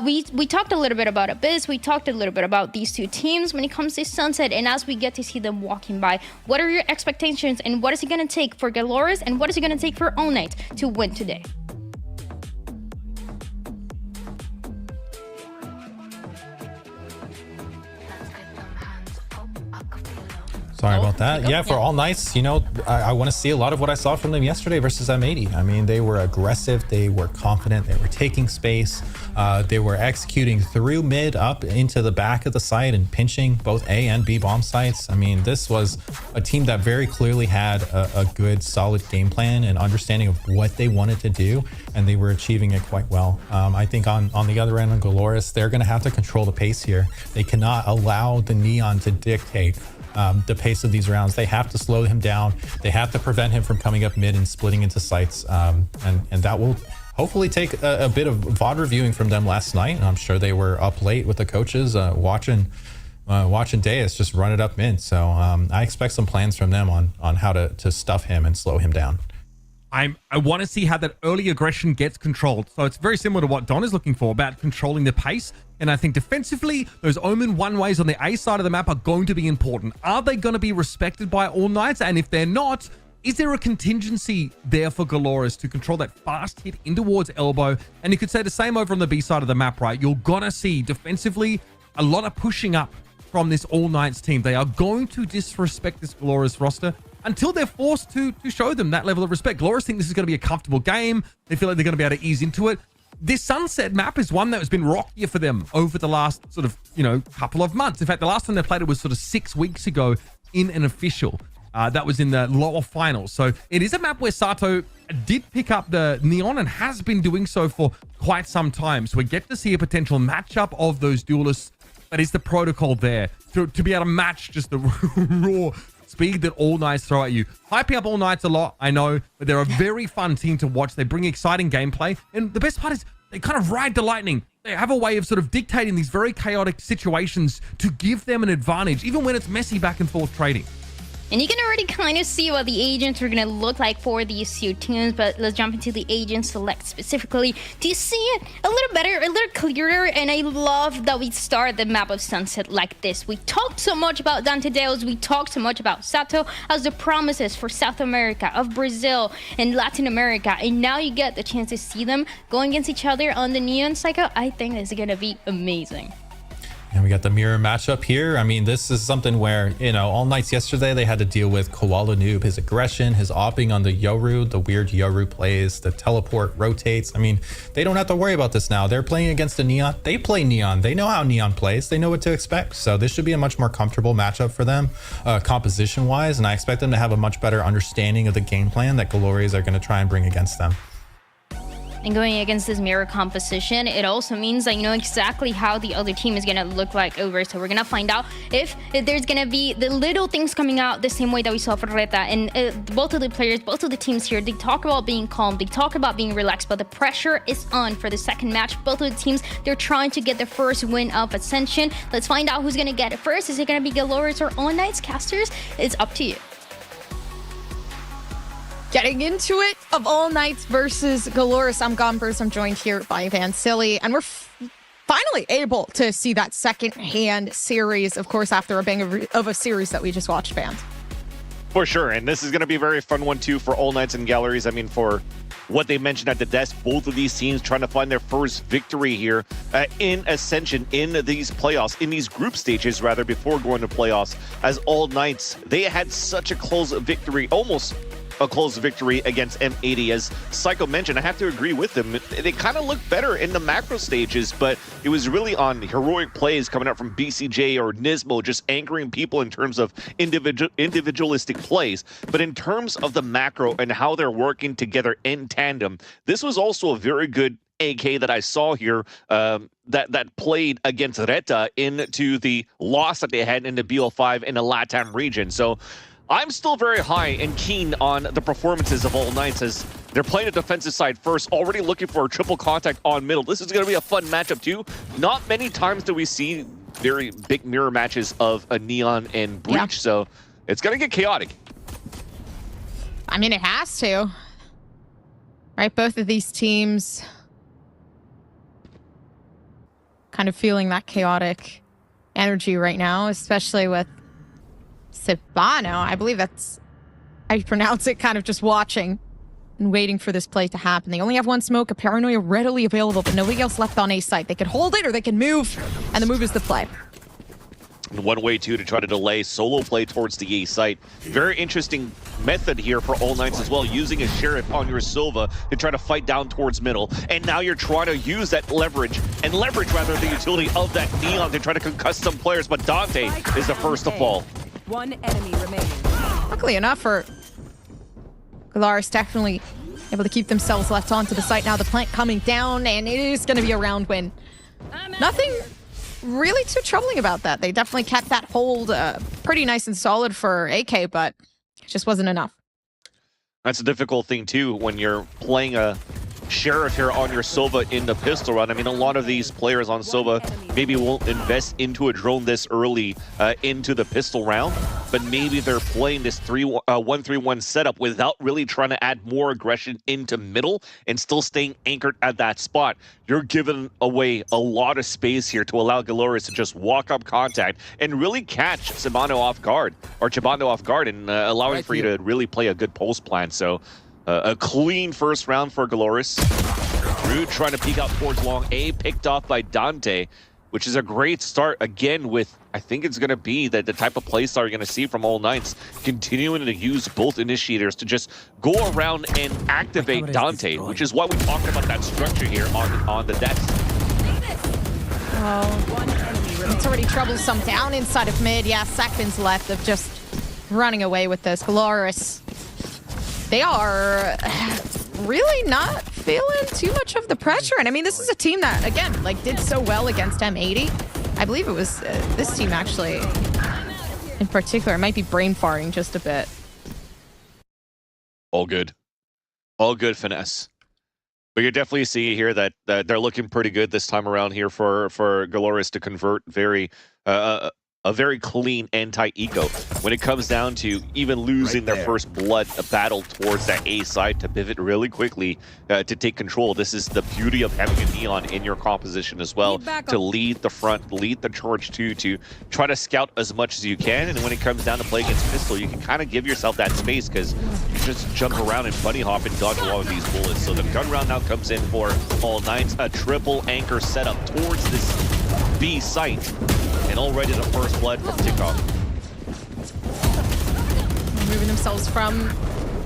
we talked a little bit about Abyss. We talked a little bit about these two teams when it comes to Sunset. And as we get to see them walking by, what are your expectations and what is it going to take for GALORYS and what is it going to take for All Knights to win today? Sorry about that. Yeah, for All Knights, you know, I want to see a lot of what I saw from them yesterday versus M80. I mean, they were aggressive, they were confident, they were taking space, they were executing through mid up into the back of the site and pinching both A and B bomb sites. I mean, this was a team that very clearly had a good, solid game plan and understanding of what they wanted to do, and they were achieving it quite well. I think on the other end of GALORYS, they're going to have to control the pace here. They cannot allow the Neon to dictate the pace of these rounds. They have to slow him down. They have to prevent him from coming up mid and splitting into sites. And that will hopefully take a bit of VOD reviewing from them last night. And I'm sure they were up late with the coaches watching Deus just run it up mid. So I expect some plans from them on how to stuff him and slow him down. I want to see how that early aggression gets controlled. So it's very similar to what Don is looking for about controlling the pace. And I think defensively, those Omen one-ways on the A side of the map are going to be important. Are they going to be respected by All Knights? And if they're not, is there a contingency there for GALORYS to control that fast hit in towards elbow? And you could say the same over on the B side of the map, right? You're going to see defensively a lot of pushing up from this All Knights team. They are going to disrespect this GALORYS roster until they're forced to show them that level of respect. GALORYS think this is going to be a comfortable game. They feel like they're going to be able to ease into it. This Sunset map is one that has been rockier for them over the last sort of, couple of months. In fact, the last time they played it was sort of 6 weeks ago in an official. That was in the lower finals. So it is a map where Sato did pick up the Neon and has been doing so for quite some time. So we get to see a potential matchup of those duelists. But is the protocol there to be able to match just the raw speed that All Knights throw at you? Hyping up All Knights a lot, I know, but they're a very fun team to watch. They bring exciting gameplay. And the best part is they kind of ride the lightning. They have a way of sort of dictating these very chaotic situations to give them an advantage, even when it's messy back and forth trading. And you can already kind of see what the agents are going to look like for these two teams, but let's jump into the agent select specifically to see it a little better, a little clearer, and I love that we start the map of Sunset like this. We talked so much about Dante Deus, we talked so much about Sato as the promises for South America, of Brazil, and Latin America, and now you get the chance to see them going against each other on the Neon Cycle. I think this is going to be amazing. And we got the mirror matchup here. I mean, this is something where, All Knights yesterday, they had to deal with Koala Noob, his aggression, his opping on the Yoru, the weird Yoru plays, the teleport rotates. I mean, they don't have to worry about this now. They're playing against a Neon. They play Neon. They know how Neon plays. They know what to expect. So this should be a much more comfortable matchup for them, composition-wise. And I expect them to have a much better understanding of the game plan that GALORYS are going to try and bring against them. And going against this mirror composition, it also means that you know exactly how the other team is going to look like over. So we're going to find out if there's going to be the little things coming out the same way that we saw for Reta. And both of the players, both of the teams here, they talk about being calm, they talk about being relaxed, but the pressure is on for the second match. Both of the teams, they're trying to get the first win of Ascension. Let's find out who's going to get it first. Is it going to be GALORYS or All Knights? Casters? It's up to you. Getting into it of All Knights versus GALORYS. I'm Gone First. I'm joined here by Van Silly, and we're finally able to see that second-hand series, of course, after a bang of a series that we just watched, Van. For sure, and this is going to be a very fun one, too, for All Knights and GALORYS. I mean, for what they mentioned at the desk, both of these teams trying to find their first victory here in Ascension, in these playoffs, in these group stages, rather, before going to playoffs. As All Knights, they had such a close victory, almost a close victory against M80. As Psycho mentioned, I have to agree with him. They kind of looked better in the macro stages, but it was really on heroic plays coming out from BCJ or Nismo, just anchoring people in terms of individualistic plays. But in terms of the macro and how they're working together in tandem, this was also a very good AK that I saw here that played against Reta into the loss that they had in the BL5 in the LATAM region. So I'm still very high and keen on the performances of All Knights, as They're playing a defensive side first, already looking for a triple contact on middle. This is going to be a fun matchup too. Not many times do we see very big mirror matches of a Neon and Breach, so it's going to get chaotic. I mean, it has to. Right, both of these teams kind of feeling that chaotic energy right now, especially with Sibano. I believe that's how you pronounce it, kind of just watching and waiting for this play to happen. They only have one smoke, a paranoia readily available, but nobody else left on A site. They could hold it or they can move, and the move is the play. And one way, too, to try to delay solo play towards the A site. Very interesting method here for All Knights as well, using a Sheriff on your Silva to try to fight down towards middle. And now you're trying to use that leverage, the utility of that Neon to try to concuss some players, but Dante is the first to fall. One enemy remaining. Luckily enough for GALORYS, definitely able to keep themselves left onto the site. Now the plant coming down, and it is going to be a round win. Nothing really too troubling about that. They definitely kept that hold pretty nice and solid for AK, but it just wasn't enough. That's a difficult thing, too, when you're playing a Sheriff here on your Silva in the pistol run. I mean, a lot of these players on Silva maybe won't invest into a drone this early into the pistol round, but maybe they're playing this 1-3-1 setup without really trying to add more aggression into middle and still staying anchored at that spot. You're giving away a lot of space here to allow GALORYS to just walk up contact and really catch Chibano off guard, and allowing for you to really play a good post plan. So a clean first round for GALORYS. Rude trying to peek out towards long A, picked off by Dante, which is a great start again with, I think it's going to be the type of play style you're going to see from All Knights, continuing to use both initiators to just go around and activate Dante, which is why we talked about that structure here on the decks. Oh, it's already troublesome down inside of mid. Yeah, seconds left of just running away with this. GALORYS, they are really not feeling too much of the pressure. And I mean, this is a team that, again, like did so well against M80. I believe it was this team actually in particular. It might be brain farting just a bit. All good, Finesse. But you definitely see here that they're looking pretty good this time around here for GALORYS to convert a very clean anti-eco when it comes down to even losing their first blood battle towards that A side to pivot really quickly to take control. This is the beauty of having a Neon in your composition as well, to lead the front, lead the charge too, to try to scout as much as you can. And when it comes down to play against pistol, you can kind of give yourself that space because you just jump around and bunny hop and dodge a lot of these bullets. So the gun round now comes in for All Knights, a triple anchor setup towards this B site. And already the first blood from Tikov. Moving themselves from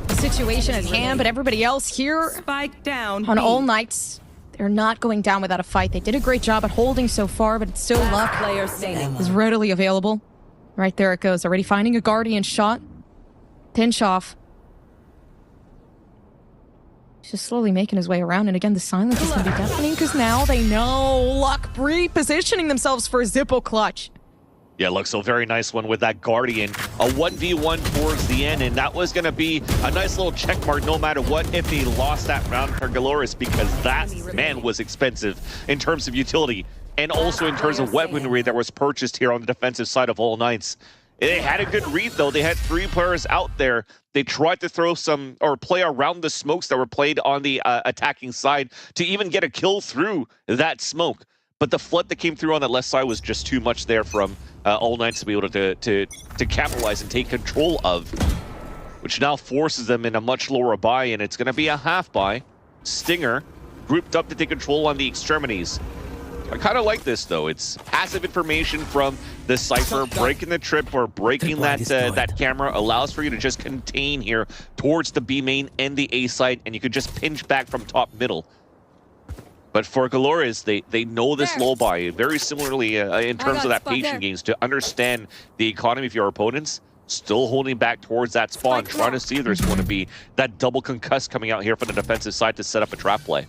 the situation at hand, but everybody else here Spike down on All Knights, they're not going down without a fight. They did a great job at holding so far, but it's still luck is readily available. Right there it goes, already finding a Guardian shot. Pinch off. He's just slowly making his way around, and again, the silence is going to be deafening because now they know Luck repositioning themselves for a Zippo clutch. Yeah, looks so very nice one with that Guardian. A 1v1 towards the end, and that was going to be a nice little check mark no matter what if they lost that round for GALORYS, because that, man, was expensive in terms of utility and also in terms of weaponry that was purchased here on the defensive side of All Knights. They had a good read, though. They had 3 players out there. They tried to throw some or play around the smokes that were played on the attacking side to even get a kill through that smoke. But the flood that came through on that left side was just too much there from All Knights to be able to capitalize and take control of, which now forces them in a much lower buy, and it's going to be a half buy. Stinger grouped up to take control on the extremities. I kind of like this, though. It's passive information from the Cypher. Breaking the trip or breaking that camera allows for you to just contain here towards the B main and the A side, and you could just pinch back from top middle. But for GALORYS, they know this low buy very similarly in terms of that patient games to understand the economy of your opponents. Still holding back towards that spawn, trying to see if there's going to be that double concuss coming out here from the defensive side to set up a trap play.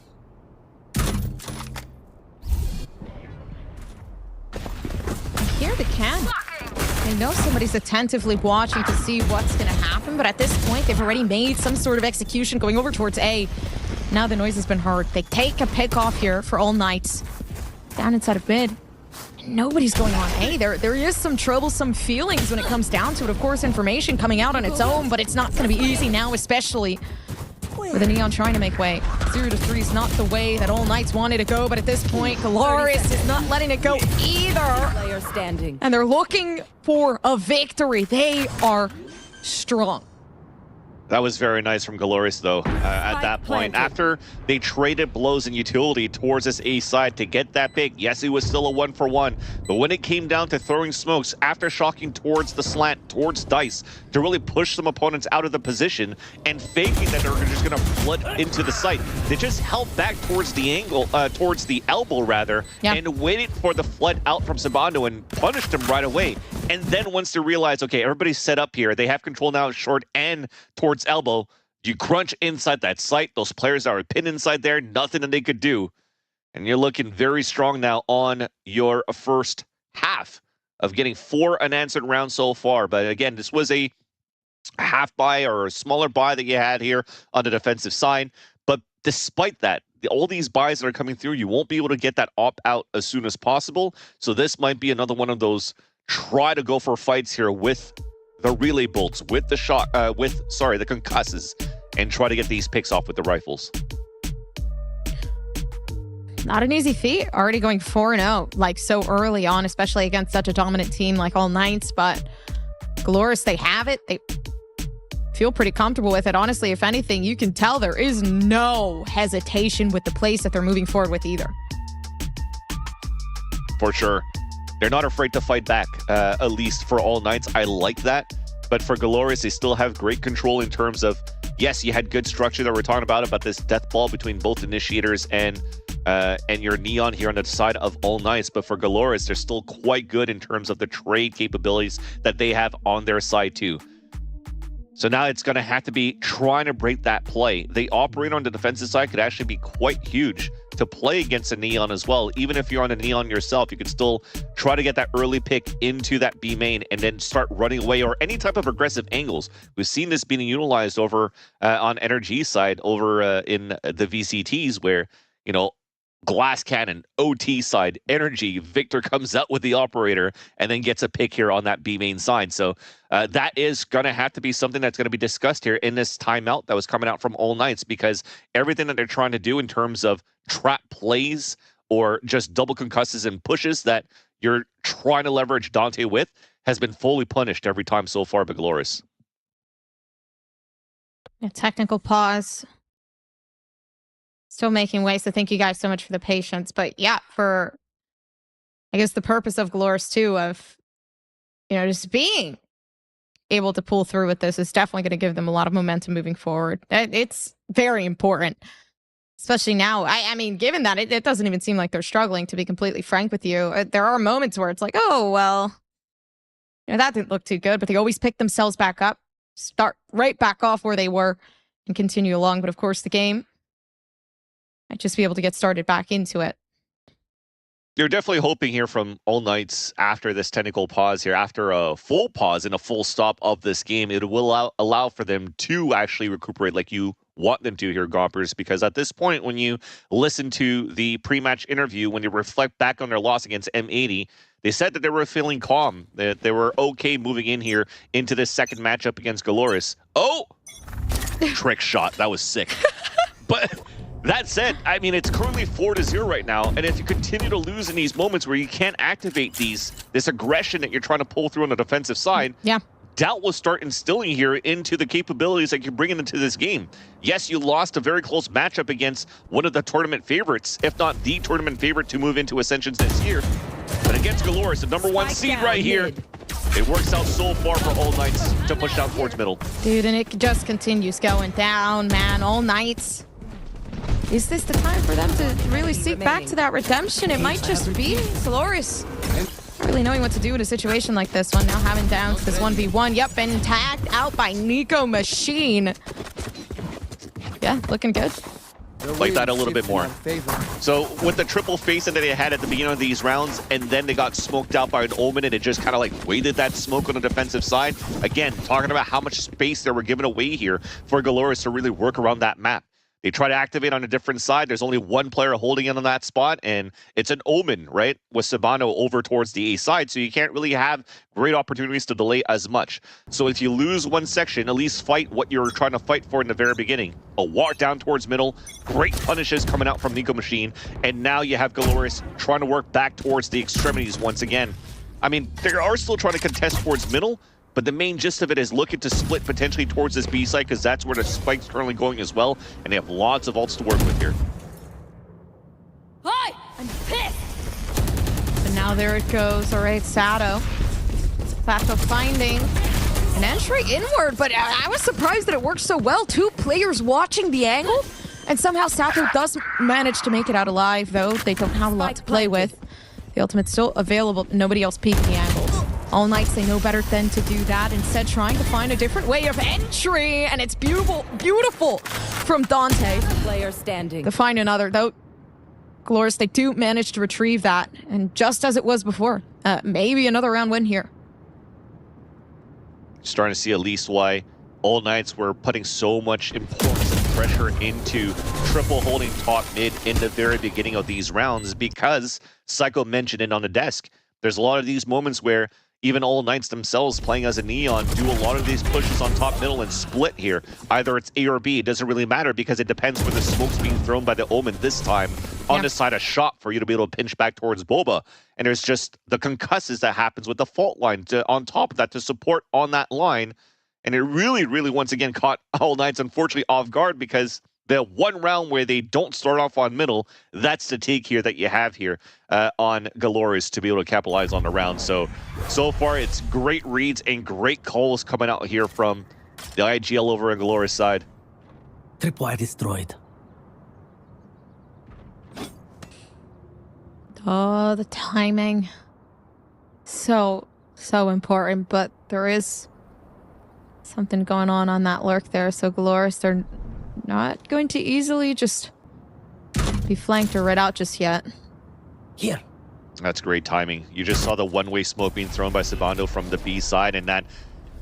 Here the can. I know somebody's attentively watching to see what's going to happen, but at this point, they've already made some sort of execution going over towards A. Now the noise has been heard. They take a pick off here for All Knights. Down inside of mid. Nobody's going on A. There is some troublesome feelings when it comes down to it. Of course, information coming out on its own, but it's not going to be easy now, especially with the Neon trying to make way. 0 to 3 is not the way that All Knights wanted to go, but at this point, GALORYS is not letting it go either. Player standing. And they're looking for a victory. They are strong. That was very nice from GALORYS, though, at that point. After they traded blows and utility towards this A side to get that pick, yes, it was still a 1-for-1, but when it came down to throwing smokes, after shocking towards the slant, towards Dice, to really push some opponents out of the position and faking that they're just going to flood into the site, they just held back towards the angle, towards the elbow, rather, and waited for the flood out from Sabando and punished him right away. And then once they realized, okay, everybody's set up here, they have control now short and towards elbow, you crunch inside that site, those players are pinned inside there, nothing that they could do. And you're looking very strong now on your first half of getting 4 unanswered rounds so far. But again, this was a half buy or a smaller buy that you had here on the defensive side. But despite that, all these buys that are coming through, you won't be able to get that op out as soon as possible. So this might be another one of those try to go for fights here with the relay bolts, with the shot, the concusses, and try to get these picks off with the rifles. Not an easy feat. Already going 4-0, like so early on, especially against such a dominant team like All Knights. But GALORYS, they have it. They feel pretty comfortable with it. Honestly, if anything, you can tell there is no hesitation with the plays that they're moving forward with either. For sure. They're not afraid to fight back, at least for All Knights. I like that. But for GALORYS, they still have great control in terms of, yes, you had good structure that we're talking about this death ball between both initiators and your Neon here on the side of All Knights. But for GALORYS, they're still quite good in terms of the trade capabilities that they have on their side too. So now it's going to have to be trying to break that play. They operate on the defensive side, could actually be quite huge to play against a Neon as well. Even if you're on a Neon yourself, you could still try to get that early pick into that B main and then start running away, or any type of aggressive angles. We've seen this being utilized over on NRG side over in the VCTs, where, you know, glass cannon, OT side, energy, Victor comes out with the operator and then gets a pick here on that B main side. So that is going to have to be something that's going to be discussed here in this timeout that was coming out from All Knights, because everything that they're trying to do in terms of trap plays or just double concusses and pushes that you're trying to leverage Dante with has been fully punished every time so far by GALORYS. A technical pause. Still making way, so thank you guys so much for the patience. But yeah, for, I guess, the purpose of GALORYS too, of, you know, just being able to pull through with this is definitely going to give them a lot of momentum moving forward. It's very important, especially now. I mean, given that it doesn't even seem like they're struggling, to be completely frank with you. There are moments where it's like, oh, well, you know, that didn't look too good, but they always pick themselves back up, start right back off where they were, and continue along. But of course, the game might just be able to get started back into it. You're definitely hoping here from All Knights after this technical pause here, after a full pause and a full stop of this game, it will allow for them to actually recuperate like you want them to here, Gompers, because at this point, when you listen to the pre-match interview, when you reflect back on their loss against M80, they said that they were feeling calm, that they were okay moving in here into this second matchup against GALORYS. Oh! Trick shot. That was sick. But that said, I mean, it's currently 4-0 right now, and if you continue to lose in these moments where you can't activate this aggression that you're trying to pull through on the defensive side, doubt will start instilling here into the capabilities that you're bringing into this game. Yes, you lost a very close matchup against one of the tournament favorites, if not the tournament favorite to move into Ascensions this year, but against GALORYS, the #1 seed right here, it works out so far for All Knights to push down towards middle. Dude, and it just continues going down, man. All Knights. Is this the time for them to really seek back to that redemption? It might just be GALORYS. Not really knowing what to do in a situation like this one. Now having down to this 1v1. Yep, and tagged out by Nico Machine. Yeah, looking good. like that a little bit more. So with the triple face that they had at the beginning of these rounds, and then they got smoked out by an Omen, and it just kind of like waited that smoke on the defensive side. Again, talking about how much space they were giving away here for GALORYS to really work around that map. They try to activate on a different side. There's only one player holding in on that spot, and it's an Omen, right? With Sabano over towards the A side, so you can't really have great opportunities to delay as much. So if you lose one section, at least fight what you're trying to fight for in the very beginning. A walk down towards middle, great punishes coming out from Nico Machine, and now you have GALORYS trying to work back towards the extremities once again. I mean, they are still trying to contest towards middle, but the main gist of it is looking to split potentially towards this B side, because that's where the spike's currently going as well, and they have lots of ults to work with here. Hi, I'm pissed. And now there it goes. All right, Sato. Sato finding an entry inward, but I was surprised that it worked so well. 2 players watching the angle, and somehow Sato does manage to make it out alive, though. They don't have a lot to play with. The ultimate's still available. Nobody else peeking the angles. All Knights, they know better than to do that. Instead, trying to find a different way of entry, and it's beautiful from Dante. Player standing. To find another, though. GALORYS, they do manage to retrieve that, and just as it was before, maybe another round win here. Starting to see at least why All Knights were putting so much importance and pressure into triple holding top mid in the very beginning of these rounds, because Psycho mentioned it on the desk. There's a lot of these moments where even All Knights themselves playing as a Neon do a lot of these pushes on top middle and split here. Either it's A or B, it doesn't really matter, because it depends where the smoke's being thrown by the Omen this time on the side of shot for you to be able to pinch back towards Boba. And there's just the concusses that happens with the fault line on top of that to support on that line. And it really, really once again caught All Knights unfortunately off guard, because the one round where they don't start off on middle, that's the take here that you have here on GALORYS to be able to capitalize on the round. So far it's great reads and great calls coming out here from the IGL over on GALORYS side. Tripwire destroyed. Oh, the timing. So important, but there is something going on that lurk there. So GALORYS, they're not going to easily just be flanked or read out just yet. Here. That's great timing. You just saw the one-way smoke being thrown by Sabando from the B side, and that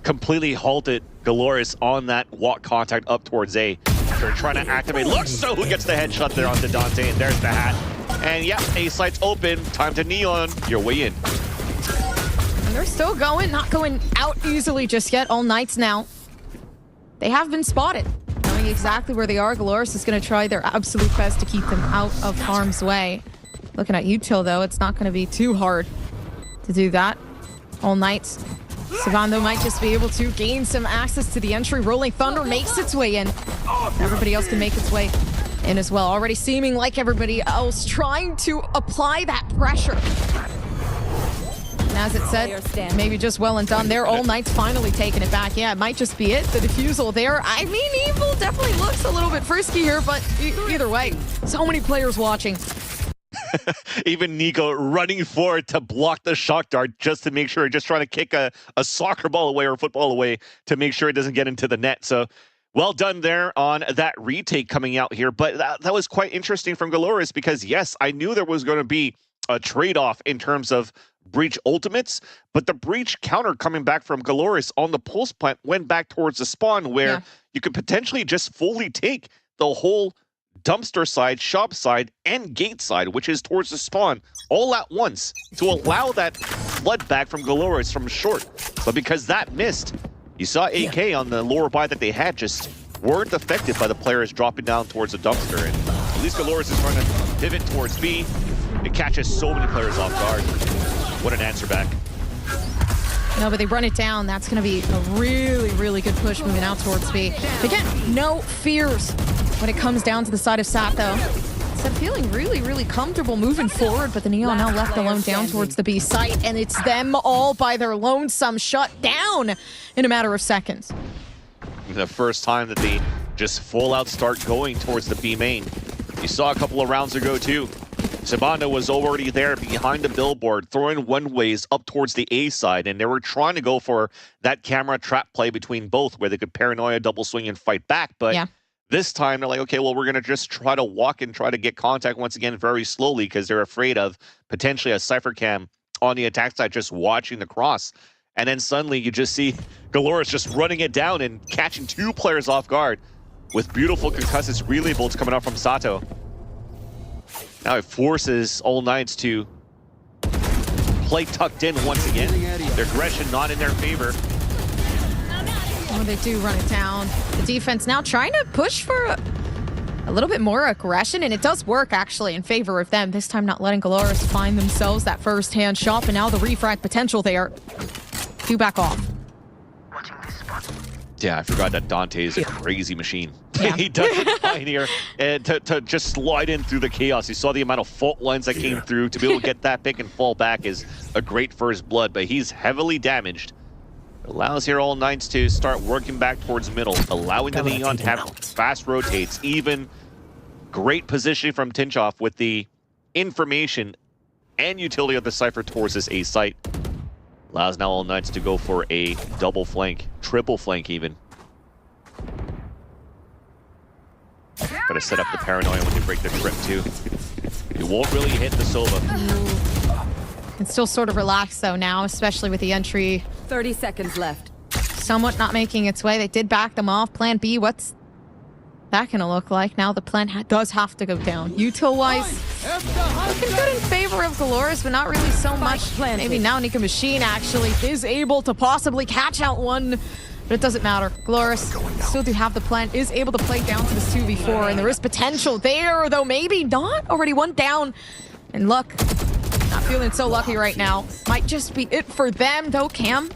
completely halted GALORYS on that walk contact up towards A. They're trying to activate. Look, so who gets the headshot there onto Dante, and there's the hat. And yeah, A site's open. Time to Neon. Your way in. And they're still going, not going out easily just yet. All Knights now. They have been spotted. Knowing exactly where they are, GALORYS is going to try their absolute best to keep them out of harm's way. Looking at Util, though, it's not going to be too hard to do that. All Knights. Savando might just be able to gain some access to the entry. Rolling Thunder makes its way in. Everybody else can make its way in as well. Already seeming like everybody else trying to apply that pressure. And as it said, maybe just well and done there. All Knights finally taking it back. Yeah, it might just be it. The defusal there. I mean, Evil definitely looks a little bit frisky here, but either way, so many players watching. Even Nico running forward to block the shock dart just to make sure, just trying to kick a soccer ball away or a football away to make sure it doesn't get into the net. So well done there on that retake coming out here. But that was quite interesting from GALORYS, because yes, I knew there was going to be a trade-off in terms of Breach ultimates, but the Breach counter coming back from GALORYS on the pulse plant went back towards the spawn, where you could potentially just fully take the whole dumpster side, shop side, and gate side, which is towards the spawn, all at once to allow that flood back from GALORYS from short. But because that missed, you saw AK on the lower buy that they had just weren't affected by the players dropping down towards the dumpster. And at least GALORYS is trying to pivot towards B. It catches so many players off guard. What an answer back. No, but they run it down. That's going to be a really, really good push moving out towards B. Again, no fears when it comes down to the side of Sato. Said feeling really, really comfortable moving forward, but the Neon now left alone down towards the B site, and it's them all by their lonesome shut down in a matter of seconds. The first time that they just full out start going towards the B main. You saw a couple of rounds ago too. Sabando was already there behind the billboard, throwing one-ways up towards the A side, and they were trying to go for that camera trap play between both, where they could paranoia, double swing, and fight back, but This time, they're like, okay, well, we're going to just try to walk and try to get contact once again very slowly because they're afraid of potentially a Cypher Cam on the attack side just watching the cross. And then suddenly you just see GALORYS just running it down and catching 2 players off guard with beautiful concussive relay bolts coming out from Sato. Now it forces All Knights to play tucked in once again. Their aggression not in their favor. Oh, they do run it down. The defense now trying to push for a little bit more aggression, and it does work actually in favor of them. This time not letting GALORYS find themselves that first-hand shot, but now the refrag potential there. Do back off. Yeah, I forgot that Dante is a crazy machine. Yeah. He does it fine here and to just slide in through the chaos. You saw the amount of fault lines that came through. To be able to get that pick and fall back is a great first blood, but he's heavily damaged. Allows here All Knights to start working back towards middle, allowing the Neon to have fast rotates. Even great positioning from Tinchoff with the information and utility of the Cypher towards this A site. Allows now All Knights to go for a double flank, triple flank even. Gotta set up the paranoia when they break the trip too. It won't really hit the Sova. It's still sort of relaxed though now, especially with the entry. 30 seconds left. Somewhat not making its way. They did back them off. Plan B, what's that gonna look like? Now the plan does have to go down. Util-wise, looking good in favor of GALORYS, but not really so much. Maybe now Nika Machine actually is able to possibly catch out one, but it doesn't matter. GALORYS still do have the plan, is able to play down to this 2v4, and there is potential there, though maybe not. Already one down, and luck. Not feeling so lucky right now. Might just be it for them, though, Cam.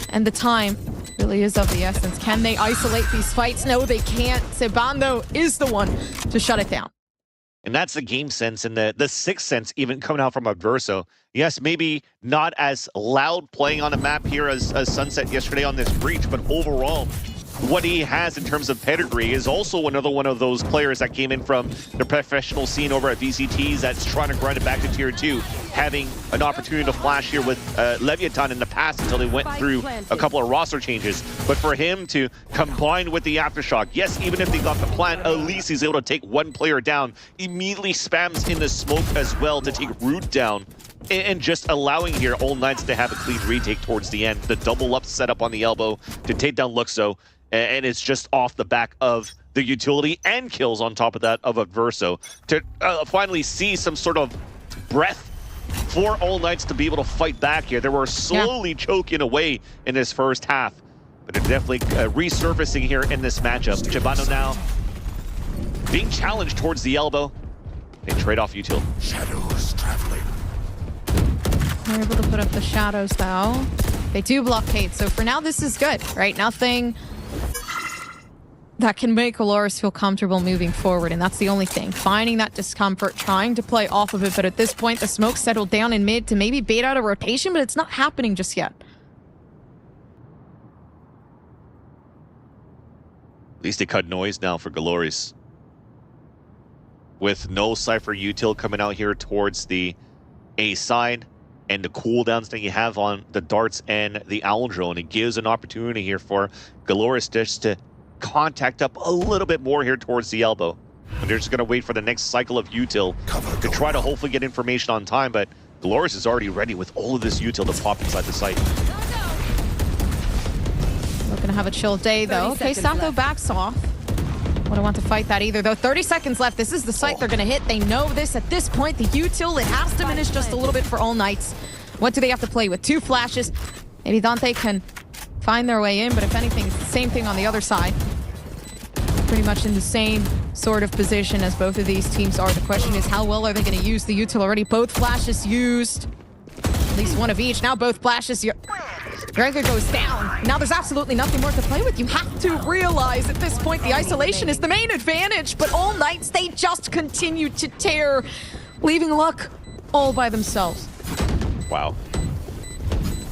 And the time really is of the essence. Can they isolate these fights? No, they can't. Sebando is the one to shut it down. And that's the game sense and the sixth sense even coming out from Adverso. Yes, maybe not as loud playing on a map here as Sunset yesterday on this breach, but overall, what he has in terms of pedigree is also another one of those players that came in from the professional scene over at VCTs that's trying to grind it back to tier 2, having an opportunity to flash here with Leviathan in the past until they went through a couple of roster changes. But for him to combine with the Aftershock, yes, even if they got the plant, at least he's able to take one player down, immediately spams in the smoke as well to take Root down. And just allowing here All Knights to have a clean retake towards the end. The double up setup on the elbow to take down Luxo. And it's just off the back of the utility and kills on top of that of Adverso to finally see some sort of breath for All Knights to be able to fight back here. They were slowly choking away in this first half, but they're definitely resurfacing here in this matchup. Chibano now being challenged towards the elbow. They trade off util. Shadows traveling. They're able to put up the shadows though. They do blockade, so for now this is good, right? Nothing that can make GALORYS feel comfortable moving forward, and that's the only thing. Finding that discomfort, trying to play off of it, but at this point the smoke settled down in mid to maybe bait out a rotation, but it's not happening just yet. At least they cut noise now for GALORYS. With no Cypher util coming out here towards the A side, and the cooldowns that you have on the darts and the owl drone, it gives an opportunity here for GALORYS just to contact up a little bit more here towards the elbow. And they're just going to wait for the next cycle of util to try to hopefully get information on time, but GALORYS is already ready with all of this util to pop inside the site. We're going to have a chill day though. Okay, Sato backs off. Wouldn't want to fight that either though. 30 seconds left. This is the site they're going to hit. They know this at this point. The util, it has to diminish just a little bit for All Knights. What do they have to play with? 2 flashes. Maybe Dante can find their way in, but if anything, it's the same thing on the other side. Pretty much in the same sort of position as both of these teams are. The question is, how well are they going to use the util already? Both flashes used. At least one of each. Now both flashes. Gregor goes down. Now there's absolutely nothing more to play with. You have to realize at this point the isolation is the main advantage, but All Knights, they just continue to tear, leaving Luck all by themselves. Wow.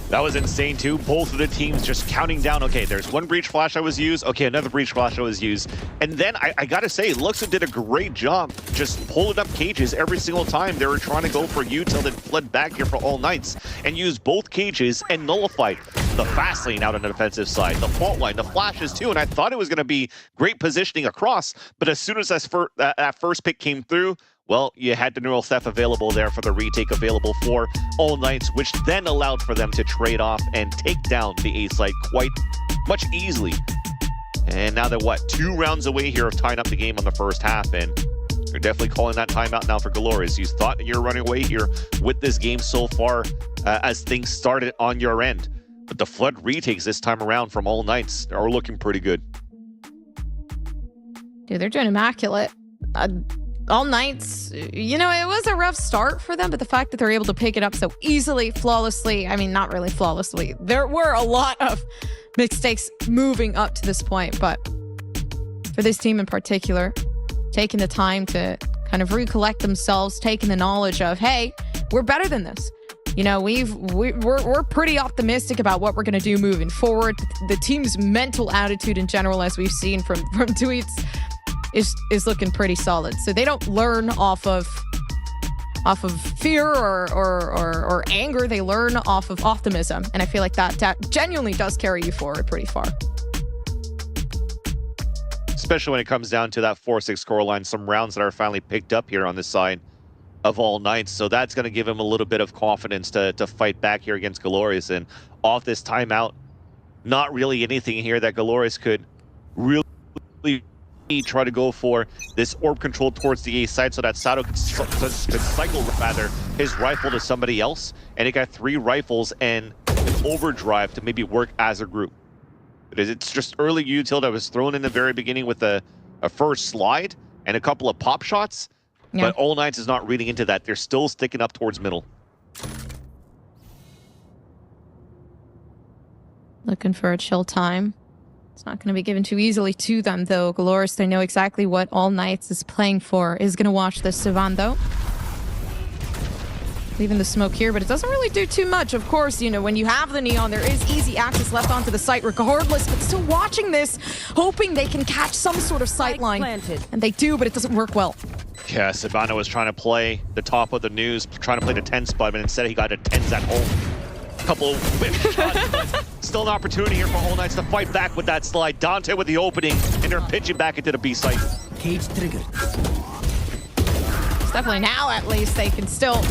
That was insane too. Both of the teams just counting down. Okay, there's one breach flash that was used. Okay, another breach flash that was used. And then I gotta say, Luxo did a great job just pulling up cages every single time they were trying to go for util, then fled back here for All Knights and used both cages and nullified. the fast lane out on the defensive side, the fault line, the flashes too, and I thought it was going to be great positioning across, but as soon as that first pick came through, well, you had the neural theft available there for the retake available for All Knights, which then allowed for them to trade off and take down the A side quite much easily. And now they're, 2 rounds away here of tying up the game on the first half, and they're definitely calling that timeout now for GALORYS. You thought you were running away here with this game so far as things started on your end. But the Flood retakes this time around from All Knights are looking pretty good. Dude, they're doing immaculate. All Knights, you know, it was a rough start for them, but the fact that they're able to pick it up so easily, flawlessly, I mean, not really flawlessly. There were a lot of mistakes moving up to this point, but for this team in particular, taking the time to kind of recollect themselves, taking the knowledge of, hey, we're better than this. You know, we're pretty optimistic about what we're going to do moving forward. The team's mental attitude in general, as we've seen from tweets, is looking pretty solid. So they don't learn off of fear or anger. They learn off of optimism, and I feel like that genuinely does carry you forward pretty far. Especially when it comes down to that 4-6 scoreline, some rounds that are finally picked up here on this side of All Knights. So that's going to give him a little bit of confidence to fight back here against GALORYS. And off this timeout, not really anything here that GALORYS could really try to go for this orb control towards the A side so that Sato could cycle rather his rifle to somebody else. And he got 3 rifles and an overdrive to maybe work as a group. It's just early util that was thrown in the very beginning with a first slide and a couple of pop shots. Yeah. But All Knights is not reading into that. They're still sticking up towards middle. Looking for a chill time. It's not going to be given too easily to them, though. GALORYS, they know exactly what All Knights is playing for. Is going to watch the Sivan, though. Leaving the smoke here, but it doesn't really do too much. Of course, you know, when you have the Neon, there is easy access left onto the site regardless, but still watching this, hoping they can catch some sort of sight line. And they do, but it doesn't work well. Yeah, Savannah was trying to play the top of the news, trying to play the 10 spot, but instead he got a 10s at home. Couple of whip shots, but still an opportunity here for All Knights to fight back with that slide. Dante with the opening, and they're pitching back into the B site. Cage triggered. It's definitely now, at least, they can still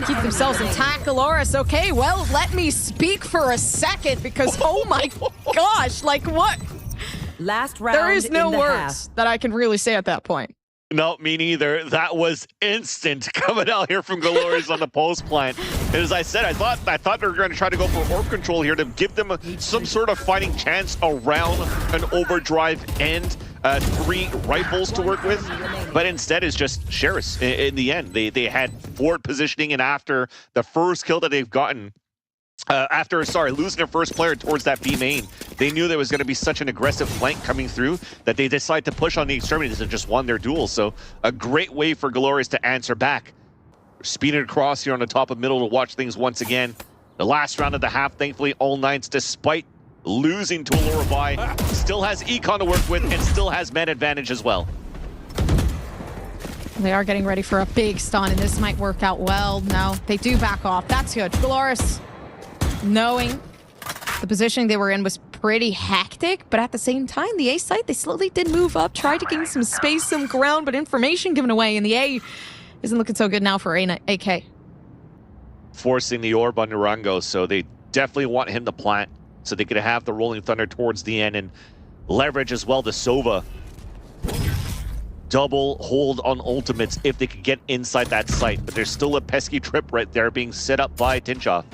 keep themselves intact. GALORYS, okay, well, let me speak for a second, because oh my gosh, like what? Last round. There is no words that I can really say at that point. No, me neither. That was instant coming out here from GALORYS on the post plant. And as I said, I thought they were going to try to go for orb control here to give them some sort of fighting chance around an overdrive and 3 rifles to work with. But instead, it's just Sheris in the end. They had forward positioning, and after the first kill that they've gotten, losing their first player towards that B main, they knew there was going to be such an aggressive flank coming through that they decided to push on the extremities and just won their duel. So a great way for GALORYS to answer back. Speeding across here on the top of middle to watch things once again. The last round of the half, thankfully, All Knights, despite losing to Allura by, still has econ to work with and still has man advantage as well. They are getting ready for a big stun, and this might work out well. No, they do back off. That's good. GALORYS, knowing the positioning they were in was pretty hectic, but at the same time, the A site, they slowly did move up, tried to gain some space, some ground, but information given away, and the A isn't looking so good now for AK. Forcing the orb on Narango, so they definitely want him to plant so they could have the Rolling Thunder towards the end and leverage as well the Sova. Double hold on ultimates if they could get inside that site, but there's still a pesky trip right there being set up by Tinchoff.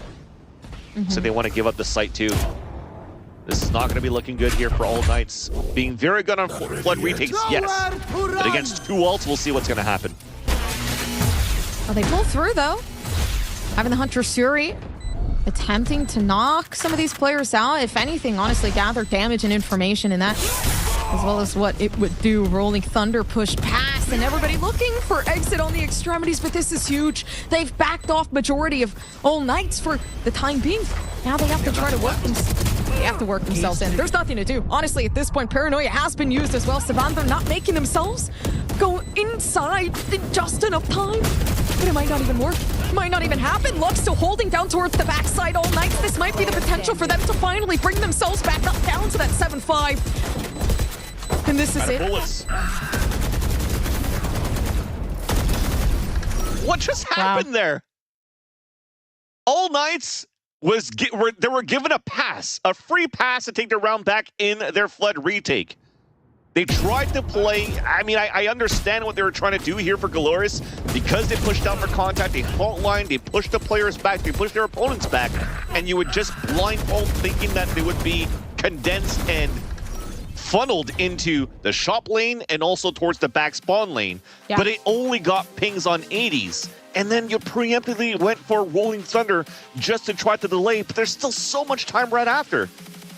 So they want to give up the site too. This is not going to be looking good here for All Knights. Being very good on Flood retakes, yes. But against 2 ults, we'll see what's going to happen. Oh, they pull through though. Having the Hunter Suri attempting to knock some of these players out. If anything, honestly, gather damage and information in that, as well as what it would do. Rolling Thunder push past, and everybody looking for exit on the extremities, but this is huge. They've backed off majority of All Knights for the time being. Now they have to try to work themselves in. There's nothing to do. Honestly, at this point, Paranoia has been used as well. Savan, they're not making themselves go inside in just enough time. but it might not even work. Might not even happen. Love still holding down towards the backside all night. This might be the potential for them to finally bring themselves back up down to that 7-5. And this is it. Bullets. What just happened there? All Knights they were given a pass, a free pass to take the round back in their flood retake. They tried to play, I mean, I understand what they were trying to do here for GALORYS because they pushed down for contact, they fault line, they pushed the players back, they pushed their opponents back, and you would just blindfold thinking that they would be condensed and funneled into the shop lane and also towards the back spawn lane. Yeah. But it only got pings on 80s. And then you preemptively went for Rolling Thunder just to try to delay, but there's still so much time right after.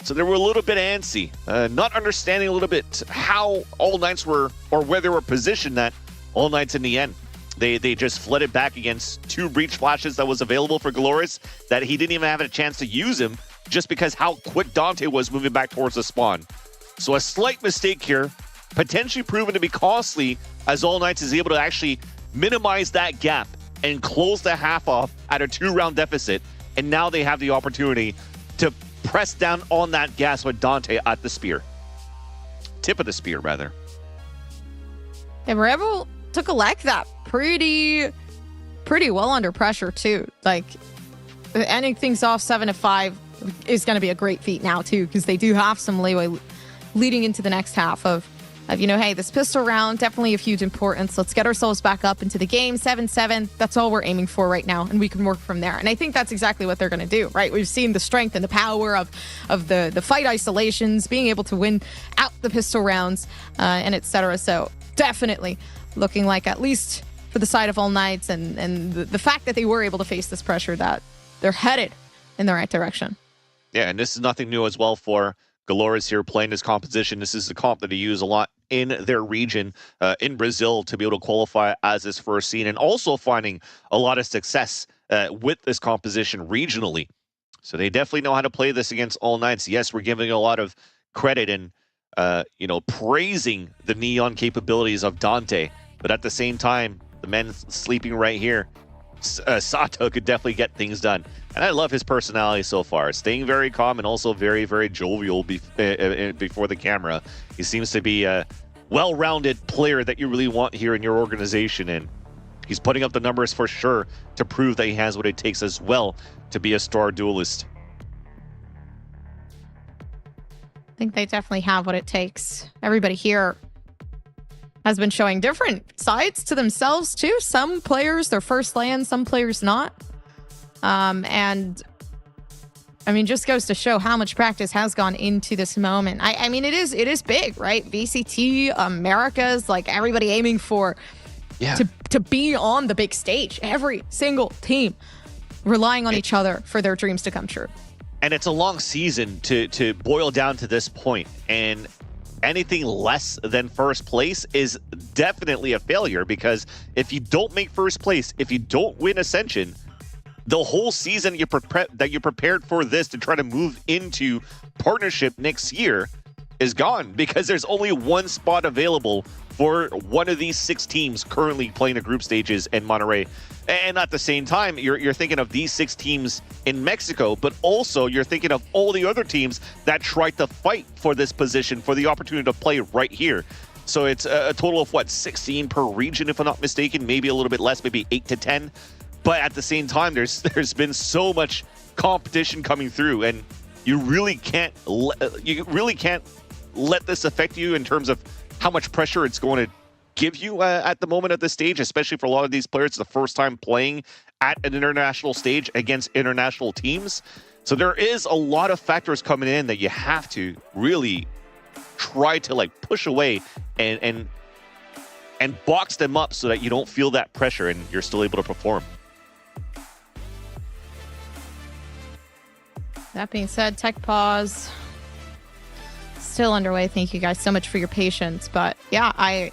So they were a little bit antsy, not understanding a little bit how All Knights were, or where they were positioned at All Knights in the end. They just flooded back against 2 breach flashes that was available for GALORYS that he didn't even have a chance to use him just because how quick Dante was moving back towards the spawn. So a slight mistake here, potentially proven to be costly as All Knights is able to actually minimize that gap and close the half off at a 2-round deficit. And now they have the opportunity to press down on that gas with Dante at the spear. Tip of the spear, rather. And Rebel took a like that pretty well under pressure, too. Like, ending things off 7-5 is going to be a great feat now, too, because they do have some leeway leading into the next half of, you know, hey, this pistol round, definitely of huge importance. Let's get ourselves back up into the game. 7-7, that's all we're aiming for right now, and we can work from there. And I think that's exactly what they're going to do, right? We've seen the strength and the power of the fight isolations, being able to win out the pistol rounds, and etc. So definitely looking like, at least for the side of All Knights, and the fact that they were able to face this pressure, that they're headed in the right direction. Yeah, and this is nothing new as well for GALORYS here playing this composition. This is the comp that they use a lot in their region, in Brazil, to be able to qualify as this first scene, and also finding a lot of success with this composition regionally. So they definitely know how to play this against All Knights. Yes, we're giving a lot of credit and you know, praising the Neon capabilities of Dante, but at the same time, the man sleeping right here, Sato, could definitely get things done. And I love his personality so far, staying very calm and also very, very jovial before the camera. He seems to be a well-rounded player that you really want here in your organization, and he's putting up the numbers for sure to prove that he has what it takes as well to be a star duelist. I think they definitely have what it takes. Everybody here has been showing different sides to themselves too. Some players, their first land, some players not. And I mean, just goes to show how much practice has gone into this moment. I mean, it is big, right? VCT Americas, like everybody aiming for to be on the big stage. Every single team relying on each other for their dreams to come true. And it's a long season to boil down to this point, and anything less than first place is definitely a failure, because if you don't make first place, if you don't win Ascension, the whole season that you prepared for this to try to move into partnership next year is gone, because there's only one spot available for one of these 6 teams currently playing the group stages in Monterrey. And at the same time, you're thinking of these 6 teams in Mexico, but also you're thinking of all the other teams that tried to fight for this position, for the opportunity to play right here. So it's a total of, what, 16 per region, if I'm not mistaken, maybe a little bit less, maybe 8 to 10. But at the same time, there's been so much competition coming through, and you really can't let this affect you in terms of how much pressure it's going to give you at the moment at this stage, especially for a lot of these players. It's the first time playing at an international stage against international teams. So there is a lot of factors coming in that you have to really try to like push away and box them up so that you don't feel that pressure and you're still able to perform. That being said, tech pause still underway. Thank you guys so much for your patience. But yeah, I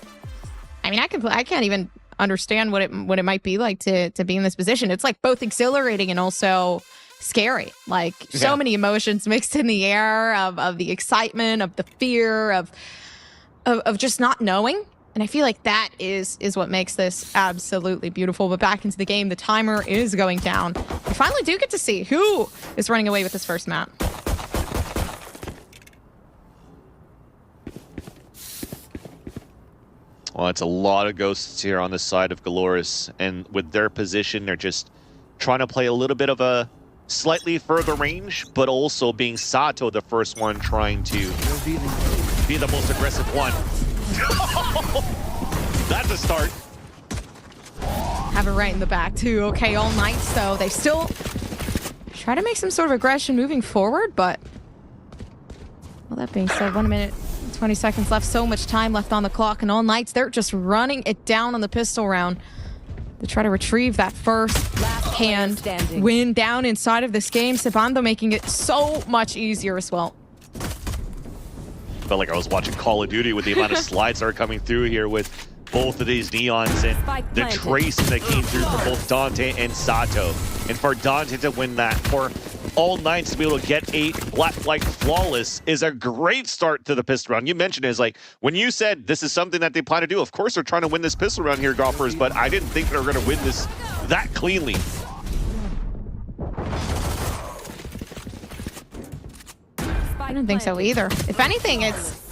mean, I can't even understand what it might be like to be in this position. It's like both exhilarating and also scary. Like so many emotions mixed in the air of the excitement, of the fear, of just not knowing. And I feel like that is what makes this absolutely beautiful. But back into the game, the timer is going down. We finally do get to see who is running away with this first map. Well, it's a lot of ghosts here on the side of GALORYS, and with their position, they're just trying to play a little bit of a slightly further range, but also being Sato the first one trying to be the most aggressive one. That's a start. Have it right in the back too. Okay, All Knights though, they still try to make some sort of aggression moving forward, but well, that being said, 1 minute 20 seconds left, so much time left on the clock, and All Knights, they're just running it down on the pistol round to try to retrieve that first hand win down inside of this game. Sebando making it so much easier as well. Felt like I was watching Call of Duty with the amount of slides that are coming through here with both of these Neons and the tracing that came through for both Dante and Sato. And for Dante to win that, for All Knights to be able to get a like flawless is a great start to the pistol round. You mentioned it, is like, when you said this is something that they plan to do, of course they're trying to win this pistol round here, golfers, but I didn't think they were going to win this that cleanly. I don't think so either. If anything, it's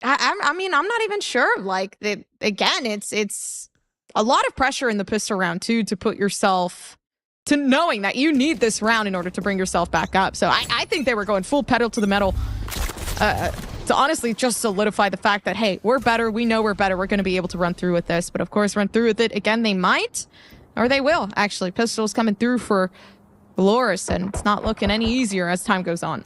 I mean, I'm not even sure. Like, again, it's a lot of pressure in the pistol round too, to put yourself to knowing that you need this round in order to bring yourself back up. So I think they were going full pedal to the metal to honestly just solidify the fact that, hey, we're better. We know we're better. We're going to be able to run through with this. But of course, run through with it again, they might, or they will. Actually, pistols coming through for GALORYS, and it's not looking any easier as time goes on.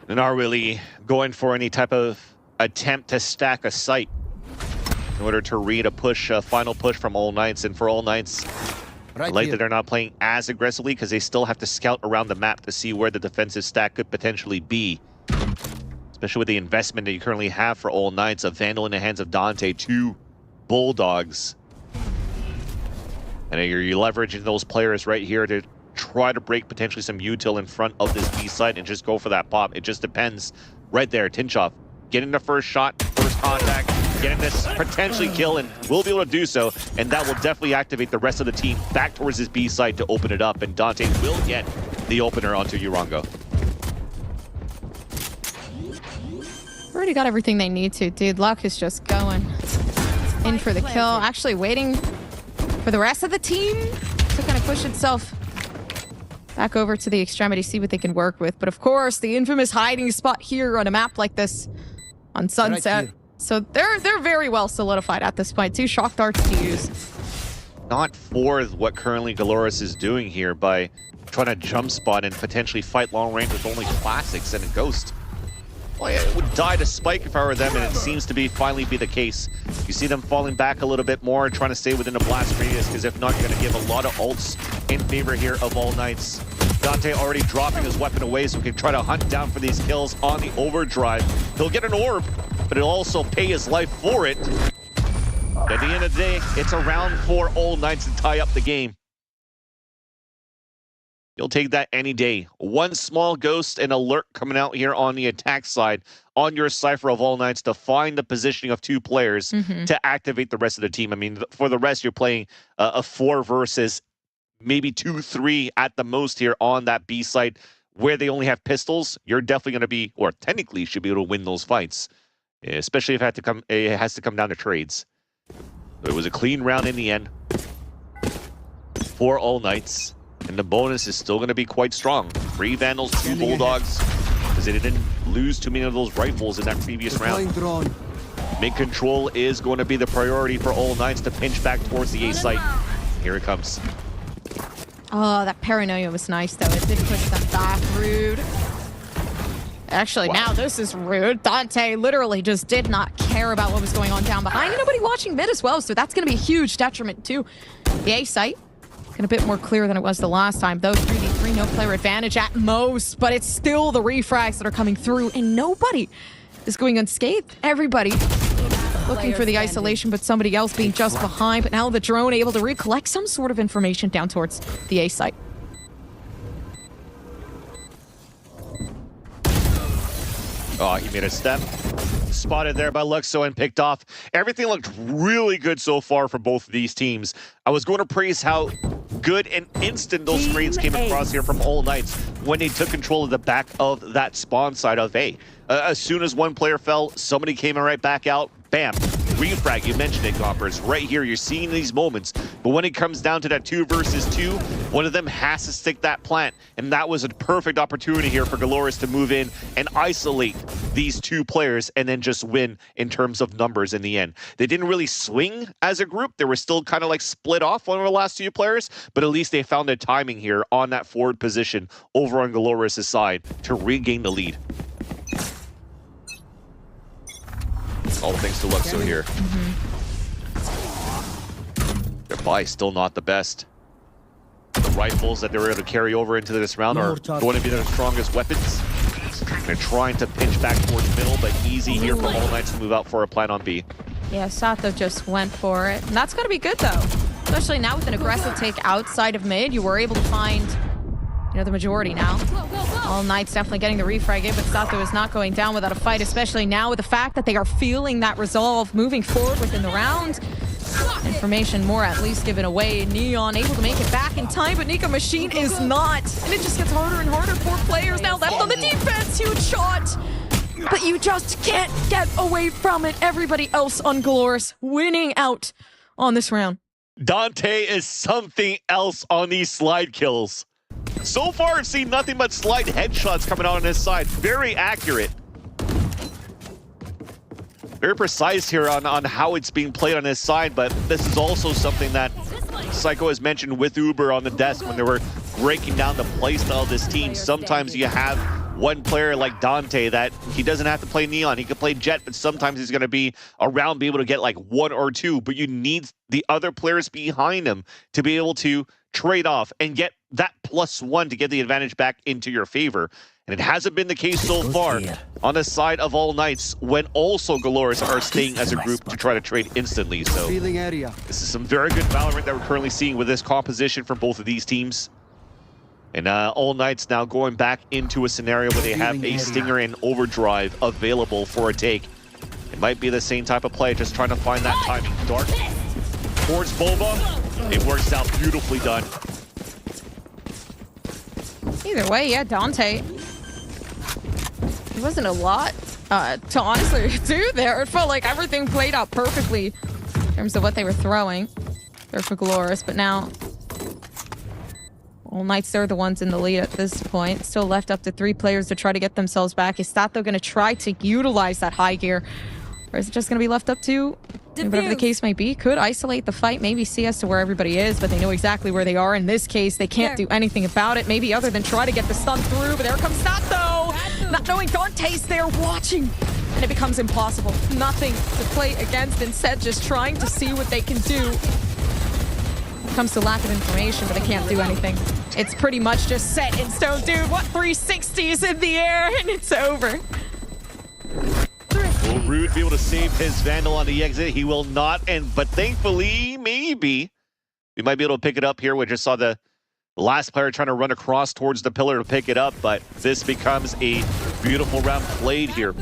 They're not really going for any type of attempt to stack a site in order to read a push, a final push from All Knights. And for All Knights, I like that they're not playing as aggressively because they still have to scout around the map to see where the defensive stack could potentially be. Especially with the investment that you currently have for All Knights, a Vandal in the hands of Dante, 2 Bulldogs. And you're leveraging those players right here to try to break potentially some util in front of this B site and just go for that pop. It just depends. Right there, Tinchov getting the first shot, first contact, getting this potentially kill, and will be able to do so, and that will definitely activate the rest of the team back towards this B site to open it up, and Dante will get the opener onto Urango. Already got everything they need to, dude. Luck is just going in for the kill, actually waiting for the rest of the team to kind of push itself back over to the extremity, see what they can work with. But of course, the infamous hiding spot here on a map like this on Sunset. Right, so they're very well solidified at this point. 2 shock darts to use. Not for what currently GALORYS is doing here by trying to jump spot and potentially fight long range with only classics and a ghost. Well, it would die to Spike if I were them, and it seems to be finally be the case. You see them falling back a little bit more, trying to stay within the blast radius, because if not, you're going to give a lot of ults in favor here of All Knights. Dante already dropping his weapon away, so he can try to hunt down for these kills on the overdrive. He'll get an orb, but he'll also pay his life for it. But at the end of the day, it's a round for All Knights to tie up the game. You'll take that any day. 1 small ghost and alert coming out here on the attack side on your Cypher of All Knights to find the positioning of 2 players to activate the rest of the team. I mean, for the rest, you're playing a 4 versus maybe 2-3 at the most here on that B site where they only have pistols. You're definitely going to be, or technically should be able to win those fights, especially if it has to come down to trades. It was a clean round in the end for All Knights. And the bonus is still going to be quite strong. 3 Vandals, 2 Bulldogs, because they didn't lose too many of those rifles in that previous round. Mid control is going to be the priority for All Knights to pinch back towards the A site. Here it comes. Oh, that paranoia was nice, though. It did push them back. Rude. Actually, now this is rude. Dante literally just did not care about what was going on down behind. Nobody watching mid as well, so that's going to be a huge detriment to the A site. A bit more clear than it was the last time, though. 3v3, no player advantage at most, but it's still the refrags that are coming through, and nobody is going unscathed. Everybody looking for the isolation, but somebody else being just behind. But now the drone able to recollect some sort of information down towards the A site. Oh, he made a step. Spotted there by Luxo and picked off. Everything looked really good so far for both of these teams. I was going to praise how good and instant those screens came across here from All Knights when they took control of the back of that spawn side of A. As soon as one player fell, somebody came right back out. Bam. Refrag, you mentioned it, Gompers. Right here, you're seeing these moments. But when it comes down to that 2 versus 2, one of them has to stick that plant. And that was a perfect opportunity here for GALORYS to move in and isolate these 2 players and then just win in terms of numbers in the end. They didn't really swing as a group. They were still kind of like split off one of the last 2 players, but at least they found their timing here on that forward position over on GALORYS' side to regain the lead. All thanks to Luxo here. Their buy still not the best. The rifles that they were able to carry over into this round are going to be their strongest weapons. They're trying to pinch back towards middle, but easy here for All Knights to move out for a plan on B. Yeah, Sato just went for it. And that's going to be good, though. Especially now with an aggressive take outside of mid, you were able to find, you know, the majority now. All Knights definitely getting the refrag in, but Sato is not going down without a fight, especially now with the fact that they are feeling that resolve moving forward within the round. Information more at least given away. Neon able to make it back in time, but Nico Machine is not. And it just gets harder and harder. 4 players now left on the defense. Huge shot. But you just can't get away from it. Everybody else on GALORYS winning out on this round. Dante is something else on these slide kills. So far, I've seen nothing but slide headshots coming out on his side. Very accurate. Very precise here on how it's being played on his side, but this is also something that Psycho has mentioned with Uber on the desk when they were breaking down the playstyle of this team. Sometimes you have one player like Dante that he doesn't have to play Neon. He can play Jet, but sometimes he's going to be around, be able to get like 1 or 2, but you need the other players behind him to be able to trade off and get that +1 to get the advantage back into your favor. And it hasn't been the case so far on the side of All Knights when also GALORYS are staying as a group to try to trade instantly. So this is some very good Valorant that we're currently seeing with this composition from both of these teams. And All Knights now going back into a scenario where they have a Stinger and Overdrive available for a take. It might be the same type of play, just trying to find that timing. Dark towards Boba. It works out, beautifully done. Either way, yeah, Dante. It wasn't a lot to honestly do there. It felt like everything played out perfectly in terms of what they were throwing there for GALORYS, but now All Knights, they're the ones in the lead at this point. Still left up to 3 players to try to get themselves back. Is Sato going to try to utilize that high gear? Or is it just going to be left up to whatever the case might be? Could isolate the fight, maybe see as to where everybody is, but they know exactly where they are. In this case, they can't do anything about it, maybe other than try to get the stun through, but there comes Sato! Not knowing Dante's there watching, and it becomes impossible. Nothing to play against, instead just trying to see what they can do. It comes to lack of information, but they can't do anything. It's pretty much just set in stone. Dude, what 360s in the air, and it's over. Will Rude be able to save his Vandal on the exit? He will not, but thankfully, maybe we might be able to pick it up here. We just saw the last player trying to run across towards the pillar to pick it up, but this becomes a beautiful round played here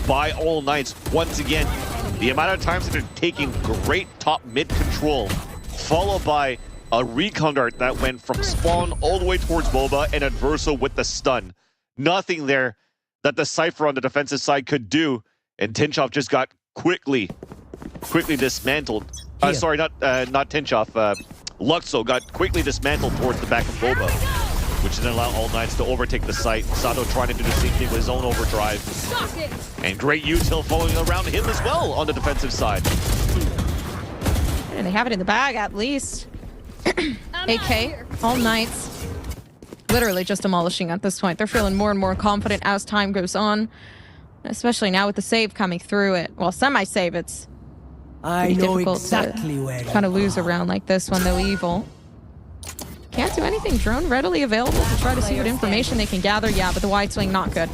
by All Knights. Once again, the amount of times that they're taking great top mid control, followed by a recon dart that went from spawn all the way towards Boba and Adverso with the stun. Nothing there that the Cypher on the defensive side could do, and Tinchoff just got quickly dismantled. Sorry, not Tinchoff. Luxo got quickly dismantled towards the back of Boba, which didn't allow All Knights to overtake the site. Sato trying to do the same thing with his own overdrive. And great util following around him as well on the defensive side. And they have it in the bag at least. AK, All Knights. Literally just demolishing at this point. They're feeling more and more confident as time goes on. Especially now with the save coming through it. Well, semi-save, it's pretty difficult to kind of lose a round like this one, though. Evil can't do anything. Drone readily available to try to see what information they can gather. Yeah, but the wide swing, not good.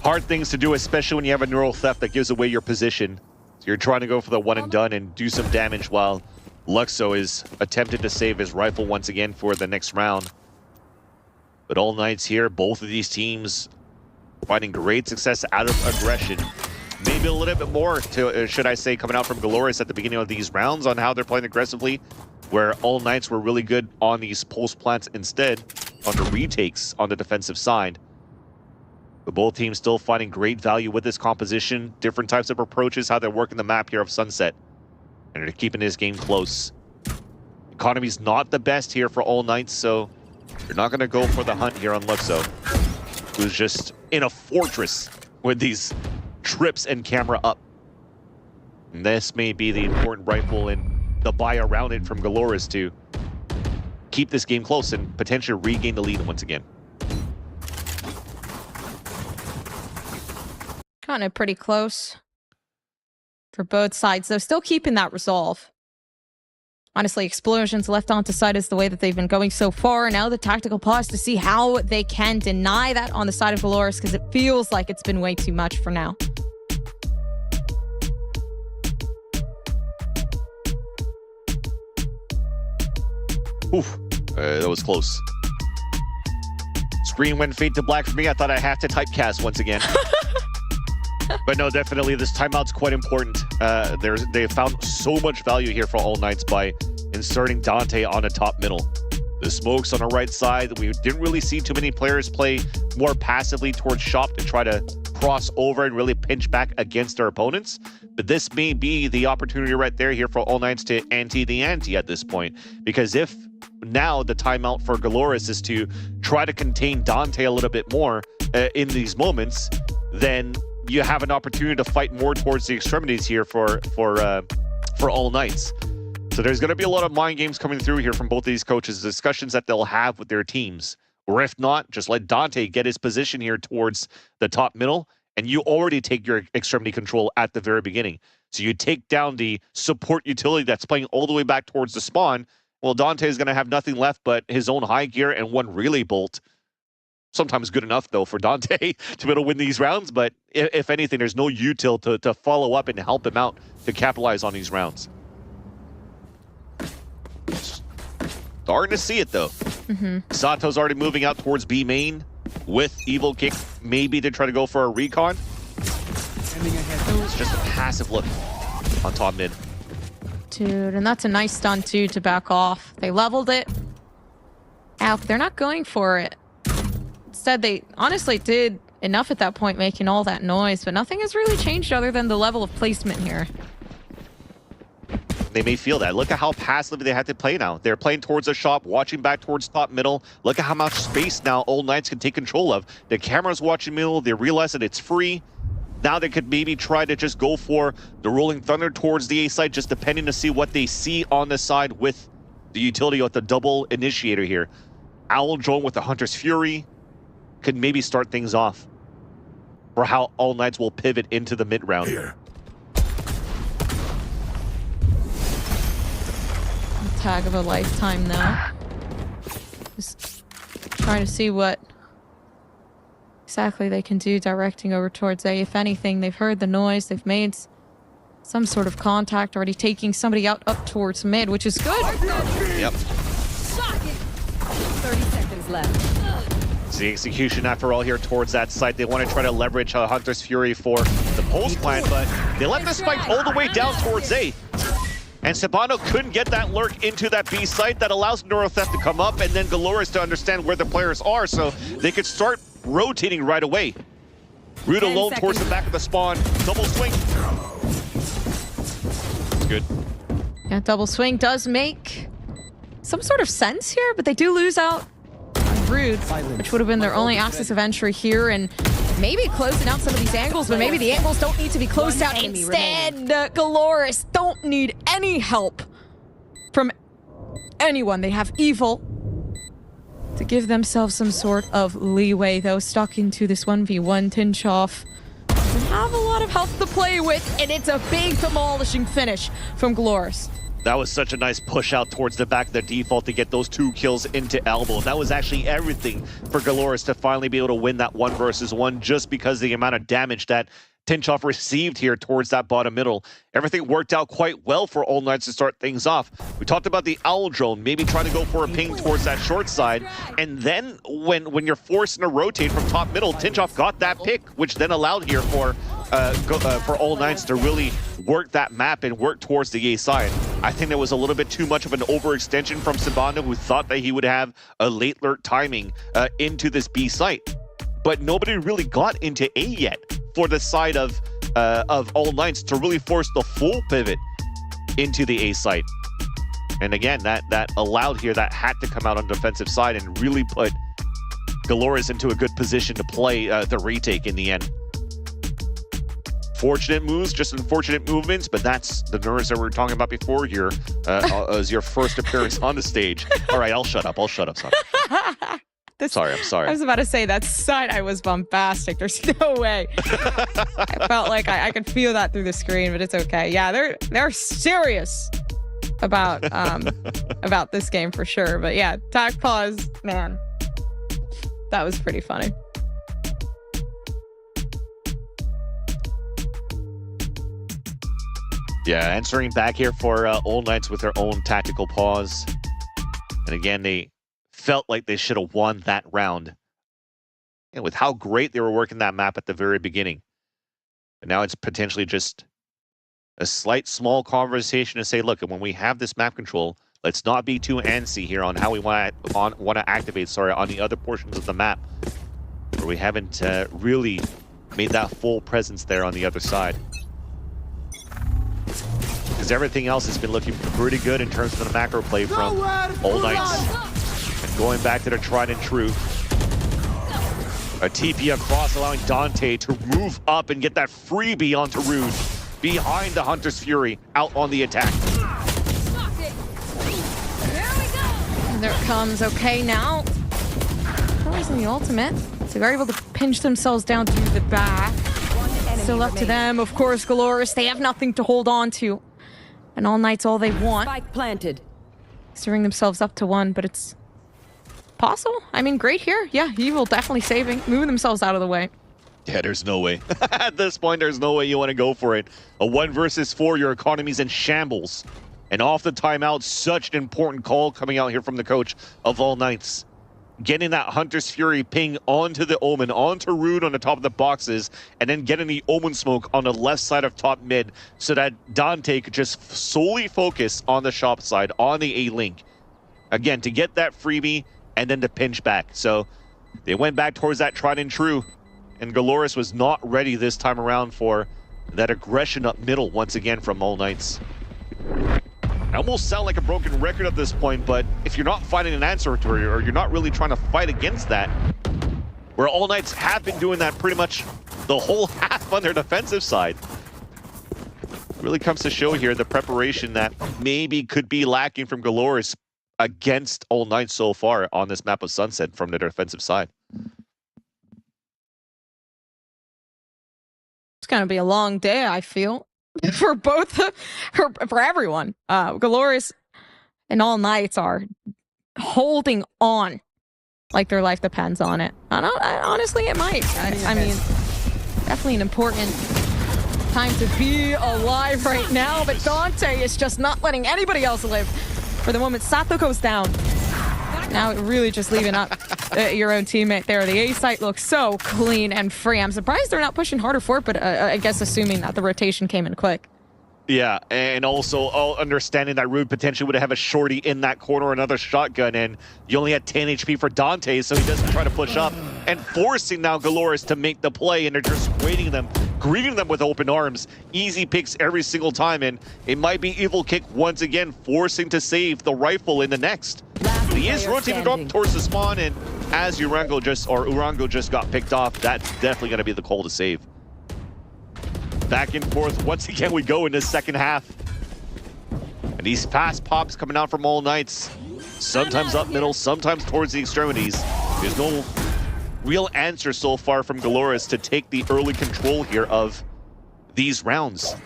Hard things to do, especially when you have a neural theft that gives away your position. So you're trying to go for the one and done and do some damage while Luxo is attempting to save his rifle once again for the next round. But All Knights here, both of these teams finding great success out of aggression. Maybe a little bit more, to, should I say, coming out from GALORYS at the beginning of these rounds on how they're playing aggressively, where All Knights were really good on these pulse plants instead, on the retakes on the defensive side. But both teams still finding great value with this composition, different types of approaches, how they're working the map here of Sunset. And they're keeping this game close. Economy's not the best here for All Knights, so they're not going to go for the hunt here on Luxo, who's just in a fortress with these trips and camera up. And this may be the important rifle and the buy around it from GALORYS to keep this game close and potentially regain the lead once again. Gotten it pretty close for both sides, though still keeping that resolve. Honestly, explosions left onto side is the way that they've been going so far. Now the tactical pause to see how they can deny that on the side of GALORYS, because it feels like it's been way too much for now. Oof, that was close. Screen went fade to black for me. I thought I had to typecast once again. But no, definitely this timeout's quite important. They found so much value here for All Knights by inserting Dante on a top middle. The smokes on the right side, we didn't really see too many players play more passively towards shop to try to cross over and really pinch back against their opponents. But this may be the opportunity right there here for All Knights to ante the ante at this point. Because if now the timeout for GALORYS is to try to contain Dante a little bit more in these moments, then you have an opportunity to fight more towards the extremities here for All Knights. So there's going to be a lot of mind games coming through here from both of these coaches, discussions that they'll have with their teams. Or if not, just let Dante get his position here towards the top middle, and you already take your extremity control at the very beginning. So you take down the support utility that's playing all the way back towards the spawn. Well, Dante is going to have nothing left but his own high gear and one relay bolt. Sometimes good enough, though, for Dante to be able to win these rounds. But if anything, there's no util to follow up and help him out to capitalize on these rounds. Starting to see it, though. Sato's already moving out towards B main with Evil Kick, maybe to try to go for a recon. It's just a passive look on top mid. Dude, and that's a nice stun, too, to back off. They leveled it. Ow, they're not going for it. Instead, they honestly did enough at that point, making all that noise, but nothing has really changed other than the level of placement here. They may feel that. Look at how passively they have to play now. They're playing towards a shop, watching back towards top middle. Look at how much space now All Knights can take control of. The camera's watching middle. They realize that it's free. Now they could maybe try to just go for the Rolling Thunder towards the A side, just depending to see what they see on the side with the utility of the double initiator here. Owl Drone with the Hunter's Fury could maybe start things off for how All Knights will pivot into the mid round. Tag of a lifetime now. Just trying to see what exactly they can do directing over towards A. If anything, they've heard the noise, they've made some sort of contact, already taking somebody out up towards mid, which is good. Yep. 30 seconds left. It's the execution after all here towards that site. They want to try to leverage Hunter's Fury for the pulse plant, but they let the spike all the way down towards A. And Sabano couldn't get that lurk into that B site that allows Neurotheft to come up and then GALORYS to understand where the players are so they could start rotating right away. Root alone towards the back of the spawn. Double swing. It's good. Yeah, double swing does make some sort of sense here, but they do lose out on Root, which would have been their only access of entry here, and maybe closing out some of these angles, but maybe the angles don't need to be closed out. Instead, GALORYS don't need any help from anyone. They have Evil to give themselves some sort of leeway, though, stuck into this 1v1. Tinchoff doesn't have a lot of health to play with, and it's a big demolishing finish from GALORYS. That was such a nice push out towards the back of the default to get those 2 kills into elbow. That was actually everything for GALORYS to finally be able to win that 1 versus 1 just because the amount of damage that Tinchoff received here towards that bottom middle. Everything worked out quite well for All Knights to start things off. We talked about the Owl Drone, maybe trying to go for a ping towards that short side. And then when you're forced to rotate from top middle, Tinchoff got that pick, which then allowed here for All Knights to really work that map and work towards the A side. I think there was a little bit too much of an overextension from Sabano, who thought that he would have a late lurk timing into this B site. But nobody really got into A yet for the side of All Knights to really force the full pivot into the A site. And again, that allowed here that hat to come out on the defensive side and really put GALORYS into a good position to play the retake in the end. Fortunate moves, just unfortunate movements, but that's the nerves that we were talking about before here as your first appearance on the stage. All right, I'll shut up. Sorry. I'm sorry. I was about to say that side eye was bombastic. There's no way. I felt like I could feel that through the screen, but it's okay. Yeah, they're serious about this game for sure. But yeah, tac pause, man, that was pretty funny. Yeah, answering back here for All Knights with their own tactical pause. And again, they felt like they should have won that round. And with how great they were working that map at the very beginning. But now it's potentially just a small conversation to say, look, when we have this map control, let's not be too antsy here on how we want to activate, on the other portions of the map. Where we haven't really made that full presence there on the other side. Because everything else has been looking pretty good in terms of the macro play from All Knights. And going back to the tried and true. A TP across, allowing Dante to move up and get that freebie onto Rude. Behind the Hunter's Fury, out on the attack. And there it comes. Okay, now. Using the ultimate. So they're able to pinch themselves down to the back. Still up to them. Of course, GALORYS, they have nothing to hold on to. And All Knights all they want. Spike planted. Steering themselves up to one, but it's possible. I mean, great here. Yeah, he will definitely moving themselves out of the way. Yeah, there's no way. At this point, there's no way you want to go for it. A 1 versus 4, your economy's in shambles. And off the timeout, such an important call coming out here from the coach of All Knights. Getting that Hunter's Fury ping onto the Omen, onto Rude on the top of the boxes, and then getting the Omen smoke on the left side of top mid so that Dante could just solely focus on the shop side, on the A-Link. Again, to get that freebie and then to pinch back. So they went back towards that tried and true, and GALORYS was not ready this time around for that aggression up middle once again from All Knights. I almost sound like a broken record at this point, but if you're not finding an answer to it, or you're not really trying to fight against that, where All Knights have been doing that pretty much the whole half on their defensive side, really comes to show here the preparation that maybe could be lacking from GALORYS against All Knights so far on this map of Sunset from the defensive side. It's gonna be a long day, I feel. For both, for everyone. GALORYS and All Knights are holding on like their life depends on it. Honestly, it might. I mean, definitely an important time to be alive right now, but Dante is just not letting anybody else live. For the moment, Sato goes down. Now really just leaving up your own teammate there. The A site looks so clean and free. I'm surprised they're not pushing harder for it, but I guess assuming that the rotation came in quick. Yeah, and also understanding that Rude potentially would have a shorty in that corner, another shotgun, and you only had 10 HP for Dante, so he doesn't try to push up, and forcing now GALORYS to make the play, and they're just waiting them, greeting them with open arms. Easy picks every single time, and it might be Evil Kick once again, forcing to save the rifle in the next. He is rotating up towards the spawn, and as Urango just got picked off, that's definitely going to be the call to save. Back and forth, once again we go in the second half. And these fast pops coming out from All Knights. Sometimes up middle, sometimes towards the extremities. There's no real answer so far from GALORYS to take the early control here of these rounds.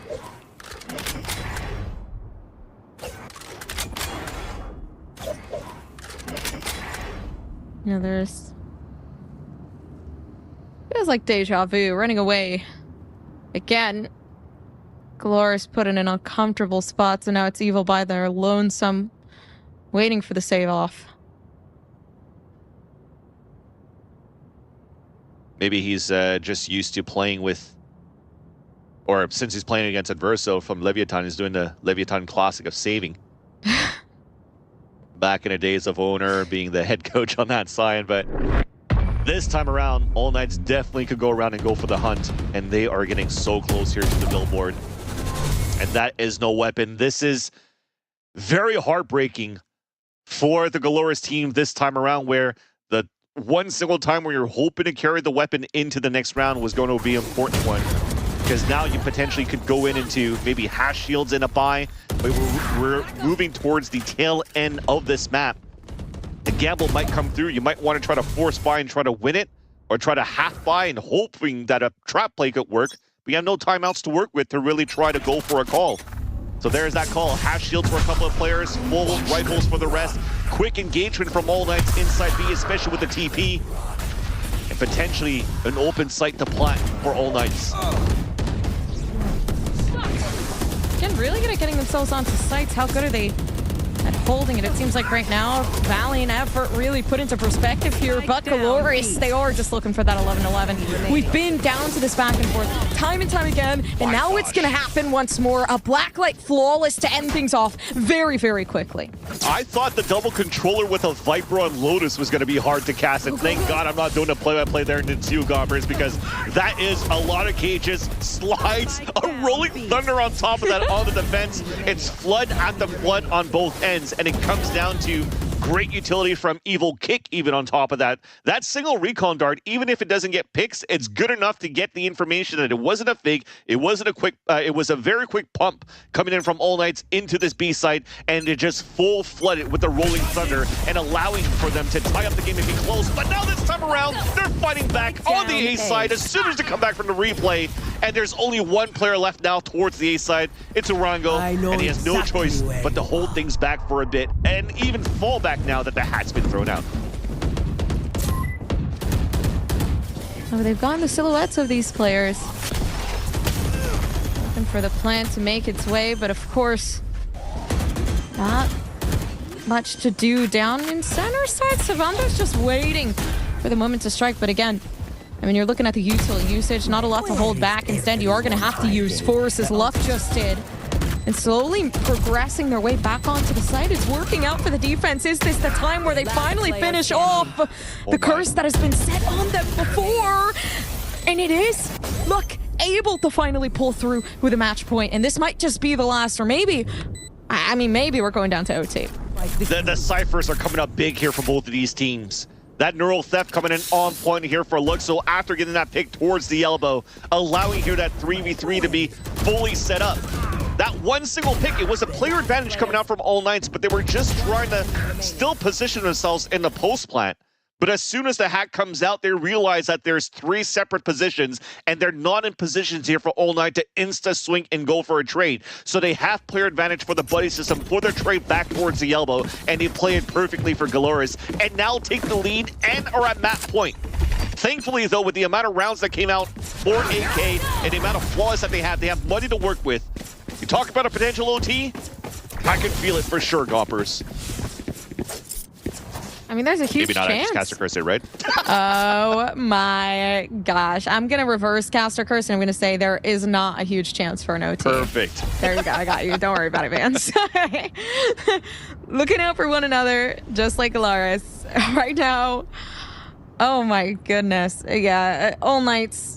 Yeah, there's... Feels like deja vu, running away Again, GALORYS put in an uncomfortable spot, so now it's Evil by their lonesome, waiting for the save-off. Maybe he's just used to playing with, or since he's playing against Adverso from Leviathan, he's doing the Leviathan classic of saving. Back in the days of Owner being the head coach on that side, but this time around, All Knights definitely could go around and go for the hunt, and they are getting so close here to the billboard. And that is no weapon. This is very heartbreaking for the GALORYS team this time around, where the one single time where you're hoping to carry the weapon into the next round was going to be an important one. Because now you potentially could go into maybe hash shields in a buy, but we're moving towards the tail end of this map. The gamble might come through. You might want to try to force buy and try to win it, or try to half buy and hoping that a trap play could work. But you have no timeouts to work with to really try to go for a call. So there's that call. Hash shields for a couple of players, full rifles for the rest. Quick engagement from All Knights inside B, especially with the TP. And potentially an open site to plant for All Knights. Again, really good at getting themselves onto sites. How good are they at holding it? It seems like right now, valiant effort really put into perspective here, but GALORYS, they are just looking for that 11-11. We've been down to this back and forth time and time again, and now it's going to happen once more. A Blacklight flawless to end things off very, very quickly. I thought the double controller with a Viper on Lotus was going to be hard to cast, and thank God I'm not doing a play-by-play there in the 2 Gobbers, because that is a lot of cages, slides, a rolling thunder on top of that on the defense. It's flood at the flood on both ends, and it comes down to great utility from Evil Kick even on top of that. That single recon dart, even if it doesn't get picks, it's good enough to get the information that it wasn't a fake, it wasn't a quick, it was a very quick pump coming in from All Knights into this B site, and it just full flooded with the rolling thunder and allowing for them to tie up the game and be close. But now this time around, they're fighting back on the A side as soon as they come back from the replay, and there's only one player left now towards the A side. It's Orango, and he has no choice but to hold things back for a bit and even fall back now that the hat's been thrown out. Oh, they've gotten the silhouettes of these players. Looking for the plan to make its way, but of course, not much to do down in center side. Savanda's just waiting for the moment to strike, but again, I mean, you're looking at the util usage, not a lot to hold back. Instead, you are going to have to use Force, as Luck just did. And slowly progressing their way back onto the site is working out for the defense. Is this the time where they finally finish off the curse that has been set on them before? And it is. Luck able to finally pull through with a match point. And this might just be the last, or maybe, I mean, maybe we're going down to OT. The ciphers are coming up big here for both of these teams. That neural theft coming in on point here for Luck. So after getting that pick towards the elbow, allowing here that 3v3 to be fully set up. That one single pick, it was a player advantage coming out from All Knights, but they were just trying to still position themselves in the post plant. But as soon as the hack comes out, they realize that there's 3 separate positions, and they're not in positions here for All Knight to insta-swing and go for a trade. So they have player advantage for the buddy system for their trade back towards the elbow, and they play it perfectly for GALORYS, and now take the lead and are at map point. Thankfully, though, with the amount of rounds that came out for AK and the amount of flaws that they have money to work with. You talk about a potential OT? I can feel it for sure, Goppers. I mean, there's a huge Maybe not, chance. I just cast a cursor, right? Oh my gosh. I'm going to reverse caster curse, and I'm going to say there is not a huge chance for an OT. Perfect. There you go. I got you. Don't worry about it, Vance. Looking out for one another, just like GALORYS. Right now, oh my goodness. Yeah, All Knights.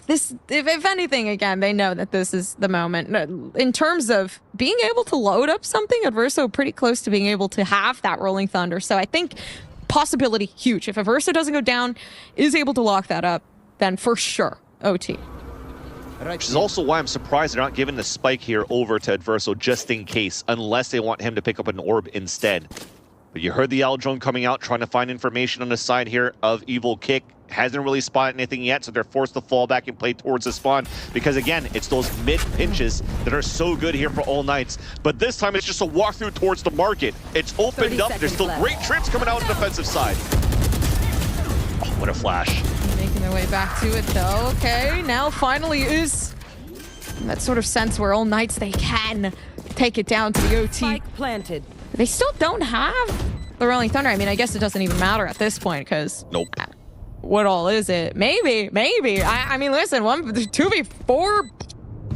This, if anything, again, they know that this is the moment. In terms of being able to load up something, Adverso pretty close to being able to have that rolling thunder. So I think possibility huge. If Adverso doesn't go down, is able to lock that up, then for sure, OT. Which is also why I'm surprised they're not giving the spike here over to Adverso just in case, unless they want him to pick up an orb instead. But you heard the Owl drone coming out, trying to find information on the side here of Evil Kick. Hasn't really spotted anything yet, so they're forced to fall back and play towards the spawn. Because again, it's those mid pinches that are so good here for All Knights. But this time it's just a walkthrough towards the market. It's opened up. There's still great trips coming out on the defensive side. Oh, what a flash. Making their way back to it though. Okay, now finally is that sort of sense where all Knights, they can take it down to the OT. Spike planted. They still don't have the Rolling Thunder. I mean, I guess it doesn't even matter at this point because nope. What all is it? Maybe. I mean, listen, 2v4.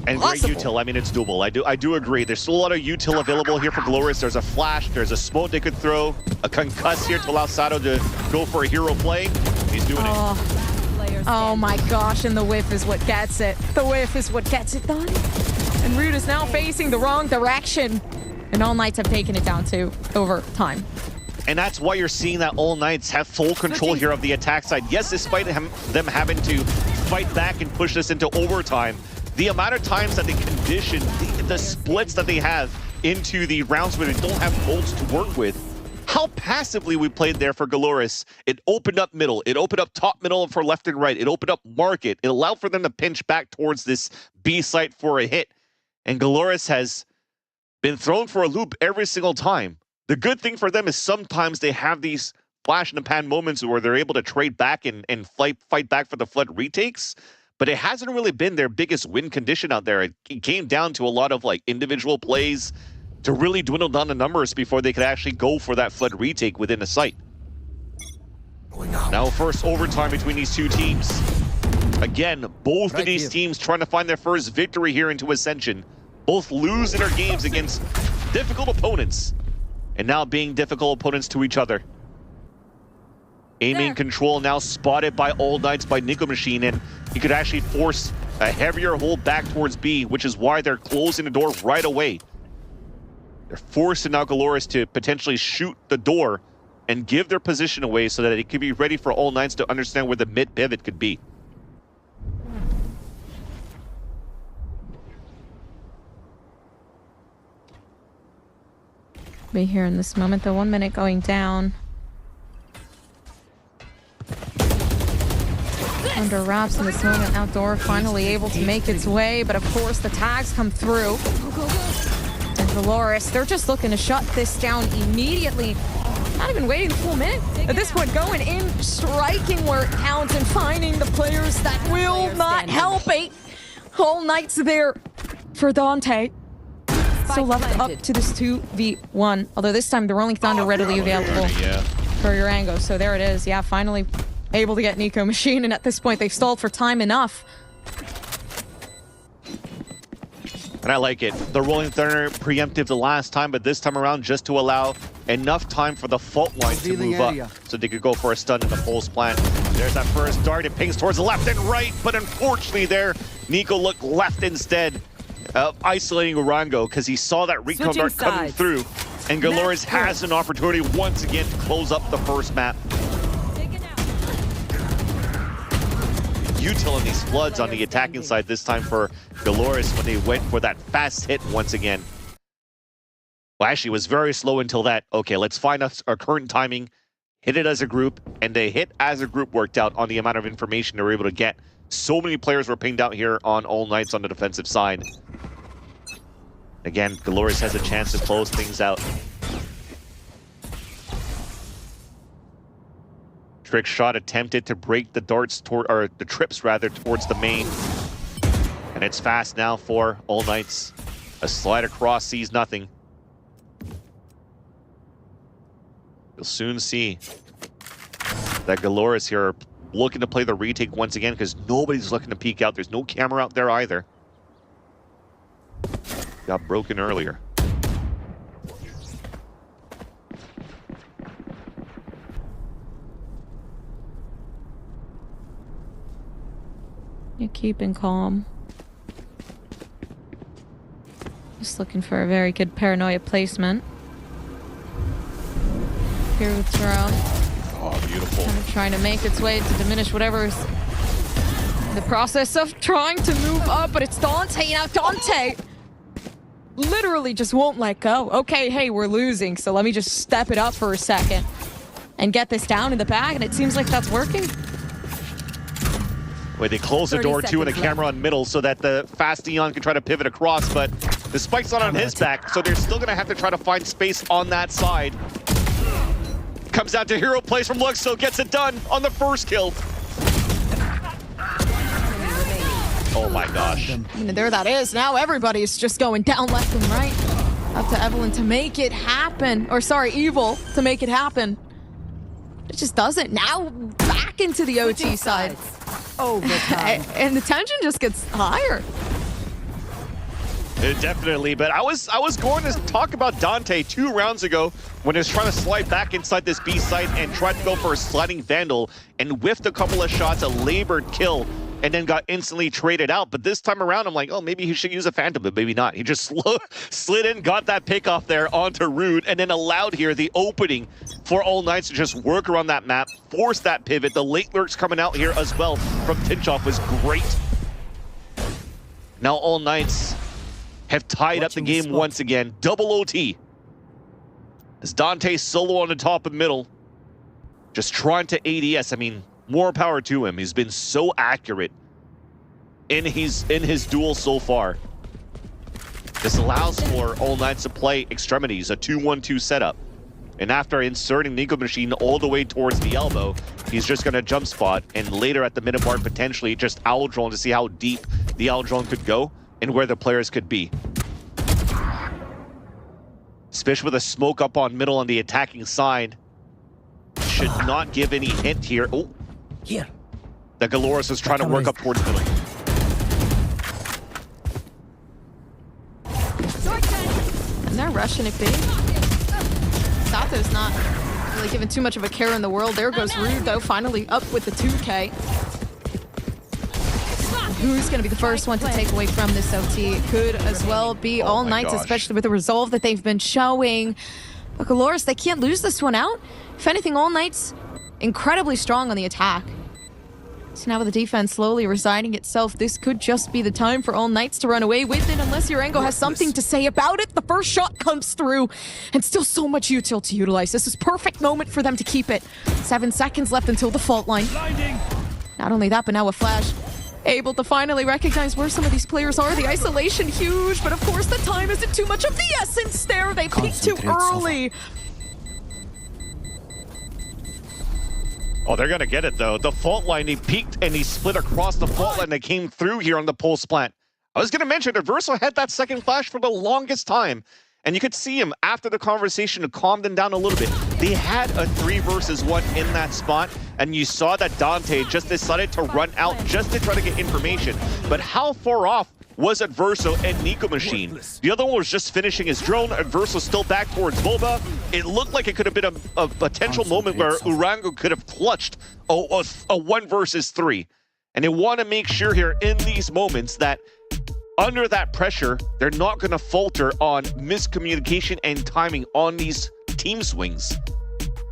And great util. I mean, it's doable. I do agree. There's still a lot of util available here for GALORYS. There's a flash. There's a smoke they could throw. A concuss here to allow Sato to go for a hero play. He's doing it. Oh my gosh, and the whiff is what gets it. The whiff is what gets it done. And Rude is now facing the wrong direction. And all Knights have taken it down to overtime. And that's why you're seeing that all Knights have full control here of the attack side. Yes, despite them having to fight back and push this into overtime, the amount of times that they condition the splits that they have into the rounds where they don't have bolts to work with, how passively we played there for GALORYS. It opened up middle. It opened up top middle for left and right. It opened up market. It allowed for them to pinch back towards this B site for a hit. And GALORYS has been thrown for a loop every single time. The good thing for them is sometimes they have these flash in the pan moments where they're able to trade back and fight back for the flood retakes, but it hasn't really been their biggest win condition out there. It came down to a lot of like individual plays to really dwindle down the numbers before they could actually go for that flood retake within the site. Now first overtime between these two teams. Again, both of these teams trying to find their first victory here into Ascension. Both lose in their games against difficult opponents. And now being difficult opponents to each other. Aiming control now spotted by All Knights by Nico Machine, and he could actually force a heavier hold back towards B, which is why they're closing the door right away. They're forcing now GALORYS to potentially shoot the door and give their position away so that it can be ready for All Knights to understand where the mid pivot could be. Be here in this moment, the 1 minute going down. Under wraps in this moment, Outdoor finally able to make its way, but of course the tags come through. And GALORYS, they're just looking to shut this down immediately. Not even waiting the full minute. At this point, going in, striking where it counts, and finding the players that will not help it. All Knights there for Dante. So left up to this 2v1. Although this time the Rolling Thunder readily available for Urango. So there it is. Yeah, finally able to get Nico Machine. And at this point, they've stalled for time enough. And I like it. The Rolling Thunder preemptive the last time, but this time around just to allow enough time for the fault line to move up so they could go for a stun in the pulse plant. There's that first dart. It pings towards the left and right, but unfortunately there, Nico looked left instead. Isolating Urango because he saw that recon dart coming through, and GALORYS has an opportunity once again to close up the first map. Util in these floods on the attacking side this time for GALORYS when they went for that fast hit once again. Well, actually, it was very slow until that. Okay, let's find our current timing, hit it as a group, and the hit as a group worked out on the amount of information they were able to get. So many players were pinged out here on All Knights on the defensive side. Again, GALORYS has a chance to close things out. Trick shot attempted to break the darts or the trips rather towards the main. And it's fast now for All Knights. A slide across sees nothing. You'll soon see that GALORYS here are looking to play the retake once again because nobody's looking to peek out. There's no camera out there either. Got broken earlier. You're keeping calm. Just looking for a very good paranoia placement. Here with Jerome. Oh, beautiful. Kind of trying to make its way to diminish whatever's in the process of trying to move up, but it's Dante. Now Dante literally just won't let go. Okay, hey, we're losing, so let me just step it up for a second and get this down in the bag, and it seems like that's working. Wait, they close the door too and a camera on middle so that the fast Neon can try to pivot across, but the spike's not on his back, so they're still gonna have to try to find space on that side. Comes out to hero plays from Luxo, gets it done on the first kill. Oh my gosh. And there that is. Now everybody's just going down left and right. Up to Evelyn to make it happen. Or sorry, Evil to make it happen. It just doesn't. Now back into the OT side. And the tension just gets higher. Definitely, but I was going to talk about Dante 2 rounds ago when he was trying to slide back inside this B site and tried to go for a sliding Vandal and whiffed a couple of shots, a labored kill, and then got instantly traded out. But this time around, I'm like, oh, maybe he should use a Phantom, but maybe not. He just slid in, got that pick off there onto Rude, and then allowed here the opening for All Knights to just work around that map, force that pivot. The late lurks coming out here as well from Tinchoff was great. Now All Knights have tied up the game once again. Double OT. As Dante solo on the top and middle, just trying to ADS. I mean, more power to him. He's been so accurate in his duel so far. This allows for All Knights to play extremities, a 2-1-2 setup. And after inserting Nico Machine all the way towards the elbow, he's just going to jump spot, and later at the minute mark, potentially just owl drone to see how deep the owl drone could go and where the players could be. Especially with a smoke up on middle on the attacking side. Should not give any hint here. Oh, here. The GALORYS is trying to work up towards middle. And they're rushing it big. Sato's not really given too much of a care in the world. There goes Rude, though, finally up with the 2K. Who's going to be the first one to take away from this OT? It could as well be All Knights, especially with the resolve that they've been showing. But GALORYS, they can't lose this one out. If anything, All Knights incredibly strong on the attack. So now with the defense slowly resigning itself, this could just be the time for All Knights to run away with it, unless Urango has something to say about it. The first shot comes through, and still so much util to utilize. This is perfect moment for them to keep it. 7 seconds left until the fault line. Not only that, but now a flash. Able to finally recognize where some of these players are. The isolation huge, but of course the time isn't too much of the essence there. They peaked too early. Oh, they're going to get it, though. The fault line, he peaked and he split across the fault line that came through here on the pulse plant. I was going to mention, Adverso had that second flash for the longest time. And you could see him after the conversation to calm them down a little bit. They had a 3 versus 1 in that spot, and you saw that Dante just decided to run out just to try to get information. But how far off was Adverso and Nico Machine? The other one was just finishing his drone. Adverso still back towards Boba. It looked like it could have been a potential moment where Urango could have clutched a 1 versus 3. And they want to make sure here in these moments that under that pressure, they're not going to falter on miscommunication and timing on these team swings.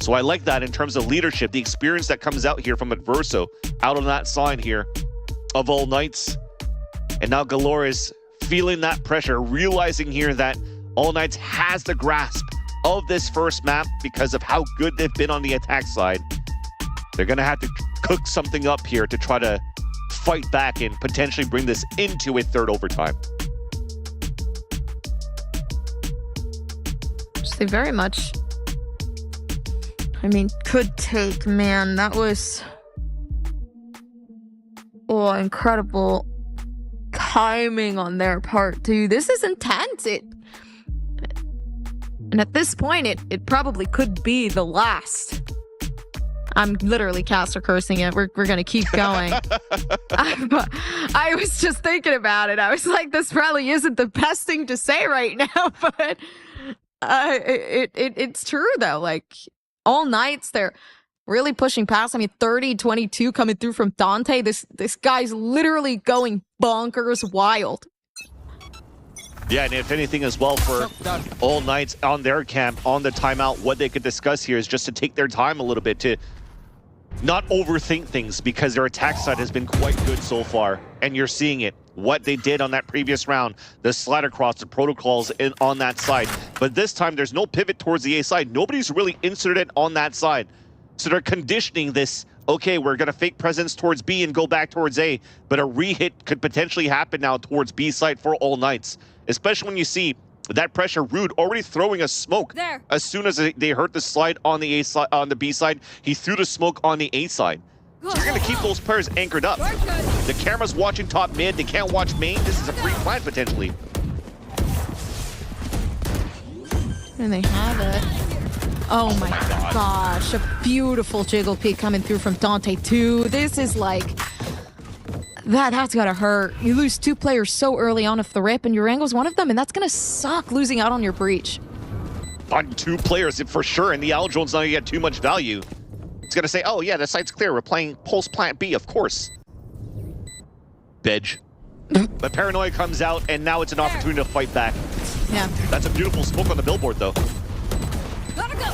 So I like that in terms of leadership, the experience that comes out here from Adverso, out on that side here of All Knights. And now GALORYS feeling that pressure, realizing here that All Knights has the grasp of this first map because of how good they've been on the attack side. They're going to have to cook something up here to try to fight back and potentially bring this into a third overtime. They very much, I mean, could take, man, that was, oh, incredible timing on their part too. This is intense. And at this point, it probably could be the last. I'm literally caster cursing it. We're gonna keep going. I was just thinking about it. I was like, this probably isn't the best thing to say right now, but it's true though. Like All Knights, they're really pushing past. I mean, 30-22 coming through from Dante. This guy's literally going bonkers wild. Yeah, and if anything as well for All Knights on their camp, on the timeout, what they could discuss here is just to take their time a little bit to not overthink things, because their attack side has been quite good so far, and you're seeing it. What they did on that previous round, the slide across, the protocols on that side. But this time, there's no pivot towards the A side. Nobody's really inserted on that side. So they're conditioning this, okay, we're going to fake presence towards B and go back towards A, but a re-hit could potentially happen now towards B side for All Knights, especially when you see that pressure. Rude already throwing a smoke there. As soon as they heard the slide on the A side, on the B side, he threw the smoke on the A side. So you're going to keep those players anchored up. The camera's watching top mid. They can't watch main. This is a free plant potentially. And they have it. Oh my gosh, a beautiful jiggle peek coming through from Dante too. This is like, that's gotta hurt. You lose 2 players so early on off the rip, and Urango's one of them, and that's gonna suck losing out on your breach. On 2 players for sure, and the Owl Drone's not gonna get too much value. It's gonna say, oh yeah, the site's clear. We're playing Pulse Plant B, of course. Bedge. But Paranoia comes out, and now it's an opportunity to fight back. Yeah. That's a beautiful smoke on the billboard, though. Gotta go.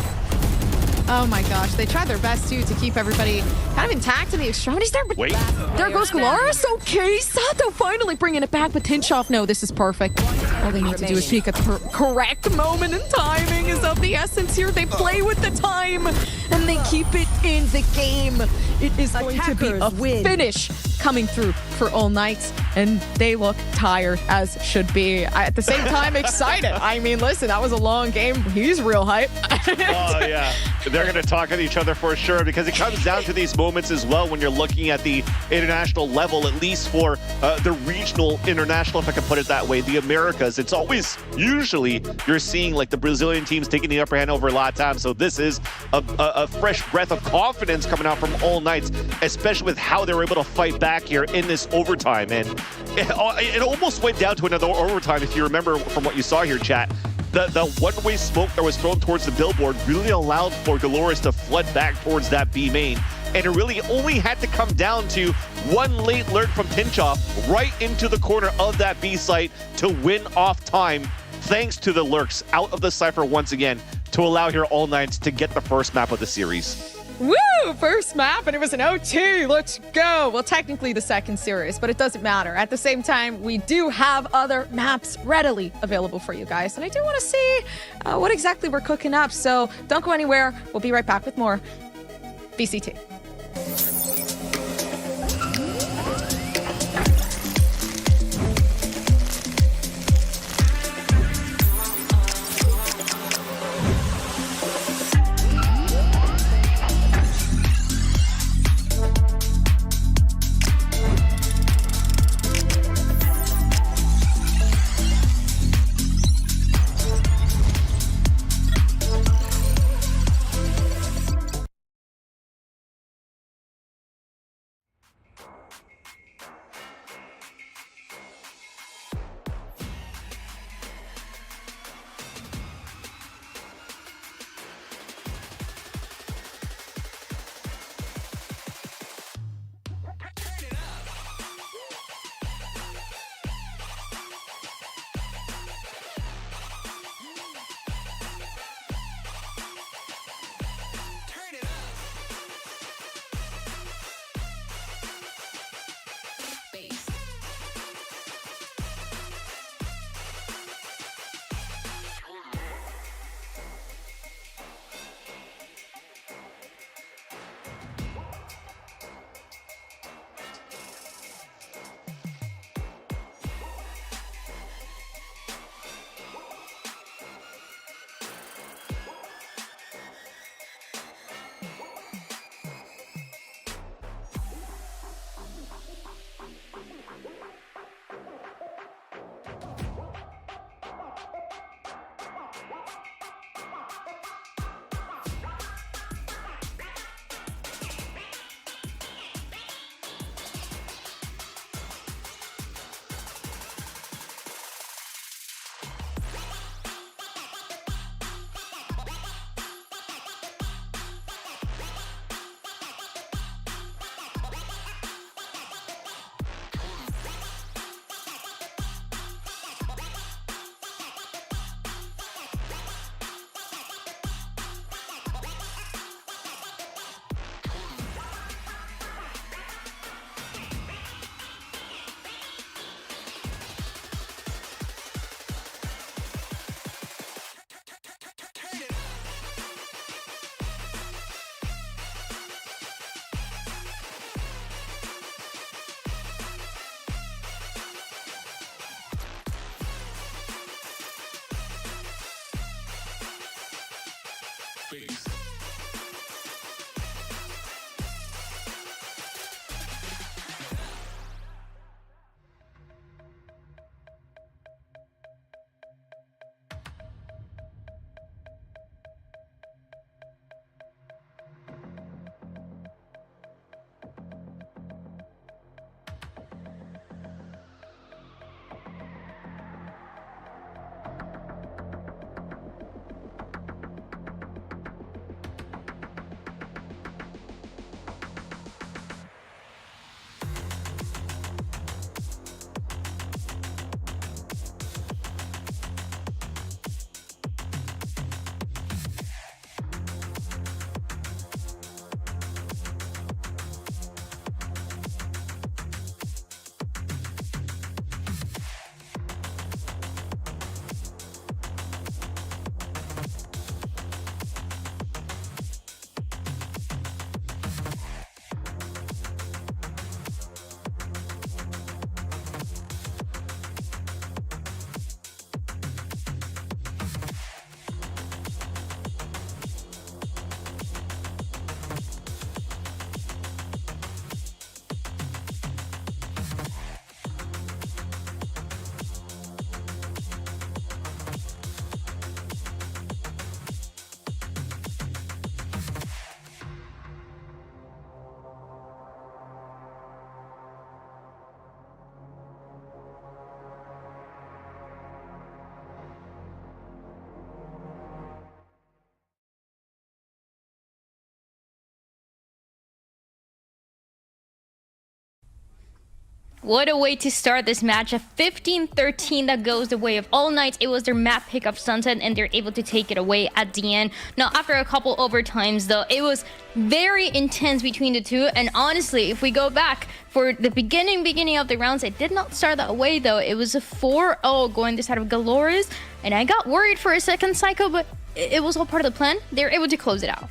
Oh my gosh, they tried their best too to keep everybody kind of intact in the extremities there, but wait. There goes GALORYS. Okay, Sato finally bringing it back, but Tinchoff, no, this is perfect. All they need to do is peek at the correct moment, and timing is of the essence here. They play with the time, and they keep it in the game. It is going to be a finish coming through for All Knights, and they look tired, as should be. At the same time, excited. I mean, listen, that was a long game. He's real hype. Oh, yeah. They're going to talk at each other for sure, because it comes down to these moments as well when you're looking at the international level, at least for the regional international, if I can put it that way, the Americas. It's always, usually, you're seeing like the Brazilian teams taking the upper hand over a lot of times. So this is a fresh breath of confidence coming out from All Knights, especially with how they were able to fight back here in this overtime. And it almost went down to another overtime, if you remember from what you saw here, chat. The one-way smoke that was thrown towards the billboard really allowed for GALORYS to flood back towards that B main. And it really only had to come down to one late lurk from Tinchoff right into the corner of that B site to win off time, thanks to the lurks out of the Cypher once again, to allow here All Knights to get the first map of the series. Woo! First map, and it was an OT. Let's go. Well, technically the second series, but it doesn't matter. At the same time, we do have other maps readily available for you guys, and I do want to see what exactly we're cooking up. So don't go anywhere. We'll be right back with more VCT. What a way to start this match. A 15-13 that goes the way of All Knights. It was their map pick up Sunset, and they're able to take it away at the end. Now, after a couple overtimes, though, it was very intense between the two. And honestly, if we go back for the beginning of the rounds, it did not start that way, though. It was a 4-0 going this side of GALORYS. And I got worried for a second, Psycho, but it was all part of the plan. They were able to close it out.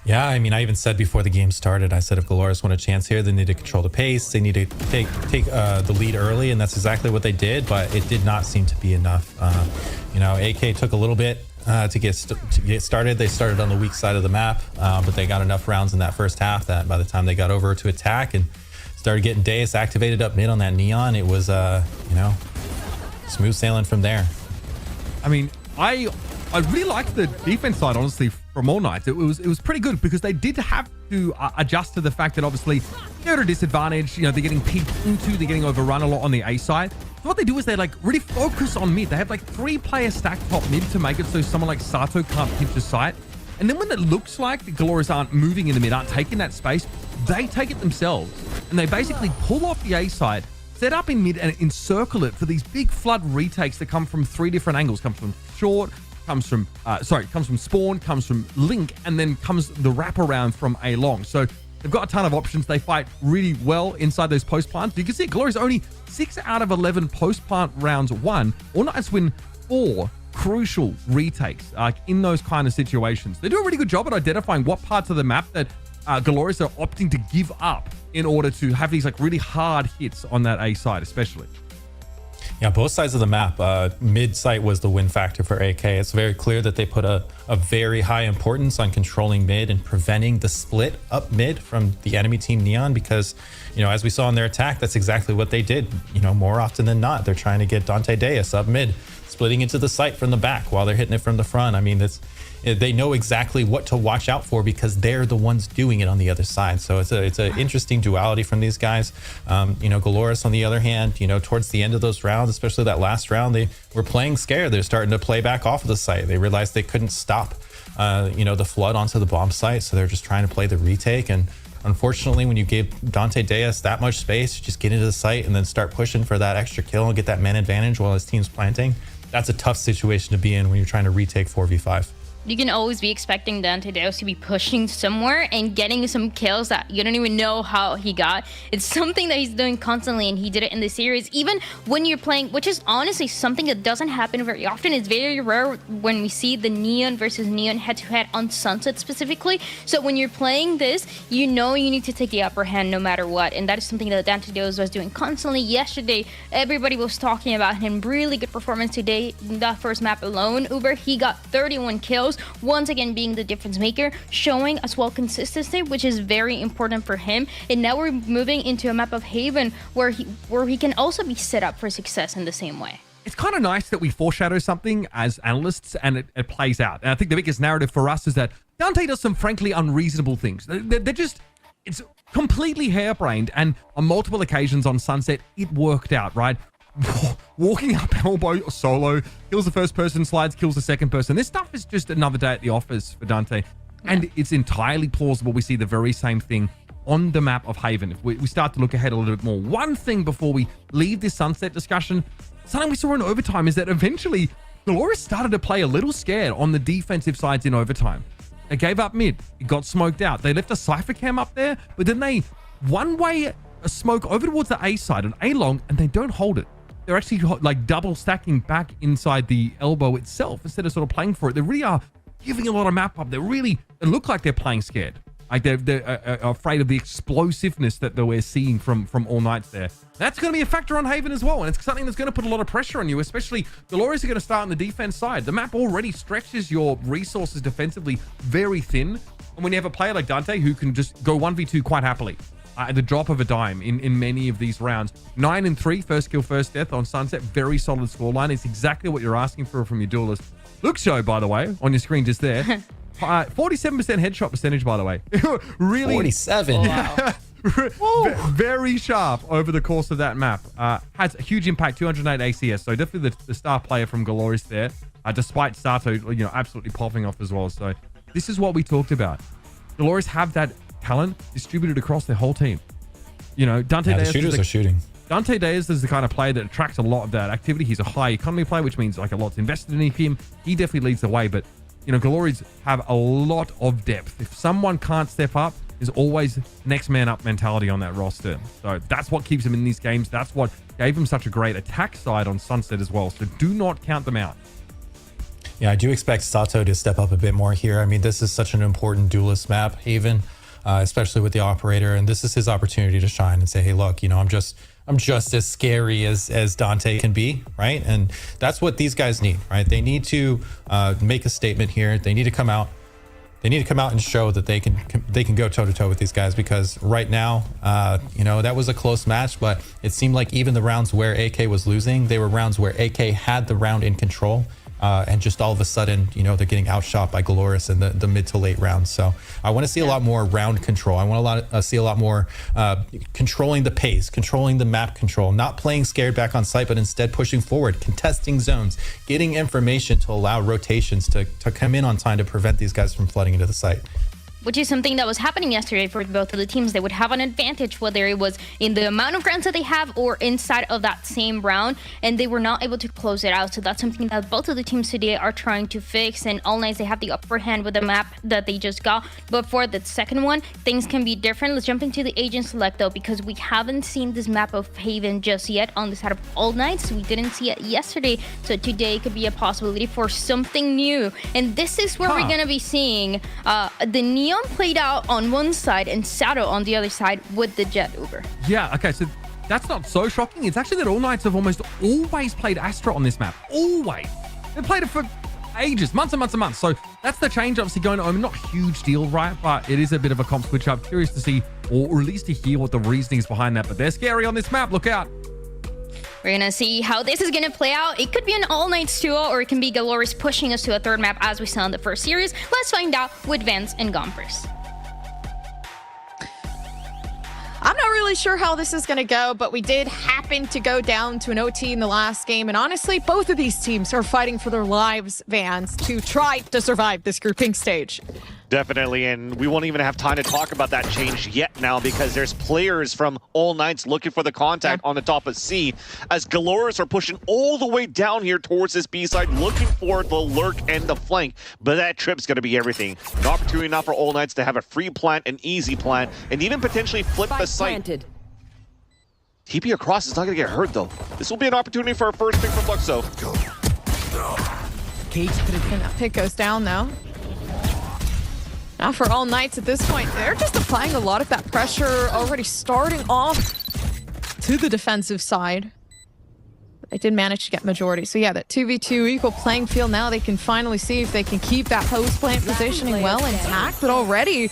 Yeah, I mean, I even said before the game started, I said if GALORYS want a chance here, they need to control the pace. They need to take the lead early, and that's exactly what they did, but it did not seem to be enough. You know, AK took a little bit to get started. They started on the weak side of the map, but they got enough rounds in that first half that by the time they got over to attack and started getting Deus activated up mid on that Neon, it was, you know, smooth sailing from there. I mean, I really liked the defense side, honestly, from All Knights. It was pretty good because they did have to adjust to the fact that obviously they're at a disadvantage. You know, they're getting peeked into, they're getting overrun a lot on the A side. So what they do is they like really focus on mid. They have like 3 players stacked top mid to make it so someone like Sato can't pinch the site. And then when it looks like the GALORYS aren't moving in the mid, aren't taking that space, they take it themselves. And they basically pull off the A side, set up in mid and encircle it for these big flood retakes that come from 3 different angles. Comes from short, comes from spawn, comes from link, and then comes the wraparound from A long. So they've got a ton of options. They fight really well inside those post plants. You can see GALORYS only 6 out of 11 post plant rounds won. All Knights win 4 crucial retakes in those kind of situations. They do a really good job at identifying what parts of the map that GALORYS are opting to give up in order to have these like really hard hits on that A side, especially. Yeah, both sides of the map, mid site was the win factor for AK. It's very clear that they put a very high importance on controlling mid and preventing the split up mid from the enemy team Neon because, you know, as we saw in their attack, that's exactly what they did. You know, more often than not, they're trying to get Dante Deus up mid, splitting into the site from the back while they're hitting it from the front. I mean, they know exactly what to watch out for because they're the ones doing it on the other side. So it's an interesting duality from these guys. You know, GALORYS on the other hand, you know, towards the end of those rounds, especially that last round, they were playing scared. They're starting to play back off of the site. They realized they couldn't stop, you know, the flood onto the bomb site. So they're just trying to play the retake. And unfortunately, when you gave Dante Deus that much space, just get into the site and then start pushing for that extra kill and get that man advantage while his team's planting. That's a tough situation to be in when you're trying to retake 4v5. You can always be expecting Dante Deus to be pushing somewhere and getting some kills that you don't even know how he got. It's something that he's doing constantly, and he did it in the series. Even when you're playing, which is honestly something that doesn't happen very often. It's very rare when we see the Neon versus Neon head-to-head on Sunset specifically. So when you're playing this, you know you need to take the upper hand no matter what. And that is something that Dante Deus was doing constantly. Yesterday, everybody was talking about him. Really good performance today in that first map alone. Uber, he got 31 kills. Once again being the difference maker, showing as well consistency, which is very important for him. And now we're moving into a map of Haven where he can also be set up for success in the same way. It's kind of nice that we foreshadow something as analysts and it plays out. And I think the biggest narrative for us is that Dante does some frankly unreasonable things. They're just, it's completely harebrained, and on multiple occasions on Sunset, it worked out, right? Walking up elbow solo, kills the first person, slides, kills the second person. This stuff is just another day at the office for Dante. And it's entirely plausible we see the very same thing on the map of Haven. If we start to look ahead a little bit more. One thing before we leave this Sunset discussion, something we saw in overtime is that eventually GALORYS started to play a little scared on the defensive sides in overtime. They gave up mid. It got smoked out. They left a Cypher cam up there, but then they one-way a smoke over towards the A side, an A long, and they don't hold it. They're actually like double stacking back inside the elbow itself instead of sort of playing for it. They really are giving a lot of map up. They look like they're playing scared. Like they're afraid of the explosiveness that we're seeing from All Knights there. That's going to be a factor on Haven as well. And it's something that's going to put a lot of pressure on you, especially GALORYS are going to start on the defense side. The map already stretches your resources defensively very thin. And when you have a player like Dante who can just go 1v2 quite happily, at the drop of a dime in many of these rounds. 9-3, first kill, first death on Sunset. Very solid scoreline. It's exactly what you're asking for from your Duelist. Look show, by the way, on your screen just there. 47% headshot percentage, by the way. Really? 47. Yeah. Very sharp over the course of that map. Has a huge impact, 208 ACS. So definitely the star player from GALORYS there, despite Sato, you know, absolutely popping off as well. So this is what we talked about. GALORYS have that talent distributed across their whole team. You know, Dante Yeah, the Diaz shooters are shooting. Dante Diaz is the kind of player that attracts a lot of that activity. He's a high economy player, which means like a lot's invested in him. He definitely leads the way, but you know, GALORYS have a lot of depth. If someone can't step up, there's always next man up mentality on that roster. So that's what keeps them in these games. That's what gave them such a great attack side on Sunset as well. So do not count them out. Yeah, I do expect Sato to step up a bit more here. I mean, this is such an important duelist map, Haven, especially with the operator, and this is his opportunity to shine and say, hey, look, you know, I'm just as scary as Dante can be, right? And that's what these guys need, right? They need to make a statement here. They need to come out. They need to come out and show that they can go toe to toe with these guys, because right now, you know, that was a close match, but it seemed like even the rounds where AK was losing, they were rounds where AK had the round in control. And just all of a sudden, you know, they're getting outshot by GALORYS in the mid to late rounds. So I want to see a lot more round control. I want to see a lot more controlling the pace, controlling the map control, not playing scared back on site, but instead pushing forward, contesting zones, getting information to allow rotations to come in on time to prevent these guys from flooding into the site. Which is something that was happening yesterday for both of the teams. They would have an advantage, whether it was in the amount of rounds that they have or inside of that same round, and they were not able to close it out. So that's something that both of the teams today are trying to fix, and All Knights, they have the upper hand with the map that they just got. But for the second one, things can be different. Let's jump into the agent select though, because we haven't seen this map of Haven just yet on the side of All Knights. We didn't see it yesterday, so today could be a possibility for something new. And this is where we're gonna be seeing the Neon played out on one side and Sato on the other side with the Jet Uber. Yeah, okay, so that's not so shocking. It's actually that All Knights have almost always played Astra on this map. Always. They've played it for ages, months and months and months. So that's the change, obviously, going on. Not a huge deal, right? But it is a bit of a comp switch up. Curious to see, or at least to hear what the reasoning is behind that. But they're scary on this map. Look out. We're gonna see how this is gonna play out. It could be an All Knights duo, or it can be GALORYS pushing us to a third map as we saw in the first series. Let's find out with Vance and Gompers. I'm not really sure how this is going to go, but we did happen to go down to an OT in the last game. And honestly, both of these teams are fighting for their lives, Vans, to try to survive this grouping stage. Definitely, and we won't even have time to talk about that change yet now, because there's players from All Knights looking for the contact on the top of C, as GALORYS are pushing all the way down here towards this B side, looking for the lurk and the flank. But that trip's going to be everything. An opportunity now for All Knights to have a free plant, an easy plant, and even potentially flip the site. TP across is not going to get hurt, though. This will be an opportunity for a first pick from Luxo. And that pick goes down, though. Now for All Knights at this point, they're just applying a lot of that pressure, already starting off to the defensive side. They did manage to get majority. So yeah, that 2v2 equal playing field now. They can finally see if they can keep that post plant positioning well intact, but already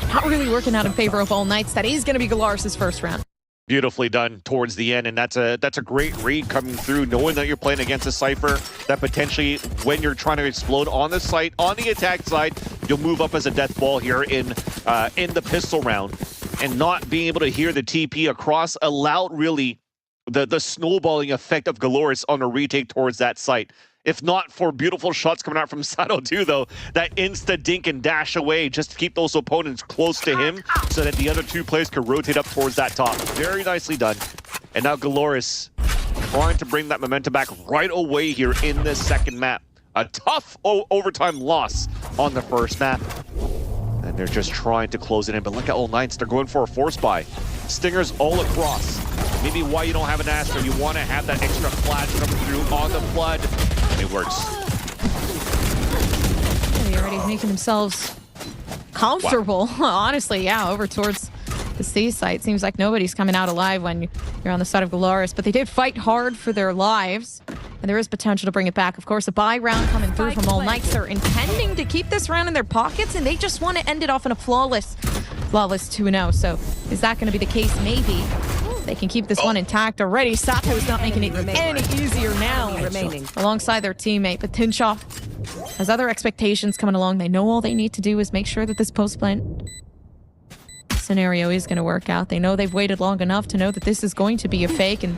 not really working out in favor of All Knights. That is going to be GALORYS' first round. Beautifully done towards the end, and that's a great read coming through, knowing that you're playing against a Cypher that potentially, when you're trying to explode on the site, on the attack side, you'll move up as a death ball here in the pistol round, and not being able to hear the TP across allowed really the snowballing effect of GALORYS on a retake towards that site. If not for beautiful shots coming out from Sato too, though, that insta-dink and dash away just to keep those opponents close to him so that the other two players can rotate up towards that top. Very nicely done. And now GALORYS trying to bring that momentum back right away here in this second map. A tough overtime loss on the first map. And they're just trying to close it in. But look at All Knights. They're going for a force buy. Stingers all across. Maybe why you don't have an Astra. You want to have that extra flash coming through on the flood. And it works. They're already making themselves comfortable. Wow. Honestly, yeah, over towards the C site. Seems like nobody's coming out alive when you're on the side of GALORYS. But they did fight hard for their lives. And there is potential to bring it back. Of course, a buy round coming through from All Knights. They're intending to keep this round in their pockets, and they just want to end it off in a flawless 2-0. So is that going to be the case? Maybe. They can keep this one intact already. Sato's not making it any easier now. Alongside their teammate, but Tinshaw has other expectations coming along. They know all they need to do is make sure that this post-plant scenario is going to work out. They know they've waited long enough to know that this is going to be a fake, and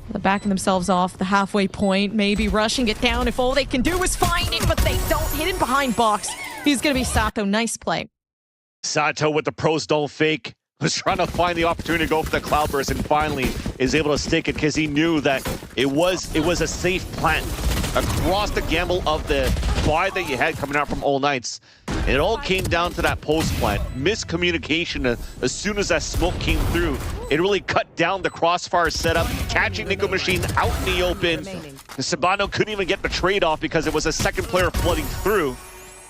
they're backing themselves off the halfway point, maybe rushing it down if all they can do is find it, but they don't. Hit it behind box. He's going to be Sato. Nice play. Sato with the pros don't fake. was trying to find the opportunity to go for the cloudburst and finally is able to stick it because he knew that it was a safe plant across the gamble of the buy that you had coming out from All Knights. And it all came down to that post plant. Miscommunication as soon as that smoke came through. It really cut down the crossfire setup, catching Nico Machine out in the open. Sabano couldn't even get the trade off because it was a second player flooding through.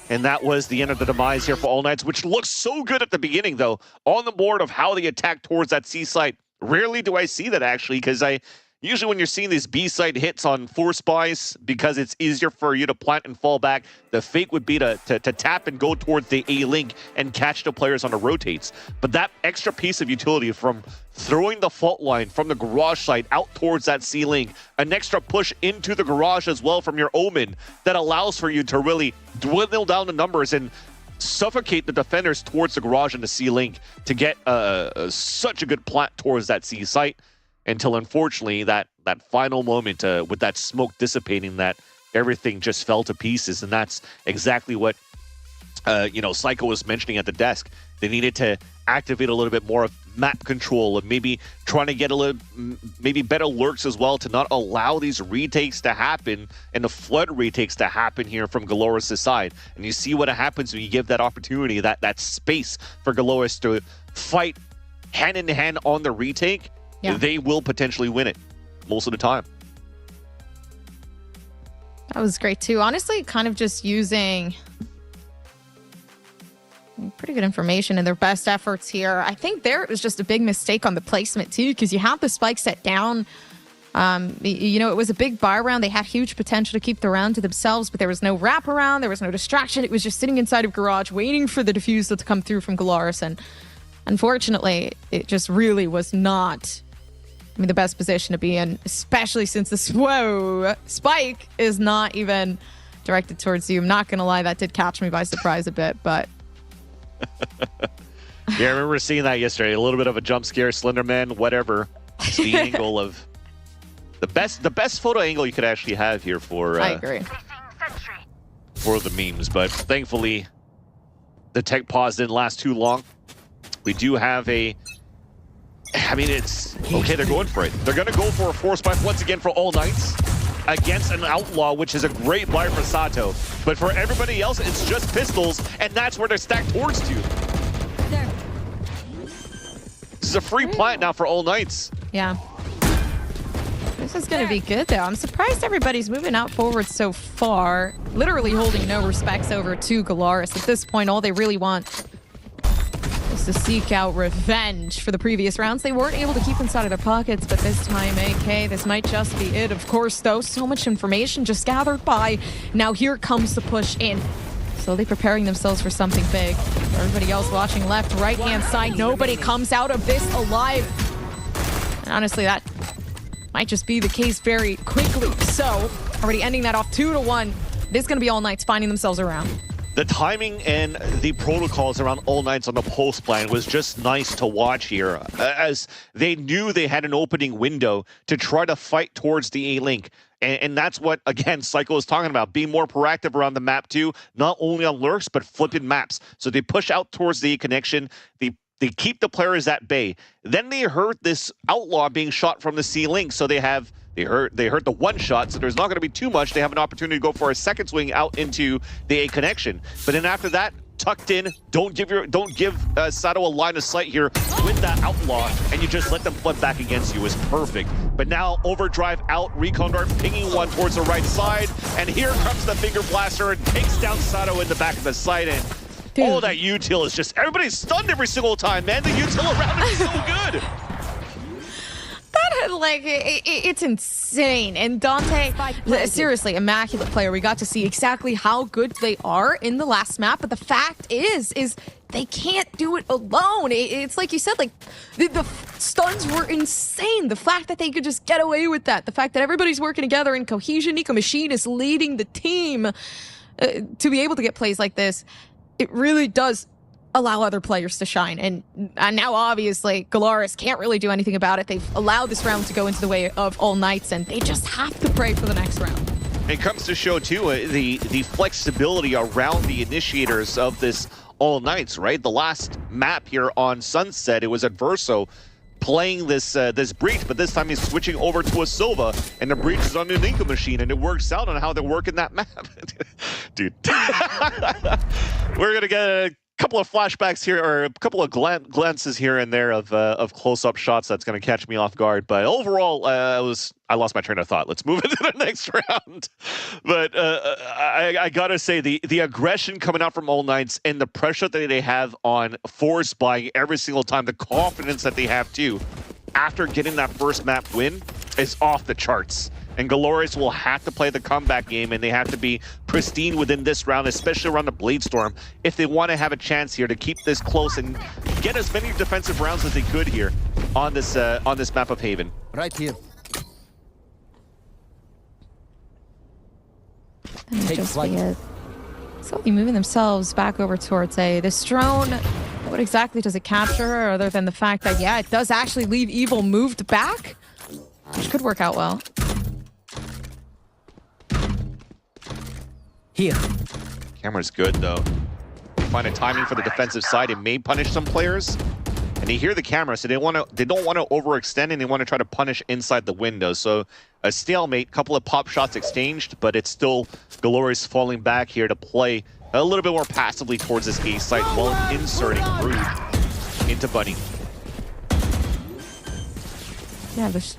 And that was the end of the demise here for All Knights, which looks so good at the beginning, though, on the board of how they attack towards that C site. Rarely do I see that, actually, because usually when you're seeing these B site hits on force buys, because it's easier for you to plant and fall back, the fake would be to tap and go towards the A link and catch the players on the rotates. But that extra piece of utility from throwing the fault line from the garage site out towards that C link, an extra push into the garage as well from your Omen that allows for you to really dwindle down the numbers and suffocate the defenders towards the garage and the C link to get such a good plant towards that C site. Until, unfortunately, that final moment with that smoke dissipating, that everything just fell to pieces. And that's exactly what, Psycho was mentioning at the desk. They needed to activate a little bit more of map control and maybe trying to get a little, maybe better lurks as well to not allow these retakes to happen and the flood retakes to happen here from GALORYS' side. And you see what happens when you give that opportunity, that space for GALORYS to fight hand in hand on the retake. Yeah. They will potentially win it most of the time. That was great too. Honestly, kind of just using pretty good information in their best efforts here. I think there it was just a big mistake on the placement too, because you have the spike set down. It was a big buy round. They had huge potential to keep the round to themselves, but there was no wraparound. There was no distraction. It was just sitting inside of garage waiting for the defusal to come through from GALORYS. And unfortunately, it just really was not the best position to be in, especially since this spike is not even directed towards you. I'm not going to lie, that did catch me by surprise a bit, but... Yeah, I remember seeing that yesterday. A little bit of a jump scare, Slenderman, whatever. It's the angle of... The best photo angle you could actually have here for... I agree. For the memes, but thankfully, the tech pause didn't last too long. We do have it's okay. They're going for it. They're going to go for a force spike once again for All Knights against an Outlaw, which is a great buy for Sato. But for everybody else, it's just pistols, and that's where they're stacked towards to. There. This is a free plant now for All Knights. Yeah. This is going to be good, though. I'm surprised everybody's moving out forward so far, literally holding no respects over to GALORYS. At this point, all they really want is to seek out revenge for the previous rounds. They weren't able to keep inside of their pockets, but this time, AK, this might just be it. Of course, though, so much information just gathered by. Now here comes the push in. Slowly preparing themselves for something big. Everybody else watching left, right-hand side. Nobody comes out of this alive. And honestly, that might just be the case very quickly. So, already ending that off 2-1. It is going to be All Knights finding themselves around. The timing and the protocols around All Knights on the post plan was just nice to watch here, as they knew they had an opening window to try to fight towards the A-Link. And that's what, again, Psycho is talking about, being more proactive around the map too, not only on lurks, but flipping maps. So they push out towards the connection, they keep the players at bay. Then they heard this Outlaw being shot from the C-Link, so they heard the one shot, so there's not going to be too much. They have an opportunity to go for a second swing out into the A connection. But then after that, tucked in, don't give Sato a line of sight here with that Outlaw, and you just let them flip back against you is perfect. But now overdrive out, Recon Dart pinging one towards the right side, and here comes the Finger Blaster and takes down Sato in the back of the site. And all that util is just, everybody's stunned every single time, man. The util around it is so good. It's insane. And Dante, seriously, immaculate player. We got to see exactly how good they are in the last map, but the fact is they can't do it alone. It's like you said, like the stuns were insane. The fact that they could just get away with that, the fact that everybody's working together in cohesion, Nico Machine is leading the team to be able to get plays like this, it really does allow other players to shine. And now, obviously, GALORYS can't really do anything about it. They've allowed this round to go into the way of All Knights, and they just have to pray for the next round. It comes to show, too, the flexibility around the initiators of this All Knights, right? The last map here on Sunset, it was Adverso playing this this breach, but this time he's switching over to a Silva, and the breach is on the Nico machine, and it works out on how they're working that map. Dude. We're going to get a couple of flashbacks here, or a couple of glances here and there of close-up shots that's going to catch me off guard. But overall, I lost my train of thought. Let's move into the next round. But I got to say, the aggression coming out from All Knights and the pressure that they have on force buying every single time, the confidence that they have too, after getting that first map win, is off the charts. And GALORYS will have to play the comeback game, and they have to be pristine within this round, especially around the Bladestorm, if they want to have a chance here to keep this close and get as many defensive rounds as they could here on this map of Haven. Right here. Take flight. Slowly moving themselves back over towards A. This drone, what exactly does it capture, other than the fact that, yeah, it does actually leave Evil moved back, which could work out well. Here. Camera's good though. Find a timing for the defensive side. It may punish some players. And they hear the camera, so they don't want to overextend, and they want to try to punish inside the window. So a stalemate, couple of pop shots exchanged, but it's still GALORYS falling back here to play a little bit more passively towards this A site while inserting Brood into Bunny. Yeah, the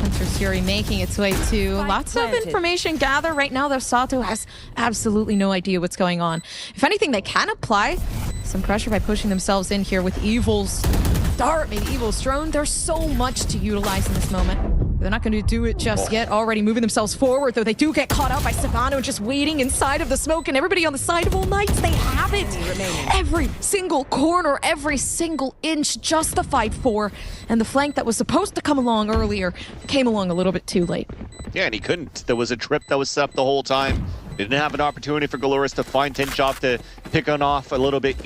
Hunter's Fury making its way to lots of information gathered. Right now, though, Sato has absolutely no idea what's going on. If anything, they can apply some pressure by pushing themselves in here with Evil's dart, maybe Evil's drone. There's so much to utilize in this moment. They're not going to do it just yet. Already moving themselves forward, though they do get caught out by Savano just waiting inside of the smoke, and everybody on the side of All Knights, they have it. Every single corner, every single inch justified for, and the flank that was supposed to come along earlier came along a little bit too late. Yeah, and he couldn't. There was a trip that was set up the whole time. They didn't have an opportunity for GALORYS to find Tinchop to pick on off a little bit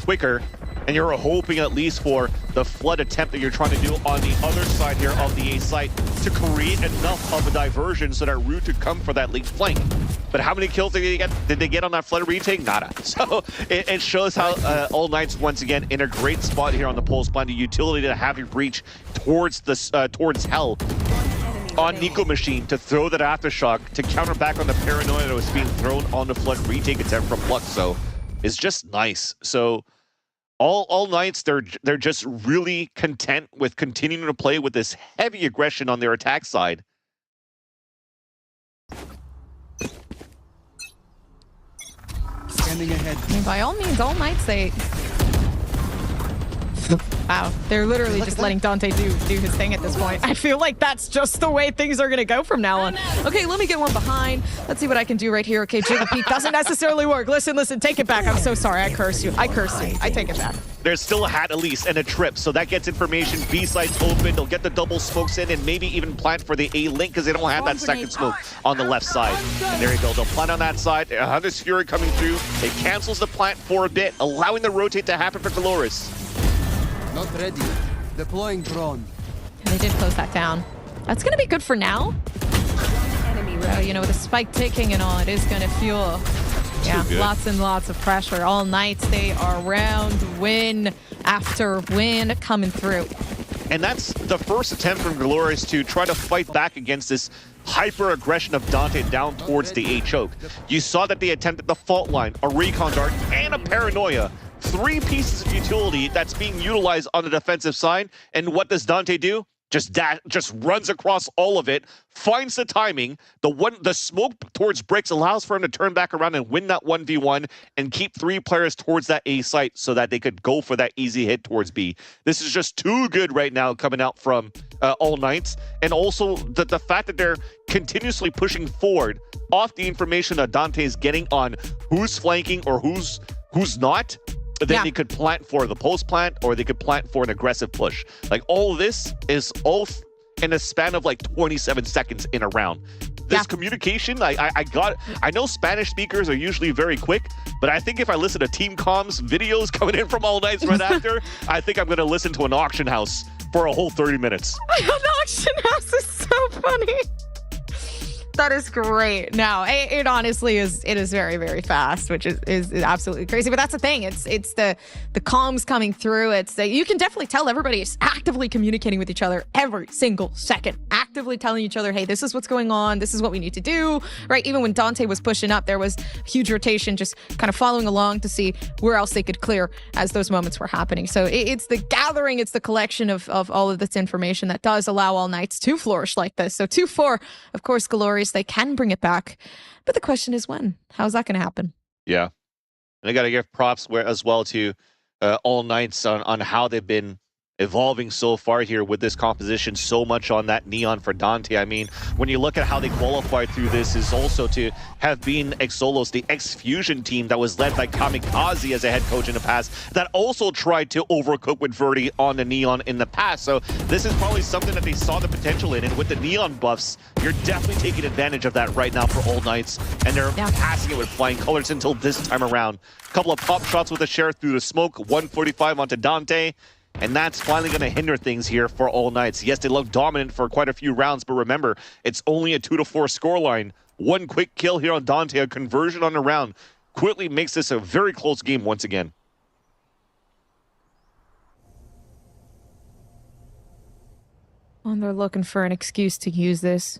quicker. And you're hoping at least for the flood attempt that you're trying to do on the other side here of the A site to create enough of a diversion so that Root could come for that late flank. But how many kills did they get on that flood retake? Nada. So it shows how All Knights once again in a great spot here on the pulse plan, the utility to have you breach towards towards Hell on Nico machine to throw that aftershock to counter back on the paranoia that was being thrown on the flood retake attempt from Lux. So it's just nice. So all Knights, they're just really content with continuing to play with this heavy aggression on their attack side. Standing ahead. I mean, by all means, All Knights, they... Wow, they're literally just letting Dante do his thing at this point. I feel like that's just the way things are going to go from now on. Okay, let me get one behind. Let's see what I can do right here. Okay, Jiggle Peak doesn't necessarily work. Listen, take it back. I'm so sorry. I curse you. I take it back. There's still a hat at least and a trip, so that gets information. B site's open. They'll get the double smokes in and maybe even plant for the A link because they don't have that second smoke on the left side. And there you go. They'll plant on that side. Hunter's Fury coming through. It cancels the plant for a bit, allowing the rotate to happen for GALORYS. Not ready. Deploying drone. And they did close that down. That's going to be good for now. You know, with the spike ticking and all, it is going to fuel, lots and lots of pressure. All Knights, they are round win after win coming through. And that's the first attempt from GALORYS to try to fight back against this hyper aggression of Dante down towards the A choke. You saw that they attempted the fault line, a recon dart, and a paranoia. 3 pieces of utility that's being utilized on the defensive side. And what does Dante do? Just runs across all of it, finds the timing. The smoke towards bricks allows for him to turn back around and win that 1v1 and keep 3 players towards that A site so that they could go for that easy hit towards B. This is just too good right now coming out from All Knights. And also the fact that they're continuously pushing forward off the information that Dante is getting on who's flanking or who's not. Then they could plant for the post plant, or they could plant for an aggressive push. Like, all this is all in a span of like 27 seconds in a round. This communication, I know Spanish speakers are usually very quick, but I think if I listen to Team Com's videos coming in from All Knights right after, I think I'm going to listen to an auction house for a whole 30 minutes. An auction house is so funny. That is great. No, it honestly is. It is very, very fast, which is absolutely crazy. But that's the thing. It's the comms coming through. You can definitely tell everybody is actively communicating with each other every single second, actively telling each other, hey, this is what's going on. This is what we need to do, right? Even when Dante was pushing up, there was huge rotation, just kind of following along to see where else they could clear as those moments were happening. So it's the gathering, it's the collection of all of this information that does allow All Knights to flourish like this. So 2-4, of course, GALORYS, they can bring it back. But the question is when? How's that going to happen? Yeah. And I got to give props as well to All Knights on how they've been evolving so far here with this composition, so much on that neon for Dante. I mean, when you look at how they qualified through this, is also to have been Exolos, the X-Fusion team that was led by Kamikaze as a head coach in the past, that also tried to overcook with Verdi on the neon in the past. So this is probably something that they saw the potential in, and with the neon buffs, you're definitely taking advantage of that right now for All Knights, and they're passing it with flying colors until this time around. A couple of pop shots with a share through the smoke, 145 onto Dante. And that's finally going to hinder things here for All Knights. Yes, they look dominant for quite a few rounds, but remember, it's only a 2-4 scoreline. One quick kill here on Dante, a conversion on the round, quickly makes this a very close game once again. And they're looking for an excuse to use this.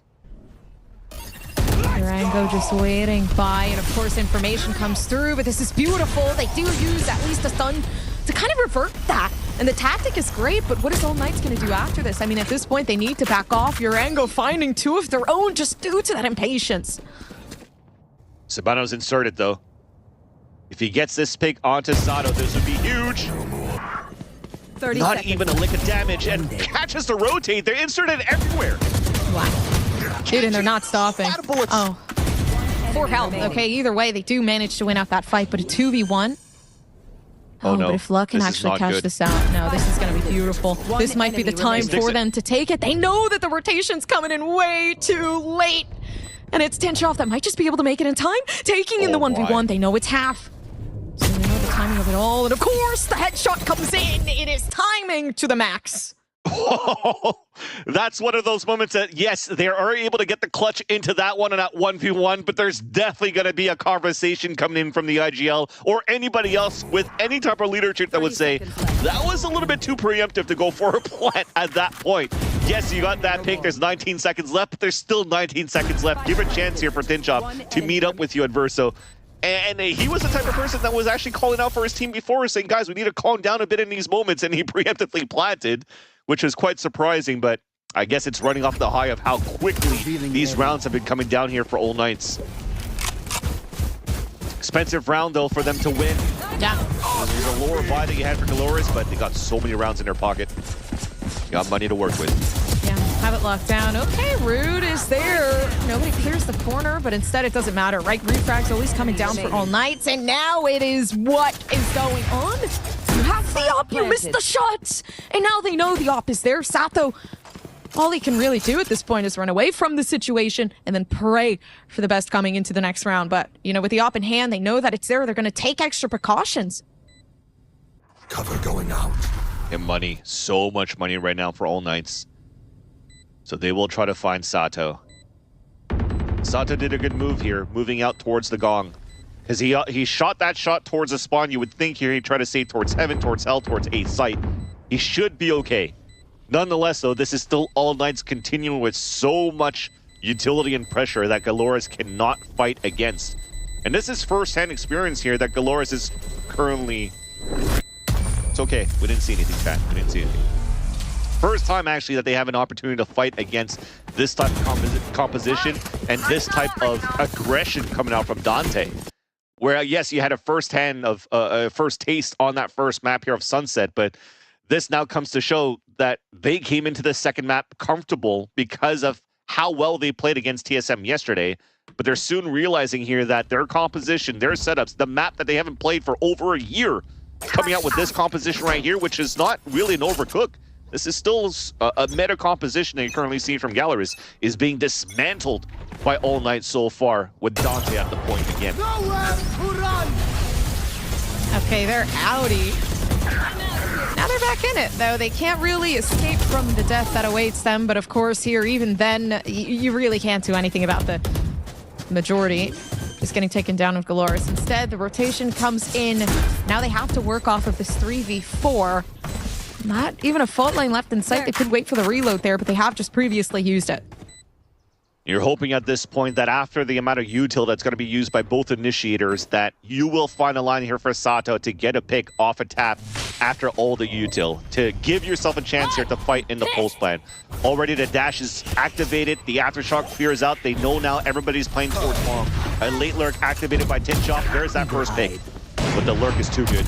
Durango just waiting by, and of course information comes through, but this is beautiful. They do use at least a stun to kind of revert that. And the tactic is great, but what is All Knights going to do after this? I mean, at this point, they need to back off. Durango finding two of their own just due to that impatience. Sabano's inserted, though. If he gets this pick onto Sato, this would be huge. 30 Not seconds. even a lick of damage, and catches the rotate. They're inserted everywhere. Wow. Dude, and they're not stopping. Oh. 4 health. Okay, either way, they do manage to win out that fight, but a 2v1. Oh, no. But if Luck can This is actually not catch good. this out, no, this is going to be beautiful. This might be the time for them to take it. They know that the rotation's coming in way too late. And it's Tinchoff that might just be able to make it in time. Taking in the 1v1, they know it's half. So they know the timing of it all. And of course, the headshot comes in. It is timing to the max. That's one of those moments that, yes, they are able to get the clutch into that one and that 1v1, but there's definitely going to be a conversation coming in from the IGL or anybody else with any type of leadership that would say, that was a little bit too preemptive to go for a plant at that point. Yes, you got that pick. There's 19 seconds left, but there's still 19 seconds left. Give a chance here for Tinchoff to meet up with you, Adverso. And he was the type of person that was actually calling out for his team before, saying, guys, we need to calm down a bit in these moments, and he preemptively planted, which is quite surprising, but I guess it's running off the high of how quickly these rounds have been coming down here for All Knights. Expensive round, though, for them to win. Yeah. There's a lower buy that you had for GALORYS, but they got so many rounds in their pocket. Got money to work with. Yeah, have it locked down. Okay, Rude is there. Nobody clears the corner, but instead it doesn't matter, right? Refrag's always coming down for All Knights, and now it is what is going on. You have the op, you missed the shots, and now they know the op is there. Sato, all he can really do at this point is run away from the situation and then pray for the best coming into the next round. But, you know, with the op in hand, they know that it's there. They're going to take extra precautions. Cover going out. And money, so much money right now for All Knights. So they will try to find Sato. Sato did a good move here, moving out towards the gong. Because he shot that shot towards the spawn. You would think here he'd try to stay towards heaven, towards hell, towards a site. He should be okay. Nonetheless, though, this is still All Knights continuing with so much utility and pressure that GALORYS cannot fight against. And this is first-hand experience here that GALORYS is currently... It's okay. We didn't see anything, chat. We didn't see anything. First time, actually, that they have an opportunity to fight against this type of composition and this type of aggression coming out from Dante. Where, yes, you had a first-hand of a first taste on that first map here of Sunset, but this now comes to show that they came into the second map comfortable because of how well they played against TSM yesterday. But they're soon realizing here that their composition, their setups, the map that they haven't played for over a year, coming out with this composition right here, which is not really an overcook. This is still a meta composition that you currently see from GALORYS, is being dismantled by All Knights so far, with Dante at the point again. Okay, they're outie. Now they're back in it, though. They can't really escape from the death that awaits them. But of course, here, even then, you really can't do anything about the majority just getting taken down with GALORYS. Instead, the rotation comes in. Now they have to work off of this 3v4. Not even a fault line left in sight. They could wait for the reload there, but they have just previously used it. You're hoping at this point that after the amount of util that's going to be used by both initiators, that you will find a line here for Sato to get a pick off a tap after all the util, to give yourself a chance here to fight in the pulse plan. Already the dash is activated, the aftershock fears out, they know now everybody's playing towards long. A late lurk activated by Tinchoff, there's that first pick, but the lurk is too good.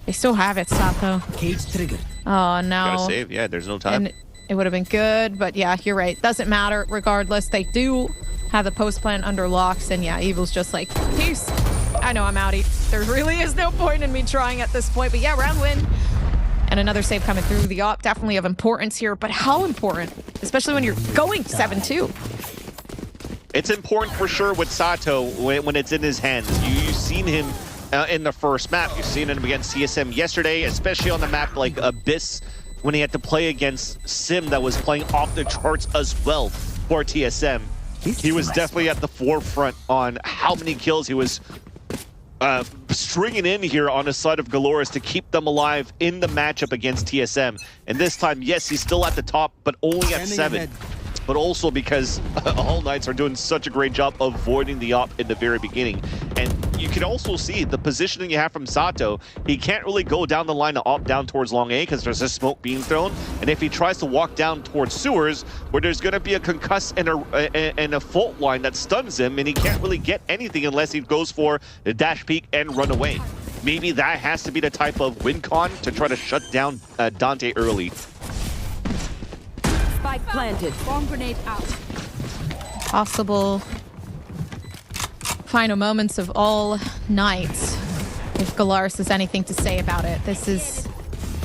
They still have it, Sato. Cage triggered. Oh, no. Gotta save, yeah, there's no time. And it would have been good, but yeah, you're right. Doesn't matter regardless. They do have the post plan under locks, and yeah, Evil's just like, peace. I know I'm outie. There really is no point in me trying at this point, but yeah, round win. And another save coming through. The op definitely of importance here, but how important? Especially when you're going 7-2. It's important for sure with Sato when it's in his hands. You've seen him in the first map. You've seen him against CSM yesterday, especially on the map like Abyss, when he had to play against Sim that was playing off the charts as well for TSM. He was definitely at the forefront on how many kills he was stringing in here on the side of GALORYS to keep them alive in the matchup against TSM. And this time, yes, he's still at the top, but only at 7. But also because All Knights are doing such a great job avoiding the op in the very beginning. And you can also see the positioning you have from Sato. He can't really go down the line to op down towards long A because there's a smoke being thrown. And if he tries to walk down towards sewers, where there's going to be a concuss and a fault line that stuns him, and he can't really get anything unless he goes for the dash peek and run away. Maybe that has to be the type of win con to try to shut down Dante early. Spike planted. Bomb grenade out. Possible final moments of All Knights. If GALORYS has anything to say about it, this is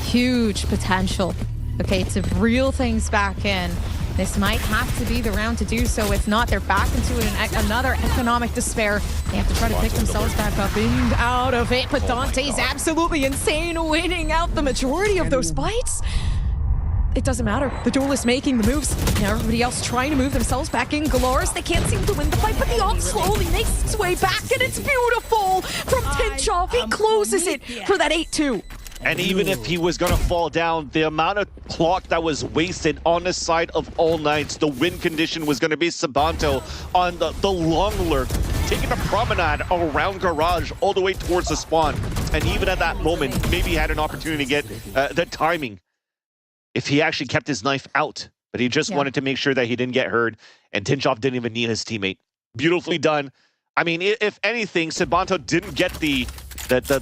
huge potential. Okay, to reel things back in. This might have to be the round to do so. If not, they're back into another economic despair. They have to try to pick themselves back up and out of it. But Dante's absolutely insane, winning out the majority of those fights. It doesn't matter. The Duelist making the moves. Now everybody else trying to move themselves back in. GALORYS, they can't seem to win the fight, but the op slowly makes its way back, and it's beautiful from Tinchoff. He closes it for that 8-2. And even if he was going to fall down, the amount of clock that was wasted on the side of All Knights, the win condition was going to be Sabanto on the long lurk, taking a promenade around garage all the way towards the spawn. And even at that moment, maybe he had an opportunity to get the timing if he actually kept his knife out. But he just wanted to make sure that he didn't get hurt, and Tinchoff didn't even need his teammate. Beautifully done. I mean, if anything, Sabanto didn't get the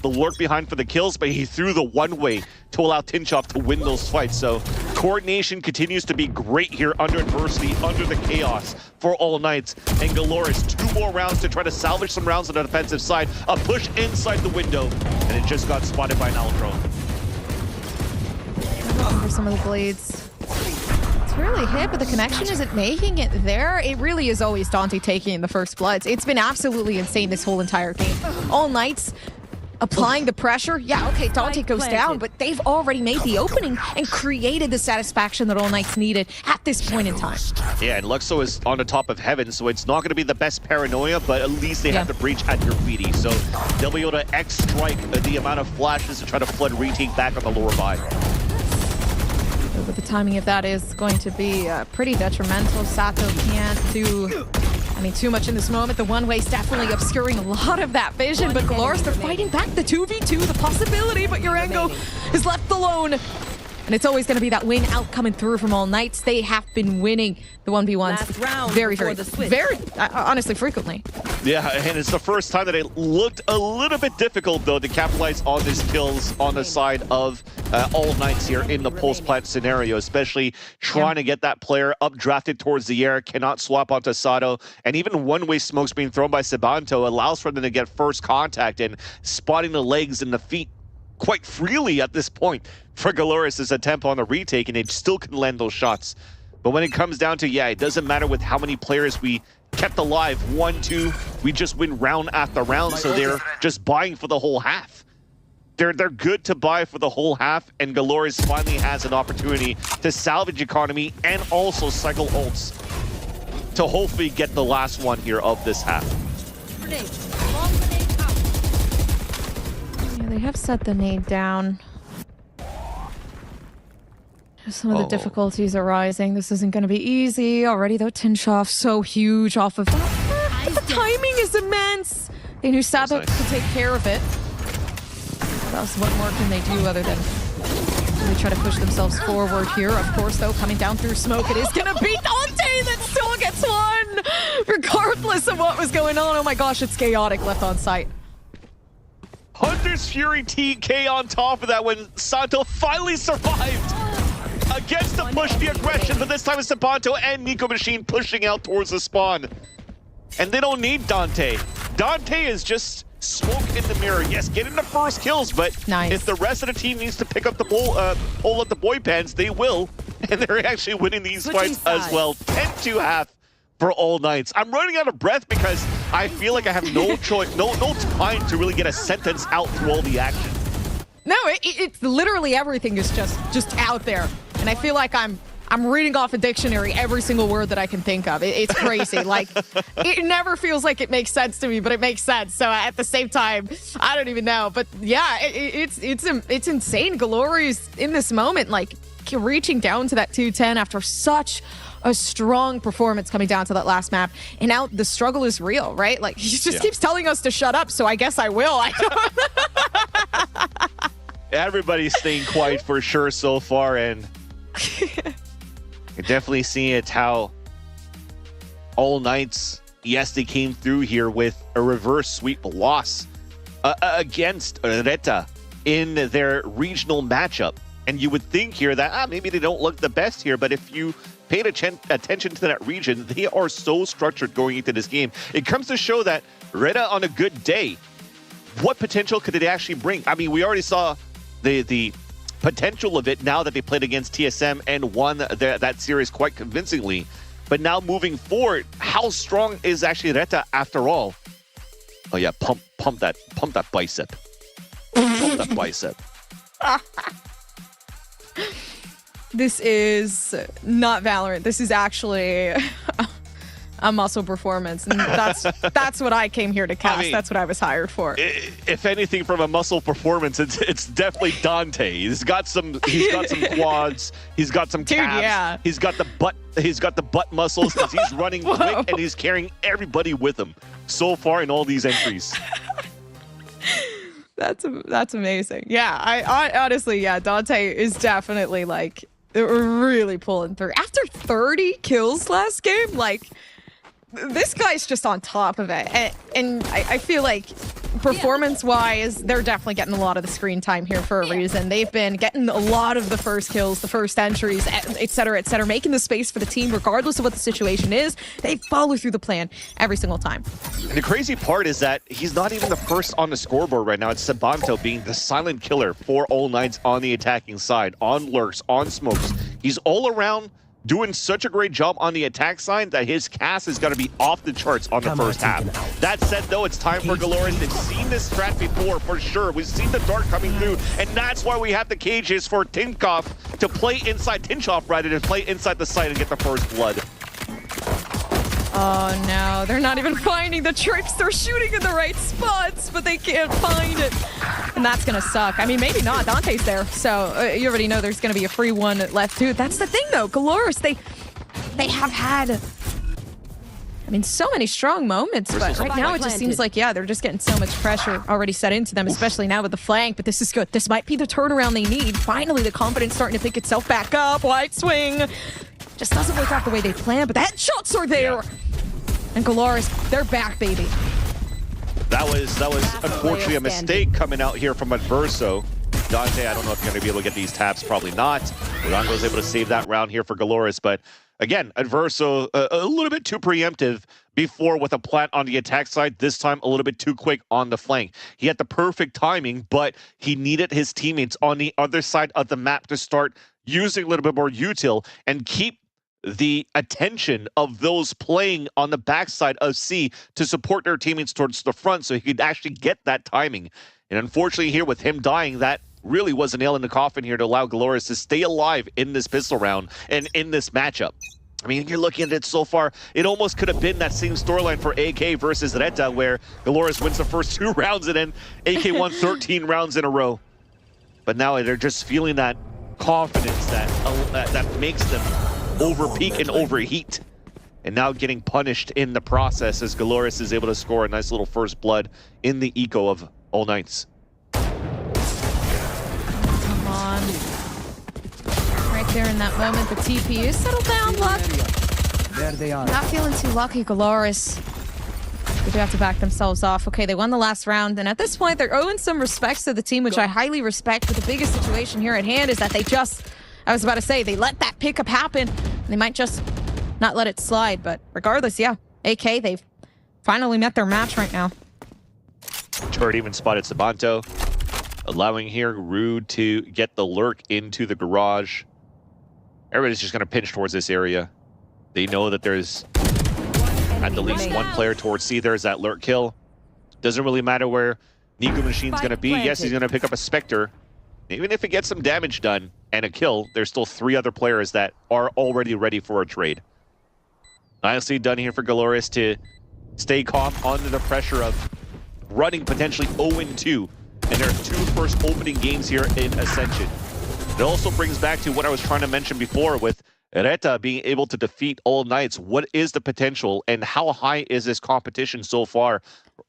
lurk behind for the kills, but he threw the one-way to allow Tinchoff to win those fights. So coordination continues to be great here under adversity, under the chaos for All Knights. And GALORYS, 2 more rounds to try to salvage some rounds on the defensive side. A push inside the window, and it just got spotted by an Aldro. Looking for some of the blades. It's really hit, but the connection isn't making it there. It really is always Dante taking in the first bloods. It's been absolutely insane this whole entire game. All Knights applying the pressure. Yeah, okay, Dante goes down, but they've already made the opening and created the satisfaction that All Knights needed at this point in time. Yeah, and Luxo is on the top of heaven, so it's not going to be the best paranoia, but at least they have the breach at graffiti, so they'll be able to X-strike the amount of flashes to try to flood retake back on the lower buy. But the timing of that is going to be pretty detrimental. Sato can't do too much in this moment. The one-way's definitely obscuring a lot of that vision, but GALORYS, they're fighting back the 2v2, the possibility, but Urengo is left alone. And it's always going to be that win out coming through from All Knights. They have been winning the 1v1s very, honestly, frequently. Yeah, and it's the first time that it looked a little bit difficult, though, to capitalize on these kills on the side of All Knights here in the post-plant scenario, especially trying to get that player updrafted towards the air, cannot swap onto Sato, and even one-way smokes being thrown by Sabanto allows for them to get first contact and spotting the legs and the feet quite freely at this point for GALORYS' attempt on the retake, and it still can land those shots. But when it comes down to, it doesn't matter with how many players we kept alive, 1, 2, we just win round after round, so they're just buying for the whole half. they're good to buy for the whole half, and GALORYS finally has an opportunity to salvage economy and also cycle ults to hopefully get the last one here of this half. Yeah, they have set the nade down. Some of the difficulties are rising. This isn't going to be easy. Already, though, Tinchoff so huge off of that. The timing is immense. They knew Sato could take care of it. What else? What more can they do other than really try to push themselves forward here? Of course, though, coming down through smoke, it is going to be Dante that still gets one, regardless of what was going on. Oh my gosh, it's chaotic left on site. Hunter's Fury TK on top of that when Santo finally survived against the push, the aggression, but this time it's Sabanto and Nico Machine pushing out towards the spawn. And they don't need Dante. Dante is just smoke in the mirror. Yes, getting the first kills, but if the rest of the team needs to pick up the pull up the boy pants, they will. And they're actually winning these fights as well. 10-2 half for all Knights. I'm running out of breath because I feel like I have no choice, no time to really get a sentence out through all the action. No, it's literally everything is just out there. And I feel like I'm reading off a dictionary every single word that I can think of. It's crazy. Like, it never feels like it makes sense to me, but it makes sense. So at the same time, I don't even know. But yeah, it's insane. GALORYS in this moment, like, reaching down to that 210 after such a strong performance coming down to that last map. And now the struggle is real, right? Like, he just keeps telling us to shut up, so I guess I will. Everybody's staying quiet for sure so far, and you're definitely seeing it how all Knights, yes, they came through here with a reverse sweep loss against Reta in their regional matchup. And you would think here that maybe they don't look the best here, but if you paid attention to that region, they are so structured going into this game. It comes to show that Reta on a good day, what potential could it actually bring? I mean, we already saw the potential of it now that they played against TSM and won that series quite convincingly. But now moving forward, how strong is actually Reta after all? Oh yeah, pump that bicep. Pump that bicep. This is not Valorant. This is actually a muscle performance. And that's what I came here to cast. I mean, that's what I was hired for. If anything from a muscle performance, it's definitely Dante. He's got some quads. He's got some calves. Yeah. He's got the butt muscles because he's running quick and he's carrying everybody with him so far in all these entries. That's amazing. Yeah, I honestly, yeah, Dante is definitely like really pulling through. After 30 kills last game, like, this guy's just on top of it. And I feel like performance-wise, they're definitely getting a lot of the screen time here for a reason. They've been getting a lot of the first kills, the first entries, et cetera, making the space for the team regardless of what the situation is. They follow through the plan every single time. And the crazy part is that he's not even the first on the scoreboard right now. It's Sabanto being the silent killer for all Knights on the attacking side, on lurks, on smokes. He's all around doing such a great job on the attack side that his cast is going to be off the charts on the first half. That said, though, it's time for GALORYS. They've seen this strat before, for sure. We've seen the dart coming through, and that's why we have the cages for Tinchoff to play inside to play inside the site and get the first blood. Oh no, they're not even finding the tricks. They're shooting in the right spots, but they can't find it. And that's gonna suck. I mean, maybe not. Dante's there, so you already know there's gonna be a free one left too. That's the thing though, GALORYS, they have had, I mean, so many strong moments, but right now it just seems like, yeah, they're just getting so much pressure already set into them, especially now with the flank, but this is good. This might be the turnaround they need. Finally, the confidence starting to pick itself back up. White swing. Just doesn't work out the way they planned, but the headshots are there. Yeah. And GALORYS, they're back, baby. That was unfortunately a mistake coming out here from Adverso. Dante, I don't know if you're going to be able to get these taps. Probably not. Rodongo was able to save that round here for GALORYS, but again, Adverso a little bit too preemptive before with a plant on the attack side. This time, a little bit too quick on the flank. He had the perfect timing, but he needed his teammates on the other side of the map to start using a little bit more util and keep the attention of those playing on the backside of C to support their teammates towards the front so he could actually get that timing. And unfortunately here with him dying, that really was a nail in the coffin here to allow GALORYS to stay alive in this pistol round and in this matchup. I mean, you're looking at it so far, it almost could have been that same storyline for AK versus Reta, where GALORYS wins the first 2 rounds and then AK won 13 rounds in a row. But now they're just feeling that confidence that makes them overpeak and overheat. And now getting punished in the process as GALORYS is able to score a nice little first blood in the eco of All Knights. Come on. Right there in that moment, the TP is settled down, Luck. There they are. Not feeling too lucky, GALORYS. They do have to back themselves off. Okay, they won the last round, and at this point, they're owing some respects to the team, which I highly respect, but the biggest situation here at hand is that they just, I was about to say, they let that pickup happen. They might just not let it slide, but regardless, yeah, AK, they've finally met their match right now. Turret even spotted Sabanto, allowing here Rude to get the lurk into the garage. Everybody's just going to pinch towards this area. They know that there's at the least one player towards C. There's that lurk kill. Doesn't really matter where Nico Machine's going to be. Yes, he's going to pick up a Spectre. Even if he gets some damage done and a kill, there's still 3 other players that are already ready for a trade. Nicely done here for GALORYS to stay calm under the pressure of running potentially 0-2 and their 2 first opening games here in Ascension. It also brings back to what I was trying to mention before with Reta being able to defeat All Knights. What is the potential and how high is this competition so far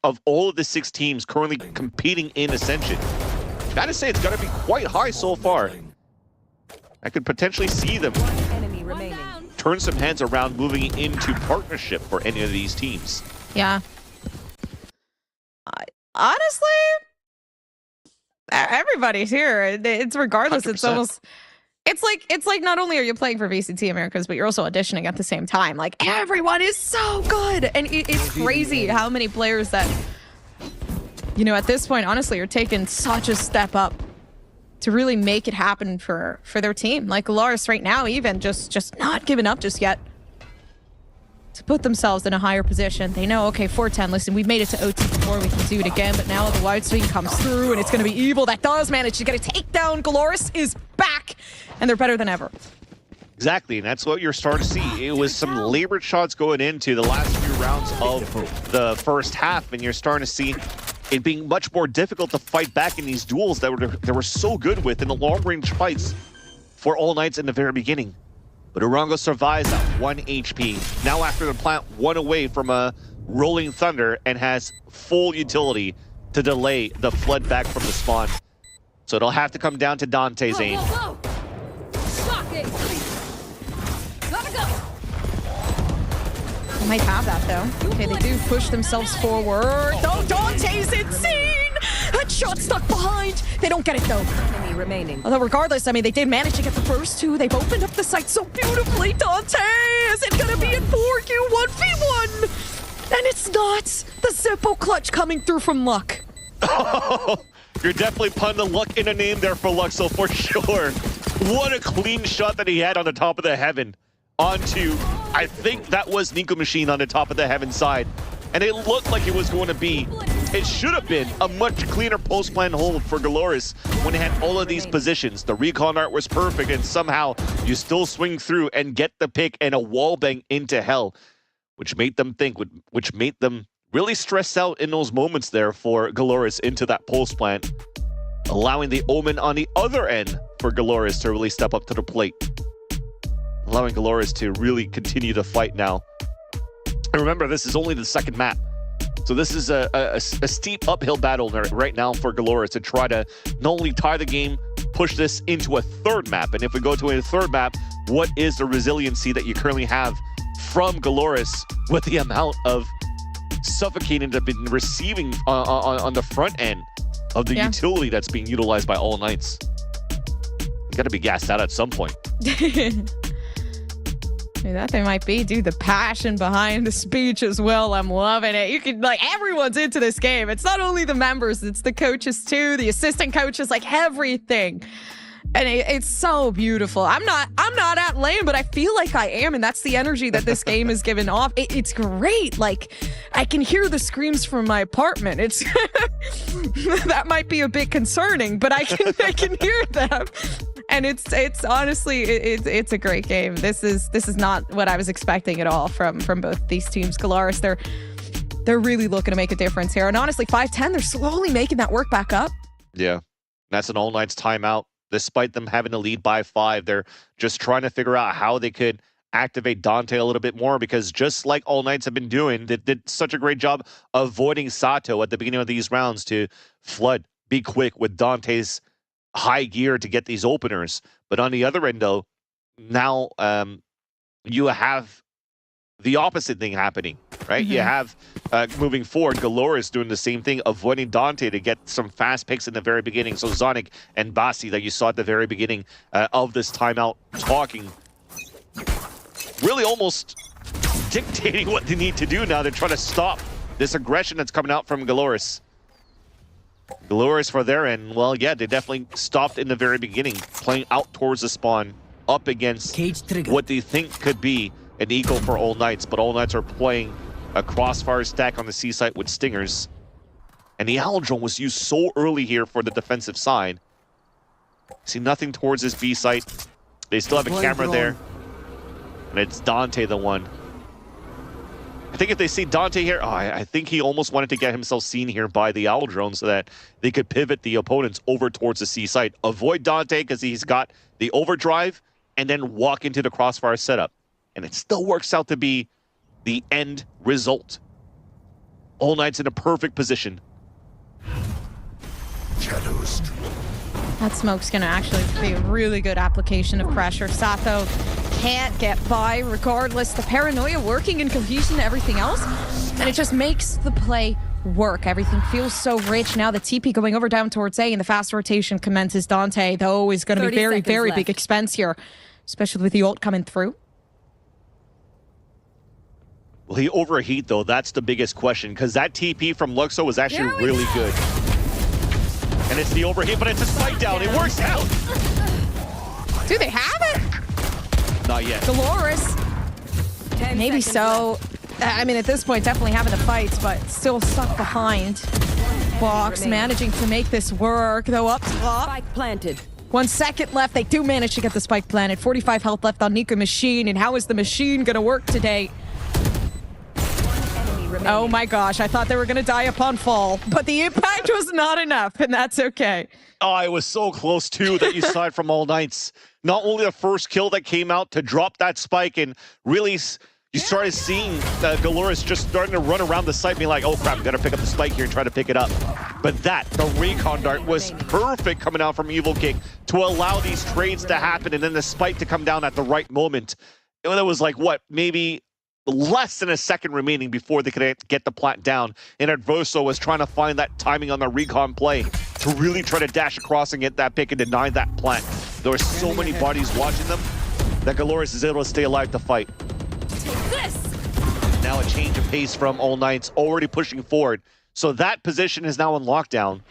of all of the 6 teams currently competing in Ascension? Gotta say, it's gotta be quite high so far. I could potentially see them turn some heads around moving into partnership for any of these teams. Yeah. Honestly, everybody's here. It's regardless. 100%. It's almost. It's like not only are you playing for VCT Americas, but you're also auditioning at the same time. Like everyone is so good, and it's crazy how many players that, you know, at this point, honestly, are taking such a step up to really make it happen for their team. Like GALORYS right now, even just not giving up just yet. To put themselves in a higher position. They know, okay, 410, listen, we've made it to OT before, we can do it again, but now the wide swing comes through, and it's going to be Evil that does manage to get a takedown. GALORYS is back, and they're better than ever. Exactly, and that's what you're starting to see. It was some labored shots going into the last few rounds of the first half, and you're starting to see it being much more difficult to fight back in these duels that were so good with in the long-range fights for All Knights in the very beginning. But Orango survives at 1 HP. Now after the plant 1 away from a Rolling Thunder and has full utility to delay the flood back from the spawn. So it'll have to come down to Dante's aim. They might have that though. Okay, they do push themselves forward. Oh, Dante's insane! Headshot stuck behind. They don't get it though. Enemy remaining. Although regardless, I mean, they did manage to get the first 2. They've opened up the site so beautifully. Dante, is it gonna be a 4Q 1v1? And it's not. The Zippo clutch coming through from Luck. You're definitely putting the luck in a name there for Luxo for sure. What a clean shot that he had on the top of the heaven. Onto, I think that was Nico Machine on the top of the heaven side. And it looked like it was going to be, it should have been a much cleaner post-plan hold for GALORYS when it had all of these positions. The recon art was perfect, and somehow you still swing through and get the pick and a wallbang into hell, which made them think, which made them really stress out in those moments there for GALORYS into that post-plan, allowing the Omen on the other end for GALORYS to really step up to the plate, allowing GALORYS to really continue to fight now. And remember, this is only the second map. So this is a steep uphill battle right now for GALORYS to try to not only tie the game, push this into a third map. And if we go to a third map, what is the resiliency that you currently have from GALORYS with the amount of suffocating that have been receiving on the front end of the utility that's being utilized by All Knights? You gotta be gassed out at some point. That they might be, dude. The passion behind the speech as well. I'm loving it. You can, like, everyone's into this game. It's not only the members, it's the coaches too, the assistant coaches, like everything. And it's so beautiful. I'm not at lane, but I feel like I am, and that's the energy that this game is giving off. It's great. Like, I can hear the screams from my apartment. It's that might be a bit concerning, but I can hear them. And it's honestly it's a great game. This is not what I was expecting at all from both these teams. GALORYS, they're really looking to make a difference here. And honestly, 5-10, they're slowly making that work back up. Yeah, that's an All Knights timeout. Despite them having to lead by 5, they're just trying to figure out how they could activate Dante a little bit more, because just like All Knights have been doing, they did such a great job avoiding Sato at the beginning of these rounds to flood, be quick with Dante's high gear to get these openers. But on the other end, though, now you have the opposite thing happening, right? You have moving forward, GALORYS doing the same thing, avoiding Dante to get some fast picks in the very beginning. So Zonic and Basi that you saw at the very beginning of this timeout talking, really almost dictating what they need to do now to try to stop this aggression that's coming out from GALORYS. GALORYS for their end, well, yeah, they definitely stopped in the very beginning, playing out towards the spawn, up against what they think could be an eco for All Knights, but All Knights are playing a crossfire stack on the C site with stingers. And the Owl Drone was used so early here for the defensive side. See nothing towards this B site. They still have a camera there. And it's Dante the one. I think if they see Dante here, I think he almost wanted to get himself seen here by the Owl Drone so that they could pivot the opponents over towards the C site. Avoid Dante because he's got the overdrive, and then walk into the crossfire setup. And it still works out to be the end result. All Knights in a perfect position. Shadows. That smoke's gonna actually be a really good application of pressure. Sato can't get by regardless. The paranoia working in confusion to everything else. And it just makes the play work. Everything feels so rich. Now the TP going over down towards A and the fast rotation commences. Dante, though, is gonna be very, very big expense here, especially with the ult coming through. Will he overheat, though? That's the biggest question, because that TP from Luxo was actually really good. And it's the overheat, but it's a spike down. It works out. Do they have it? Not yet. GALORYS. Maybe so. I mean, at this point, definitely having the fights, but still stuck behind. Box managing to make this work, though up top. Spike planted. 1 second left. They do manage to get the spike planted. 45 health left on Nico Machine. And how is the Machine going to work today? Oh my gosh, I thought they were going to die upon fall, but the impact was not enough, and that's okay. Oh, it was so close, too, that you saw it from All Knights. Not only the first kill that came out to drop that spike, and really you started seeing GALORYS just starting to run around the site, being like, oh crap, gotta pick up the spike here and try to pick it up. But the recon dart was perfect coming out from Evil King to allow these trades to happen, and then the spike to come down at the right moment. It was like, what, maybe less than a second remaining before they could get the plant down. And Adverso was trying to find that timing on the recon play to really try to dash across and get that pick and deny that plant. There were so many bodies watching them that GALORYS is able to stay alive to fight. Take this. Now a change of pace from All Knights, already pushing forward. So that position is now on lockdown.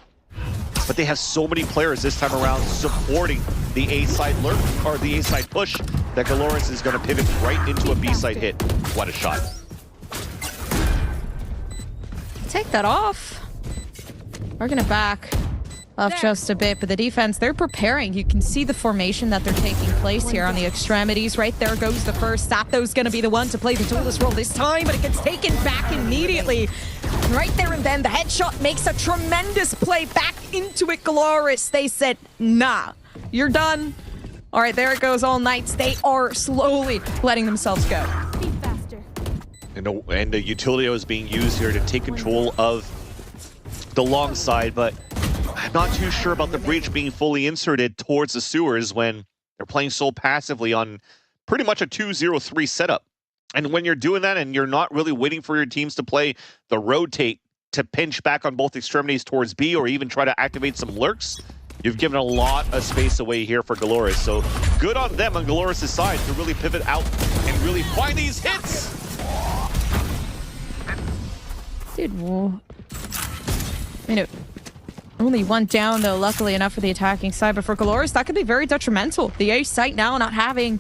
But they have so many players this time around supporting the A-side lurk, or the A-side push, that GALORYS is going to pivot right into a B-side hit. What a shot. Take that off. We're going to back up just a bit, but the defense, they're preparing. You can see the formation that they're taking place here on the extremities. Right there goes the first. Sato's going to be the one to play the duelist role this time, but it gets taken back immediately. Right there and then, the headshot makes a tremendous play back into it. GALORYS, they said, nah, you're done. All right, there it goes, All Knights. They are slowly letting themselves go. Be faster. And the utility is being used here to take control of the long side, but I'm not too sure about the breach being fully inserted towards the sewers when they're playing so passively on pretty much a 2-0-3 setup. And when you're doing that and you're not really waiting for your teams to play the rotate to pinch back on both extremities towards B or even try to activate some lurks, you've given a lot of space away here for GALORYS. So good on them on GALORYS' side to really pivot out and really find these hits. Dude, I mean, Only one down, though, luckily enough for the attacking side. But for GALORYS, that could be very detrimental. The A site now not having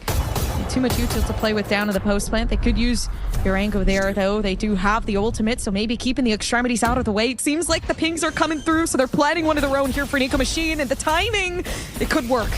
too much util to play with down to the post plant. They could use Durango there, though. They do have the ultimate, so maybe keeping the extremities out of the way. It seems like the pings are coming through, so they're planning one of their own here for Nico Machine, and the timing, it could work.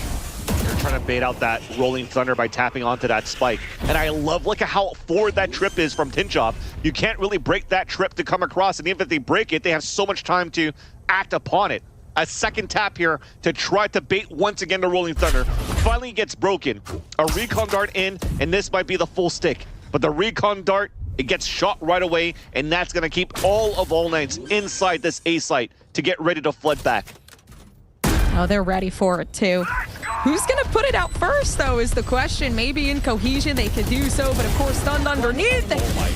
They're trying to bait out that Rolling Thunder by tapping onto that spike. And I love, look at how forward that trip is from Tinchov. You can't really break that trip to come across, and even if they break it, they have so much time to act upon it. A second tap here to try to bait once again the Rolling Thunder. Finally gets broken. A recon dart in, and this might be the full stick. But the recon dart, it gets shot right away, and that's going to keep all of All Knights inside this A site to get ready to flood back. Oh, they're ready for it, too. Who's going to put it out first, though, is the question. Maybe in Cohesion they could do so, but of course stunned underneath,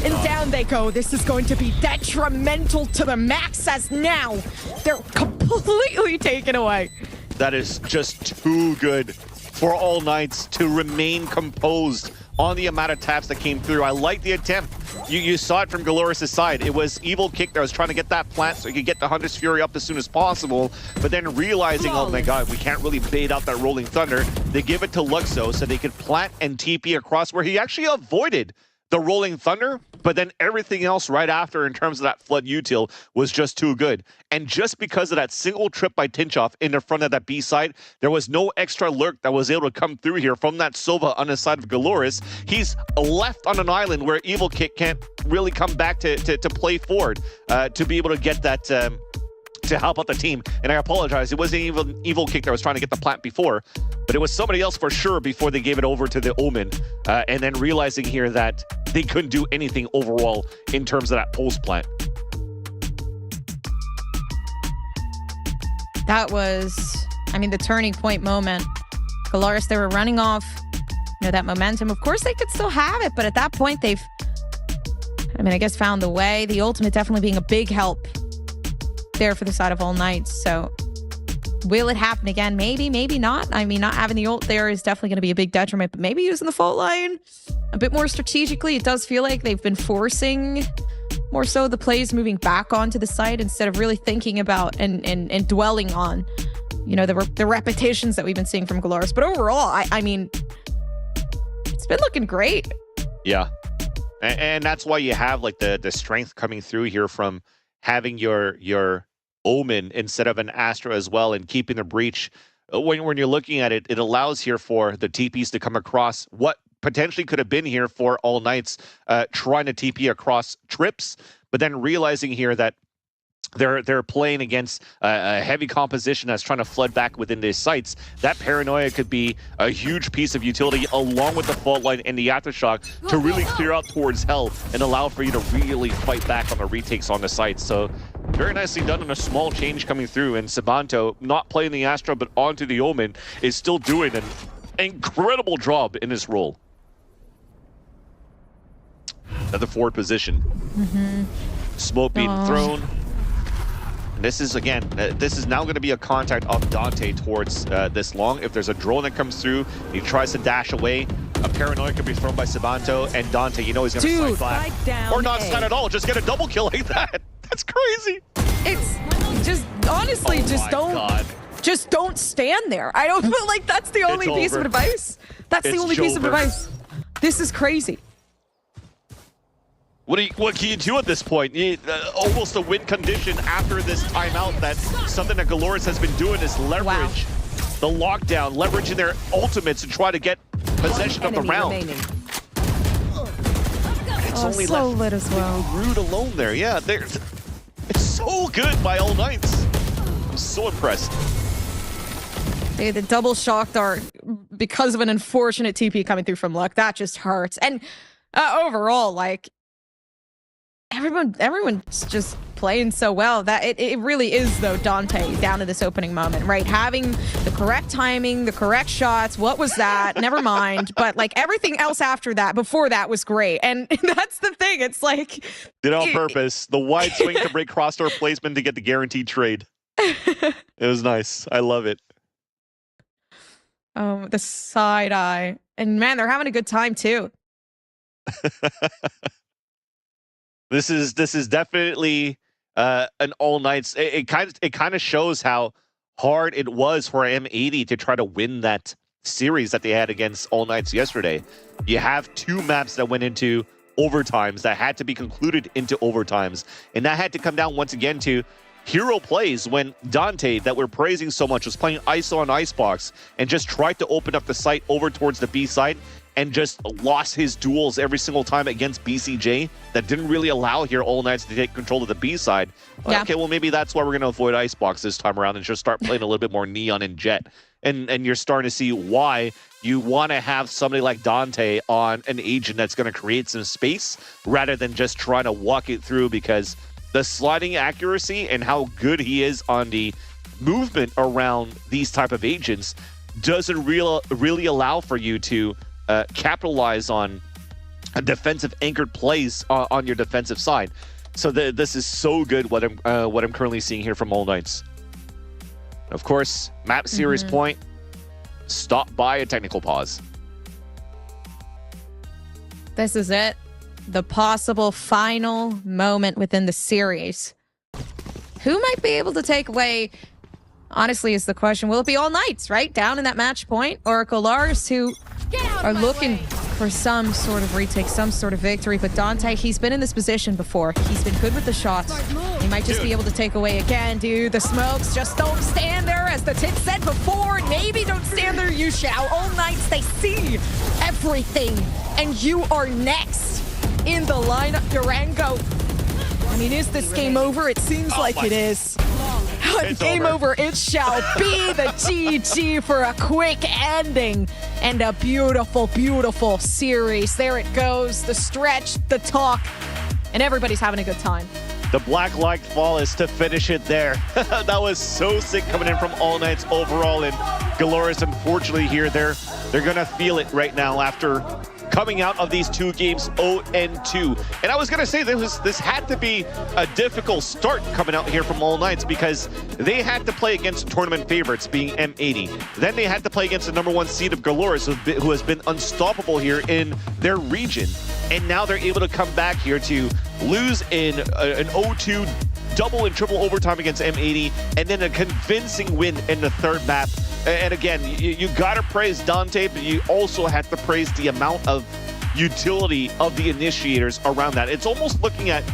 and down they go. This is going to be detrimental to the max, as now they're completely taken away. That is just too good for All Knights to remain composed on the amount of taps that came through. I like the attempt. You saw it from GALORYS' side. It was Evil Kick that was trying to get that plant so he could get the Hunter's Fury up as soon as possible, but then realizing, oh my god, we can't really bait out that Rolling Thunder, they give it to Luxo so they could plant and TP across, where he actually avoided the Rolling Thunder, but then everything else right after in terms of that flood util was just too good. And just because of that single trip by Tinchov in the front of that B side, there was no extra lurk that was able to come through here from that Sova on the side of GALORYS. He's left on an island where Evil Kick can't really come back to play forward to be able to get that to help out the team. And I apologize, it wasn't even Evil Kick that was trying to get the plant before, but it was somebody else for sure before they gave it over to the Omen, and then realizing here that they couldn't do anything overall in terms of that pulse plant. That was, I mean, the turning point moment. GALORYS, they were running off, you know, that momentum. Of course, they could still have it, but at that point, they've, I mean, I guess found the way. The ultimate definitely being a big help there for the side of All Knights. So will it happen again? Maybe, maybe not. I mean, not having the ult there is definitely going to be a big detriment, but maybe using the fault line a bit more strategically. It does feel like they've been forcing more so the plays moving back onto the site instead of really thinking about and dwelling on, you know, the repetitions that we've been seeing from GALORYS. But overall, I mean, it's been looking great. Yeah. And that's why you have like the strength coming through here from having your Omen instead of an Astra as well, and keeping the breach. When you're looking at it, it allows here for the TPs to come across what potentially could have been here for All Knights trying to TP across trips, but then realizing here that they're playing against a heavy composition that's trying to flood back within these sites. That paranoia could be a huge piece of utility along with the fault line and the aftershock to really clear out towards hell and allow for you to really fight back on the retakes on the site. So very nicely done, and a small change coming through, and Sabanto, not playing the Astra but onto the Omen, is still doing an incredible job in this role. Another forward position. Smoke being thrown. This is, again, this is now going to be a contact of Dante towards this long. If there's a drone that comes through, he tries to dash away. A paranoia could be thrown by Sabanto, and Dante, you know he's going to side flat. Or not side at all, just get a double kill like that. That's crazy. It's just, honestly, just don't stand there. I don't feel like that's the only piece of advice. That's the only piece of advice. This is crazy. What can you do at this point? Almost a win condition after this timeout. That something that GALORYS has been doing is leverage the lockdown, leveraging their ultimates to try to get possession of the round. It's only so lit as well. Rude alone there. Yeah, it's so good by All Knights. I'm so impressed. Dude, the double shock dart because of an unfortunate TP coming through from Luck. That just hurts. And overall, like, everyone's just playing so well that it really is, though, Dante down to this opening moment, right? Having the correct timing, the correct shots. What was that? Never mind. But like everything else after that, before that, was great. And that's the thing. It's like did it on purpose. The wide swing to break crossdoor placement to get the guaranteed trade. It was nice. I love it. The side eye, and man, they're having a good time too. This is definitely an All Knights. It kind of shows how hard it was for M80 to try to win that series that they had against All Knights yesterday. You have 2 maps that went into overtimes that had to be concluded into overtimes, and that had to come down once again to hero plays when Dante, that we're praising so much, was playing ISO on Icebox and just tried to open up the site over towards the B side and just lost his duels every single time against BCJ. That didn't really allow here All Knights to take control of the B side. Yeah. Okay, well, maybe that's why we're going to avoid Icebox this time around and just start playing a little bit more Neon and Jet. And you're starting to see why you want to have somebody like Dante on an agent that's going to create some space rather than just trying to walk it through, because the sliding accuracy and how good he is on the movement around these type of agents doesn't really allow for you to capitalize on a defensive anchored plays on your defensive side. So this is so good what I'm currently seeing here from All Knights. Of course, map series point, stop by a technical pause. This is it. The possible final moment within the series. Who might be able to take away, honestly, is the question. Will it be All Knights, right? Down in that match point? Or GALORYS, who are looking for some sort of retake, some sort of victory. But Dante, he's been in this position before. He's been good with the shots. He might just be able to take away again, dude. The smokes, just don't stand there, as the tip said before. Maybe don't stand there, you shall. All Knights, they see everything. And you are next in the lineup, Durango. I mean, is this game over? It seems like it is. Game over. It shall be the GG for a quick ending and a beautiful, beautiful series. There it goes. The stretch, the talk, and everybody's having a good time. The Black Light Fall is to finish it there. That was so sick coming in from All Knights overall, and GALORYS, unfortunately, here they're gonna feel it right now after coming out of these 2 games 0-2. And I was going to say this had to be a difficult start coming out here from All Knights, because they had to play against tournament favorites being M80. Then they had to play against the #1 seed of GALORYS, who has been unstoppable here in their region. And now they're able to come back here to lose in an 0-2 double and triple overtime against M80, and then a convincing win in the 3rd map. And again, you gotta praise Dante, but you also have to praise the amount of utility of the initiators around that. It's almost looking at,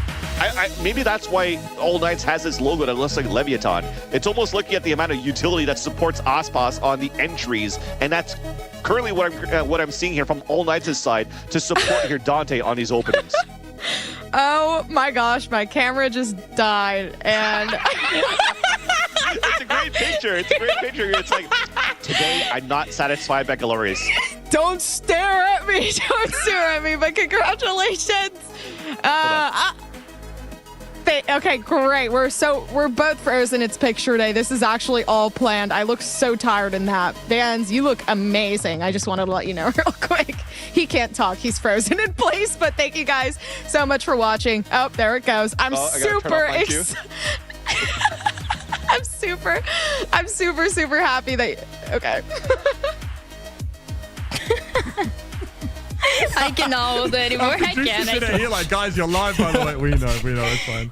maybe that's why All Knights has this logo that looks like Leviathan. It's almost looking at the amount of utility that supports Aspas on the entries, and that's currently what I'm seeing here from All Knights' side to support here Dante on these openings. Oh my gosh, my camera just died, and It's a great picture. It's a great picture. It's like, today I'm not satisfied by GALORYS. Don't stare at me. Don't stare at me, but congratulations. Okay, great. We're both frozen. It's picture day. This is actually all planned. I look so tired in that. Dans, you look amazing. I just wanted to let you know real quick. He can't talk. He's frozen in place, but thank you guys so much for watching. Oh, there it goes. I'm super happy that, okay. I cannot hold it anymore. I can't. You're like, guys, you're live, by the way. We know, it's fine.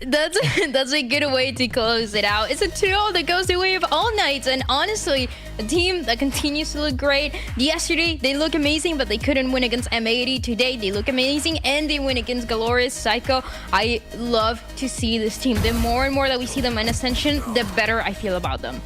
That's a good way to close it out. It's a 2-0 that goes the way of All Knights, and honestly, a team that continues to look great. Yesterday, they look amazing, but they couldn't win against M80. Today, they look amazing, and they win against GALORYS. Psycho, I love to see this team. The more and more that we see them in Ascension, the better I feel about them.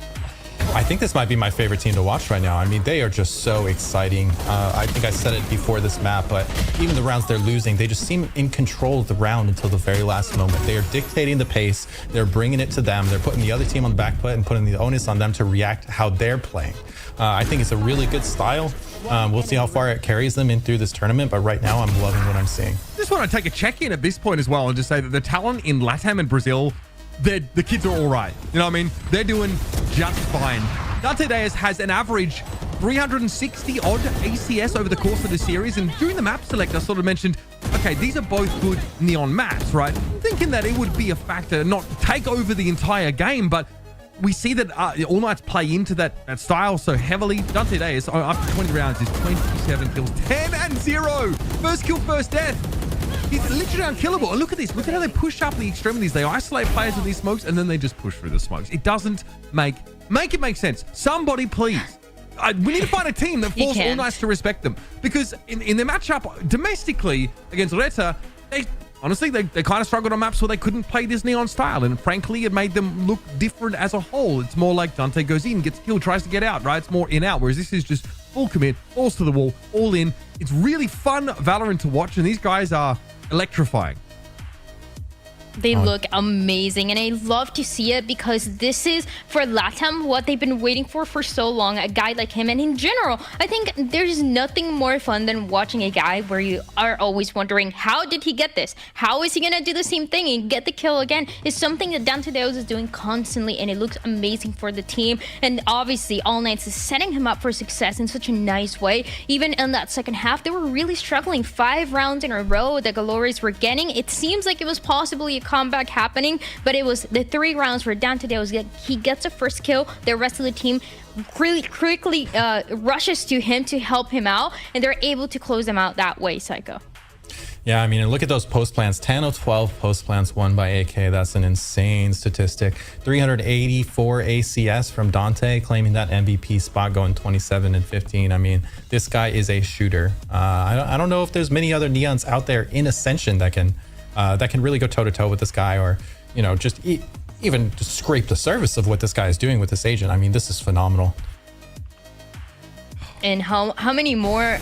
I think this might be my favorite team to watch right now. I mean, they are just so exciting. I think I said it before this map, but even the rounds they're losing, they just seem in control of the round until the very last moment. They are dictating the pace. They're bringing it to them. They're putting the other team on the back foot and putting the onus on them to react how they're playing. I think it's a really good style. We'll see how far it carries them in through this tournament, but right now I'm loving what I'm seeing. Just want to take a check-in at this point as well and just say that the talent in LATAM and Brazil, the kids are all right. You know what I mean? They're doing just fine. Dante Diaz has an average 360 odd ACS over the course of the series, and during the map select I sort of mentioned, okay, these are both good Neon maps, right? Thinking that it would be a factor, not take over the entire game, but we see that All Knights play into that style so heavily. Dante Diaz, after 20 rounds, is 27 kills, 10-0. First kill, first death. He's literally unkillable. And look at this. Look at how they push up the extremities. They isolate players with these smokes, and then they just push through the smokes. It doesn't make it make sense. Somebody, please. We need to find a team that force All Knights to respect them. Because in the matchup domestically against Reta, they kind of struggled on maps where they couldn't play this Neon style. And frankly, it made them look different as a whole. It's more like Dante goes in, gets killed, tries to get out, right? It's more in-out, whereas this is just full commit, balls to the wall, all in. It's really fun Valorant to watch, and these guys are electrifying. They look amazing, and I love to see it because this is, for LATAM, what they've been waiting for so long, a guy like him. And in general, I think there's nothing more fun than watching a guy where you are always wondering, how did he get this? How is he going to do the same thing and get the kill again? It's something that Dante Deus is doing constantly, and it looks amazing for the team. And obviously, All Knights is setting him up for success in such a nice way. Even in that second half, they were really struggling. 5 rounds in a row that GALORYS were getting. It seems like it was possibly a comeback happening, but it was the 3 rounds where Dante Deus, he gets a first kill. The rest of the team really quickly rushes to him to help him out, and they're able to close them out that way. Psycho. Yeah, I mean, and look at those post plans. 10 of 12 post plans won by AK. That's an insane statistic. 384 ACS from Dante, claiming that MVP spot, going 27 and 15. I mean, this guy is a shooter. I don't know if there's many other Neons out there in Ascension that can really go toe-to-toe with this guy, or, you know, just even just scrape the surface of what this guy is doing with this agent. I mean, this is phenomenal. And how many more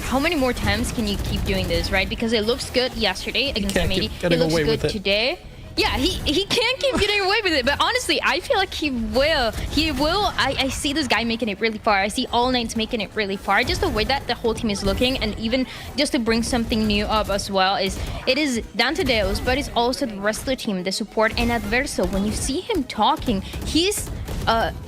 times can you keep doing this, right? Because it looks good yesterday against Amity. It looks good today. Yeah, he can't keep getting away with it. But honestly, I feel like he will. I see this guy making it really far. I see All Knights making it really far. Just the way that the whole team is looking, and even just to bring something new up as well, it is Dante Deus, but it's also the rest of the team, the support, and Adverso. When you see him talking, he's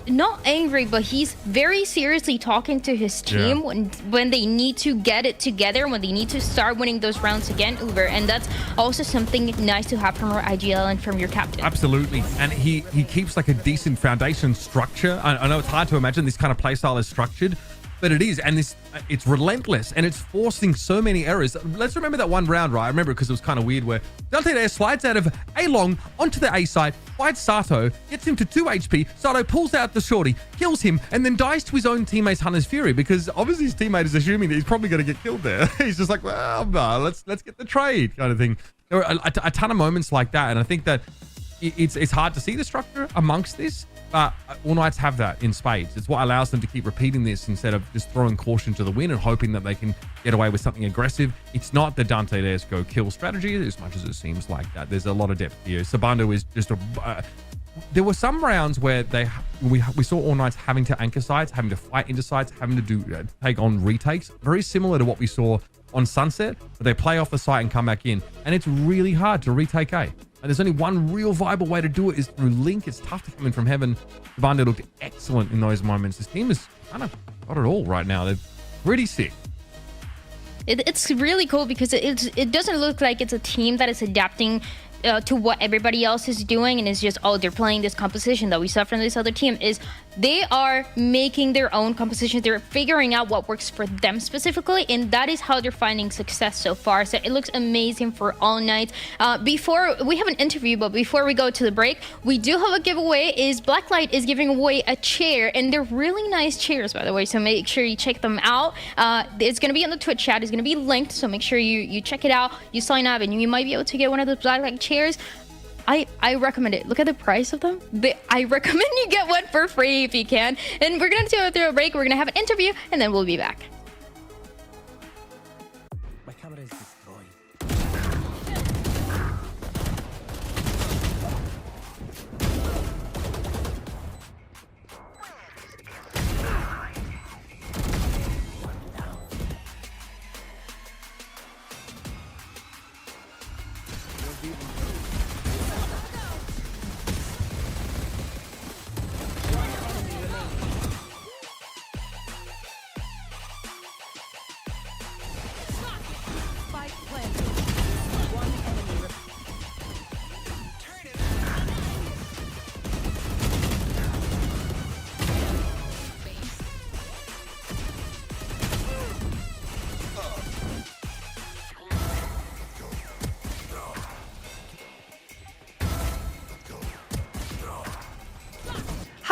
not angry, but he's very seriously talking to his team when they need to get it together, when they need to start winning those rounds again, Uber. And that's also something nice to have from our IGL and from your captain. Absolutely. And he keeps like a decent foundation structure. I know it's hard to imagine this kind of playstyle is structured, but it is, and it's relentless, and it's forcing so many errors. Let's remember that one round, right? I remember because it was kind of weird, where Dante there slides out of A long onto the A side, fights Sato, gets him to 2 HP. Sato pulls out the shorty, kills him, and then dies to his own teammate's Hunter's Fury, because obviously his teammate is assuming that he's probably going to get killed there. He's just like, well, no, let's get the trade kind of thing. There are a ton of moments like that, and I think that it's hard to see the structure amongst this. But All Knights have that in spades. It's what allows them to keep repeating this instead of just throwing caution to the wind and hoping that they can get away with something aggressive. It's not the Dante Deus go kill strategy as much as it seems like that. There's a lot of depth here. Sabando is just there were some rounds where we saw All Knights having to anchor sites, having to fight into sites, having to take on retakes. Very similar to what we saw on Sunset, where they play off the site and come back in. And it's really hard to retake A. And there's only one real viable way to do it, is through Link. It's tough to come in from heaven. Sabando looked excellent in those moments. This team has kind of got it all right now. They're pretty sick. It's really cool because it doesn't look like it's a team that is adapting to what everybody else is doing, and it's just, oh, they're playing this composition that we saw from this other team. Is they are making their own composition. They're figuring out what works for them specifically, and that is how they're finding success so far. So it looks amazing for All Knights. Before we have an interview, but before we go to the break, we do have a giveaway. Is Blacklight is giving away a chair, and they're really nice chairs, by the way, so make sure you check them out. It's going to be on the Twitch chat. It's going to be linked, so make sure you check it out, you sign up, and you might be able to get one of those Blacklight chairs. I recommend it. Look at the price of them. I recommend you get one for free if you can. And we're going to go through a break. We're going to have an interview, and then we'll be back. My camera is destroyed.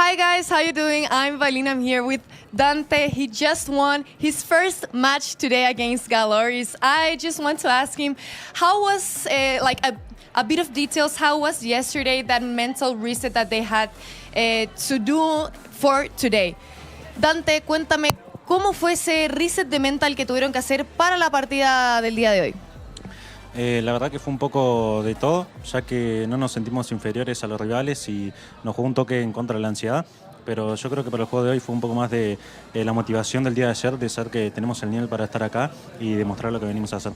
Hi guys, how you doing? I'm Valina. I'm here with Dante. He just won his first match today against GALORYS. I just want to ask him, how was a bit of details? How was yesterday that mental reset that they had to do for today? Dante, cuéntame, ¿cómo fue ese reset de mental que tuvieron que hacer para la partida del día de hoy? La verdad que fue un poco de todo, ya que no nos sentimos inferiores a los rivales y nos jugó un toque en contra de la ansiedad. Pero yo creo que para el juego de hoy fue un poco más de la motivación del día de ayer, de saber que tenemos el nivel para estar acá y demostrar lo que venimos a hacer.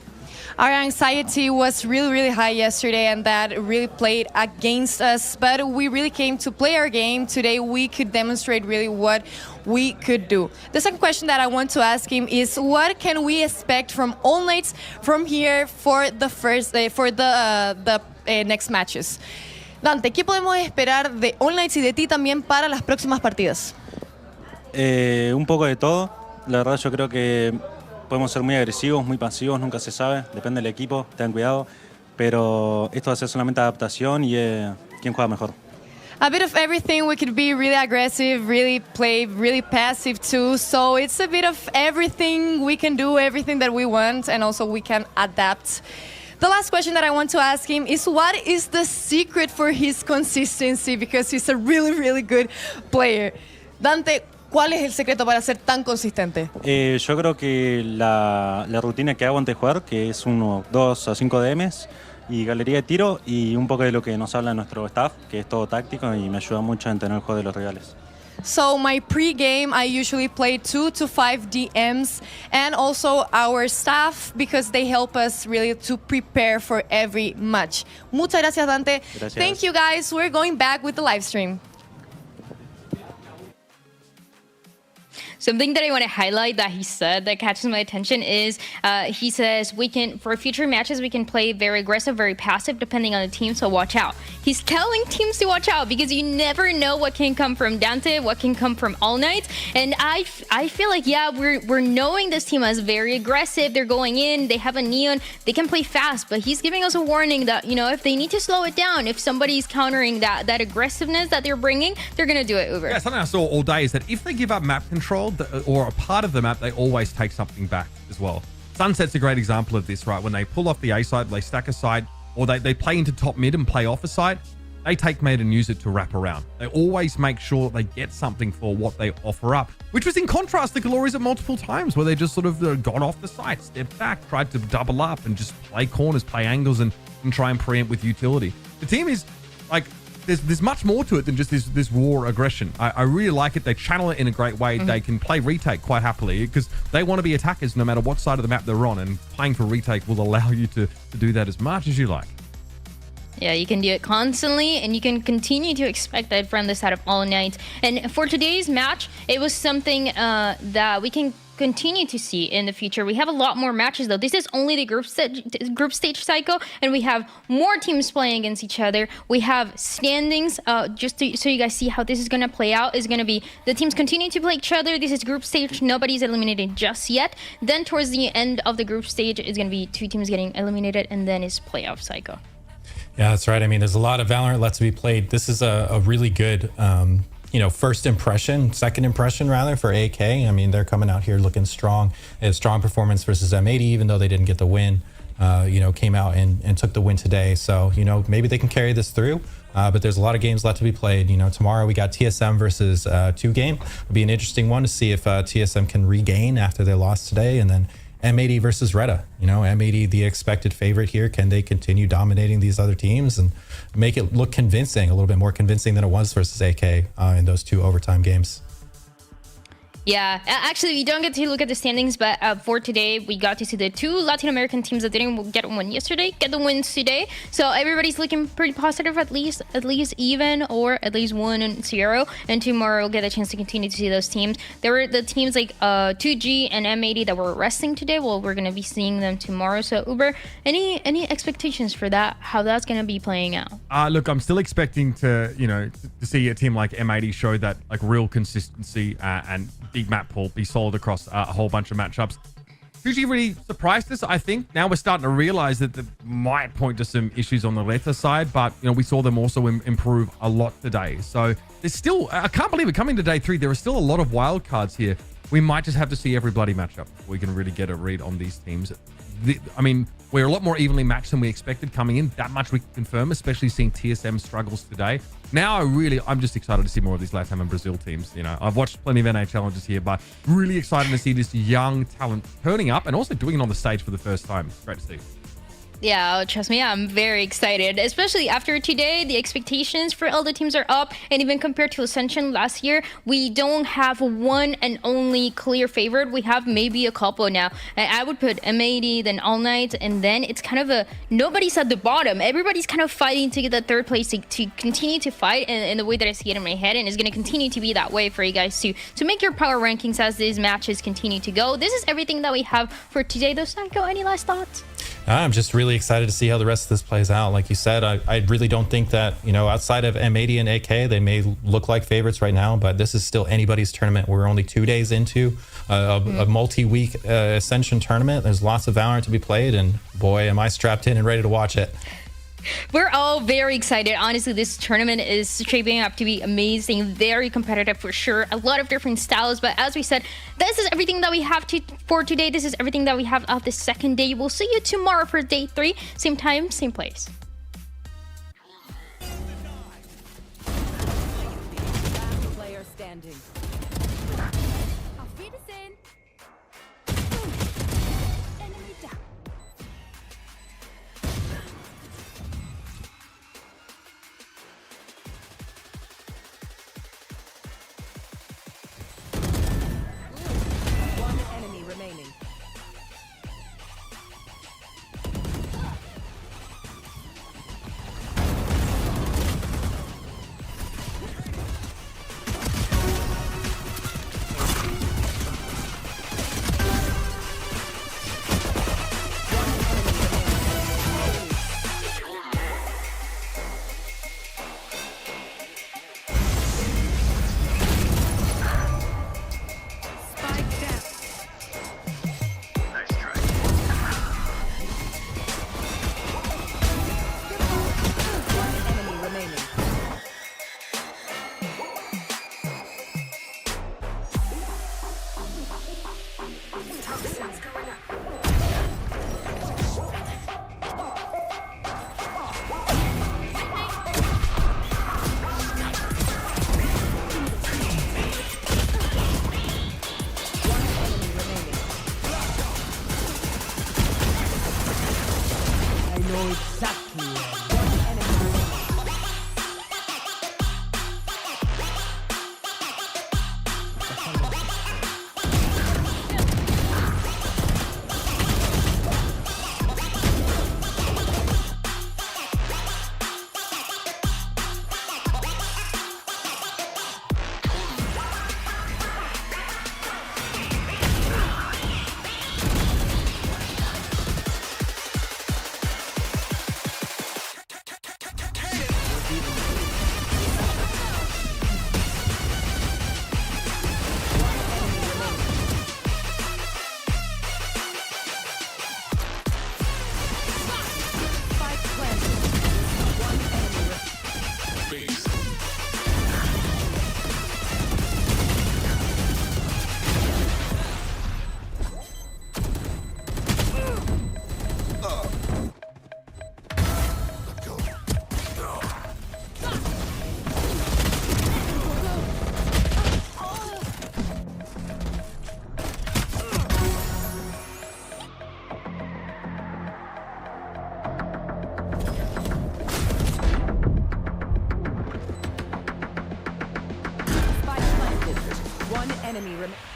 Our anxiety was really, really high yesterday, and that really played against us. But we really came to play our game. Today we could demonstrate really what we could do. The second question that I want to ask him is, what can we expect from All Knights from here for the next matches? Dante, ¿qué podemos esperar de All Knights y de ti también para las próximas partidas? Un poco de todo. La verdad yo creo que podemos ser muy agresivos, muy pasivos, nunca se sabe. Depende del equipo, tengan cuidado. Pero esto va a ser solamente adaptación y quién juega mejor. A bit of everything. We could be really aggressive, really play, really passive too. So it's a bit of everything. We can do everything that we want, and also we can adapt. The last question that I want to ask him is, what is the secret for his consistency? Because he's a really, really good player. Dante, ¿cuál es el secreto para ser tan consistente? Yo creo que la rutina que hago antes de jugar, que es 2 a 5 DMs y galería de tiro, y un poco de lo que nos habla nuestro staff, que es todo táctico y me ayuda mucho a entender el juego de los rivales. So my pre-game, I usually play 2 to 5 DMs, and also our staff, because they help us really to prepare for every match. Muchas gracias, Dante. Gracias. Thank you, guys. We're going back with the live stream. Something that I want to highlight that he said that catches my attention is he says for future matches, we can play very aggressive, very passive, depending on the team, so watch out. He's telling teams to watch out because you never know what can come from Dante, what can come from All Knights. And I feel like, yeah, we're knowing this team as very aggressive. They're going in, they have a neon, they can play fast, but he's giving us a warning that, if they need to slow it down, if somebody's countering that aggressiveness that they're bringing, they're going to do it, Uber. Yeah, something I saw all day is that if they give up map control, or a part of the map, they always take something back as well. Sunset's a great example of this, right? When they pull off the A side, they stack a side, or they play into top mid and play off a side, they take mid and use it to wrap around. They always make sure they get something for what they offer up, which was in contrast to GALORYS at multiple times, where they just sort of got off the side, stepped back, tried to double up and just play corners, play angles, and try and preempt with utility. The team is like, there's much more to it than just this raw aggression. I really like it. They channel it in a great way. They can play retake quite happily because they want to be attackers no matter what side of the map they're on, and playing for retake will allow you to do that as much as you like. Yeah, you can do it constantly, and you can continue to expect that from the side of All Knights. And for today's match, it was something that we can continue to see in the future. We have a lot more matches, though. This is only the group stage cycle, and we have more teams playing against each other. We have standings, so you guys see how this is going to play out. Is going to be the teams continue to play each other. This is group stage. Nobody's eliminated just yet. Then towards the end of the group stage is going to be 2 teams getting eliminated, and then is playoff cycle. Yeah, that's right. I mean, there's a lot of VALORANT left to be played. This is a really good second impression rather, for AK. I mean, they're coming out here looking strong. A strong performance versus M80, even though they didn't get the win. Came out and took the win today. So, maybe they can carry this through. But there's a lot of games left to be played. Tomorrow we got TSM versus 2Game. It'll be an interesting one to see if TSM can regain after they lost today. And then M80 versus Retta. M80, the expected favorite here. Can they continue dominating these other teams and make it look convincing, a little bit more convincing than it was versus AK in those 2 overtime games? Yeah, actually, we don't get to look at the standings, but for today, we got to see the 2 Latin American teams that didn't get a win yesterday get the wins today. So everybody's looking pretty positive, at least even, or at least 1-0. And tomorrow, we'll get a chance to continue to see those teams. There were the teams like 2G and M80 that were resting today. Well, we're going to be seeing them tomorrow. So Uber, any expectations for that? How that's going to be playing out? Look, I'm still expecting to see a team like M80 show that like real consistency and big map pool, be solid across a whole bunch of matchups. Fuji really surprised us, I think. Now we're starting to realize that that might point to some issues on the Letta side, but we saw them also improve a lot today. So there's still, I can't believe it, coming to day 3, there are still a lot of wild cards here. We might just have to see every bloody matchup before we can really get a read on these teams. I mean, we're a lot more evenly matched than we expected coming in. That much we can confirm, especially seeing TSM struggles today. Now, I'm just excited to see more of these LATAM and Brazil teams. I've watched plenty of NA challenges here, but really excited to see this young talent turning up and also doing it on the stage for the first time. It's great to see. Yeah, trust me, I'm very excited. Especially after today, the expectations for all the teams are up. And even compared to Ascension last year, we don't have one and only clear favorite. We have maybe a couple now. I would put M80, then All Night, and then it's kind of a nobody's at the bottom. Everybody's kind of fighting to get that third place to continue to fight in the way that I see it in my head, and it's going to continue to be that way for you guys to make your power rankings as these matches continue to go. This is everything that we have for today, though. Sanko, any last thoughts? I'm just really excited to see how the rest of this plays out. Like you said, I really don't think that, outside of M80 and AK, they may look like favorites right now, but this is still anybody's tournament. We're only 2 days into a multi-week Ascension tournament. There's lots of VALORANT to be played, and boy, am I strapped in and ready to watch it. We're all very excited. Honestly, this tournament is shaping up to be amazing, very competitive for sure. A lot of different styles, but as we said, this is everything that we have for today. This is everything that we have of the second day. We'll see you tomorrow for day 3. Same time, same place. Player standing. Auf Wiedersehen. Enemy down. One enemy remaining. know exactly where. One enemy remaining.